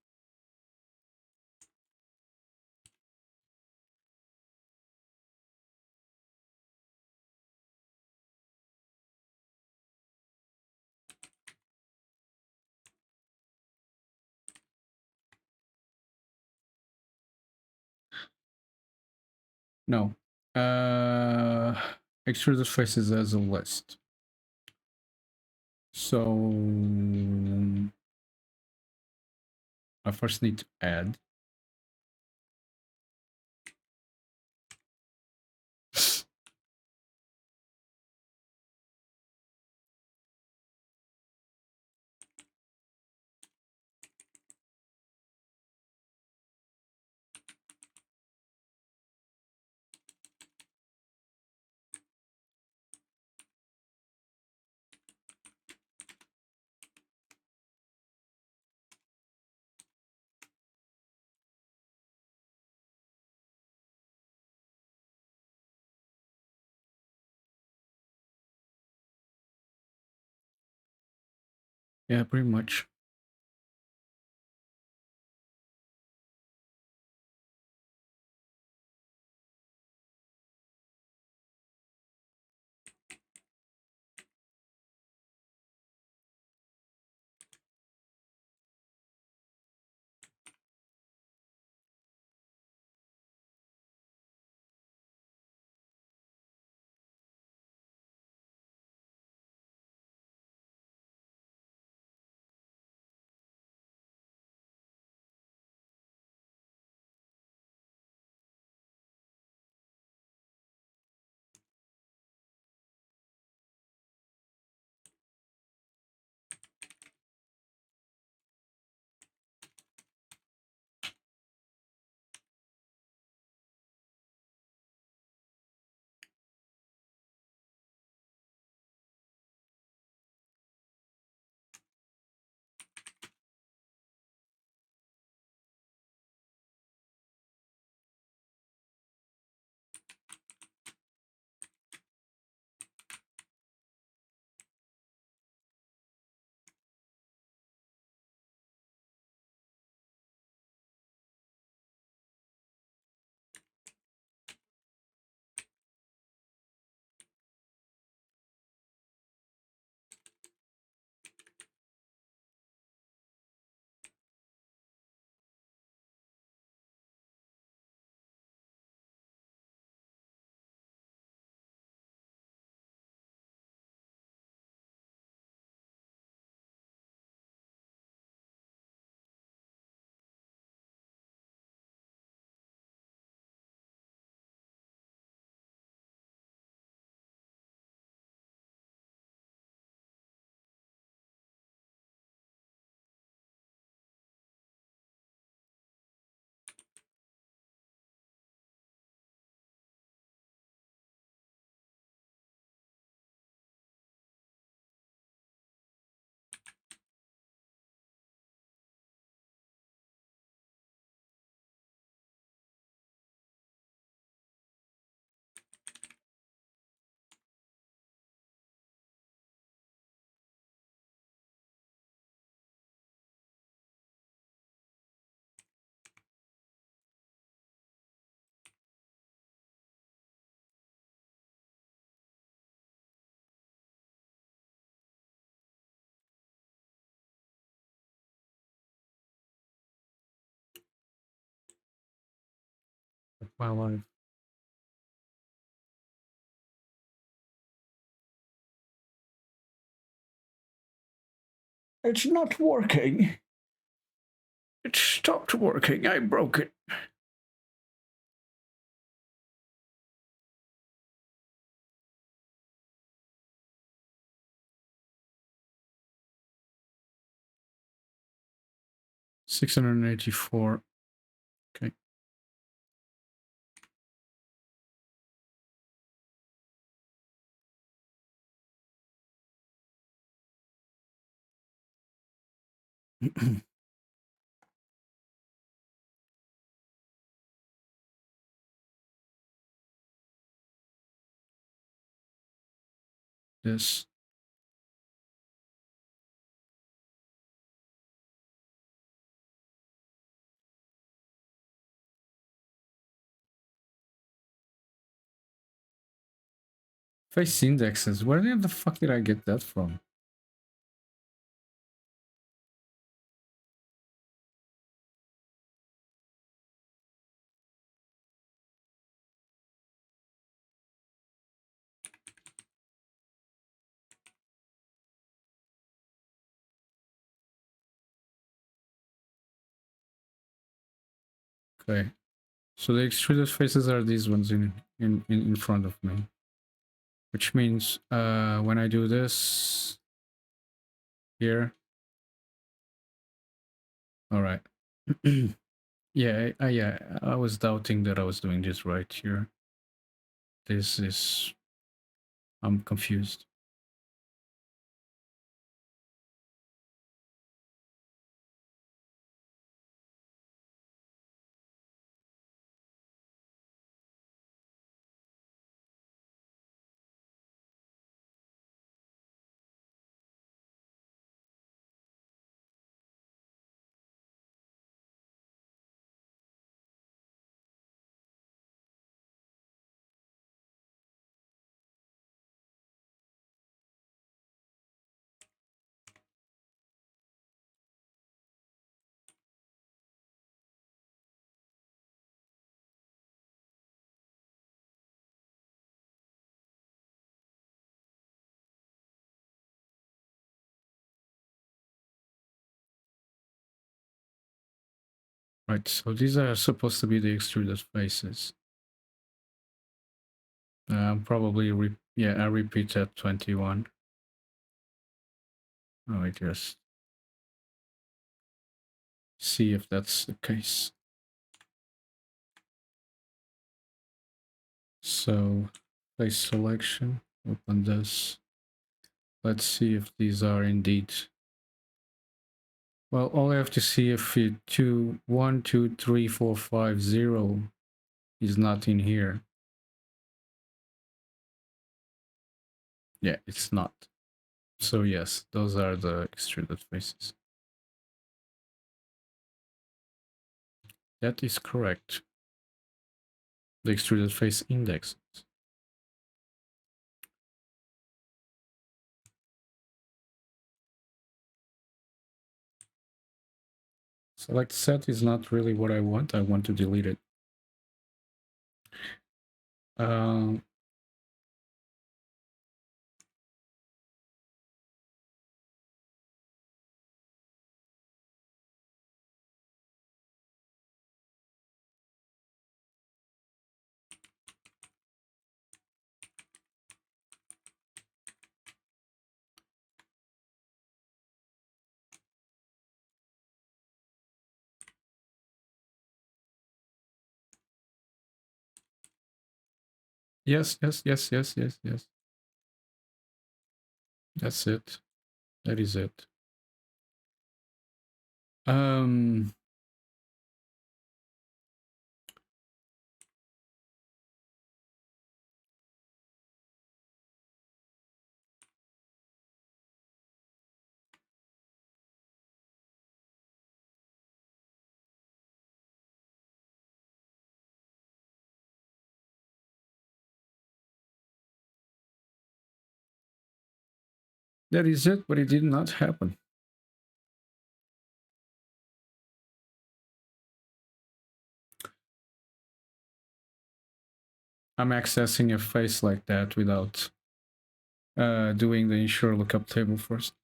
No. Extruded faces as a list. So I first need to add. Yeah, pretty much. my life. It's not working. It stopped working. I broke it. $684. Okay. This. Face indexes. Where the fuck did I get that from? Okay. So the extruded faces are these ones in front of me. Which means when I do this here. All right. Yeah, yeah, I was doubting that I was doing this right here. This is... I'm confused. Right, so these are supposed to be the extruded faces. Probably, I repeat that 21. Oh, I just see if that's the case. So, face selection, open this. Let's see if these are indeed... Well, all I have to see if 1, 2, 3, 4, 5, 0 is not in here. Yeah, it's not. So yes, those are the extruded faces. That is correct. The extruded face index. Select set is not really what I want. I want to delete it. Yes, yes, yes, yes, yes, yes. That's it. That is it. That is it, but it did not happen. I'm accessing a face like that without doing the ensure lookup table first.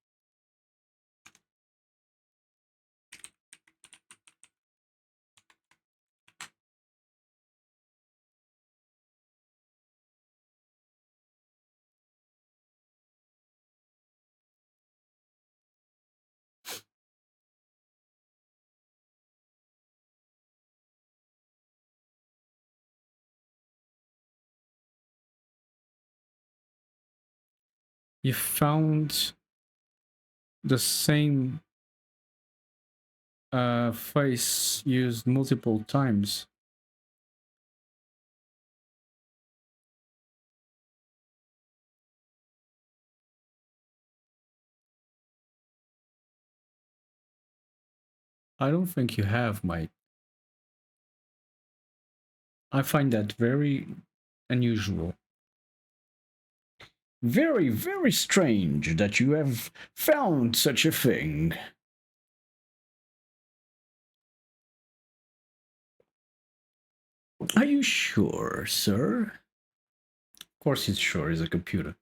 You found the same face used multiple times. I don't think you have, Mike. I find that very unusual. Very, very strange that you have found such a thing. Are you sure, sir? Of course he's sure, he's a computer.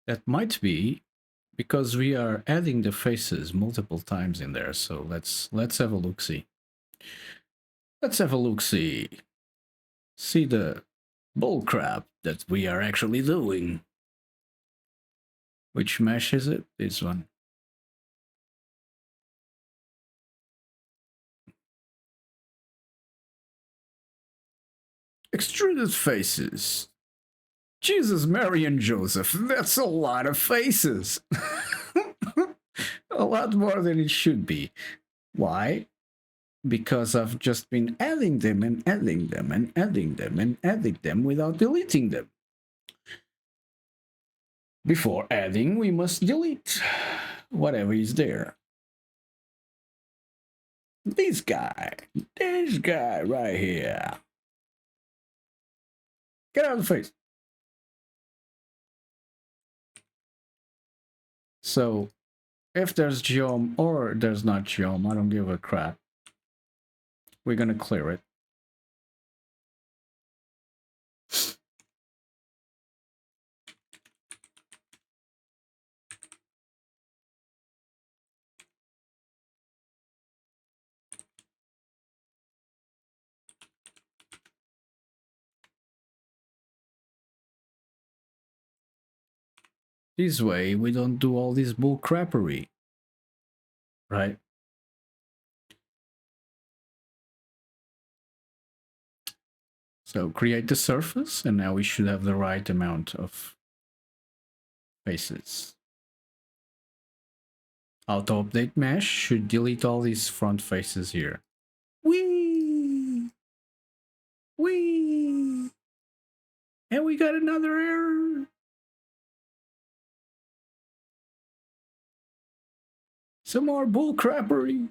That might be because we are adding the faces multiple times in there. So let's have a look see. Let's have a look see. See the bull crap that we are actually doing. Which mesh is it? This one. Extruded faces. Jesus, Mary, and Joseph. That's a lot of faces. A lot more than it should be. Why? Because I've just been adding them and adding them and adding them and adding them without deleting them. Before adding, we must delete whatever is there. This guy right here. Get out of the face. So, if there's geom or there's not geom, I don't give a crap. We're gonna clear it. This way, we don't do all this bull crappery. Right? So create the surface, and now we should have the right amount of faces. Auto update mesh should delete all these front faces here. Whee! Whee! And we got another error. Some more bull crappery.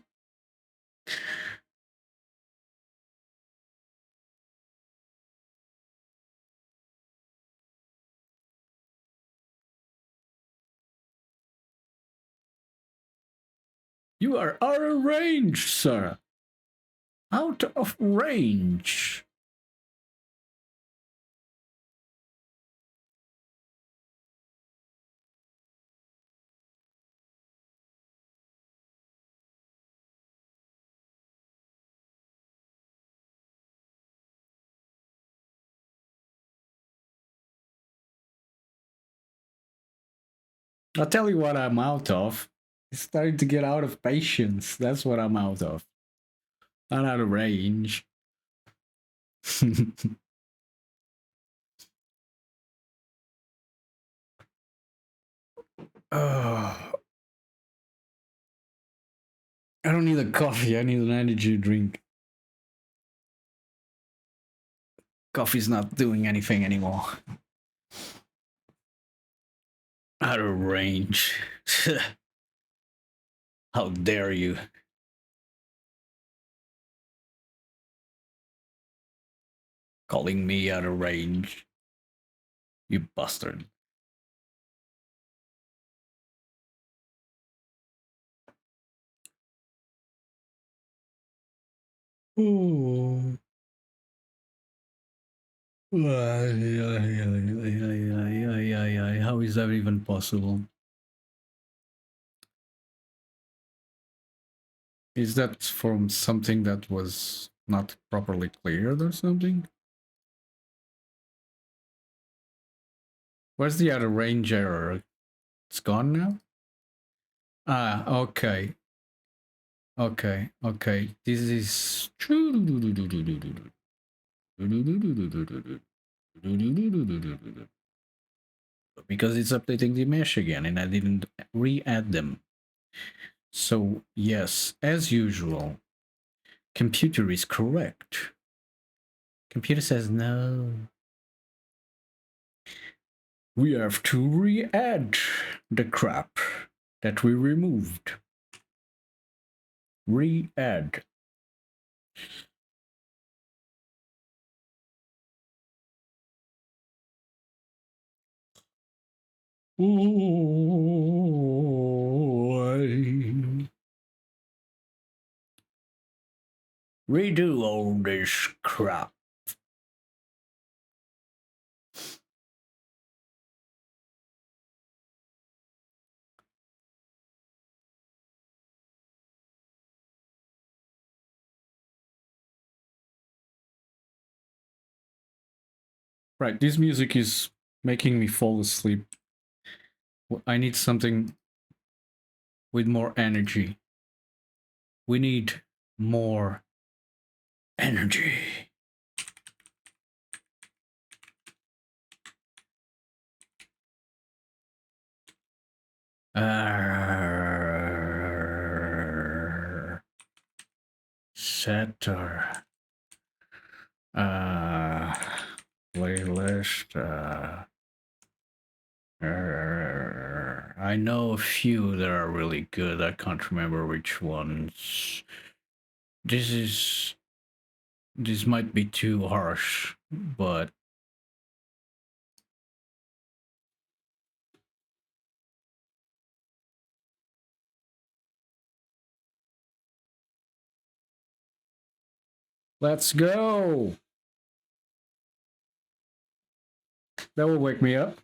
You are out of range, sir. Out of range. I'll tell you what I'm out of. It's starting to get out of patience. That's what I'm out of. Not out of range. Oh, I don't need a coffee. I need an energy drink. Coffee's not doing anything anymore. Out of range. How dare you? Calling me out of range. You bastard. Oh. How is that even possible? Is that from something that was not properly cleared or something? Where's the other range error? It's gone now? Ah, okay. Okay, okay. This is because it's updating the mesh again and I didn't re-add them. So yes, as usual, computer is correct. Computer says no. We have to re-add the crap that we removed. Re-add. Redo all this crap. Right, this music is making me fall asleep. I need something with more energy. We need more energy. Setter. Playlist. I know a few that are really good. I can't remember which ones. This might be too harsh, but let's go. That will wake me up.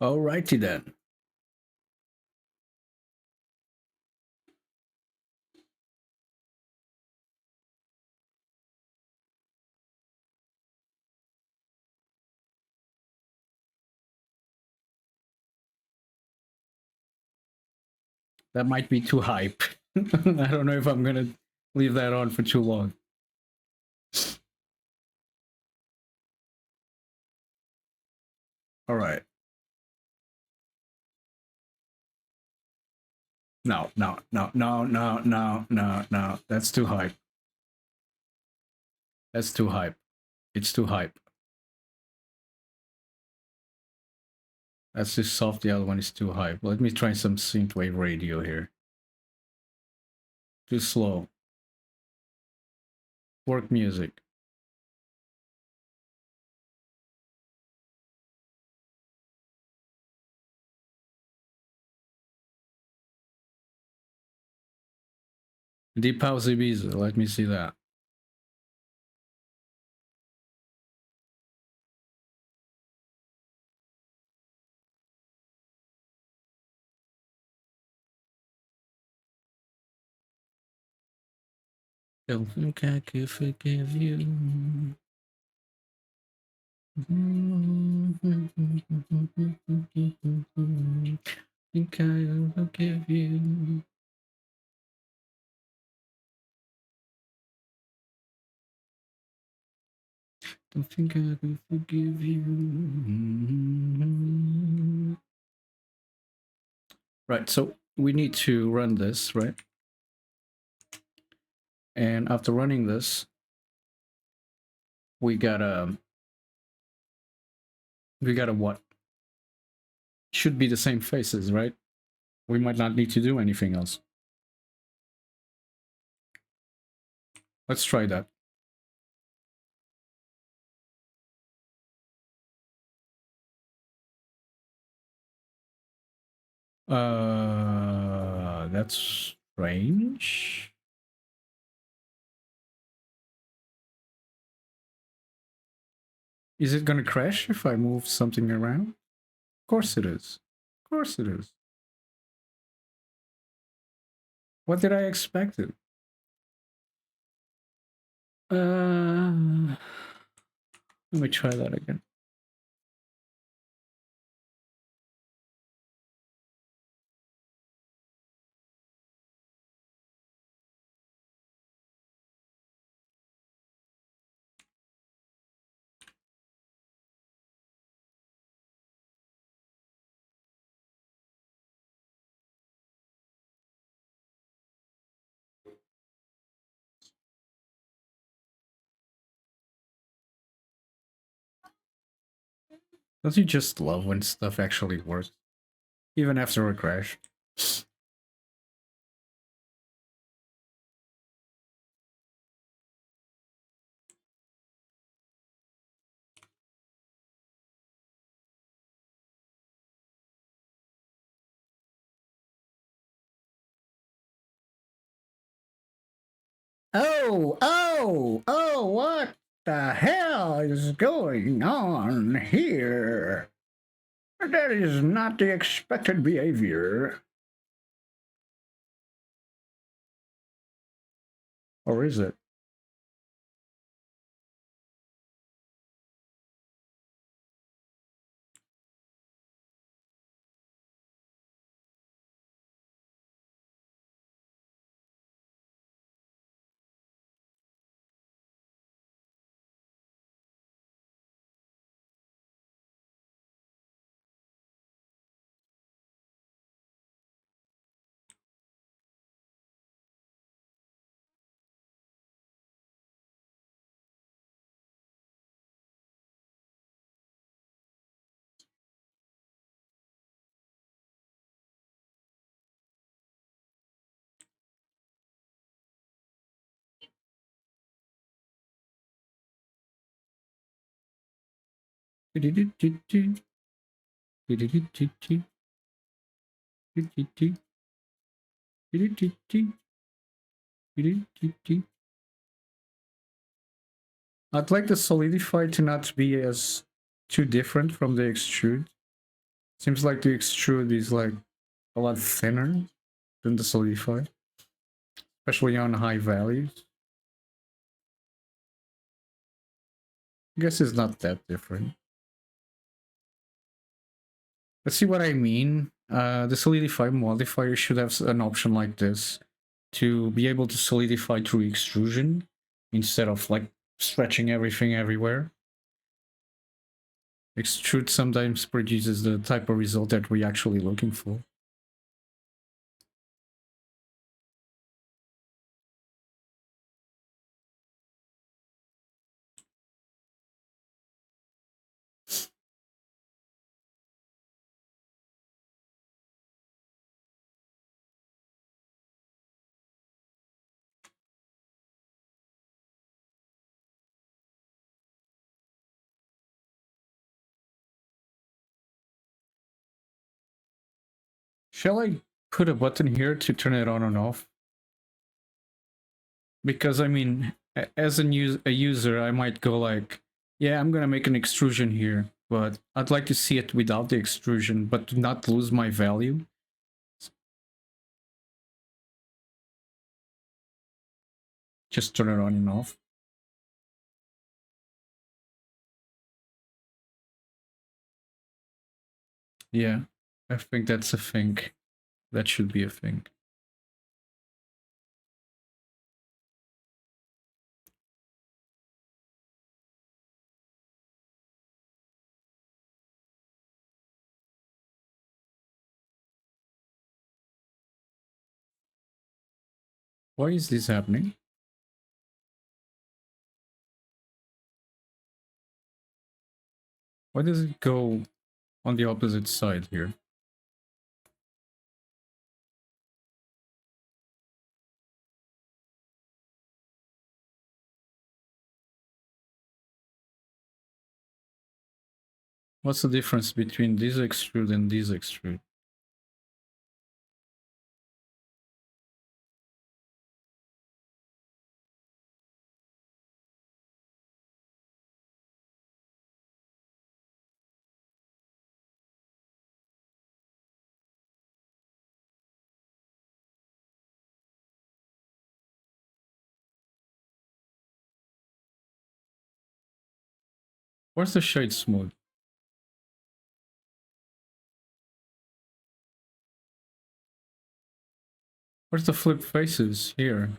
Alrighty then. That might be too hype. I don't know if I'm gonna leave that on for too long. All right. No, no, no, no, no, no, no, no. That's too hype. That's too hype. It's too hype. That's too soft. The other one is too hype. Let me try some synthwave radio here. Too slow. Work music. Deep House Ibiza. Let me see that. Don't think I could forgive you. Think I will forgive you. Don't think I can forgive you. Right, so we need to run this, right? And after running this, we gotta what? Should be the same faces, right? We might not need to do anything else. Let's try that. That's strange. Is it gonna crash if I move something around? Of course it is. Of course it is. What did I expect it? Let me try that again. Don't you just love when stuff actually works? Even after a crash. Oh, what the hell is going on here? That is not the expected behavior. Or is it? I'd like the solidify to not be as too different from the extrude. Seems like the extrude is like a lot thinner than the solidify, especially on high values. I guess it's not that different. Let's see what I mean. The solidify modifier should have an option like this to be able to solidify through extrusion instead of like stretching everything everywhere. Extrude sometimes produces the type of result that we're actually looking for. Shall I put a button here to turn it on and off? Because I mean, as a user, I might go like, yeah, I'm gonna make an extrusion here, but I'd like to see it without the extrusion, but to not lose my value. Just turn it on and off. Yeah, I think that's a thing. That should be a thing. Why is this happening? Why does it go on the opposite side here? What's the difference between this extrude and this extrude? Where's the shade smooth? Where's the flip faces here?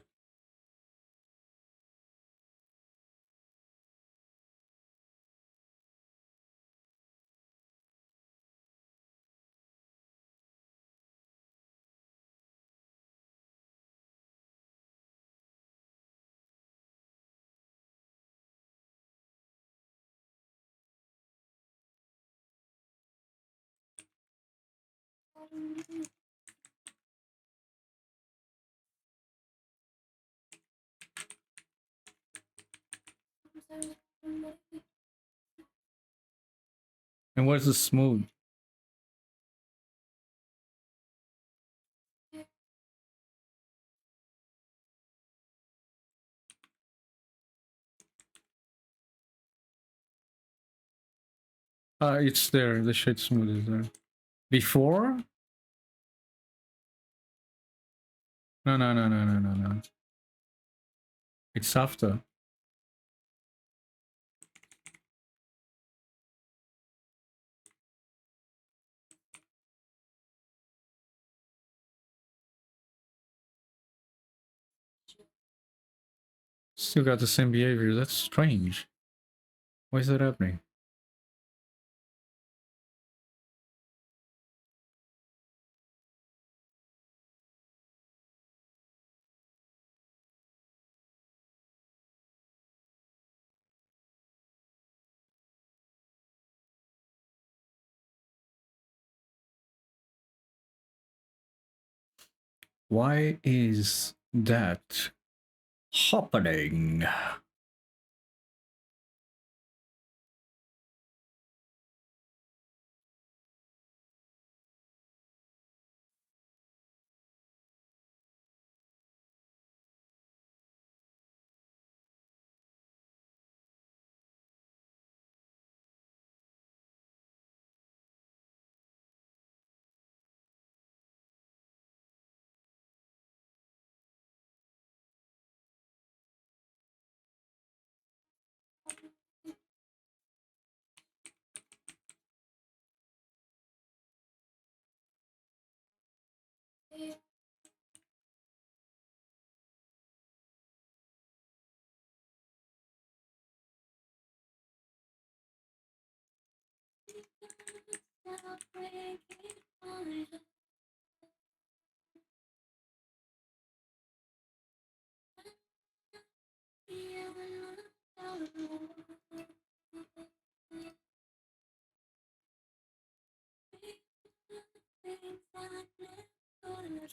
And where's the smooth? It's there. The shade smooth is there. Before? No, no, no, no, no, no, no. It's after. Still got the same behavior. That's strange. Why is that happening? Why is that happening?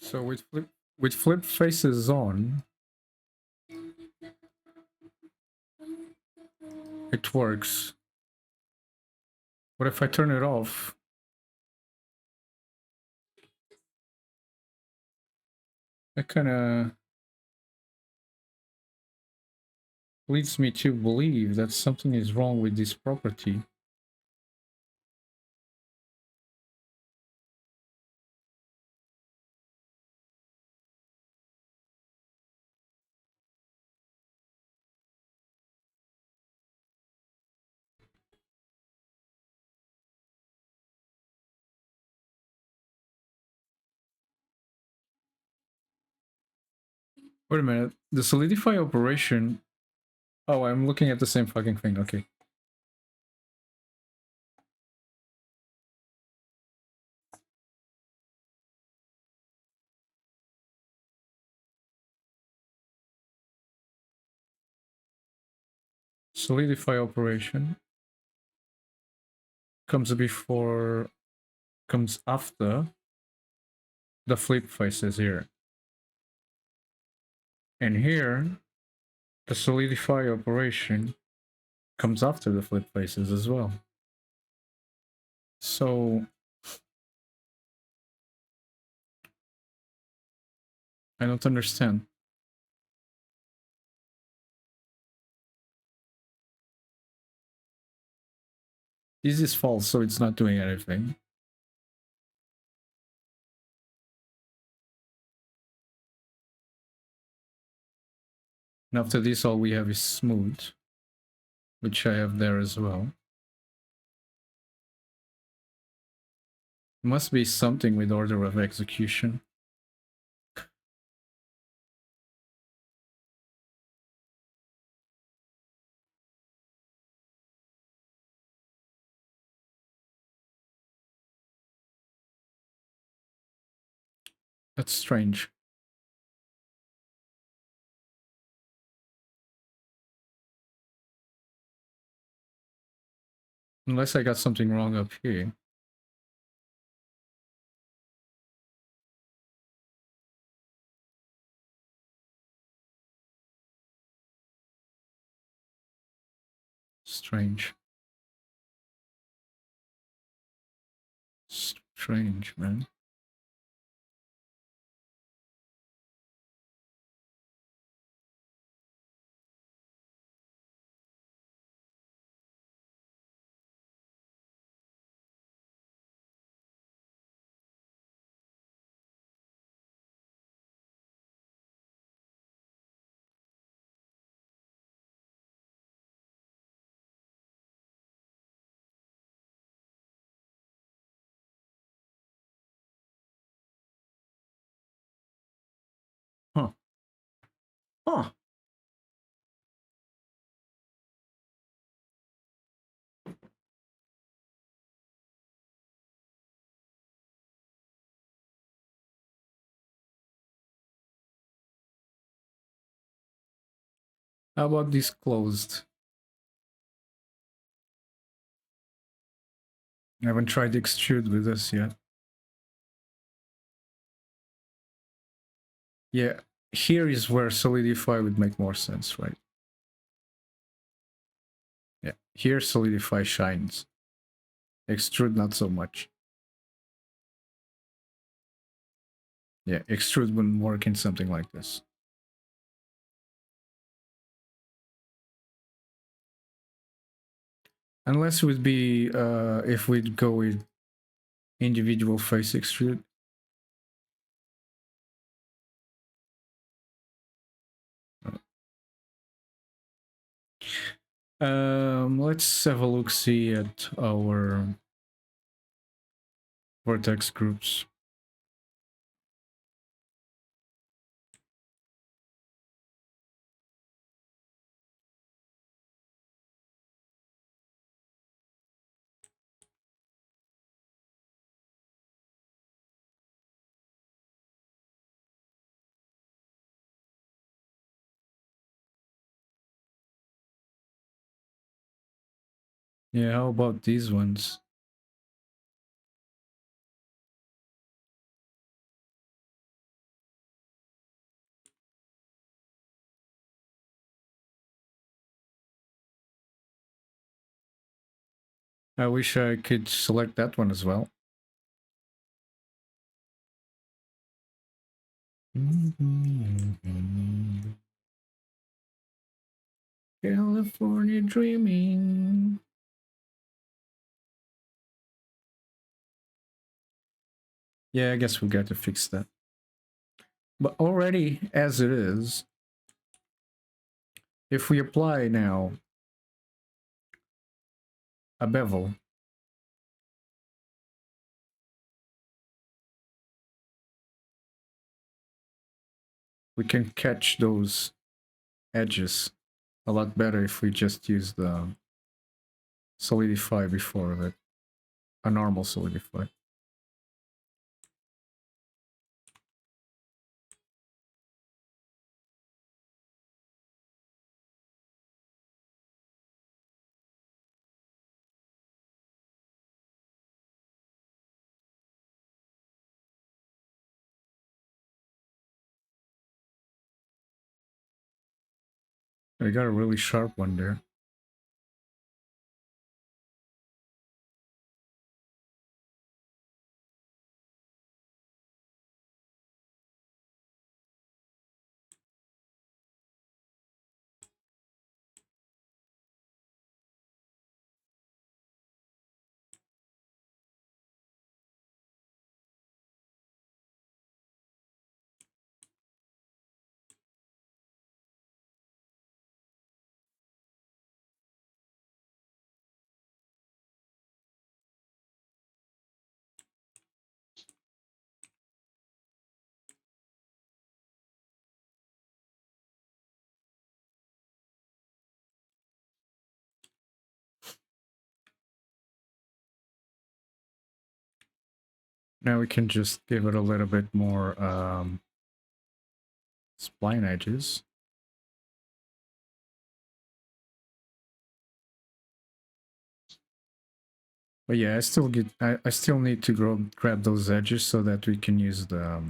So with flip faces on, it works. But if I turn it off, that kind of leads me to believe that something is wrong with this property. Wait a minute. The solidify operation. Oh, I'm looking at the same fucking thing. Okay. solidify operation comes after the flip faces here. And here, the solidify operation comes after the flip faces as well. So I don't understand. This is false, so it's not doing anything. And after this, all we have is smooth, which I have there as well. Must be something with order of execution. That's strange. Unless I got something wrong up here. Strange. Strange, man. Huh. Huh. How about this closed? I haven't tried extrude with this yet. Yeah, here is where solidify would make more sense, right? Yeah, here solidify shines. Extrude not so much. Yeah, extrude wouldn't work in something like this. Unless it would be if we'd go with individual face extrude. Let's have a look see at our vertex groups. Yeah, how about these ones? I wish I could select that one as well. California dreaming. Yeah, I guess we got to fix that. But already, as it is, if we apply now a bevel, we can catch those edges a lot better if we just use the solidify before of it, a normal solidify. I got a really sharp one there. Now we can just give it a little bit more spline edges. But yeah, I still need to grab those edges so that we can use the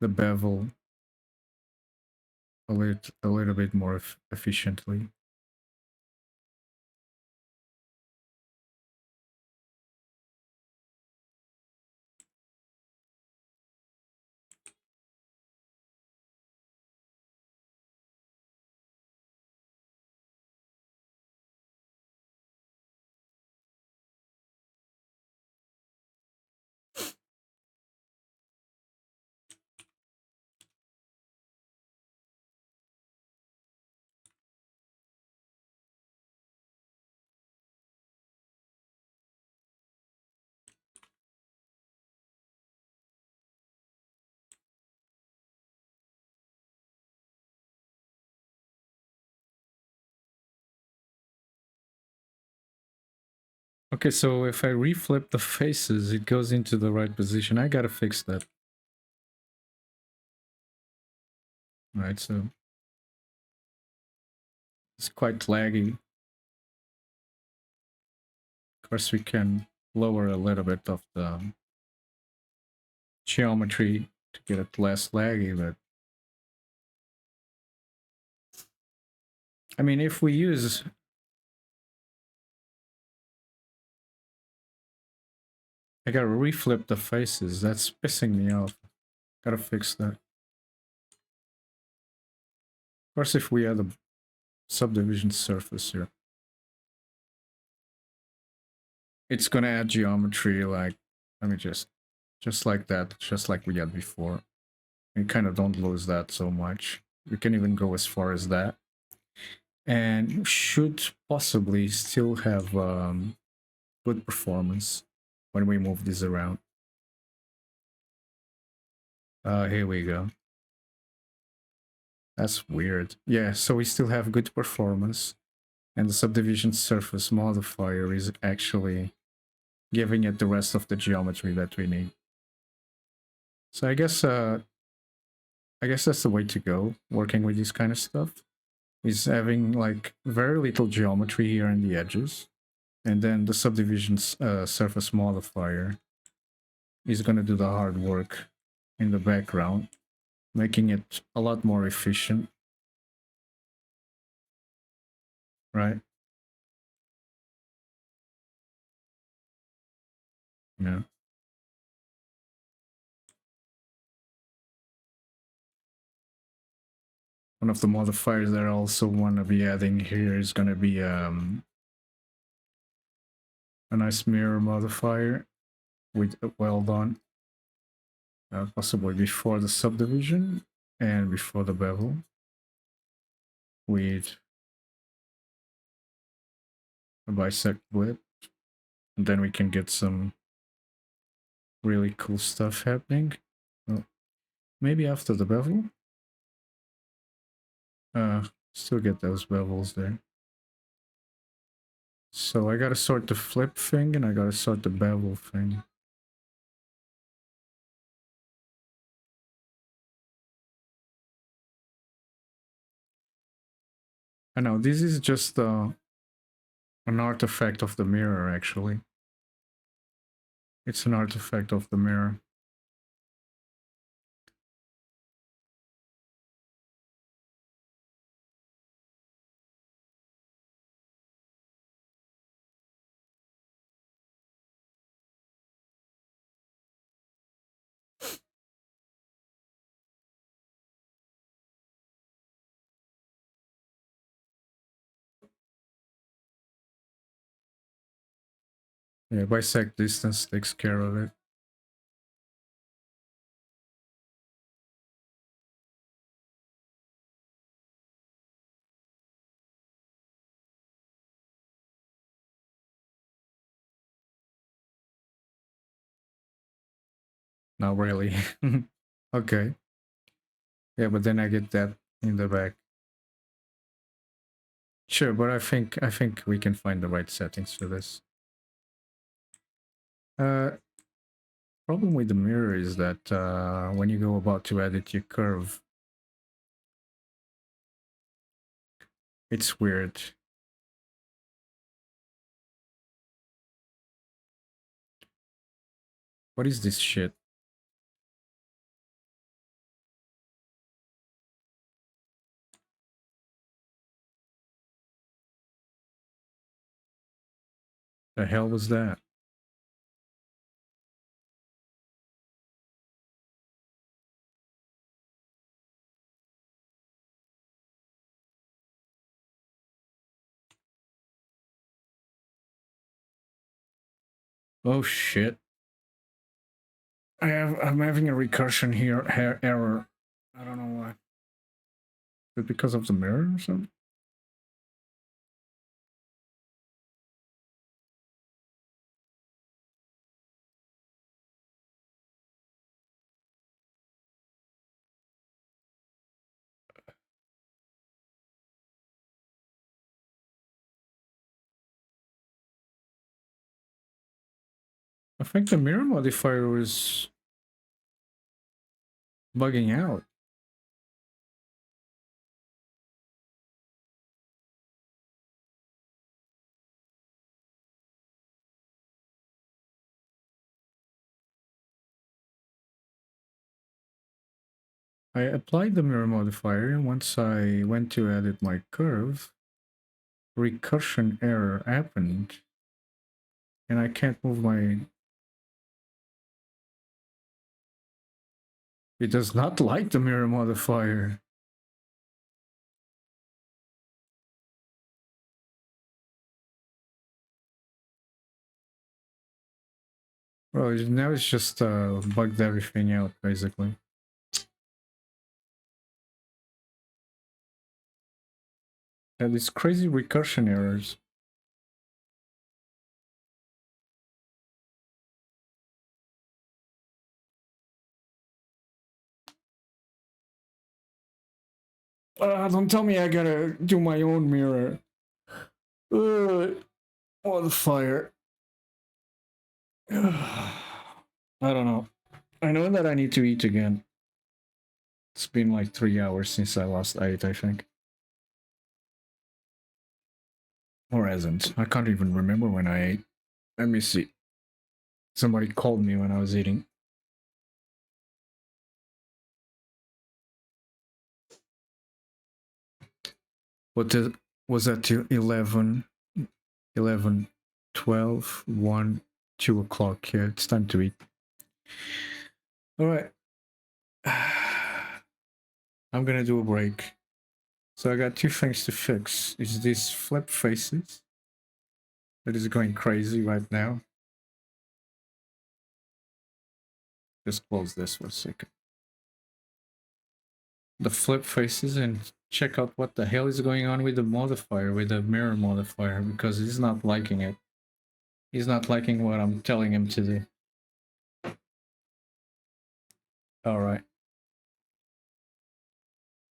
bevel a little bit more efficiently. Okay, so if I reflip the faces, it goes into the right position. I gotta fix that. Right, so it's quite laggy. Of course, we can lower a little bit of the geometry to get it less laggy, but I mean, if we use... I gotta reflip the faces. That's pissing me off. Gotta fix that. Of course, if we add a subdivision surface here, it's gonna add geometry like, let me just like that, just like we had before. We kind of don't lose that so much. We can even go as far as that. And should possibly still have good performance when we move this around. Here we go. That's weird. Yeah, so we still have good performance. And the subdivision surface modifier is actually giving it the rest of the geometry that we need. So I guess that's the way to go, working with this kind of stuff, is having like very little geometry here in the edges, and then the subdivision surface modifier is going to do the hard work in the background, making it a lot more efficient, right? Yeah. One of the modifiers that I also want to be adding here is going to be a nice mirror modifier with well done, possibly before the subdivision and before the bevel, with a bisect blip, and then we can get some really cool stuff happening. Well, maybe after the bevel. Still get those bevels there. So I gotta sort the flip thing and I gotta sort the bevel thing. I know, this is just an artifact of the mirror, actually. It's an artifact of the mirror. Yeah, bisect distance takes care of it. Not really. Okay. Yeah, but then I get that in the back. Sure, but I think we can find the right settings for this. Problem with the mirror is that when you go about to edit your curve, it's weird. What is this shit? The hell was that? Oh shit. I'm having a recursion here error. I don't know why. Is it because of the mirror or something? I think the mirror modifier was bugging out. I applied the mirror modifier, and once I went to edit my curve, recursion error happened, and I can't move my... It does not like the mirror modifier. Well, now it's just bugged everything out, basically. And these crazy recursion errors. Don't tell me I gotta do my own mirror. Modifier. I don't know. I know that I need to eat again. It's been like 3 hours since I last ate, I think. Or hasn't. I can't even remember when I ate. Let me see. Somebody called me when I was eating. What was that to 11, 11, 12, 1, 2 o'clock? Yeah, it's time to eat. All right. I'm gonna do a break. So I got two things to fix. Is this flip faces that is going crazy right now. Just close this for a second. The flip faces and check out what the hell is going on with the modifier, with the mirror modifier, because he's not liking it. He's not liking what I'm telling him to do. All right.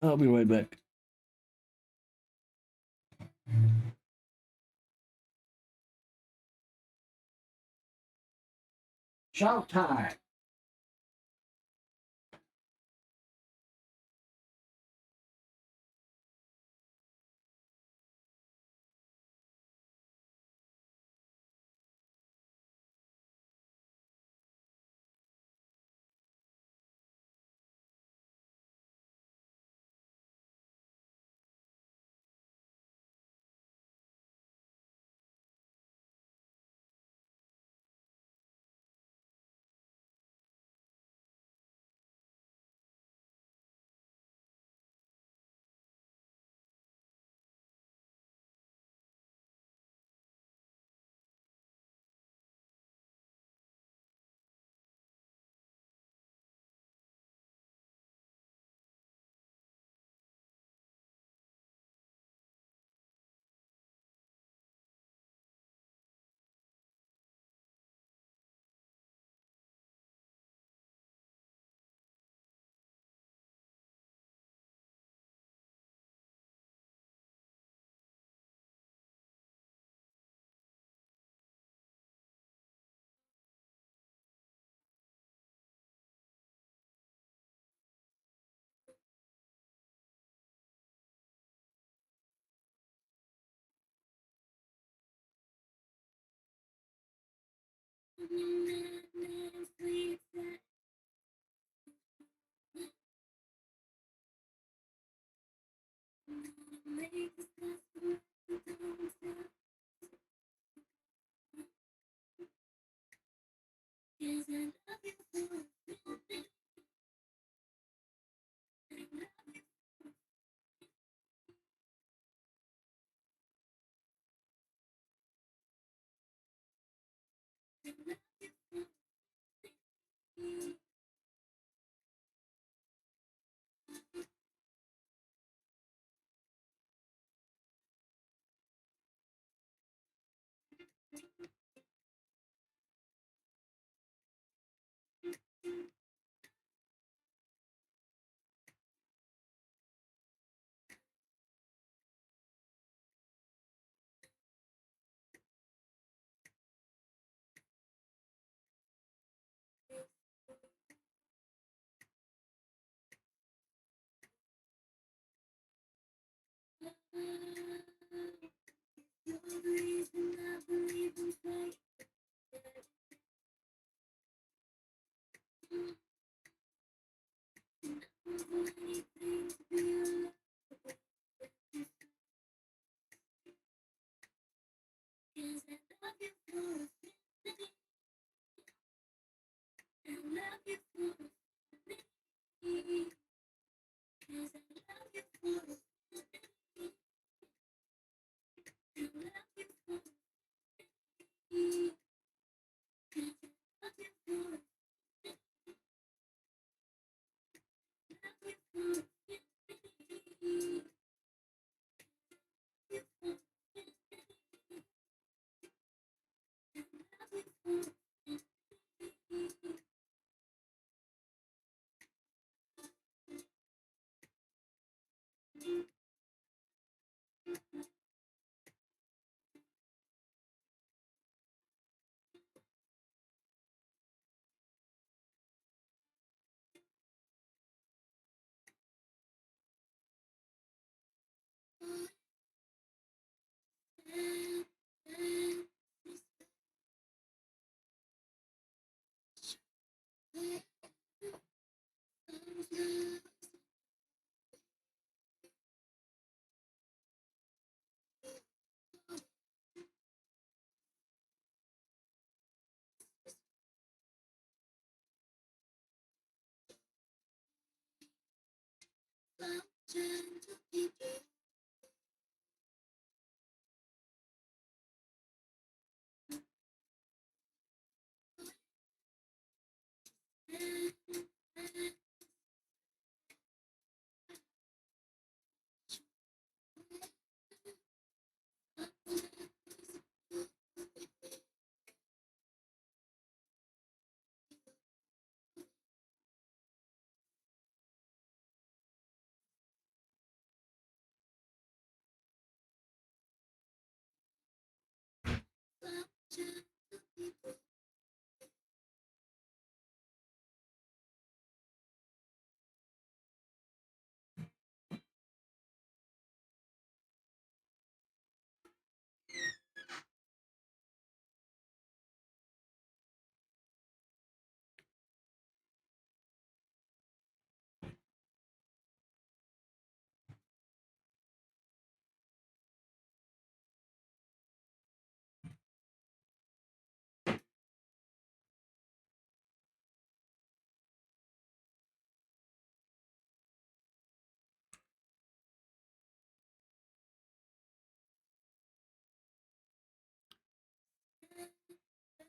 I'll be right back. Showtime.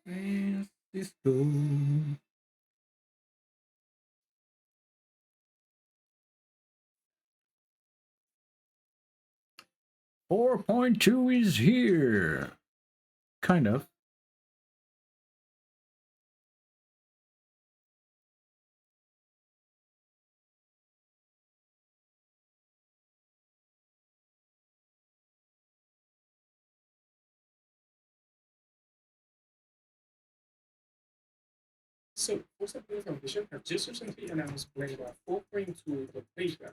Francisco. 4.2 is here. Kind of. So, Forza Blue Foundation have just recently announced Blender 4.2 for beta.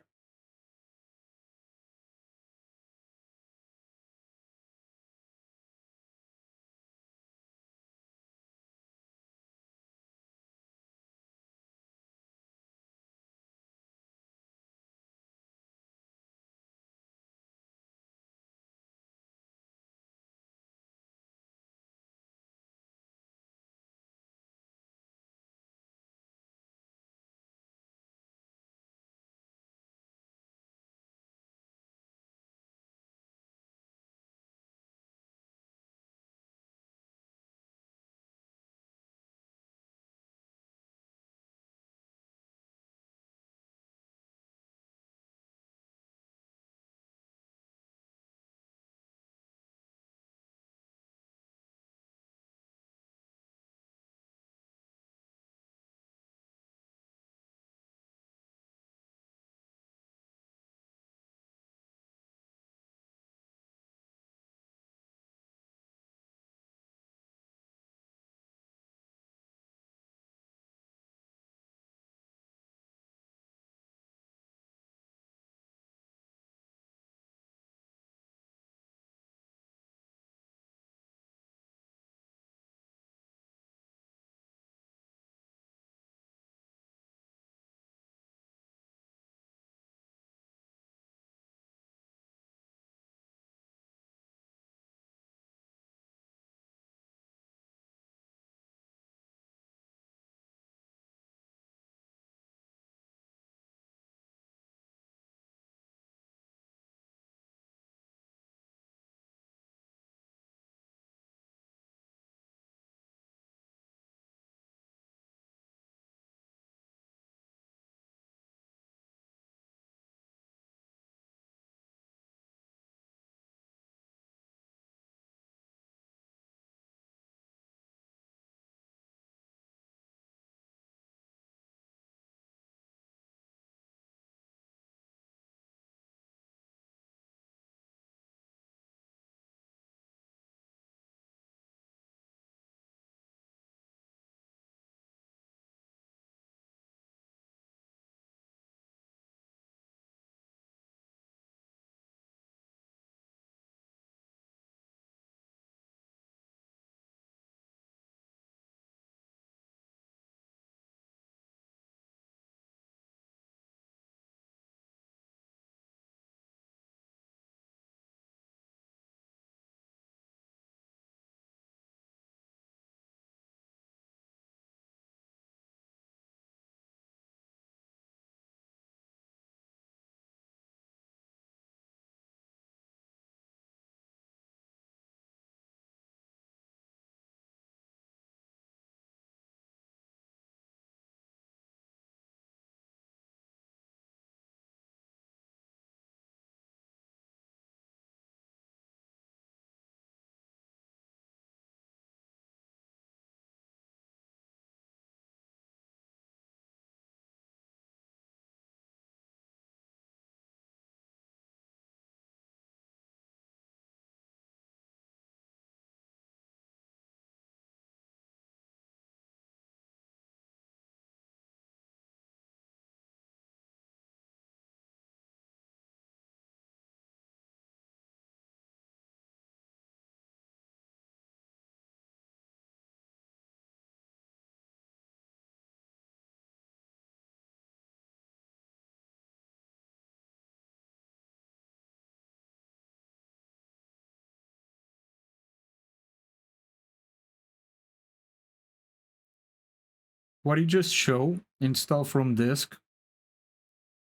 what you just show, install from disk.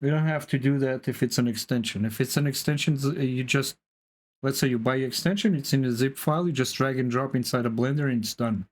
We don't have to do that if it's an extension. If it's an extension, you just, let's say you buy the extension, it's in a zip file, you just drag and drop inside a Blender and it's done.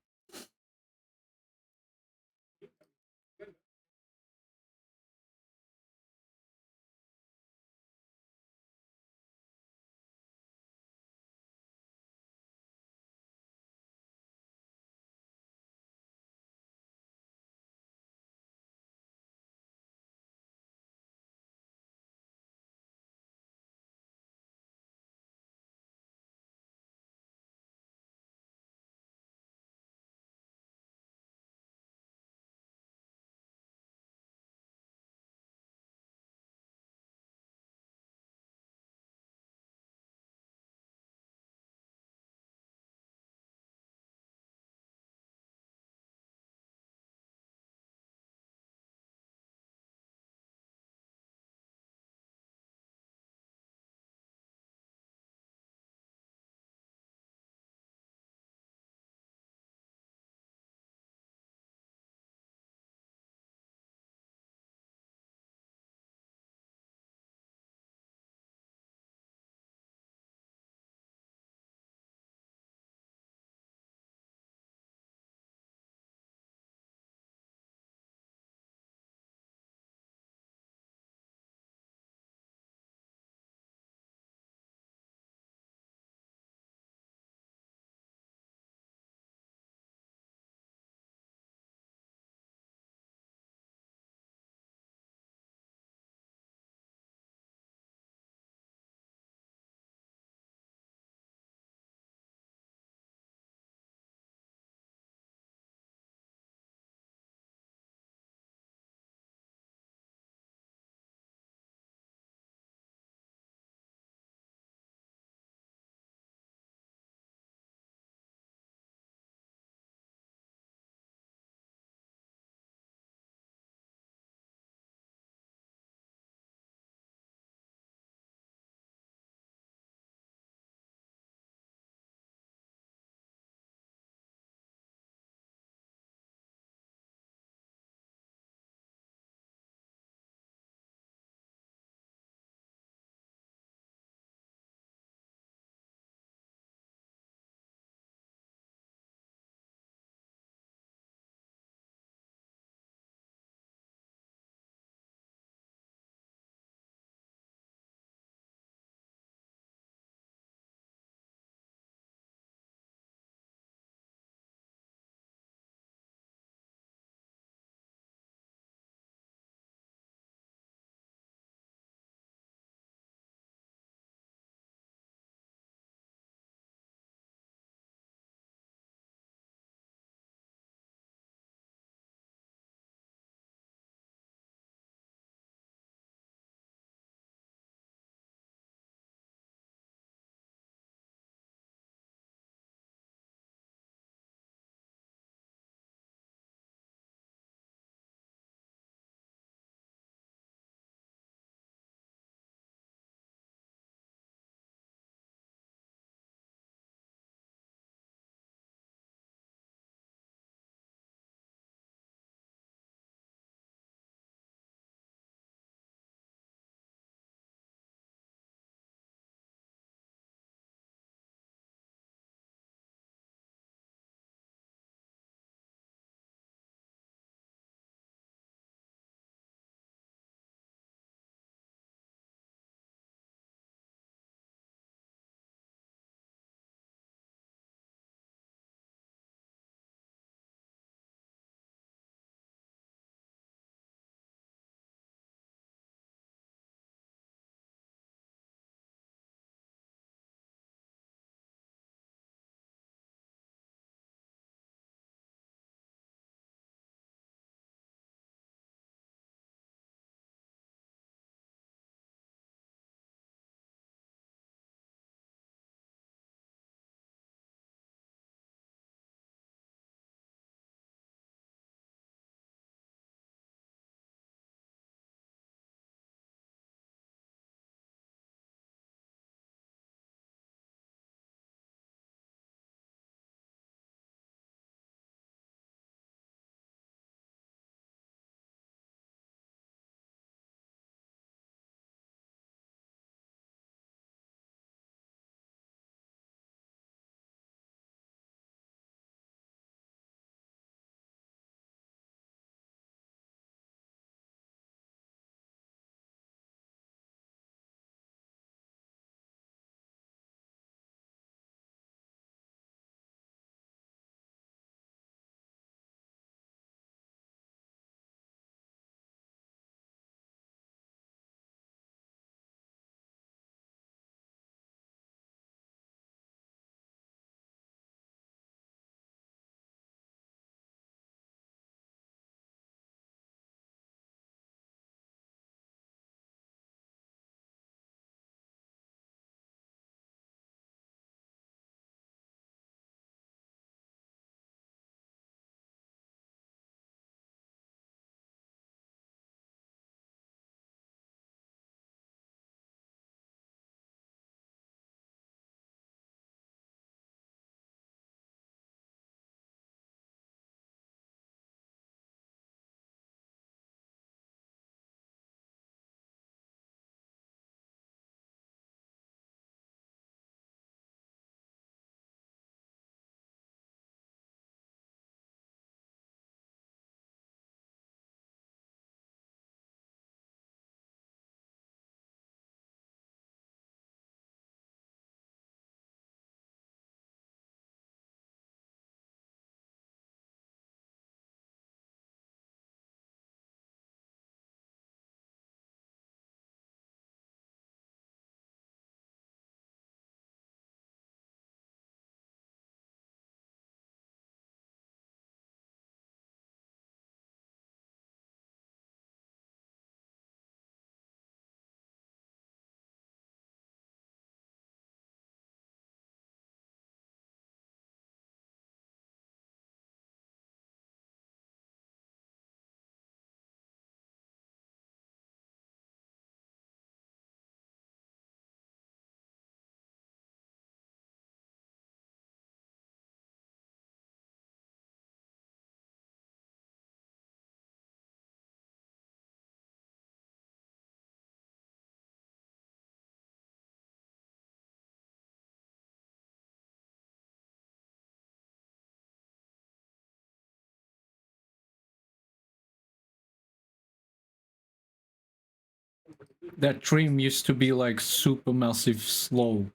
that trim used to be like super massive slow,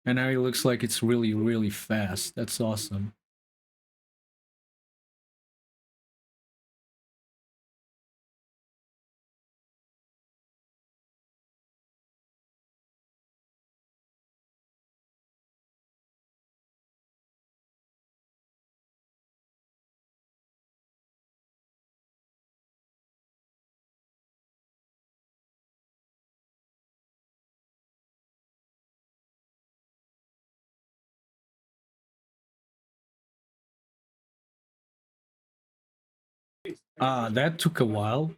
and now it looks like it's really really fast. That's awesome. Ah, that took a while.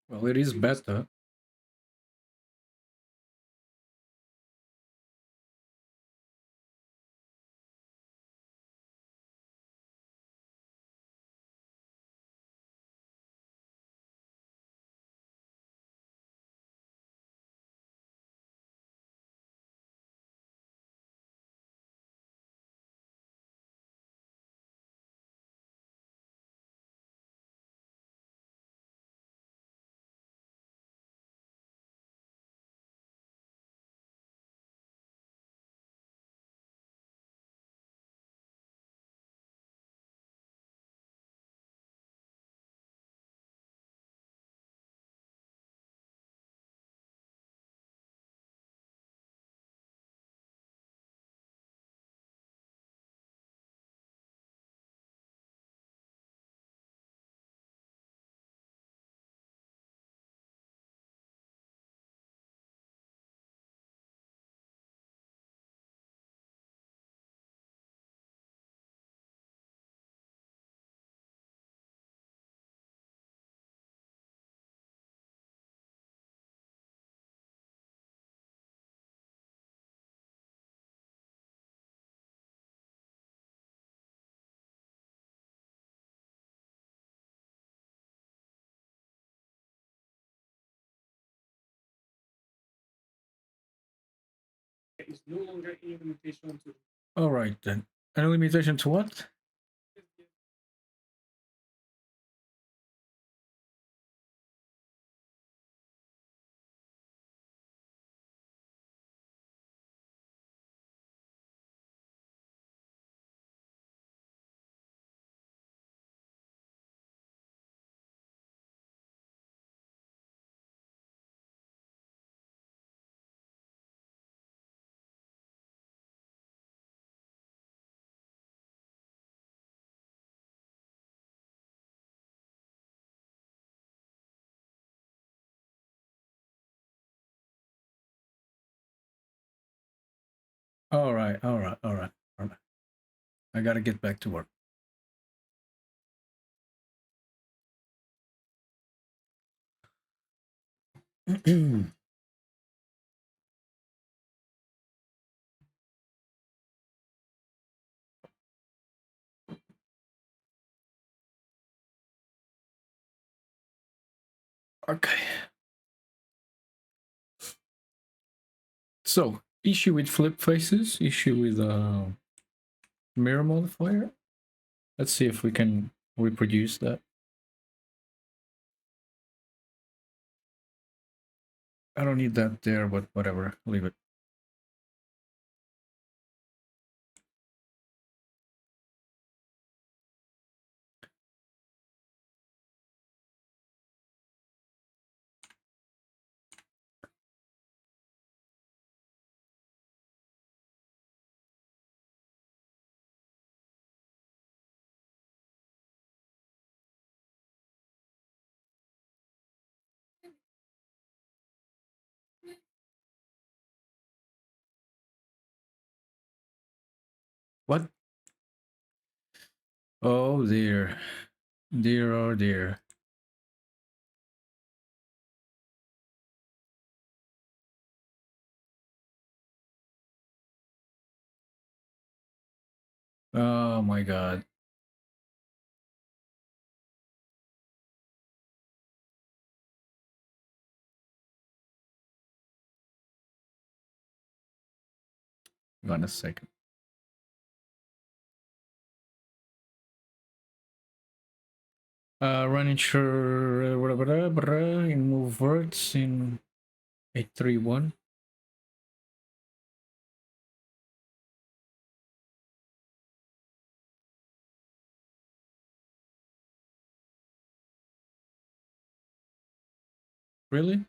Well, it is better. there is no longer any limitation to All right then. Any limitation to what? All right, all right, all right, all right. I gotta get back to work. Okay. So, issue with flip faces, issue with mirror modifier. Let's see if we can reproduce that. I don't need that there, but whatever, leave it. What? Oh dear. Dear, oh dear. Oh my god. Hang on a second. Running sure in move words in 831. Really?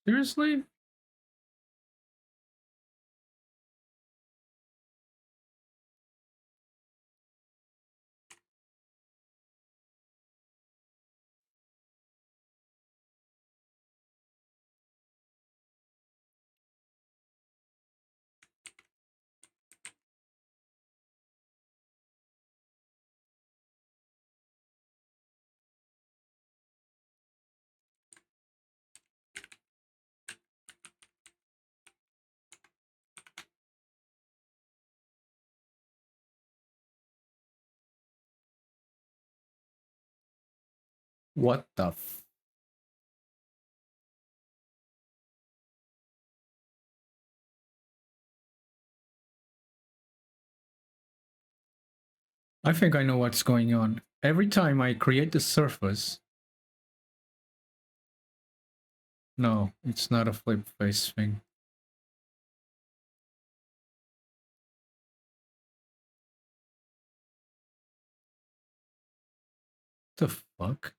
Seriously? What the I think I know what's going on. Every time I create the surface... No, it's not a flip face thing. The fuck?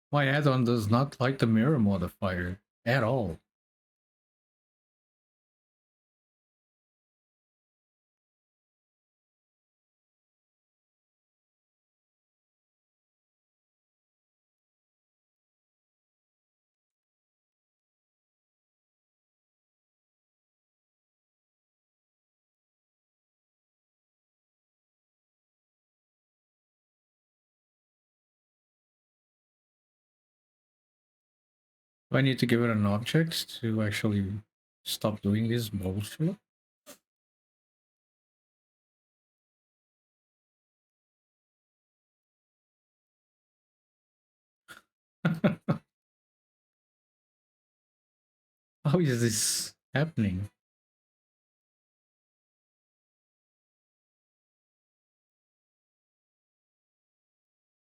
My add-on does not like the mirror modifier at all. Do I need to give it an object to actually stop doing this bullshit? How is this happening?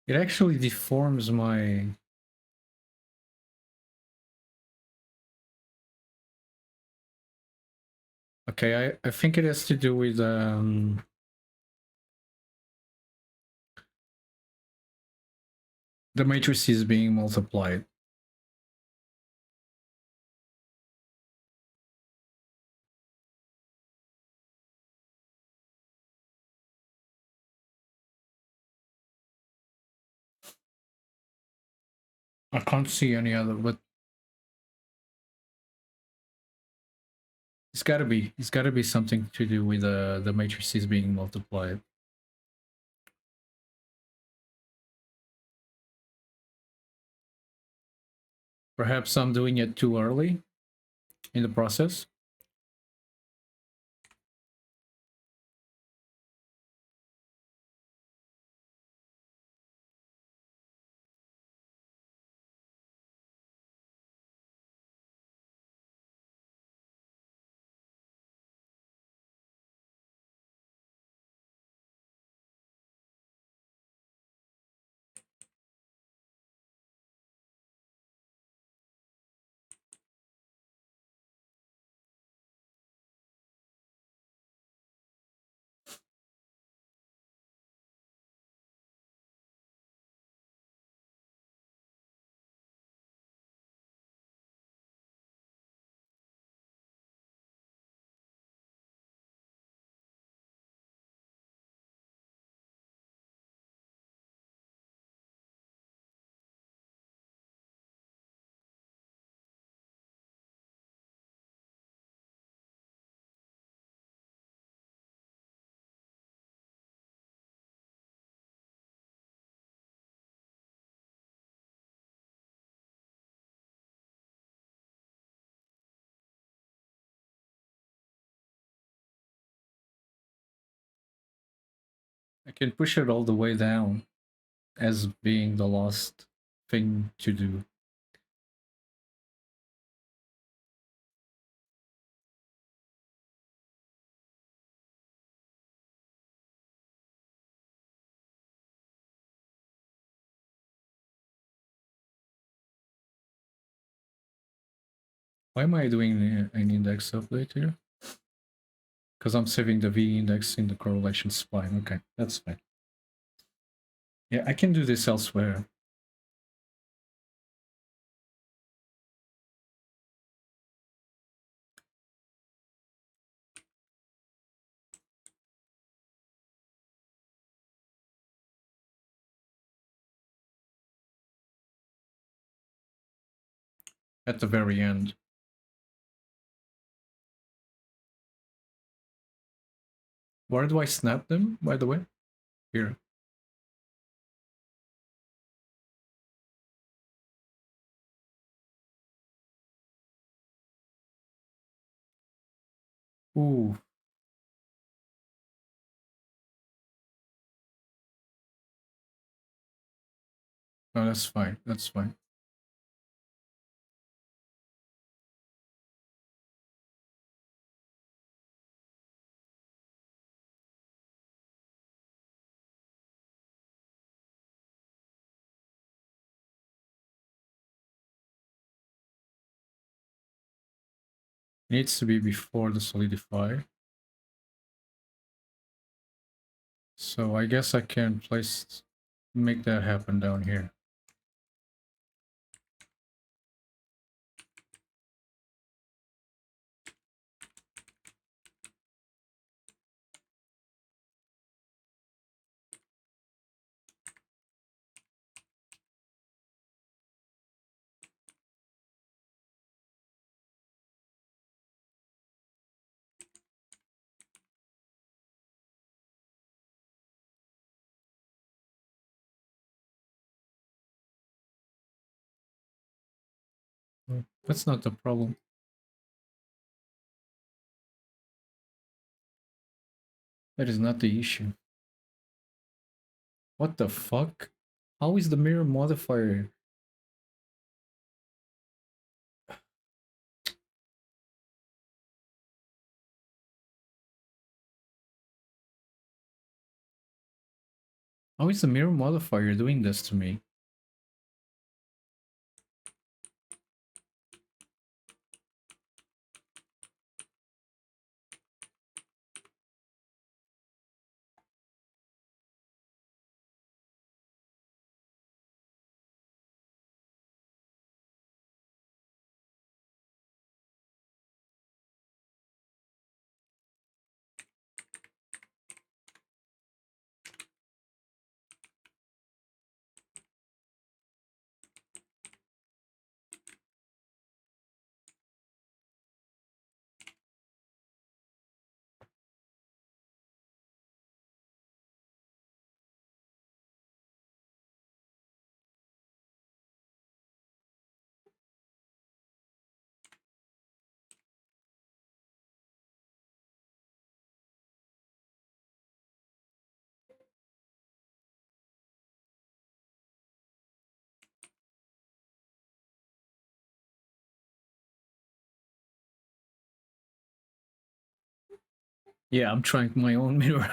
It actually deforms my... Okay, I think it has to do with the matrices being multiplied. I can't see any other, but it's gotta be. It's gotta be something to do with the matrices being multiplied. Perhaps I'm doing it too early in the process. I can push it all the way down as being the last thing to do. Why am I doing an index update here? Because I'm saving the V index in the correlation spline. Okay, that's fine. Yeah, I can do this elsewhere. At the very end. Where do I snap them, by the way? Here. Ooh. No, that's fine. That's fine. It needs to be before the solidify. So I guess I can make that happen down here. That's not the problem. That is not the issue. What the fuck? How is the mirror modifier? How is the mirror modifier doing this to me? Yeah, I'm trying my own mirror.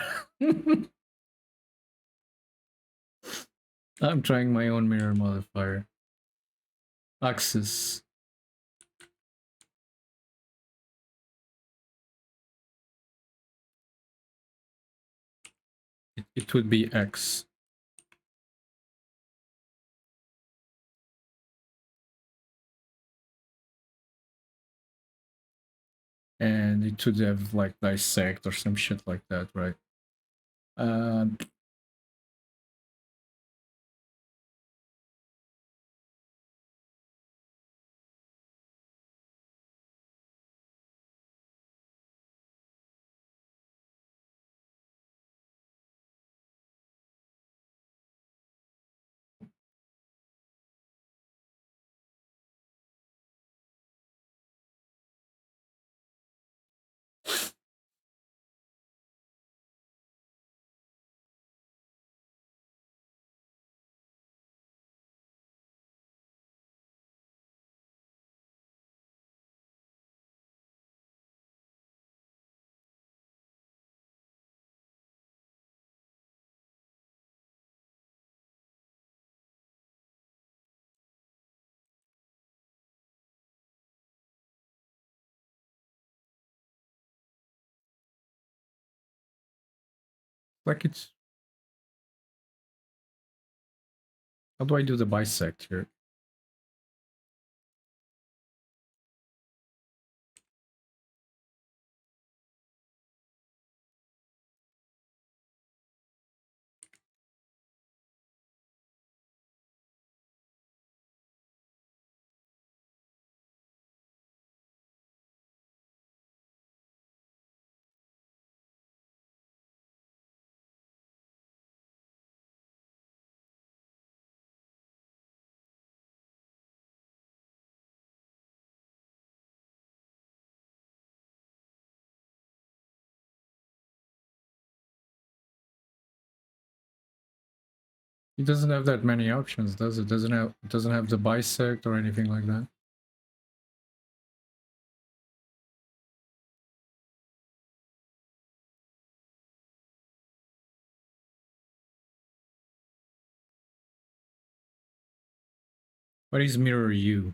I'm trying my own mirror modifier. Axis. It would be X. And it should have like dissect or some shit like that, right? Uh, like it's. How do I do the bisect here? It doesn't have that many options, does it? Doesn't have the bisect or anything like that. What is mirror U?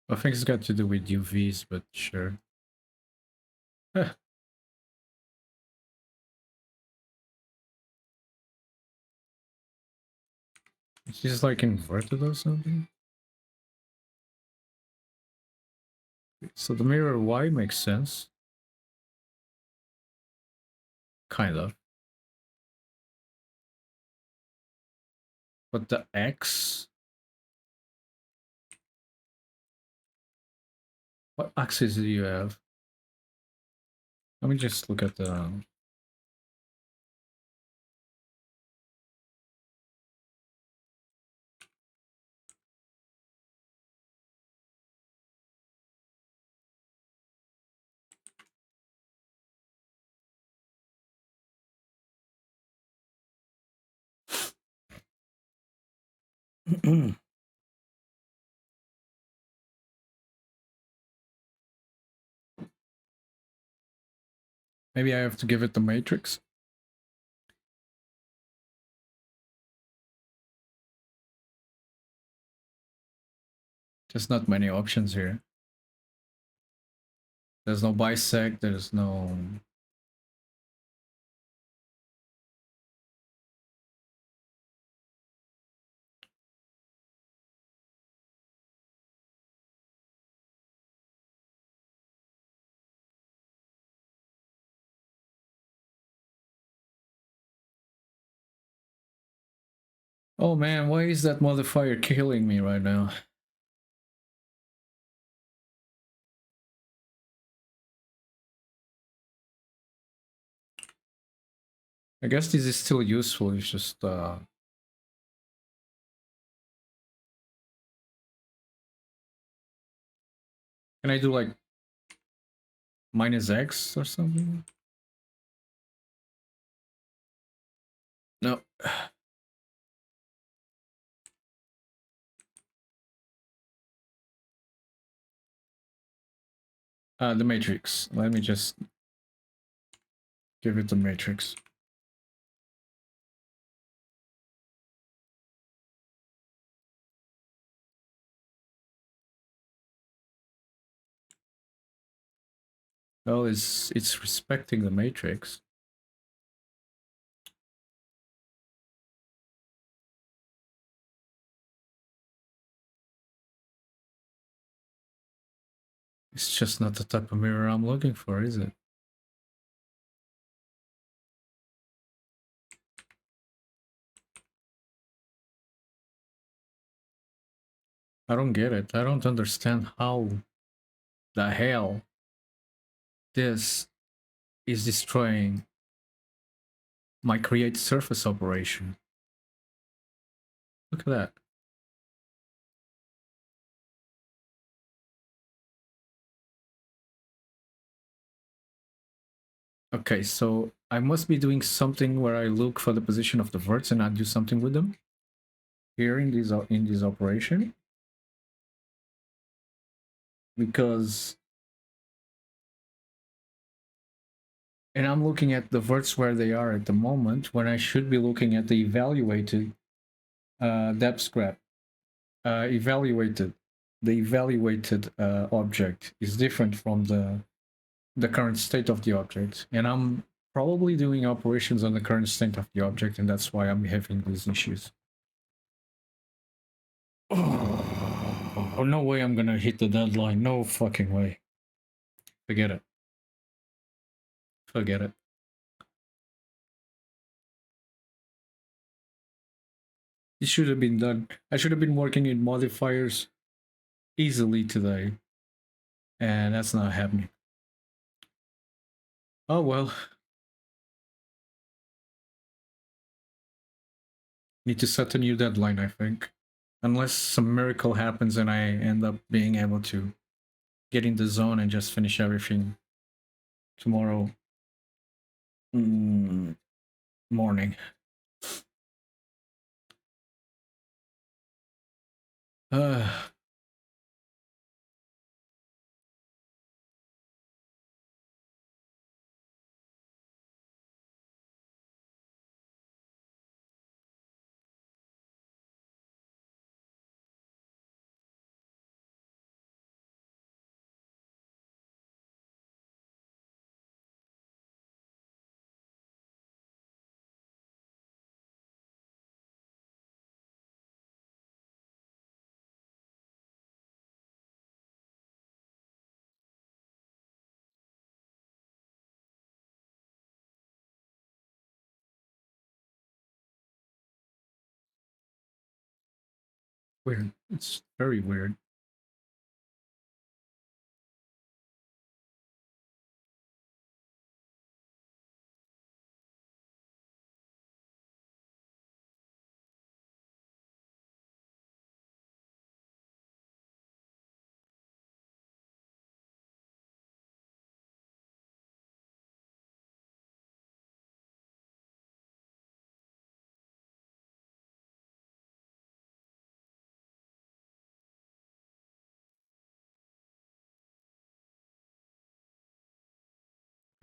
I think it's got to do with UVs, but sure. Huh, it's just like inverted or something. So the mirror Y makes sense. Kind of. But the X What axis do you have? Let me just look at the... Maybe I have to give it the matrix. There's not many options here. There's no bisect, there's no... Oh man, why is that modifier killing me right now? I guess this is still useful, it's just... Can I do like... -X or something? No. The matrix. Let me just give it the matrix. Well, it's respecting the matrix. It's just not the type of mirror I'm looking for, is it? I don't get it. I don't understand how the hell this is destroying my create surface operation. Look at that. Okay, so I must be doing something where I look for the position of the verts and I do something with them here in this operation, because, and I'm looking at the verts where they are at the moment when I should be looking at the evaluated depth graph. Evaluated, the evaluated object is different from the current state of the object, and I'm probably doing operations on the current state of the object, and that's why I'm having these issues. Oh, no way I'm gonna hit the deadline. No fucking way. Forget it. Forget it. It should have been done. I should have been working in modifiers easily today, and that's not happening. Oh well. Need to set a new deadline, I think. Unless some miracle happens and I end up being able to get in the zone and just finish everything tomorrow morning. Uh, weird. It's very weird.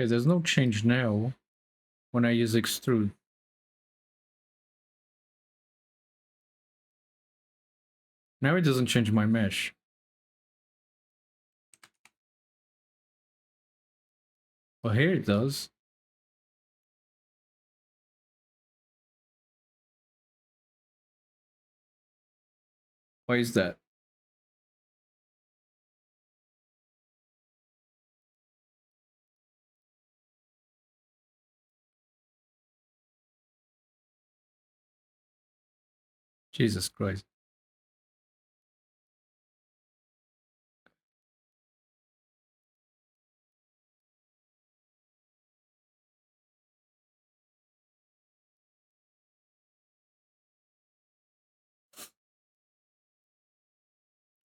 Okay, there's no change now when I use extrude. Now it doesn't change my mesh. Well, here it does. Why is that? Jesus Christ.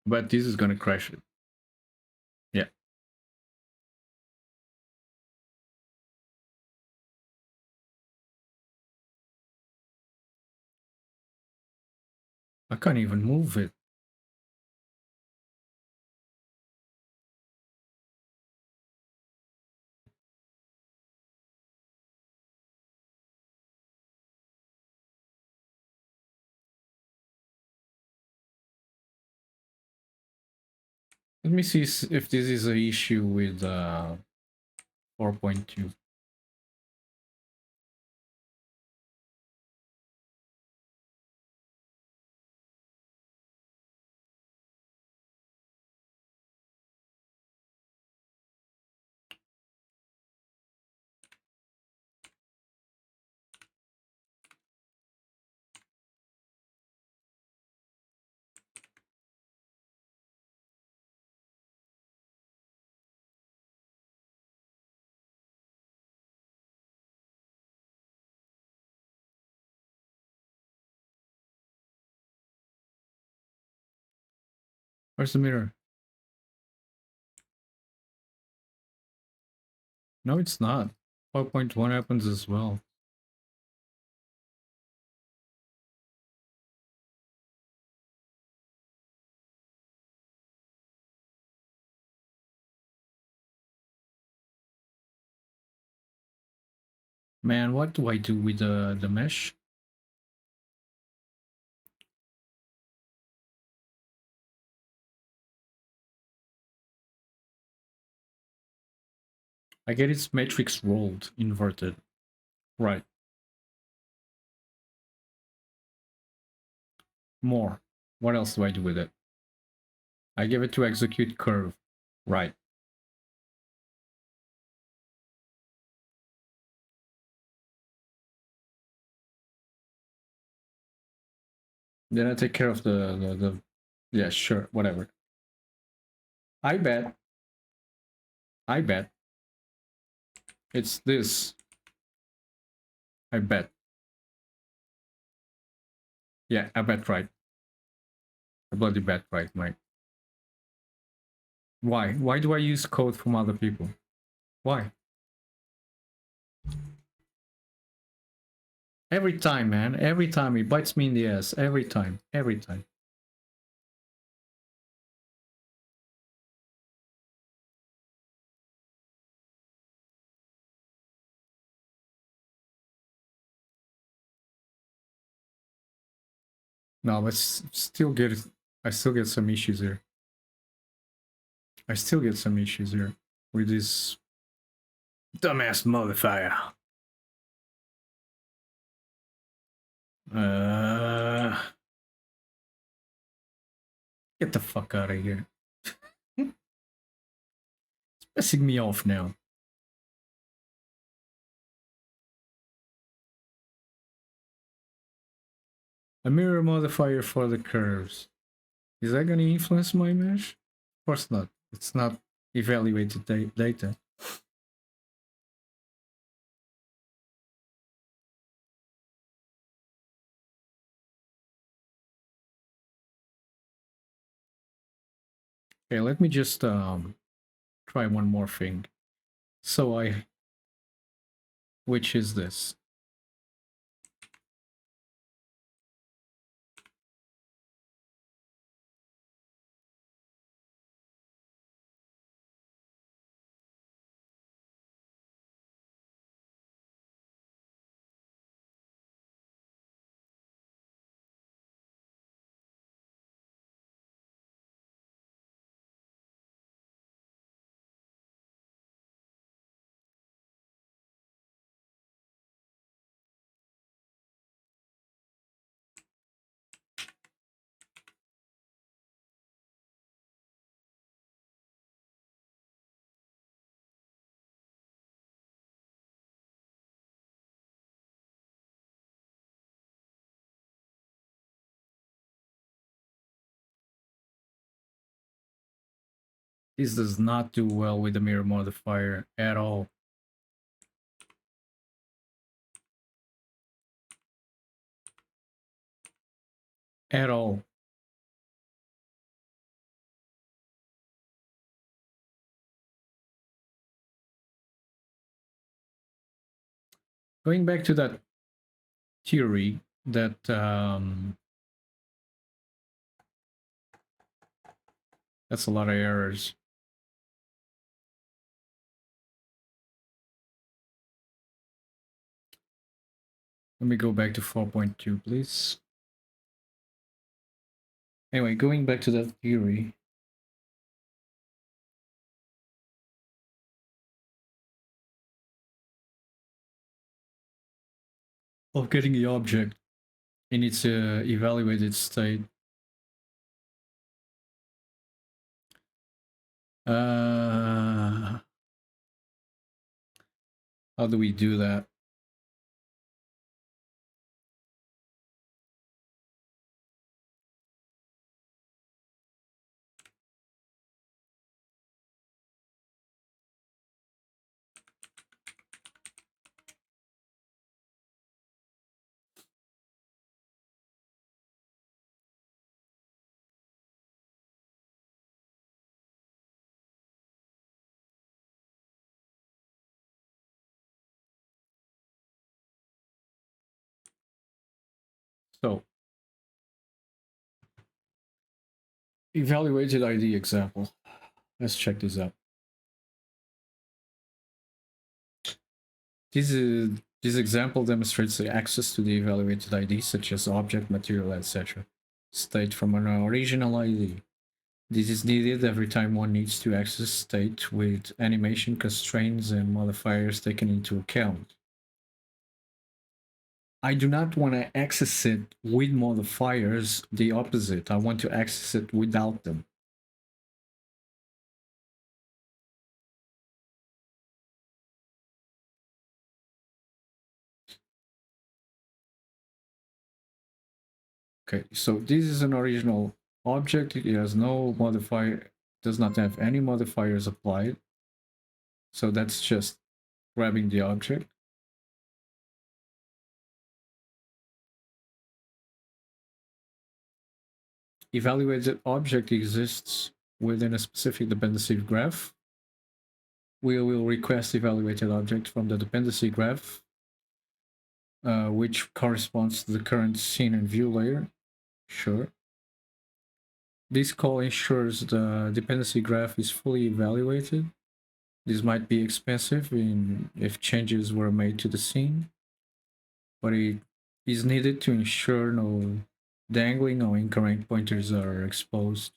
But this is gonna crash it. Yeah. I can't even move it. Let me see if this is an issue with 4.2. Where's the mirror? No, it's not. 4.1 happens as well. Man, what do I do with the mesh? I get its matrix rolled, inverted. Right. More. What else do I do with it? I give it to execute curve. Right. Then I take care of the yeah, sure, whatever. I bet it's this. I bet. Yeah, I bet right. I bloody bet right, Mike. Why? Why do I use code from other people? Why? Every time, man. Every time. It bites me in the ass. Every time. Every time. No, but still get... I still get some issues here. I still get some issues here with this dumbass modifier. Get the fuck out of here. It's pissing me off now. A mirror modifier for the curves. Is that going to influence my mesh? Of course not. It's not evaluated data. Okay, let me just try one more thing. So which is this? This does not do well with the mirror modifier at all. At all. Going back to that theory that that's a lot of errors. Let me go back to 4.2, please. Anyway, going back to that theory. Of getting the object in its evaluated state. How do we do that? So, evaluated ID example. Let's check this out. This example demonstrates the access to the evaluated ID, such as object, material, etc. State from an original ID. This is needed every time one needs to access state with animation constraints and modifiers taken into account. I do not want to access it with modifiers, the opposite. I want to access it without them. Okay, so this is an original object. It has no modifier, does not have any modifiers applied. So that's just grabbing the object. Evaluated object exists within a specific dependency graph. We will request evaluated object from the dependency graph, which corresponds to the current scene and view layer. Sure. This call ensures the dependency graph is fully evaluated. This might be expensive if changes were made to the scene, but it is needed to ensure no dangling or incorrect pointers are exposed.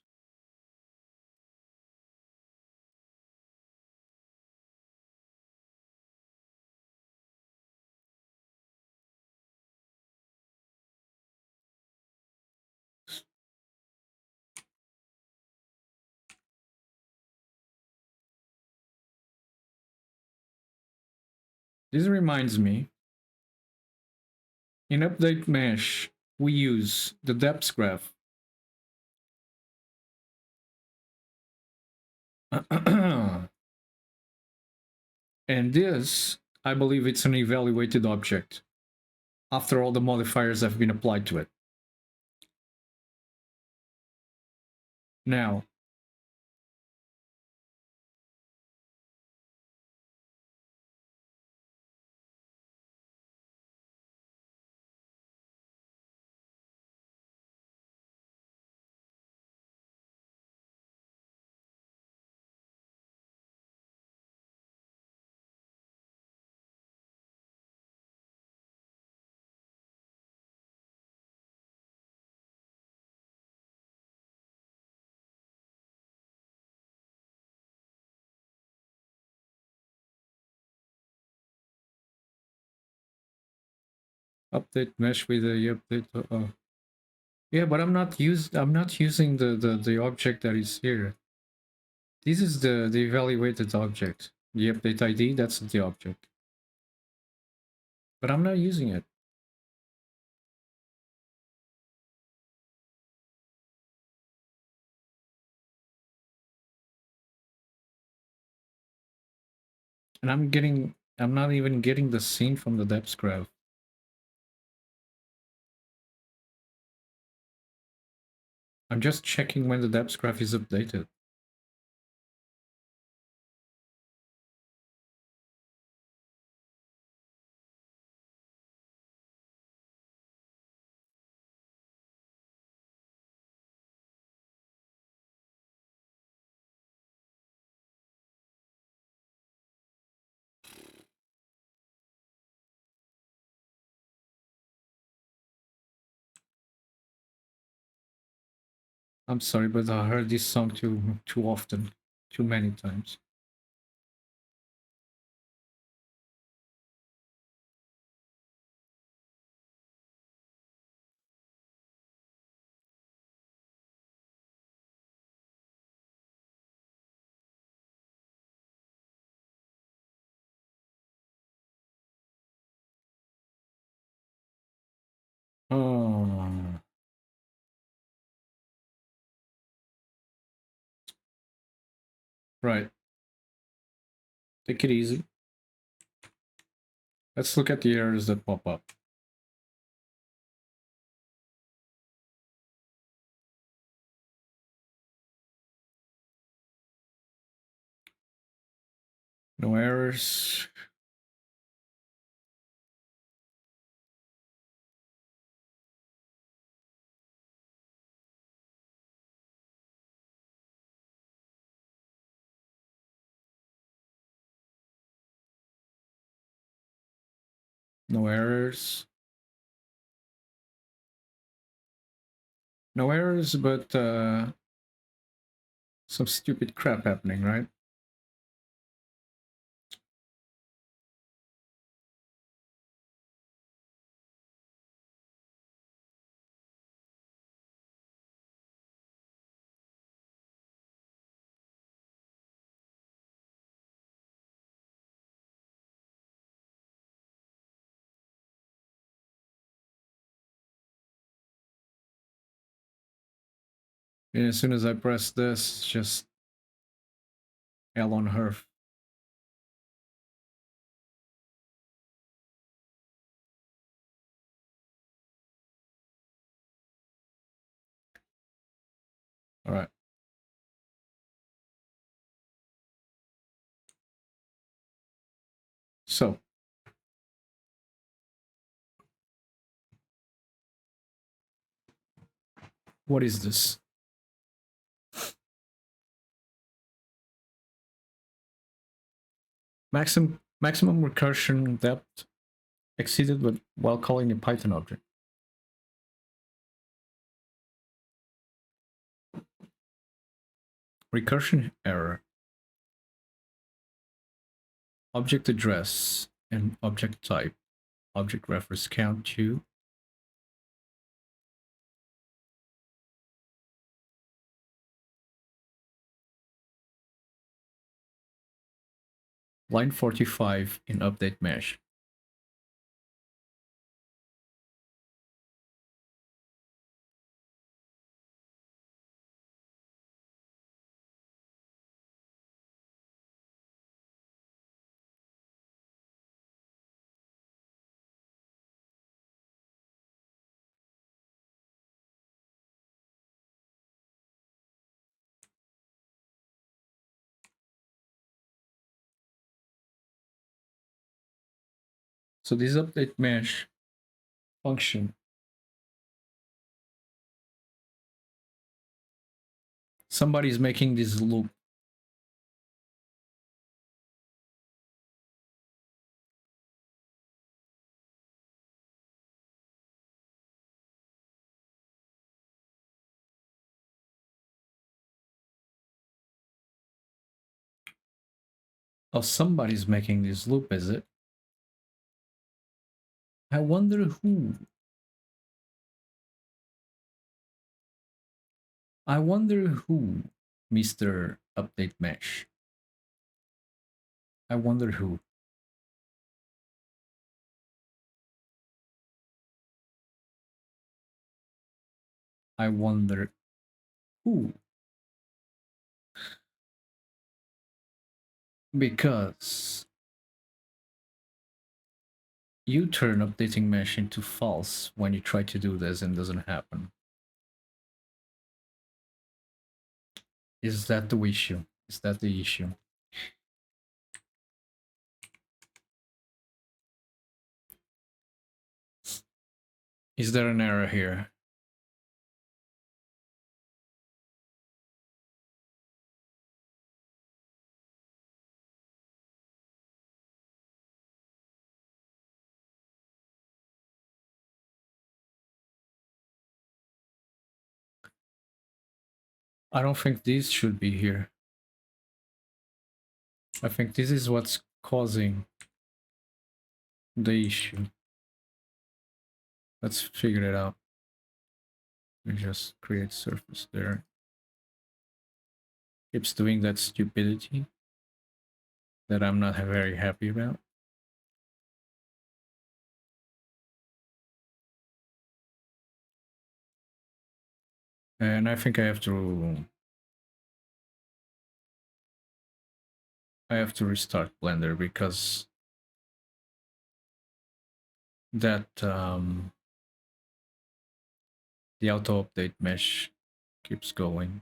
This reminds me, in update mesh, we use the depth graph. And this, I believe it's an evaluated object after all the modifiers have been applied to it. Now, update mesh with the update. Yeah, but I'm not using the object that is here. This is the evaluated object. The update ID, that's the object. But I'm not using it. And I'm not even getting the scene from the depth graph. I'm just checking when the depth graph is updated. I'm sorry, but I heard this song too often, too many times. Oh, right. Take it easy. Let's look at the errors that pop up. No errors. No errors. No errors, but some stupid crap happening, right? And as soon as I press this, just L on her. All right. So, what is this? Maximum recursion depth exceeded with while calling a Python object. Recursion error. Object address and object type. Object reference count 2. Line 45 in update mesh. So this update mesh function, somebody's making this loop. Oh, somebody's making this loop, is it? I wonder who. I wonder who, Mr. Update Mesh. I wonder who. I wonder who. Because you turn updating mesh into false when you try to do this and doesn't happen. Is that the issue? Is that the issue? Is there an error here? I don't think this should be here. I think this is what's causing the issue. Let's figure it out. We just create surface there. Keeps doing that stupidity that I'm not very happy about. And I think I have to restart Blender because that the auto update mesh keeps going.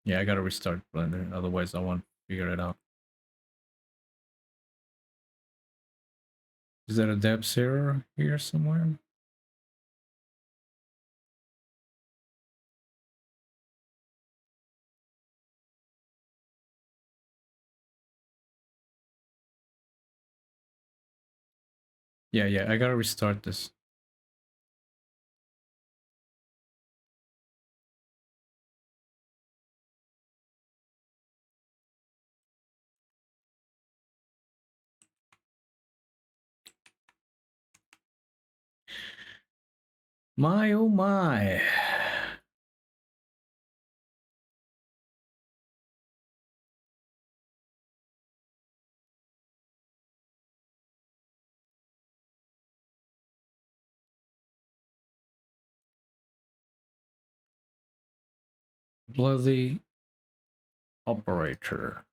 Yeah, I gotta restart Blender, otherwise I won't figure it out. Is there a depth error here somewhere? Yeah, I gotta restart this. My oh my. Bloody operator.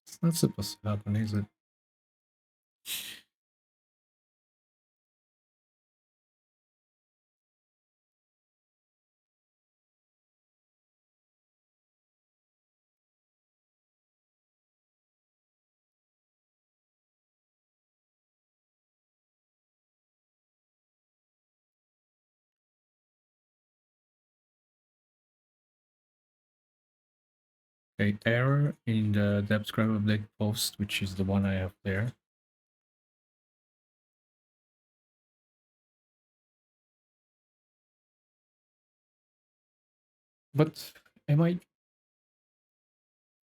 It's not supposed to happen, is it? Okay, error in the depth grab update post, which is the one I have there. But am I?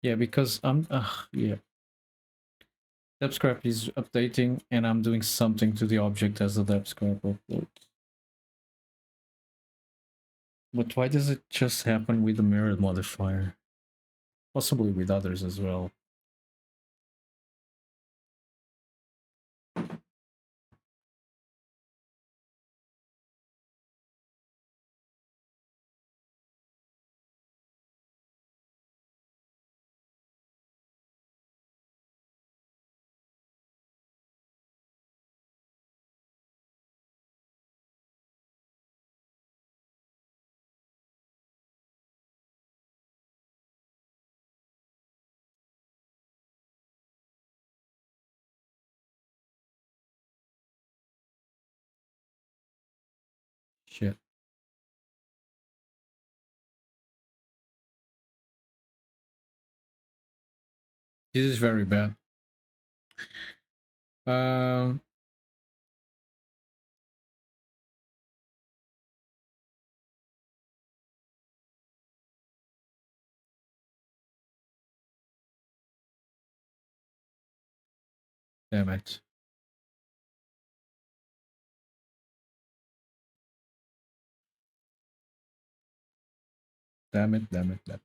Yeah, because I'm. Yeah. Depth scrap is updating, and I'm doing something to the object as the depth scrap update. But why does it just happen with the mirror modifier? Possibly with others as well. Shit. This is very bad. Um, damn it. Damn it, damn it, damn it.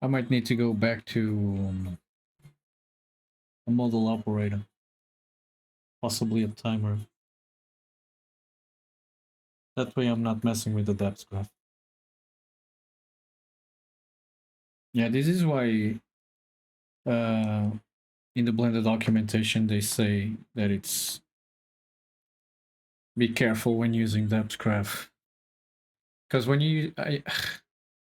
I might need to go back to a model operator, possibly a timer. That way I'm not messing with the depth graph. Yeah, this is why uh, in the Blender documentation they say that it's be careful when using depth graph. Because when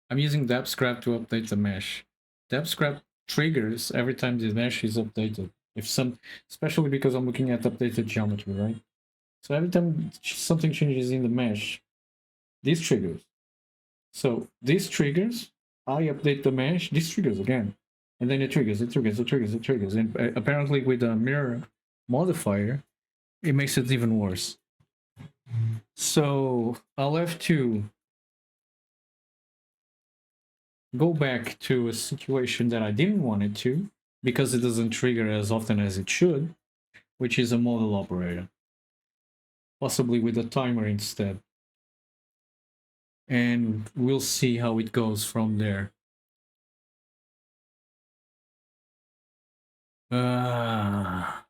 I'm using depth graph to update the mesh. Depth graph triggers every time the mesh is updated. If some, especially because I'm looking at updated geometry, right? So every time something changes in the mesh, this triggers. So this triggers, I update the mesh, this triggers again. And then it triggers, it triggers, it triggers, it triggers. And apparently with a mirror modifier, it makes it even worse. So I'll have to go back to a situation that I didn't want it to, because it doesn't trigger as often as it should, which is a model operator. Possibly with a timer instead. And we'll see how it goes from there. Uh,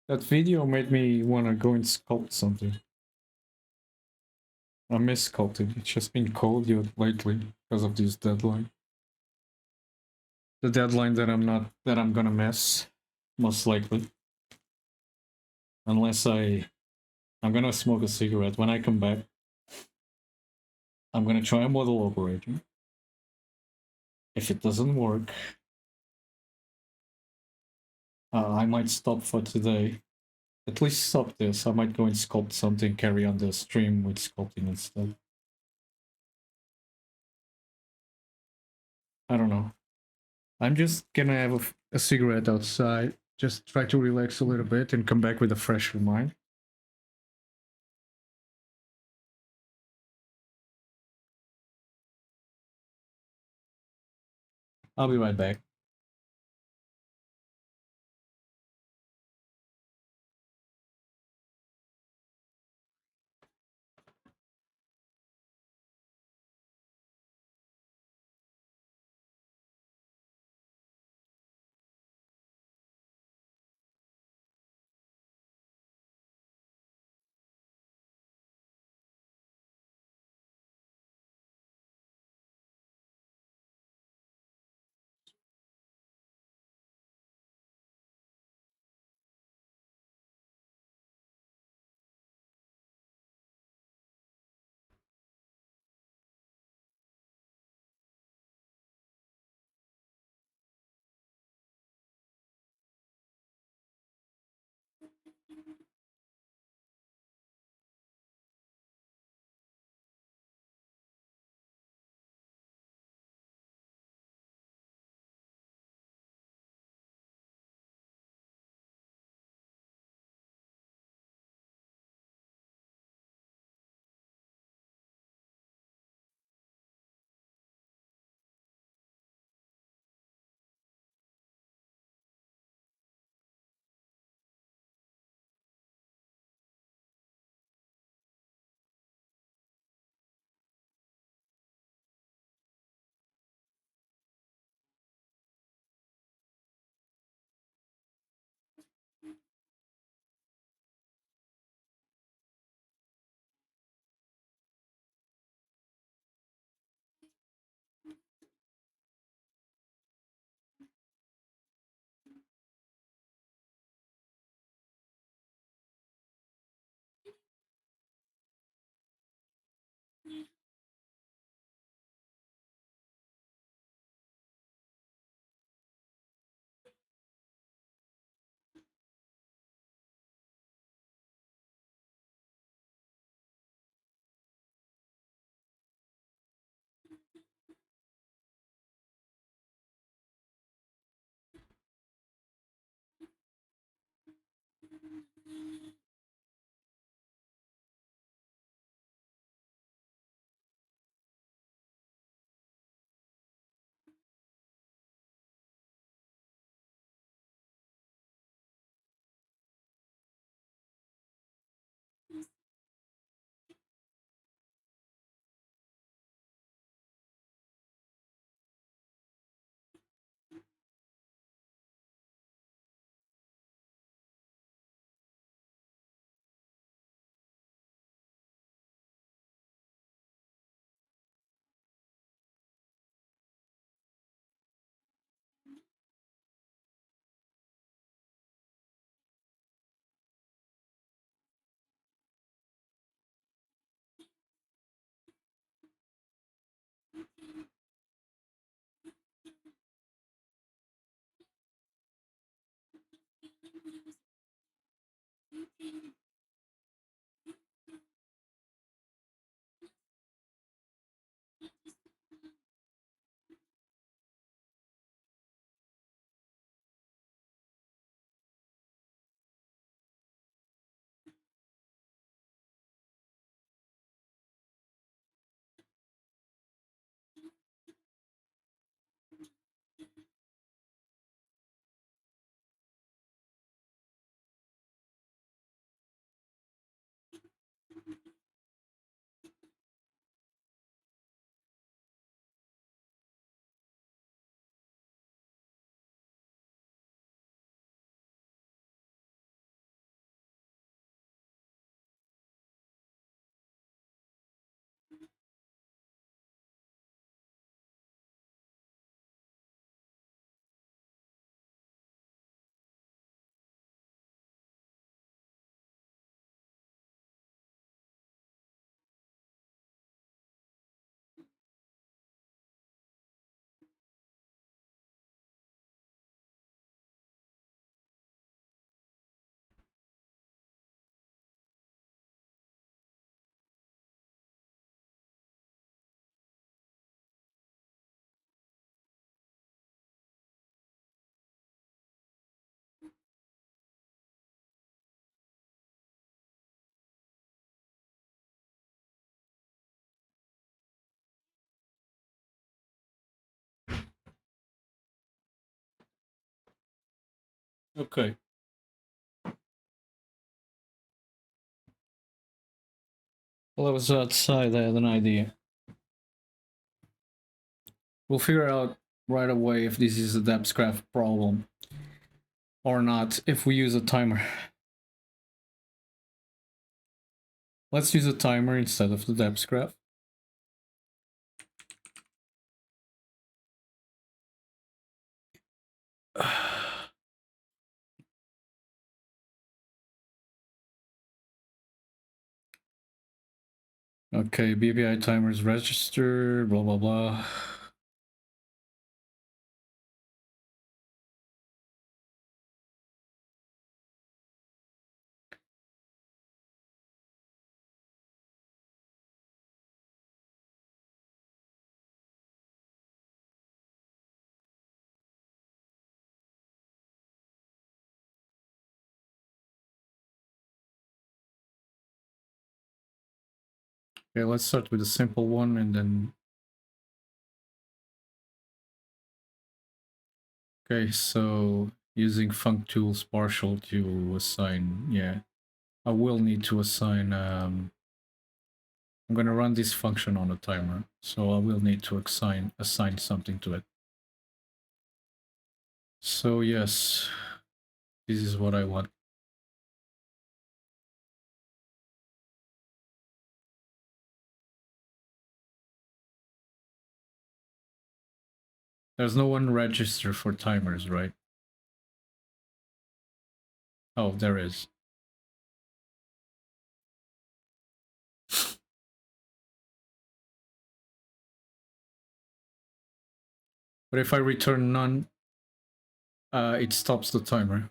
that video made me want to go and sculpt something. I miss sculpting. It's just been cold lately because of this deadline. The deadline that I'm gonna miss, most likely. Unless I'm gonna smoke a cigarette. When I come back, I'm gonna try a model operator. If it doesn't work, I might stop for today. At least stop this. I might go and sculpt something, carry on the stream with sculpting instead. I don't know. I'm just gonna have a cigarette outside, just try to relax a little bit and come back with a fresher mind. I'll be right back. Okay. Well, I was outside. I had an idea. We'll figure out right away if this is a depthcraft problem or not if we use a timer. Let's use a timer instead of the depthcraft. Okay, BBI timers registered, blah blah blah. Okay, let's start with a simple one and then... Okay, so using functools partial to assign, yeah. I will need to assign, I'm gonna run this function on a timer, so I will need to assign something to it. So yes, this is what I want. There's no one registered for timers, right? Oh, there is. But if I return none, it stops the timer.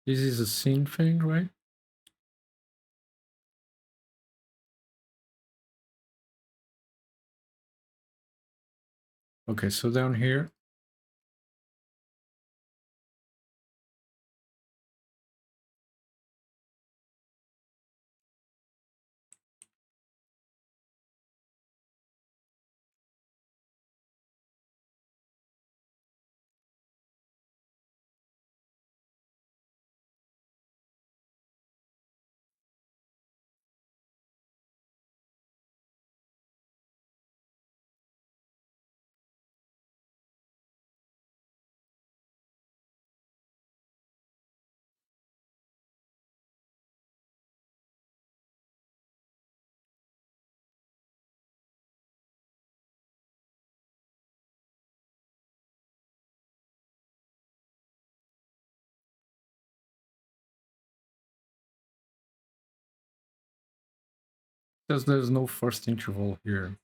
This is a scene thing, right? Okay, so down here, says there's no first interval here.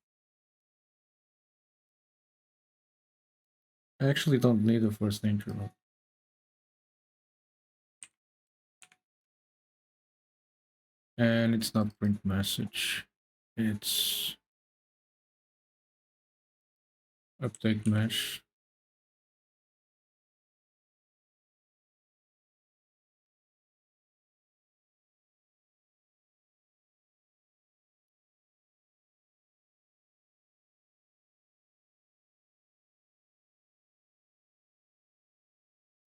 I actually don't need a first interval. And it's not print message. It's update mesh.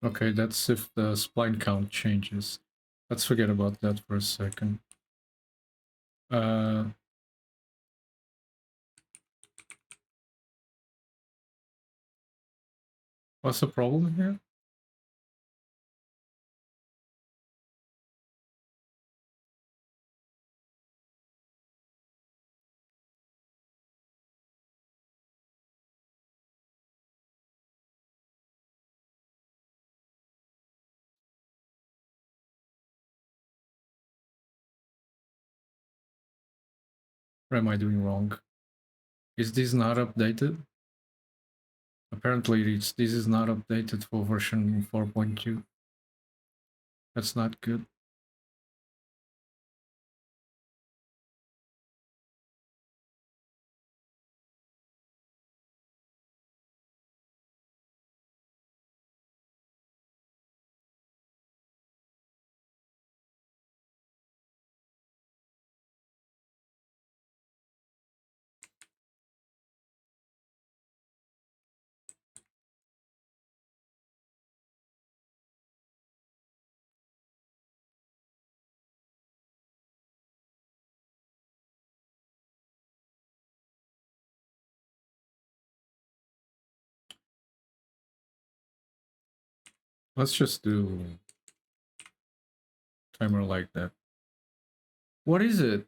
Okay, that's if the spline count changes. Let's forget about that for a second. What's the problem here? What am I doing wrong? Is this not updated? Apparently this is not updated for version 4.2. That's not good. Let's just do timer like that. What is it?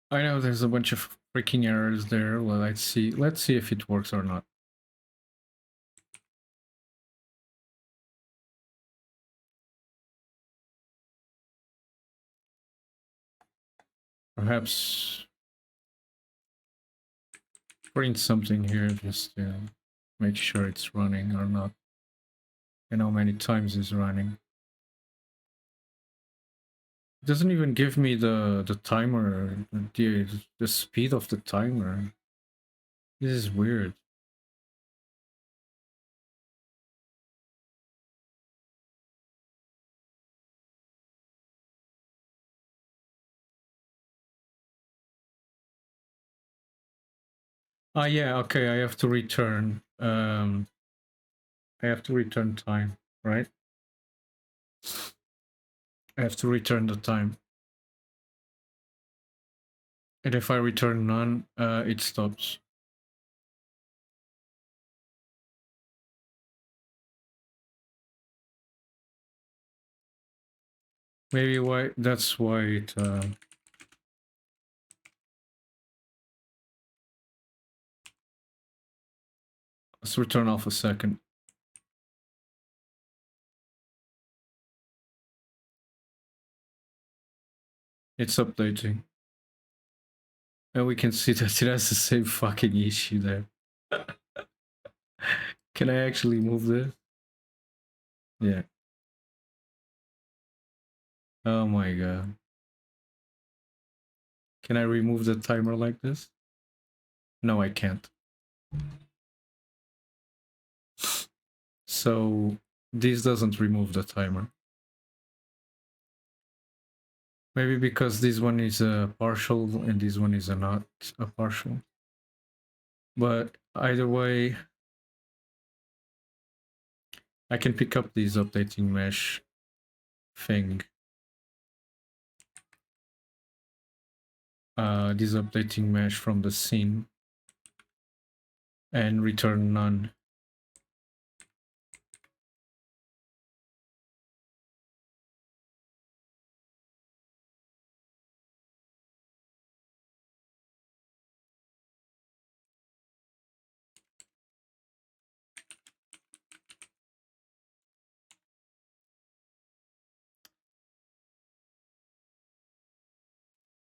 I know there's a bunch of freaking errors there. Well, let's see. Let's see if it works or not. Perhaps print something here just to make sure it's running or not. And how many times it's running. It doesn't even give me the timer, the speed of the timer. This is weird. Ah, yeah, okay, I have to return. I have to return time, right? I have to return the time. And if I return none, it stops. Maybe why that's why it let's return off a second. It's updating. And we can see that it has the same fucking issue there. Can I actually move this? Yeah. Oh my god. Can I remove the timer like this? No, I can't. So this doesn't remove the timer. Maybe because this one is a partial and this one is a not a partial. But either way, I can pick up this updating mesh thing. This updating mesh from the scene and return none.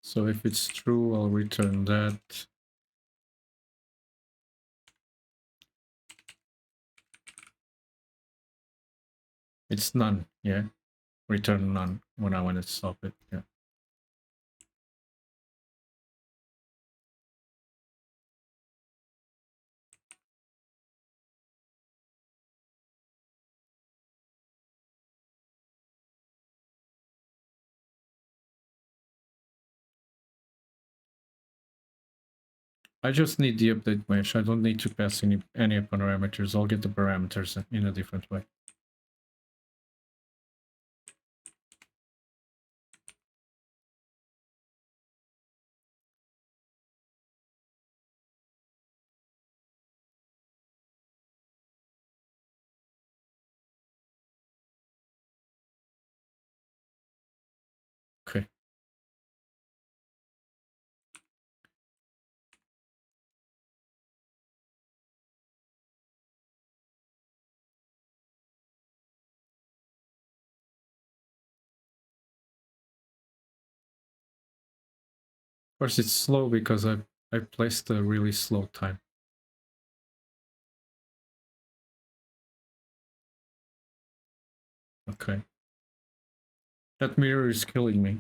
So if it's true, I'll return that. It's none, yeah. Return none when I want to stop it, yeah. I just need the update mesh. I don't need to pass any parameters. I'll get the parameters in a different way. Okay. course, it's slow because I placed a really slow time. Okay. That mirror is killing me.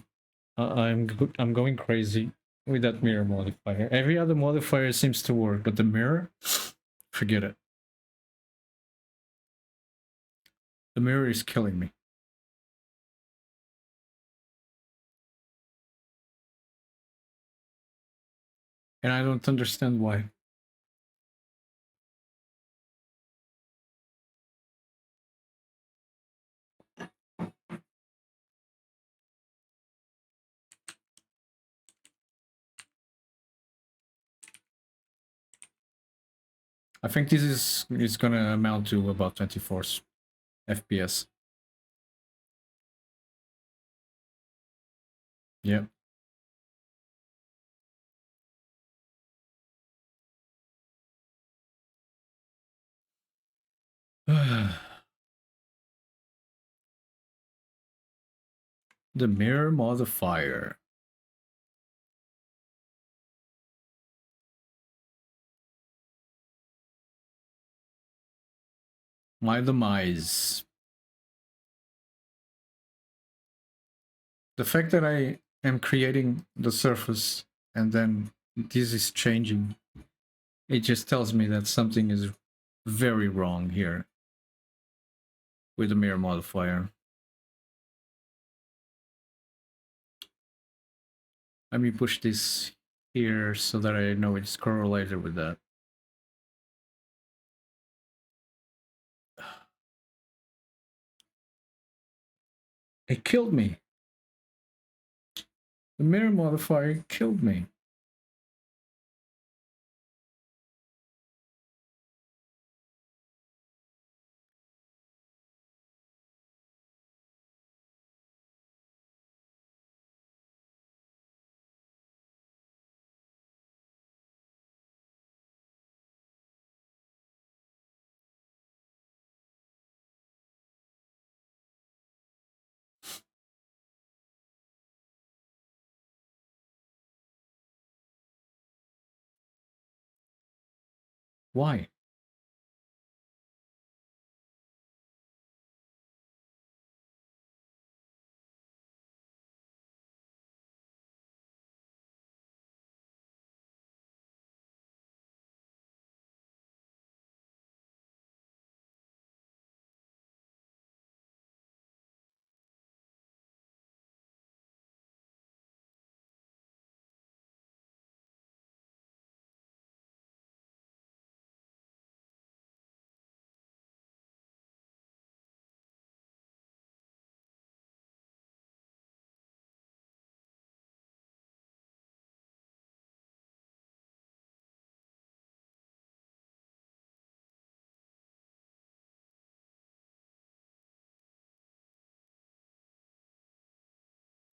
I'm going crazy with that mirror modifier. Every other modifier seems to work, but the mirror, forget it. The mirror is killing me. And I don't understand why. I think this is gonna amount to about 24 FPS. Yep. The mirror modifier. My demise. The fact that I am creating the surface and then this is changing, it just tells me that something is very wrong here with the mirror modifier. Let me push this here so that I know it's correlated with that. It killed me. The mirror modifier killed me. Why?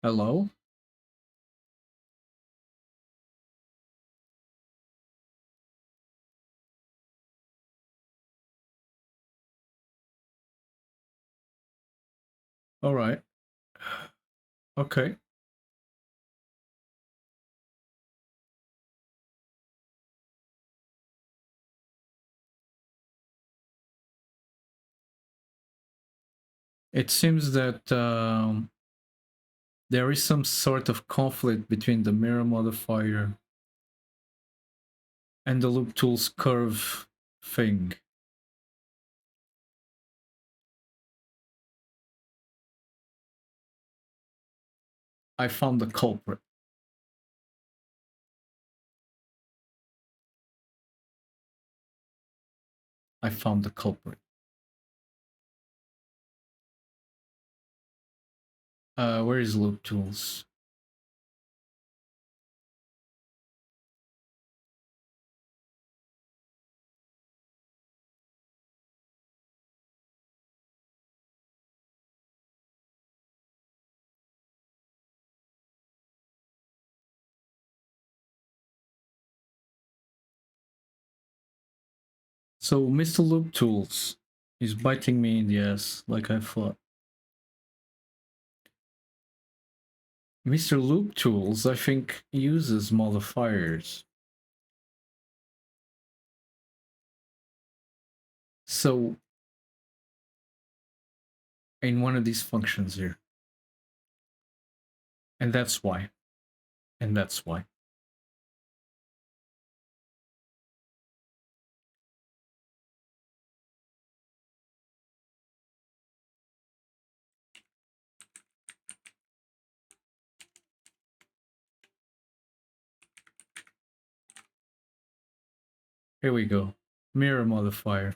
Hello? All right. Okay. It seems that there is some sort of conflict between the mirror modifier and the loop tools curve thing. I found the culprit. I found the culprit. Where is loop tools? So Mr. Loop Tools is biting me in the ass like I thought. Mr. Loop Tools, I think, uses modifiers. So, in one of these functions here. And that's why. And that's why. Here we go. Mirror modifier.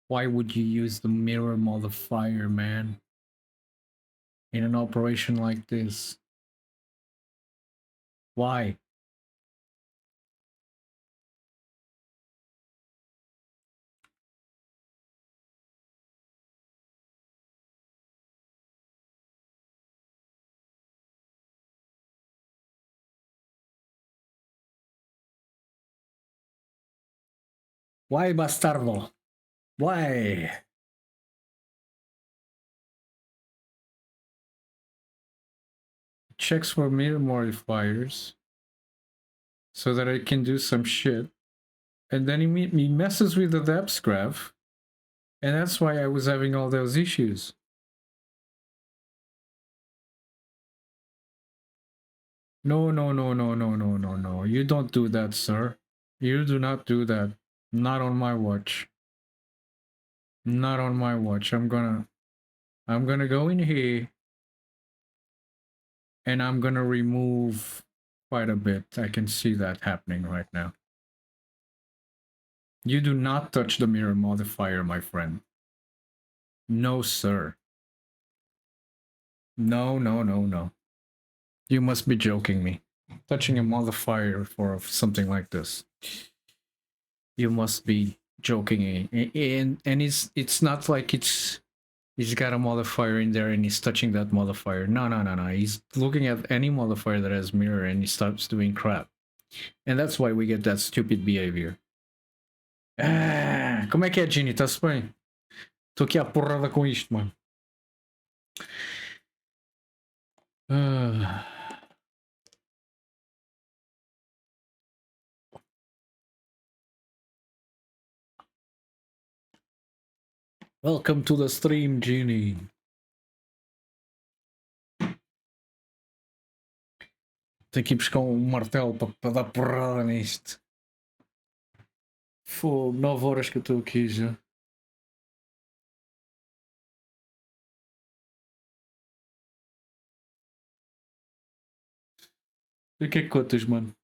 Why would you use the mirror modifier, man? In an operation like this? Why? Why, bastardo? Why? Checks for mirror modifiers so that I can do some shit. And then he messes with the depth graph. And that's why I was having all those issues. No, no, no, no, no, no, no, no. You don't do that, sir. You do not do that. Not on my watch. Not on my watch. I'm gonna go in here and I'm gonna remove quite a bit. I can see that happening right now. You do not touch the mirror modifier, my friend. No, sir. No, no, no, no. You must be joking me. Touching a modifier for something like this. You must be joking me. And it's not like he's got a modifier in there and he's touching that modifier. No, no, no, no. He's looking at any modifier that has mirror and he stops doing crap. And that's why we get that stupid behavior. Ah, como é que é, Ginny? Tá-se bem? Estou aqui à porrada com isto, mano. Ah. Welcome to the stream, Ginny. Tenho que ir buscar um martelo para dar porrada nisto. Fogo, 9 horas que eu estou aqui já. E o que é que contas, mano?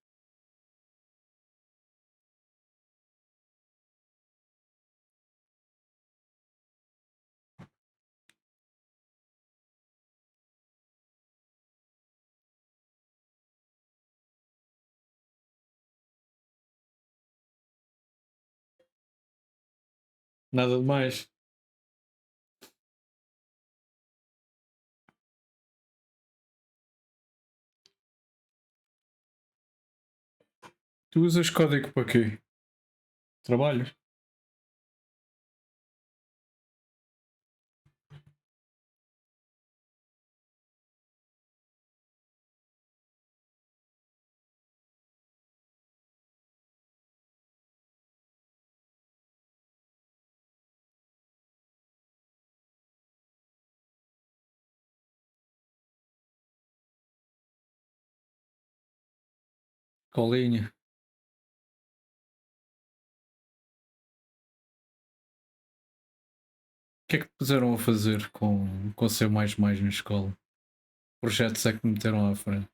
Nada de mais. Tu usas código para quê? Trabalho? Colinha. O que é que puseram a fazer com C++ na escola? Projetos é que me meteram à frente.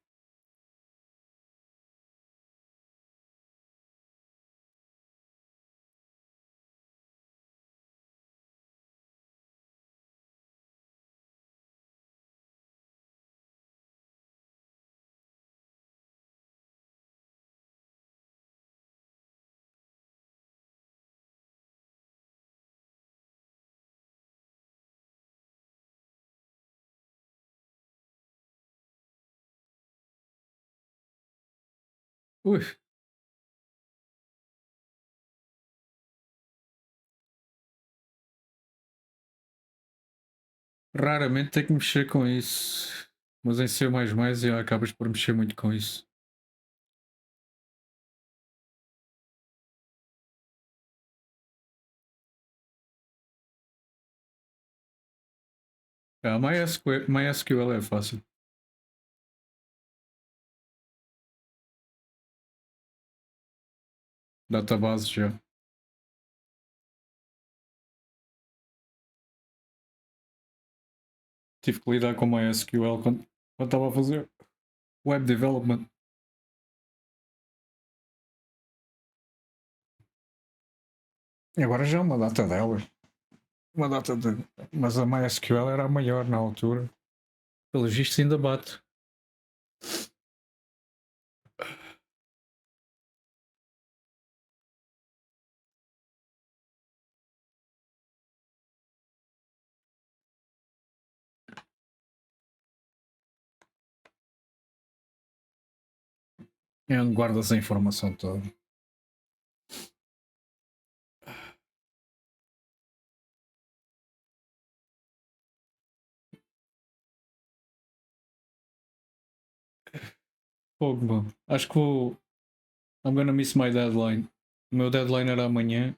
Ui, raramente tenho que mexer com isso. Mas em C++ já acabas por mexer muito com isso. Ah, MySQL é fácil. Database já. Tive que lidar com MySQL quando estava a fazer web development. E agora já é uma data delas. Uma data de. Mas a MySQL era a maior na altura. Pelos vistos ainda bate. É onde guardas a informação toda. Fogo, mano. Acho que vou. I'm gonna miss my deadline. O meu deadline era amanhã.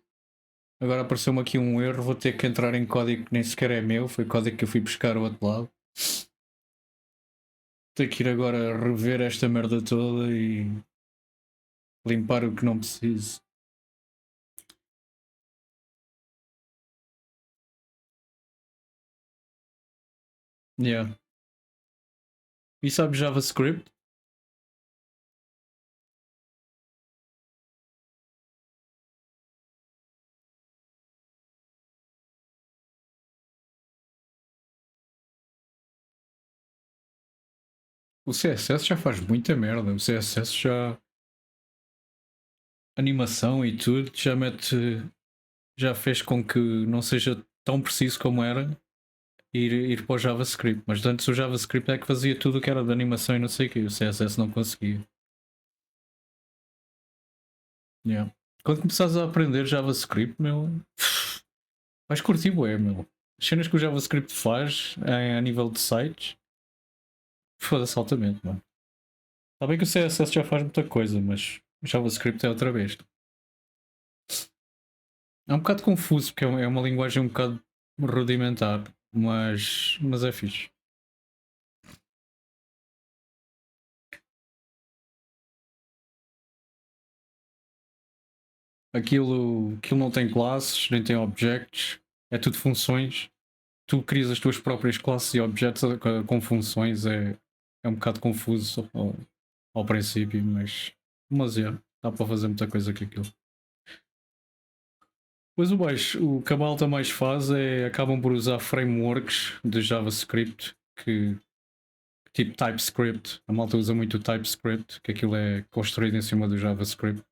Agora apareceu-me aqui um erro. Vou ter que entrar em código que nem sequer é meu. Foi código que eu fui buscar ao outro lado. Tenho que ir agora rever esta merda toda e limpar o que não preciso. Yeah. E sabes JavaScript? O CSS já faz muita merda. O CSS já. Animação e tudo já mete. Já fez com que não seja tão preciso como era ir para o JavaScript. Mas antes o JavaScript é que fazia tudo o que era de animação e não sei o que. O CSS não conseguia. Yeah. Quando começares a aprender JavaScript, meu. Vais curtir, bué, meu. As cenas que o JavaScript faz a nível de sites. Foda-se altamente, mano. Está bem que o CSS já faz muita coisa, mas o JavaScript é outra vez. É um bocado confuso, porque é uma linguagem um bocado rudimentar, mas é fixe. Aquilo não tem classes, nem tem objects, é tudo funções. Tu crias as tuas próprias classes e objetos com funções, é um bocado confuso ao princípio, mas é, dá para fazer muita coisa com aquilo. Pois o que a malta mais faz é acabam por usar frameworks de JavaScript que tipo TypeScript. A malta usa muito o TypeScript, que aquilo é construído em cima do JavaScript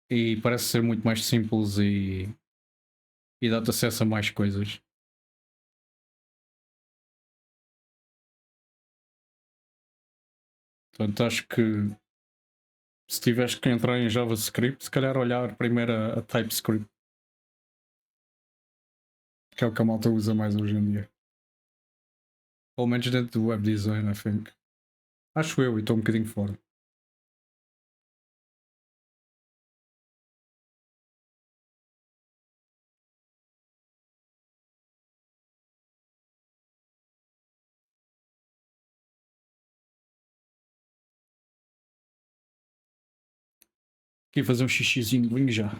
e parece ser muito mais simples e dá-te acesso a mais coisas. Portanto, acho que se tiveres que entrar em JavaScript, se calhar olhar primeiro a TypeScript, que é o que a malta usa mais hoje em dia. Pelo menos dentro do web design, I think. Acho eu, e estou um bocadinho fora. Aqui fazer um xixizinho, vim já.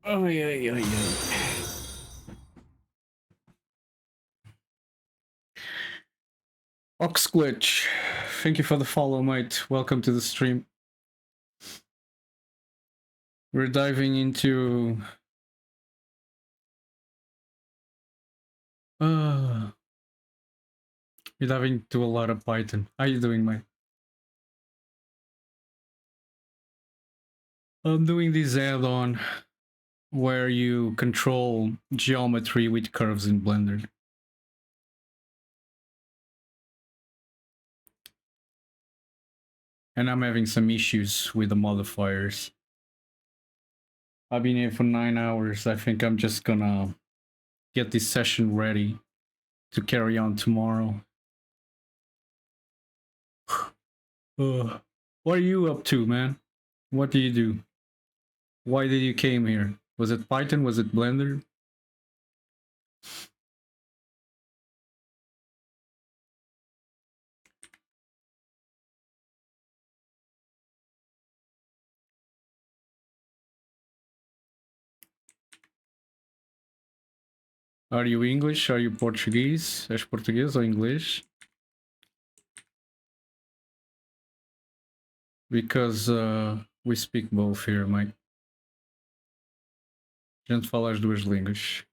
Oh yeah, yeah, yeah. Oxglitch, thank you for the follow, mate. Welcome to the stream. We're diving into we're diving into a lot of Python. How you doing, mate? I'm doing this add-on where you control geometry with curves in Blender. And I'm having some issues with the modifiers. I've been here for 9 hours. I think I'm just gonna get this session ready to carry on tomorrow. What are you up to, man? What do you do? Why did you came here? Was it Python? Was it Blender? Are you English? Are you Portuguese? És português ou inglês? Because we speak both here, mate. A gente fala as duas línguas.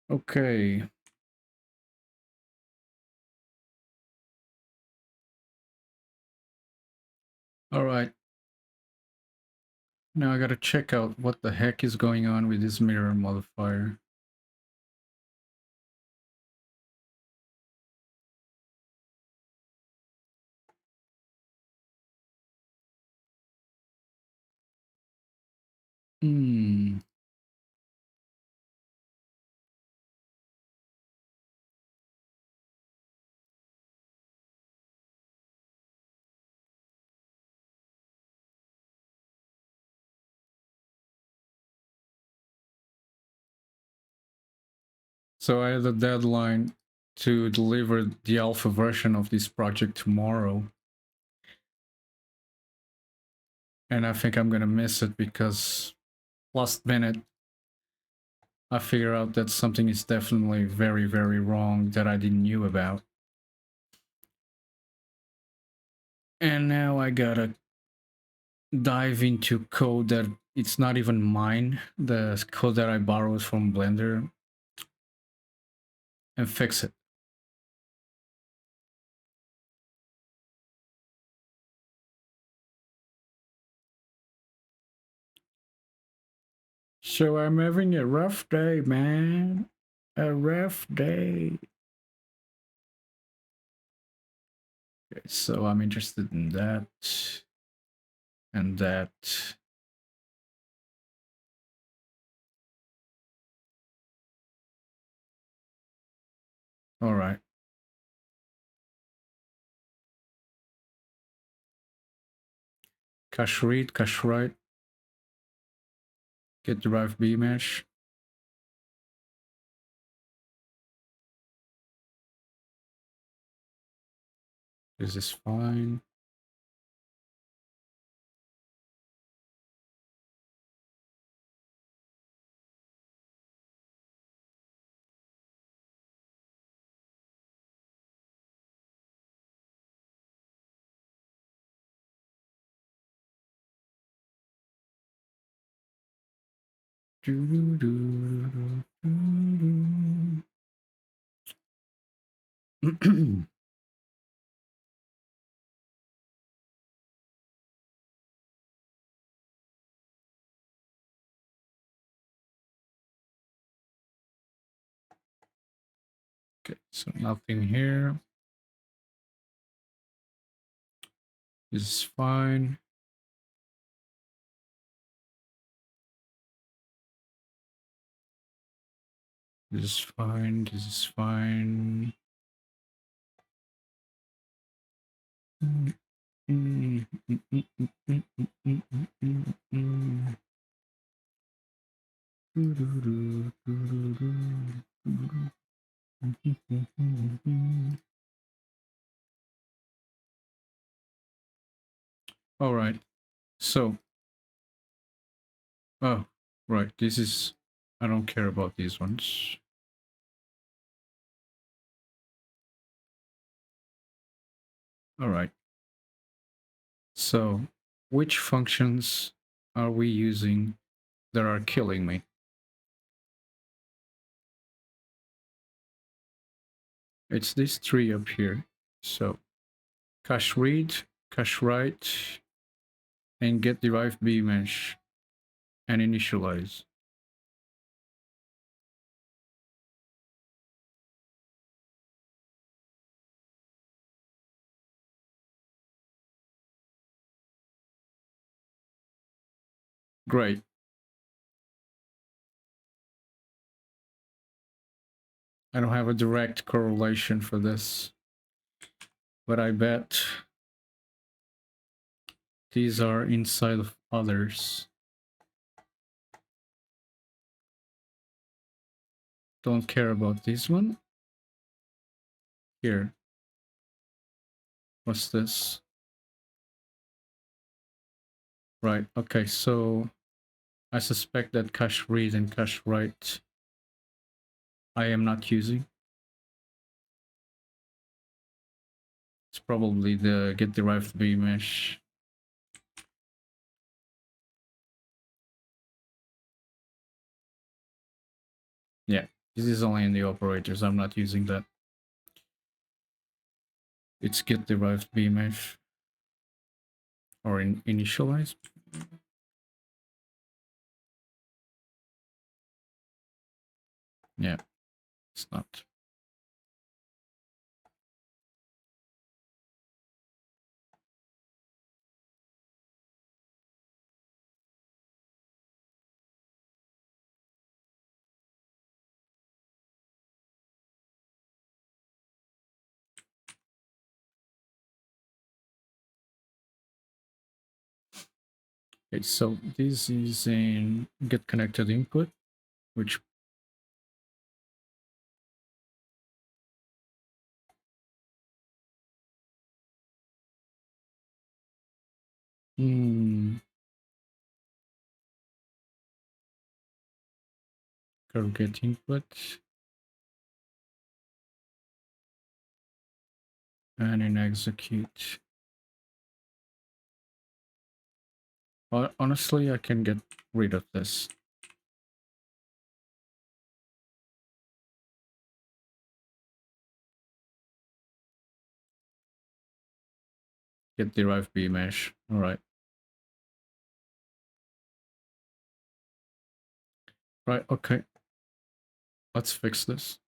Okay. All right. Now I gotta check out what the heck is going on with this mirror modifier. So I had a deadline to deliver the alpha version of this project tomorrow. And I think I'm gonna miss it because last minute I figure out that something is definitely very, very wrong that I didn't knew about. And now I gotta dive into code that it's not even mine, the code that I borrowed from Blender, and fix it. So I'm having a rough day, man. A rough day. Okay, so I'm interested in that and that. All right. Cache read, cache write. Get derived B mesh. This is fine. Okay, so nothing here. This is fine. This is fine. This is fine. All right. So, oh, right. This is, I don't care about these ones. All right. So, which functions are we using that are killing me? It's these three up here. So, cache read, cache write, and get derived B mesh and initialize. Great. I don't have a direct correlation for this, but I bet these are inside of others. Don't care about this one. Here. What's this? Right. Okay, so I suspect that cache read and cache write I am not using. It's probably the get derived B mesh. Yeah, this is only in the operators. I'm not using that. It's get derived B mesh or initialize. Yeah, it's not. Okay, so this is in get connected input, which go get input and in execute. Well, honestly, I can get rid of this. Get derived B mesh. All right. Right. Okay. Let's fix this.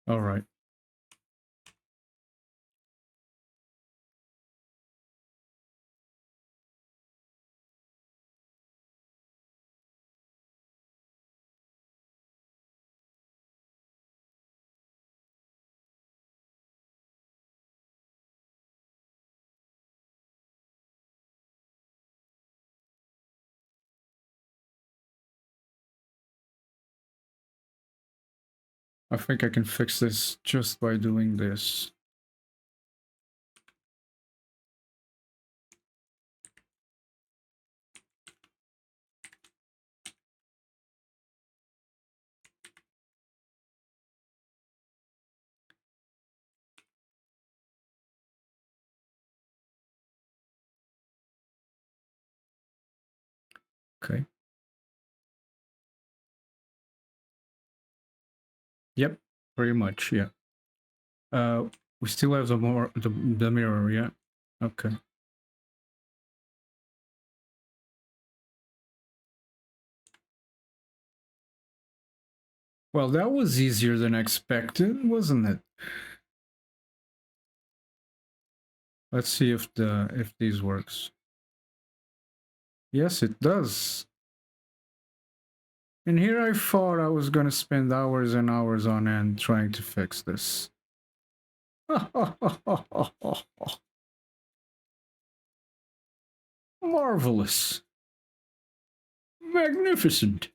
All right. I think I can fix this just by doing this. Okay. Yep. Pretty much. Yeah. We still have the mirror. Yeah. Okay. Well, that was easier than expected, wasn't it? Let's see if these works. Yes, it does. And here I thought I was gonna spend hours and hours on end trying to fix this. Marvelous. Magnificent.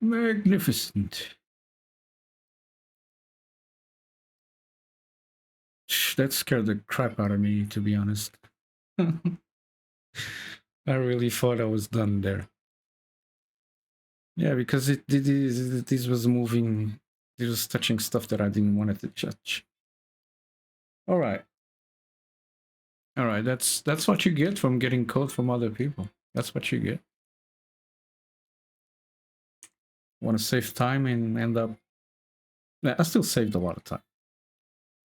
Magnificent. That scared the crap out of me, to be honest. I really thought I was done there. Yeah, because this was moving, it was touching stuff that I didn't want it to touch. All right. All right, that's what you get from getting code from other people. That's what you get. Want to save time and end up... Yeah, I still saved a lot of time.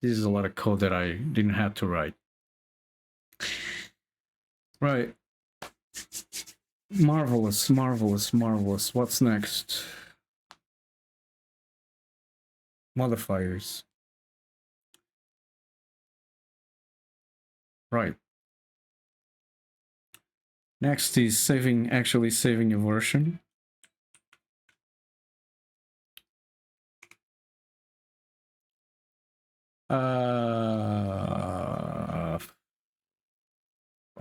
This is a lot of code that I didn't have to write. Right. Marvelous, marvelous, marvelous. What's next? Modifiers. Right. Next is actually saving your version.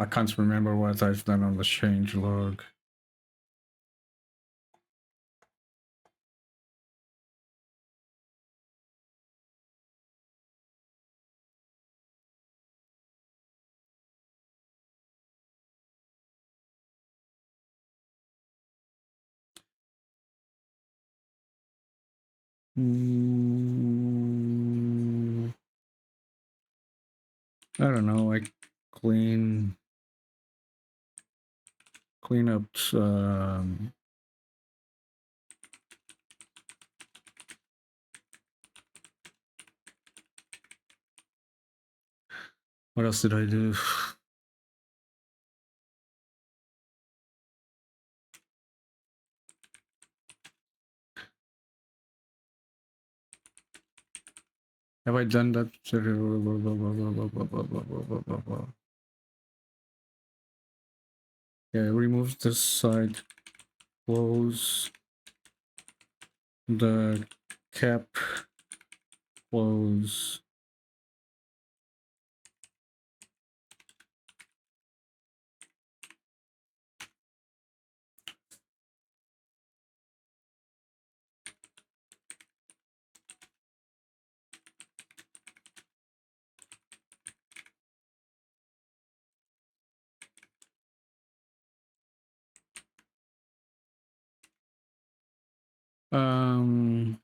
I can't remember what I've done on the change log. I don't know. I clean up. What else did I do? Have I done that? Yeah, remove this side, close the cap, close. Um,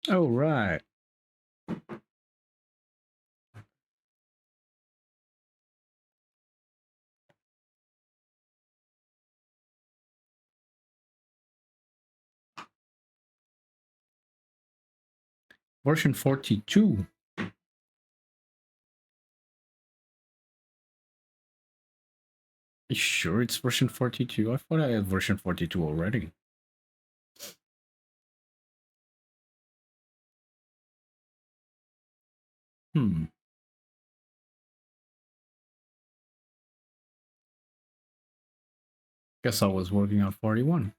Oh, right. Version 42. You sure it's version 42? I thought I had version 42 already. Hmm. Guess I was working on 41.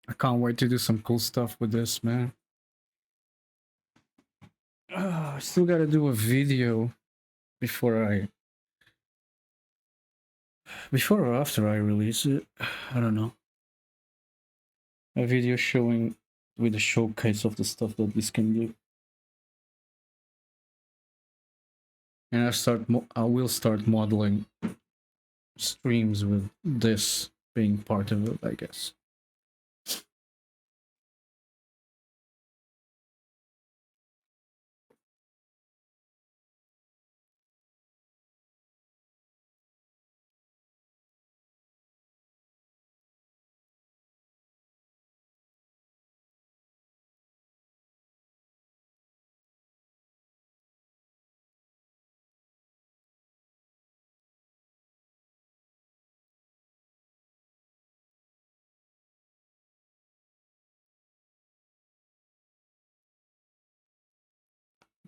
I can't wait to do some cool stuff with this, man. I still gotta do a video before before or after I release it. I don't know. A video showing with a showcase of the stuff that this can do. And I will start modeling streams with this being part of it, I guess.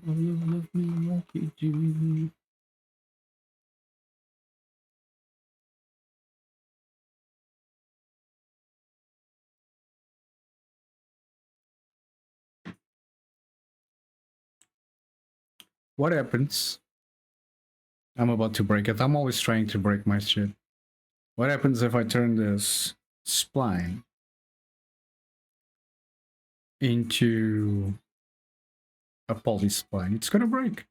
Oh, you love me like you do. What happens? I'm about to break it. I'm always trying to break my shit. What happens if I turn this spline into a poly spline? It's gonna break.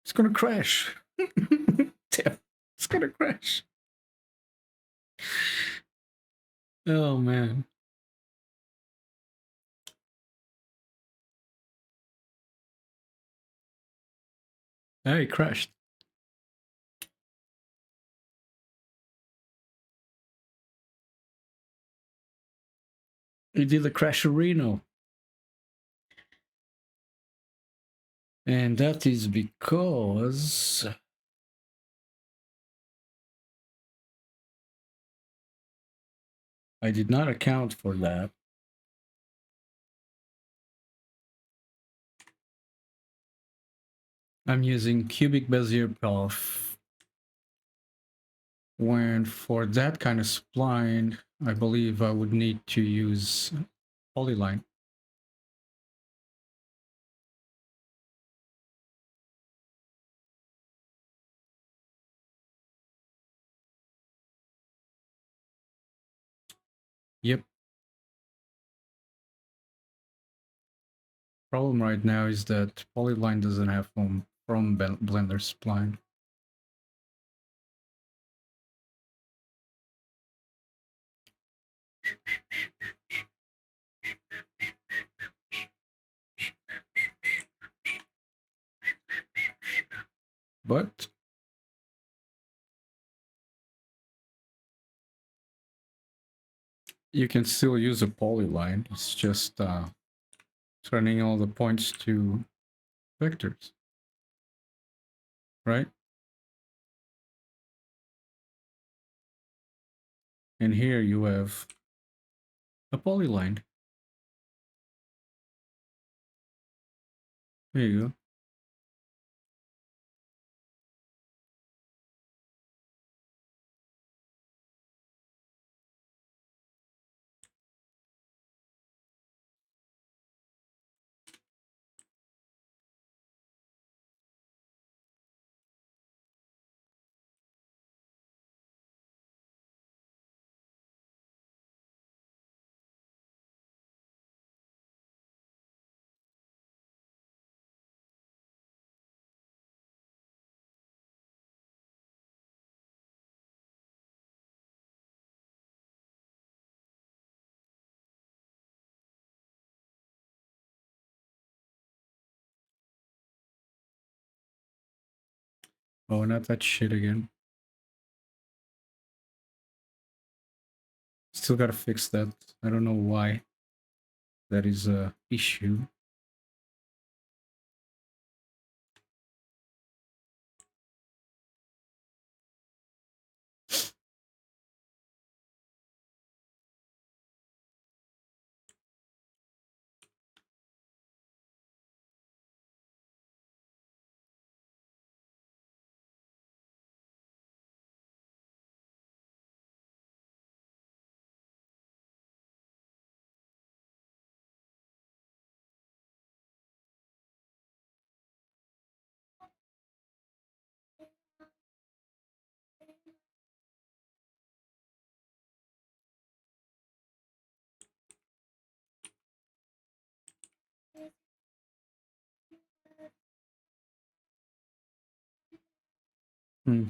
It's gonna crash. Damn, it's gonna crash. Oh man. Hey, it crashed. It did a crash Reno. And that is because I did not account for that. I'm using cubic Bezier path. When for that kind of spline, I believe I would need to use polyline. Yep. Problem right now is that polyline doesn't have from Blender spline. But you can still use a polyline. It's just turning all the points to vectors, right? And here you have a polyline. There you go. Oh, not that shit again. Still gotta fix that. I don't know why that is a issue. Hmm.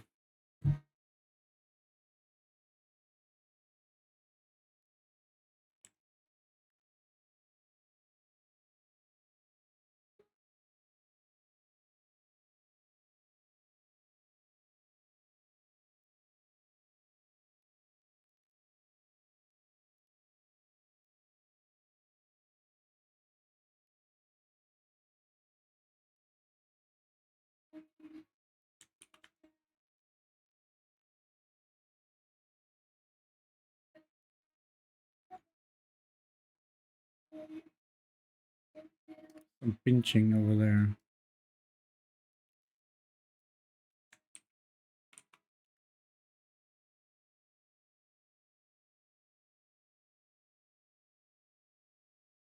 Some pinching over there.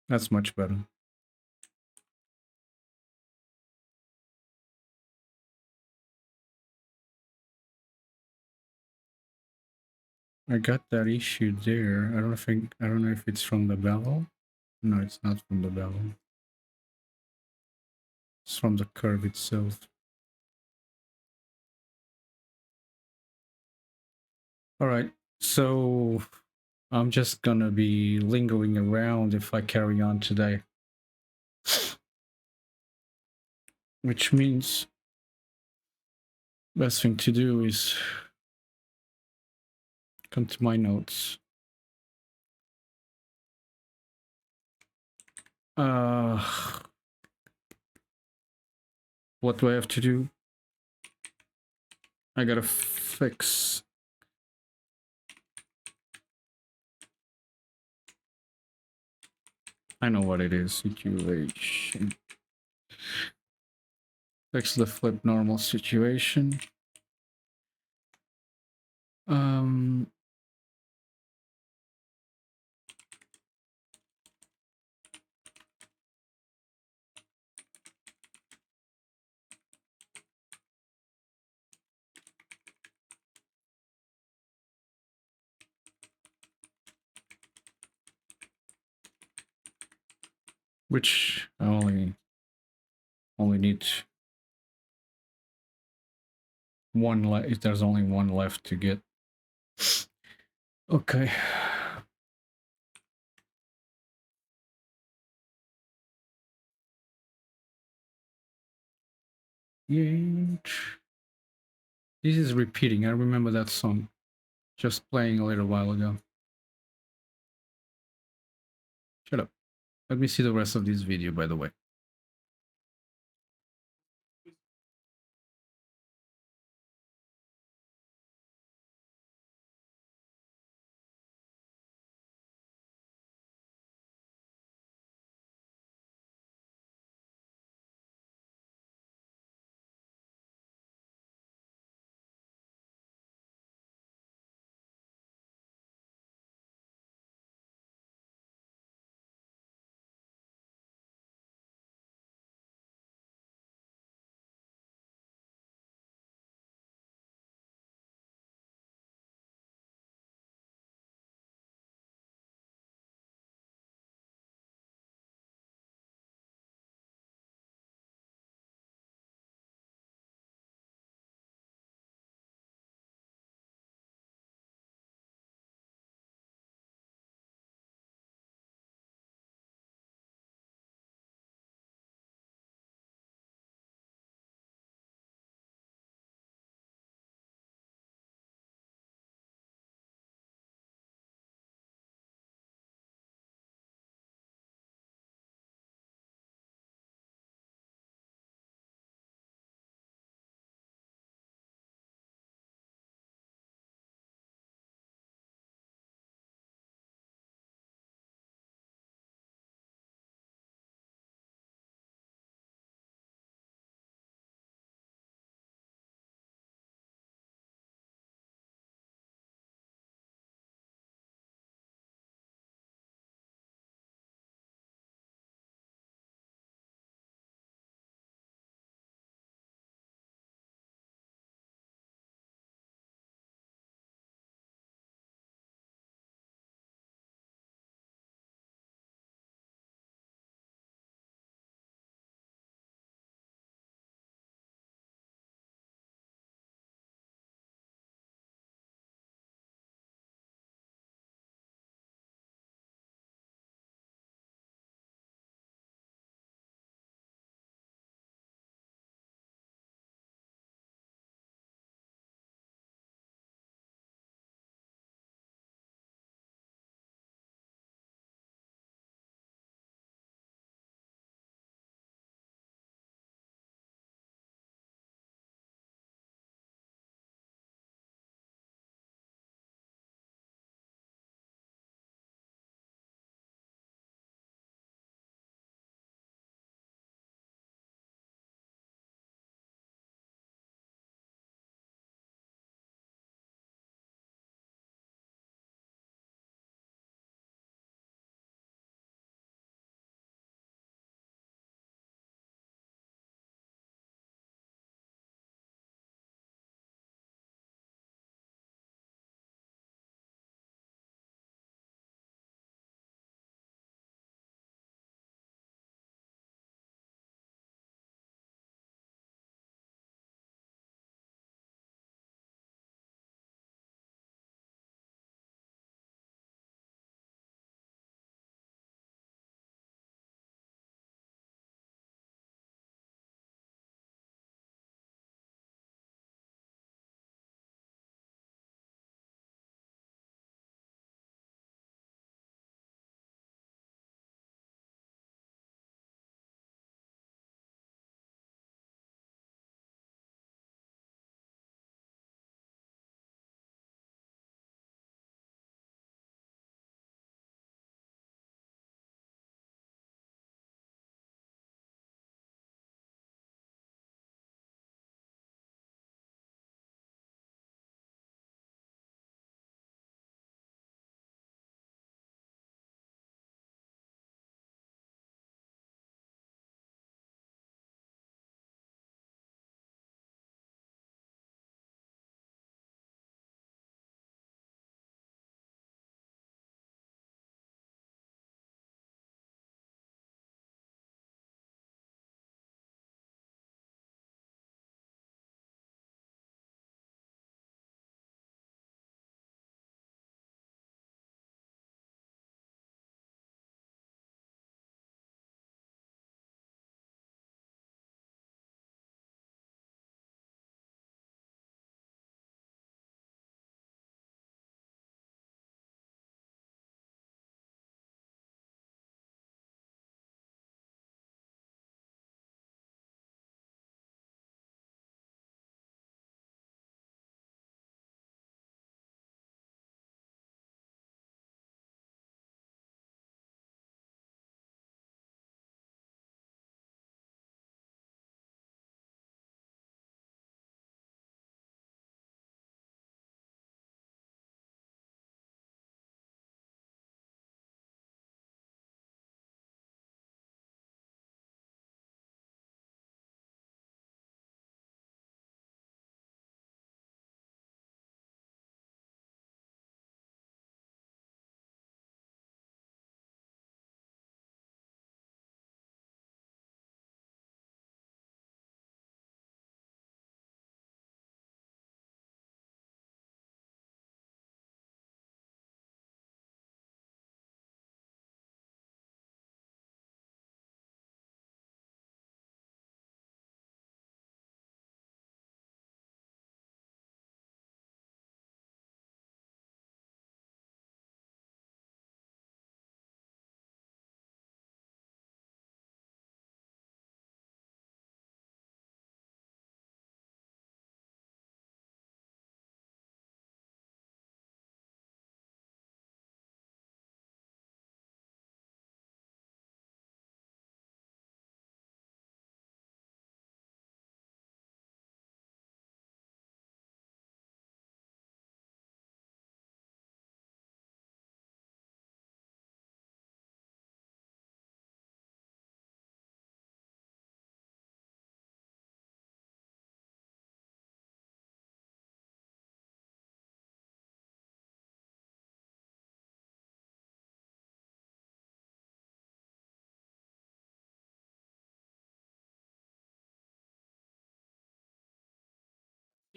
That's much better. I got that issue there. I don't know if it's from the bevel. No, it's not from the bevel. It's from the curve itself. All right. So I'm just gonna be lingering around if I carry on today. Which means best thing to do is come to my notes. Uh what do I have to do? I gotta fix. I know what it is. Situation. Fix the flip normal situation. Um which I only need one left. There's only one left to get. Okay. Yeah. This is repeating. I remember that song just playing a little while ago. Shut up. Let me see the rest of this video, by the way.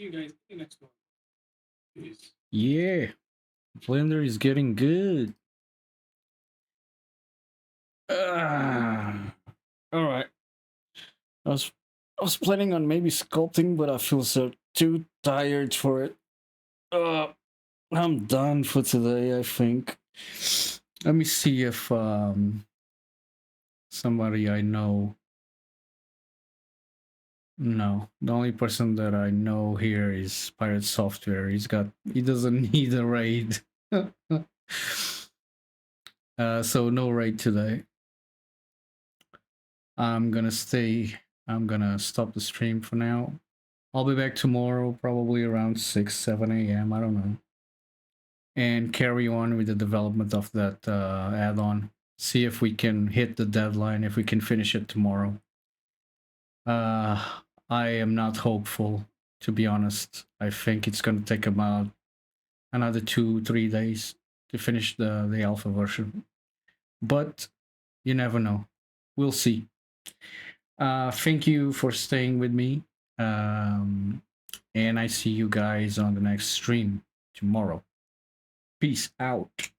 See you guys in the next one. Peace. Yeah, Blender is getting good. All right. I was I was planning on maybe sculpting, but I feel so too tired for it. Uh, I'm done for today, I think. Let me see if somebody I know. No, the only person that I know here is Pirate Software. He doesn't need a raid. So no raid today. I'm gonna stay. I'm gonna stop the stream for now. I'll be back tomorrow, probably around 6, 7 a.m. I don't know. And carry on with the development of that add-on. See if we can hit the deadline, if we can finish it tomorrow. I am not hopeful, to be honest. I think it's going to take about another 2-3 days to finish the alpha version. But you never know. We'll see. Thank you for staying with me. And I see you guys on the next stream tomorrow. Peace out.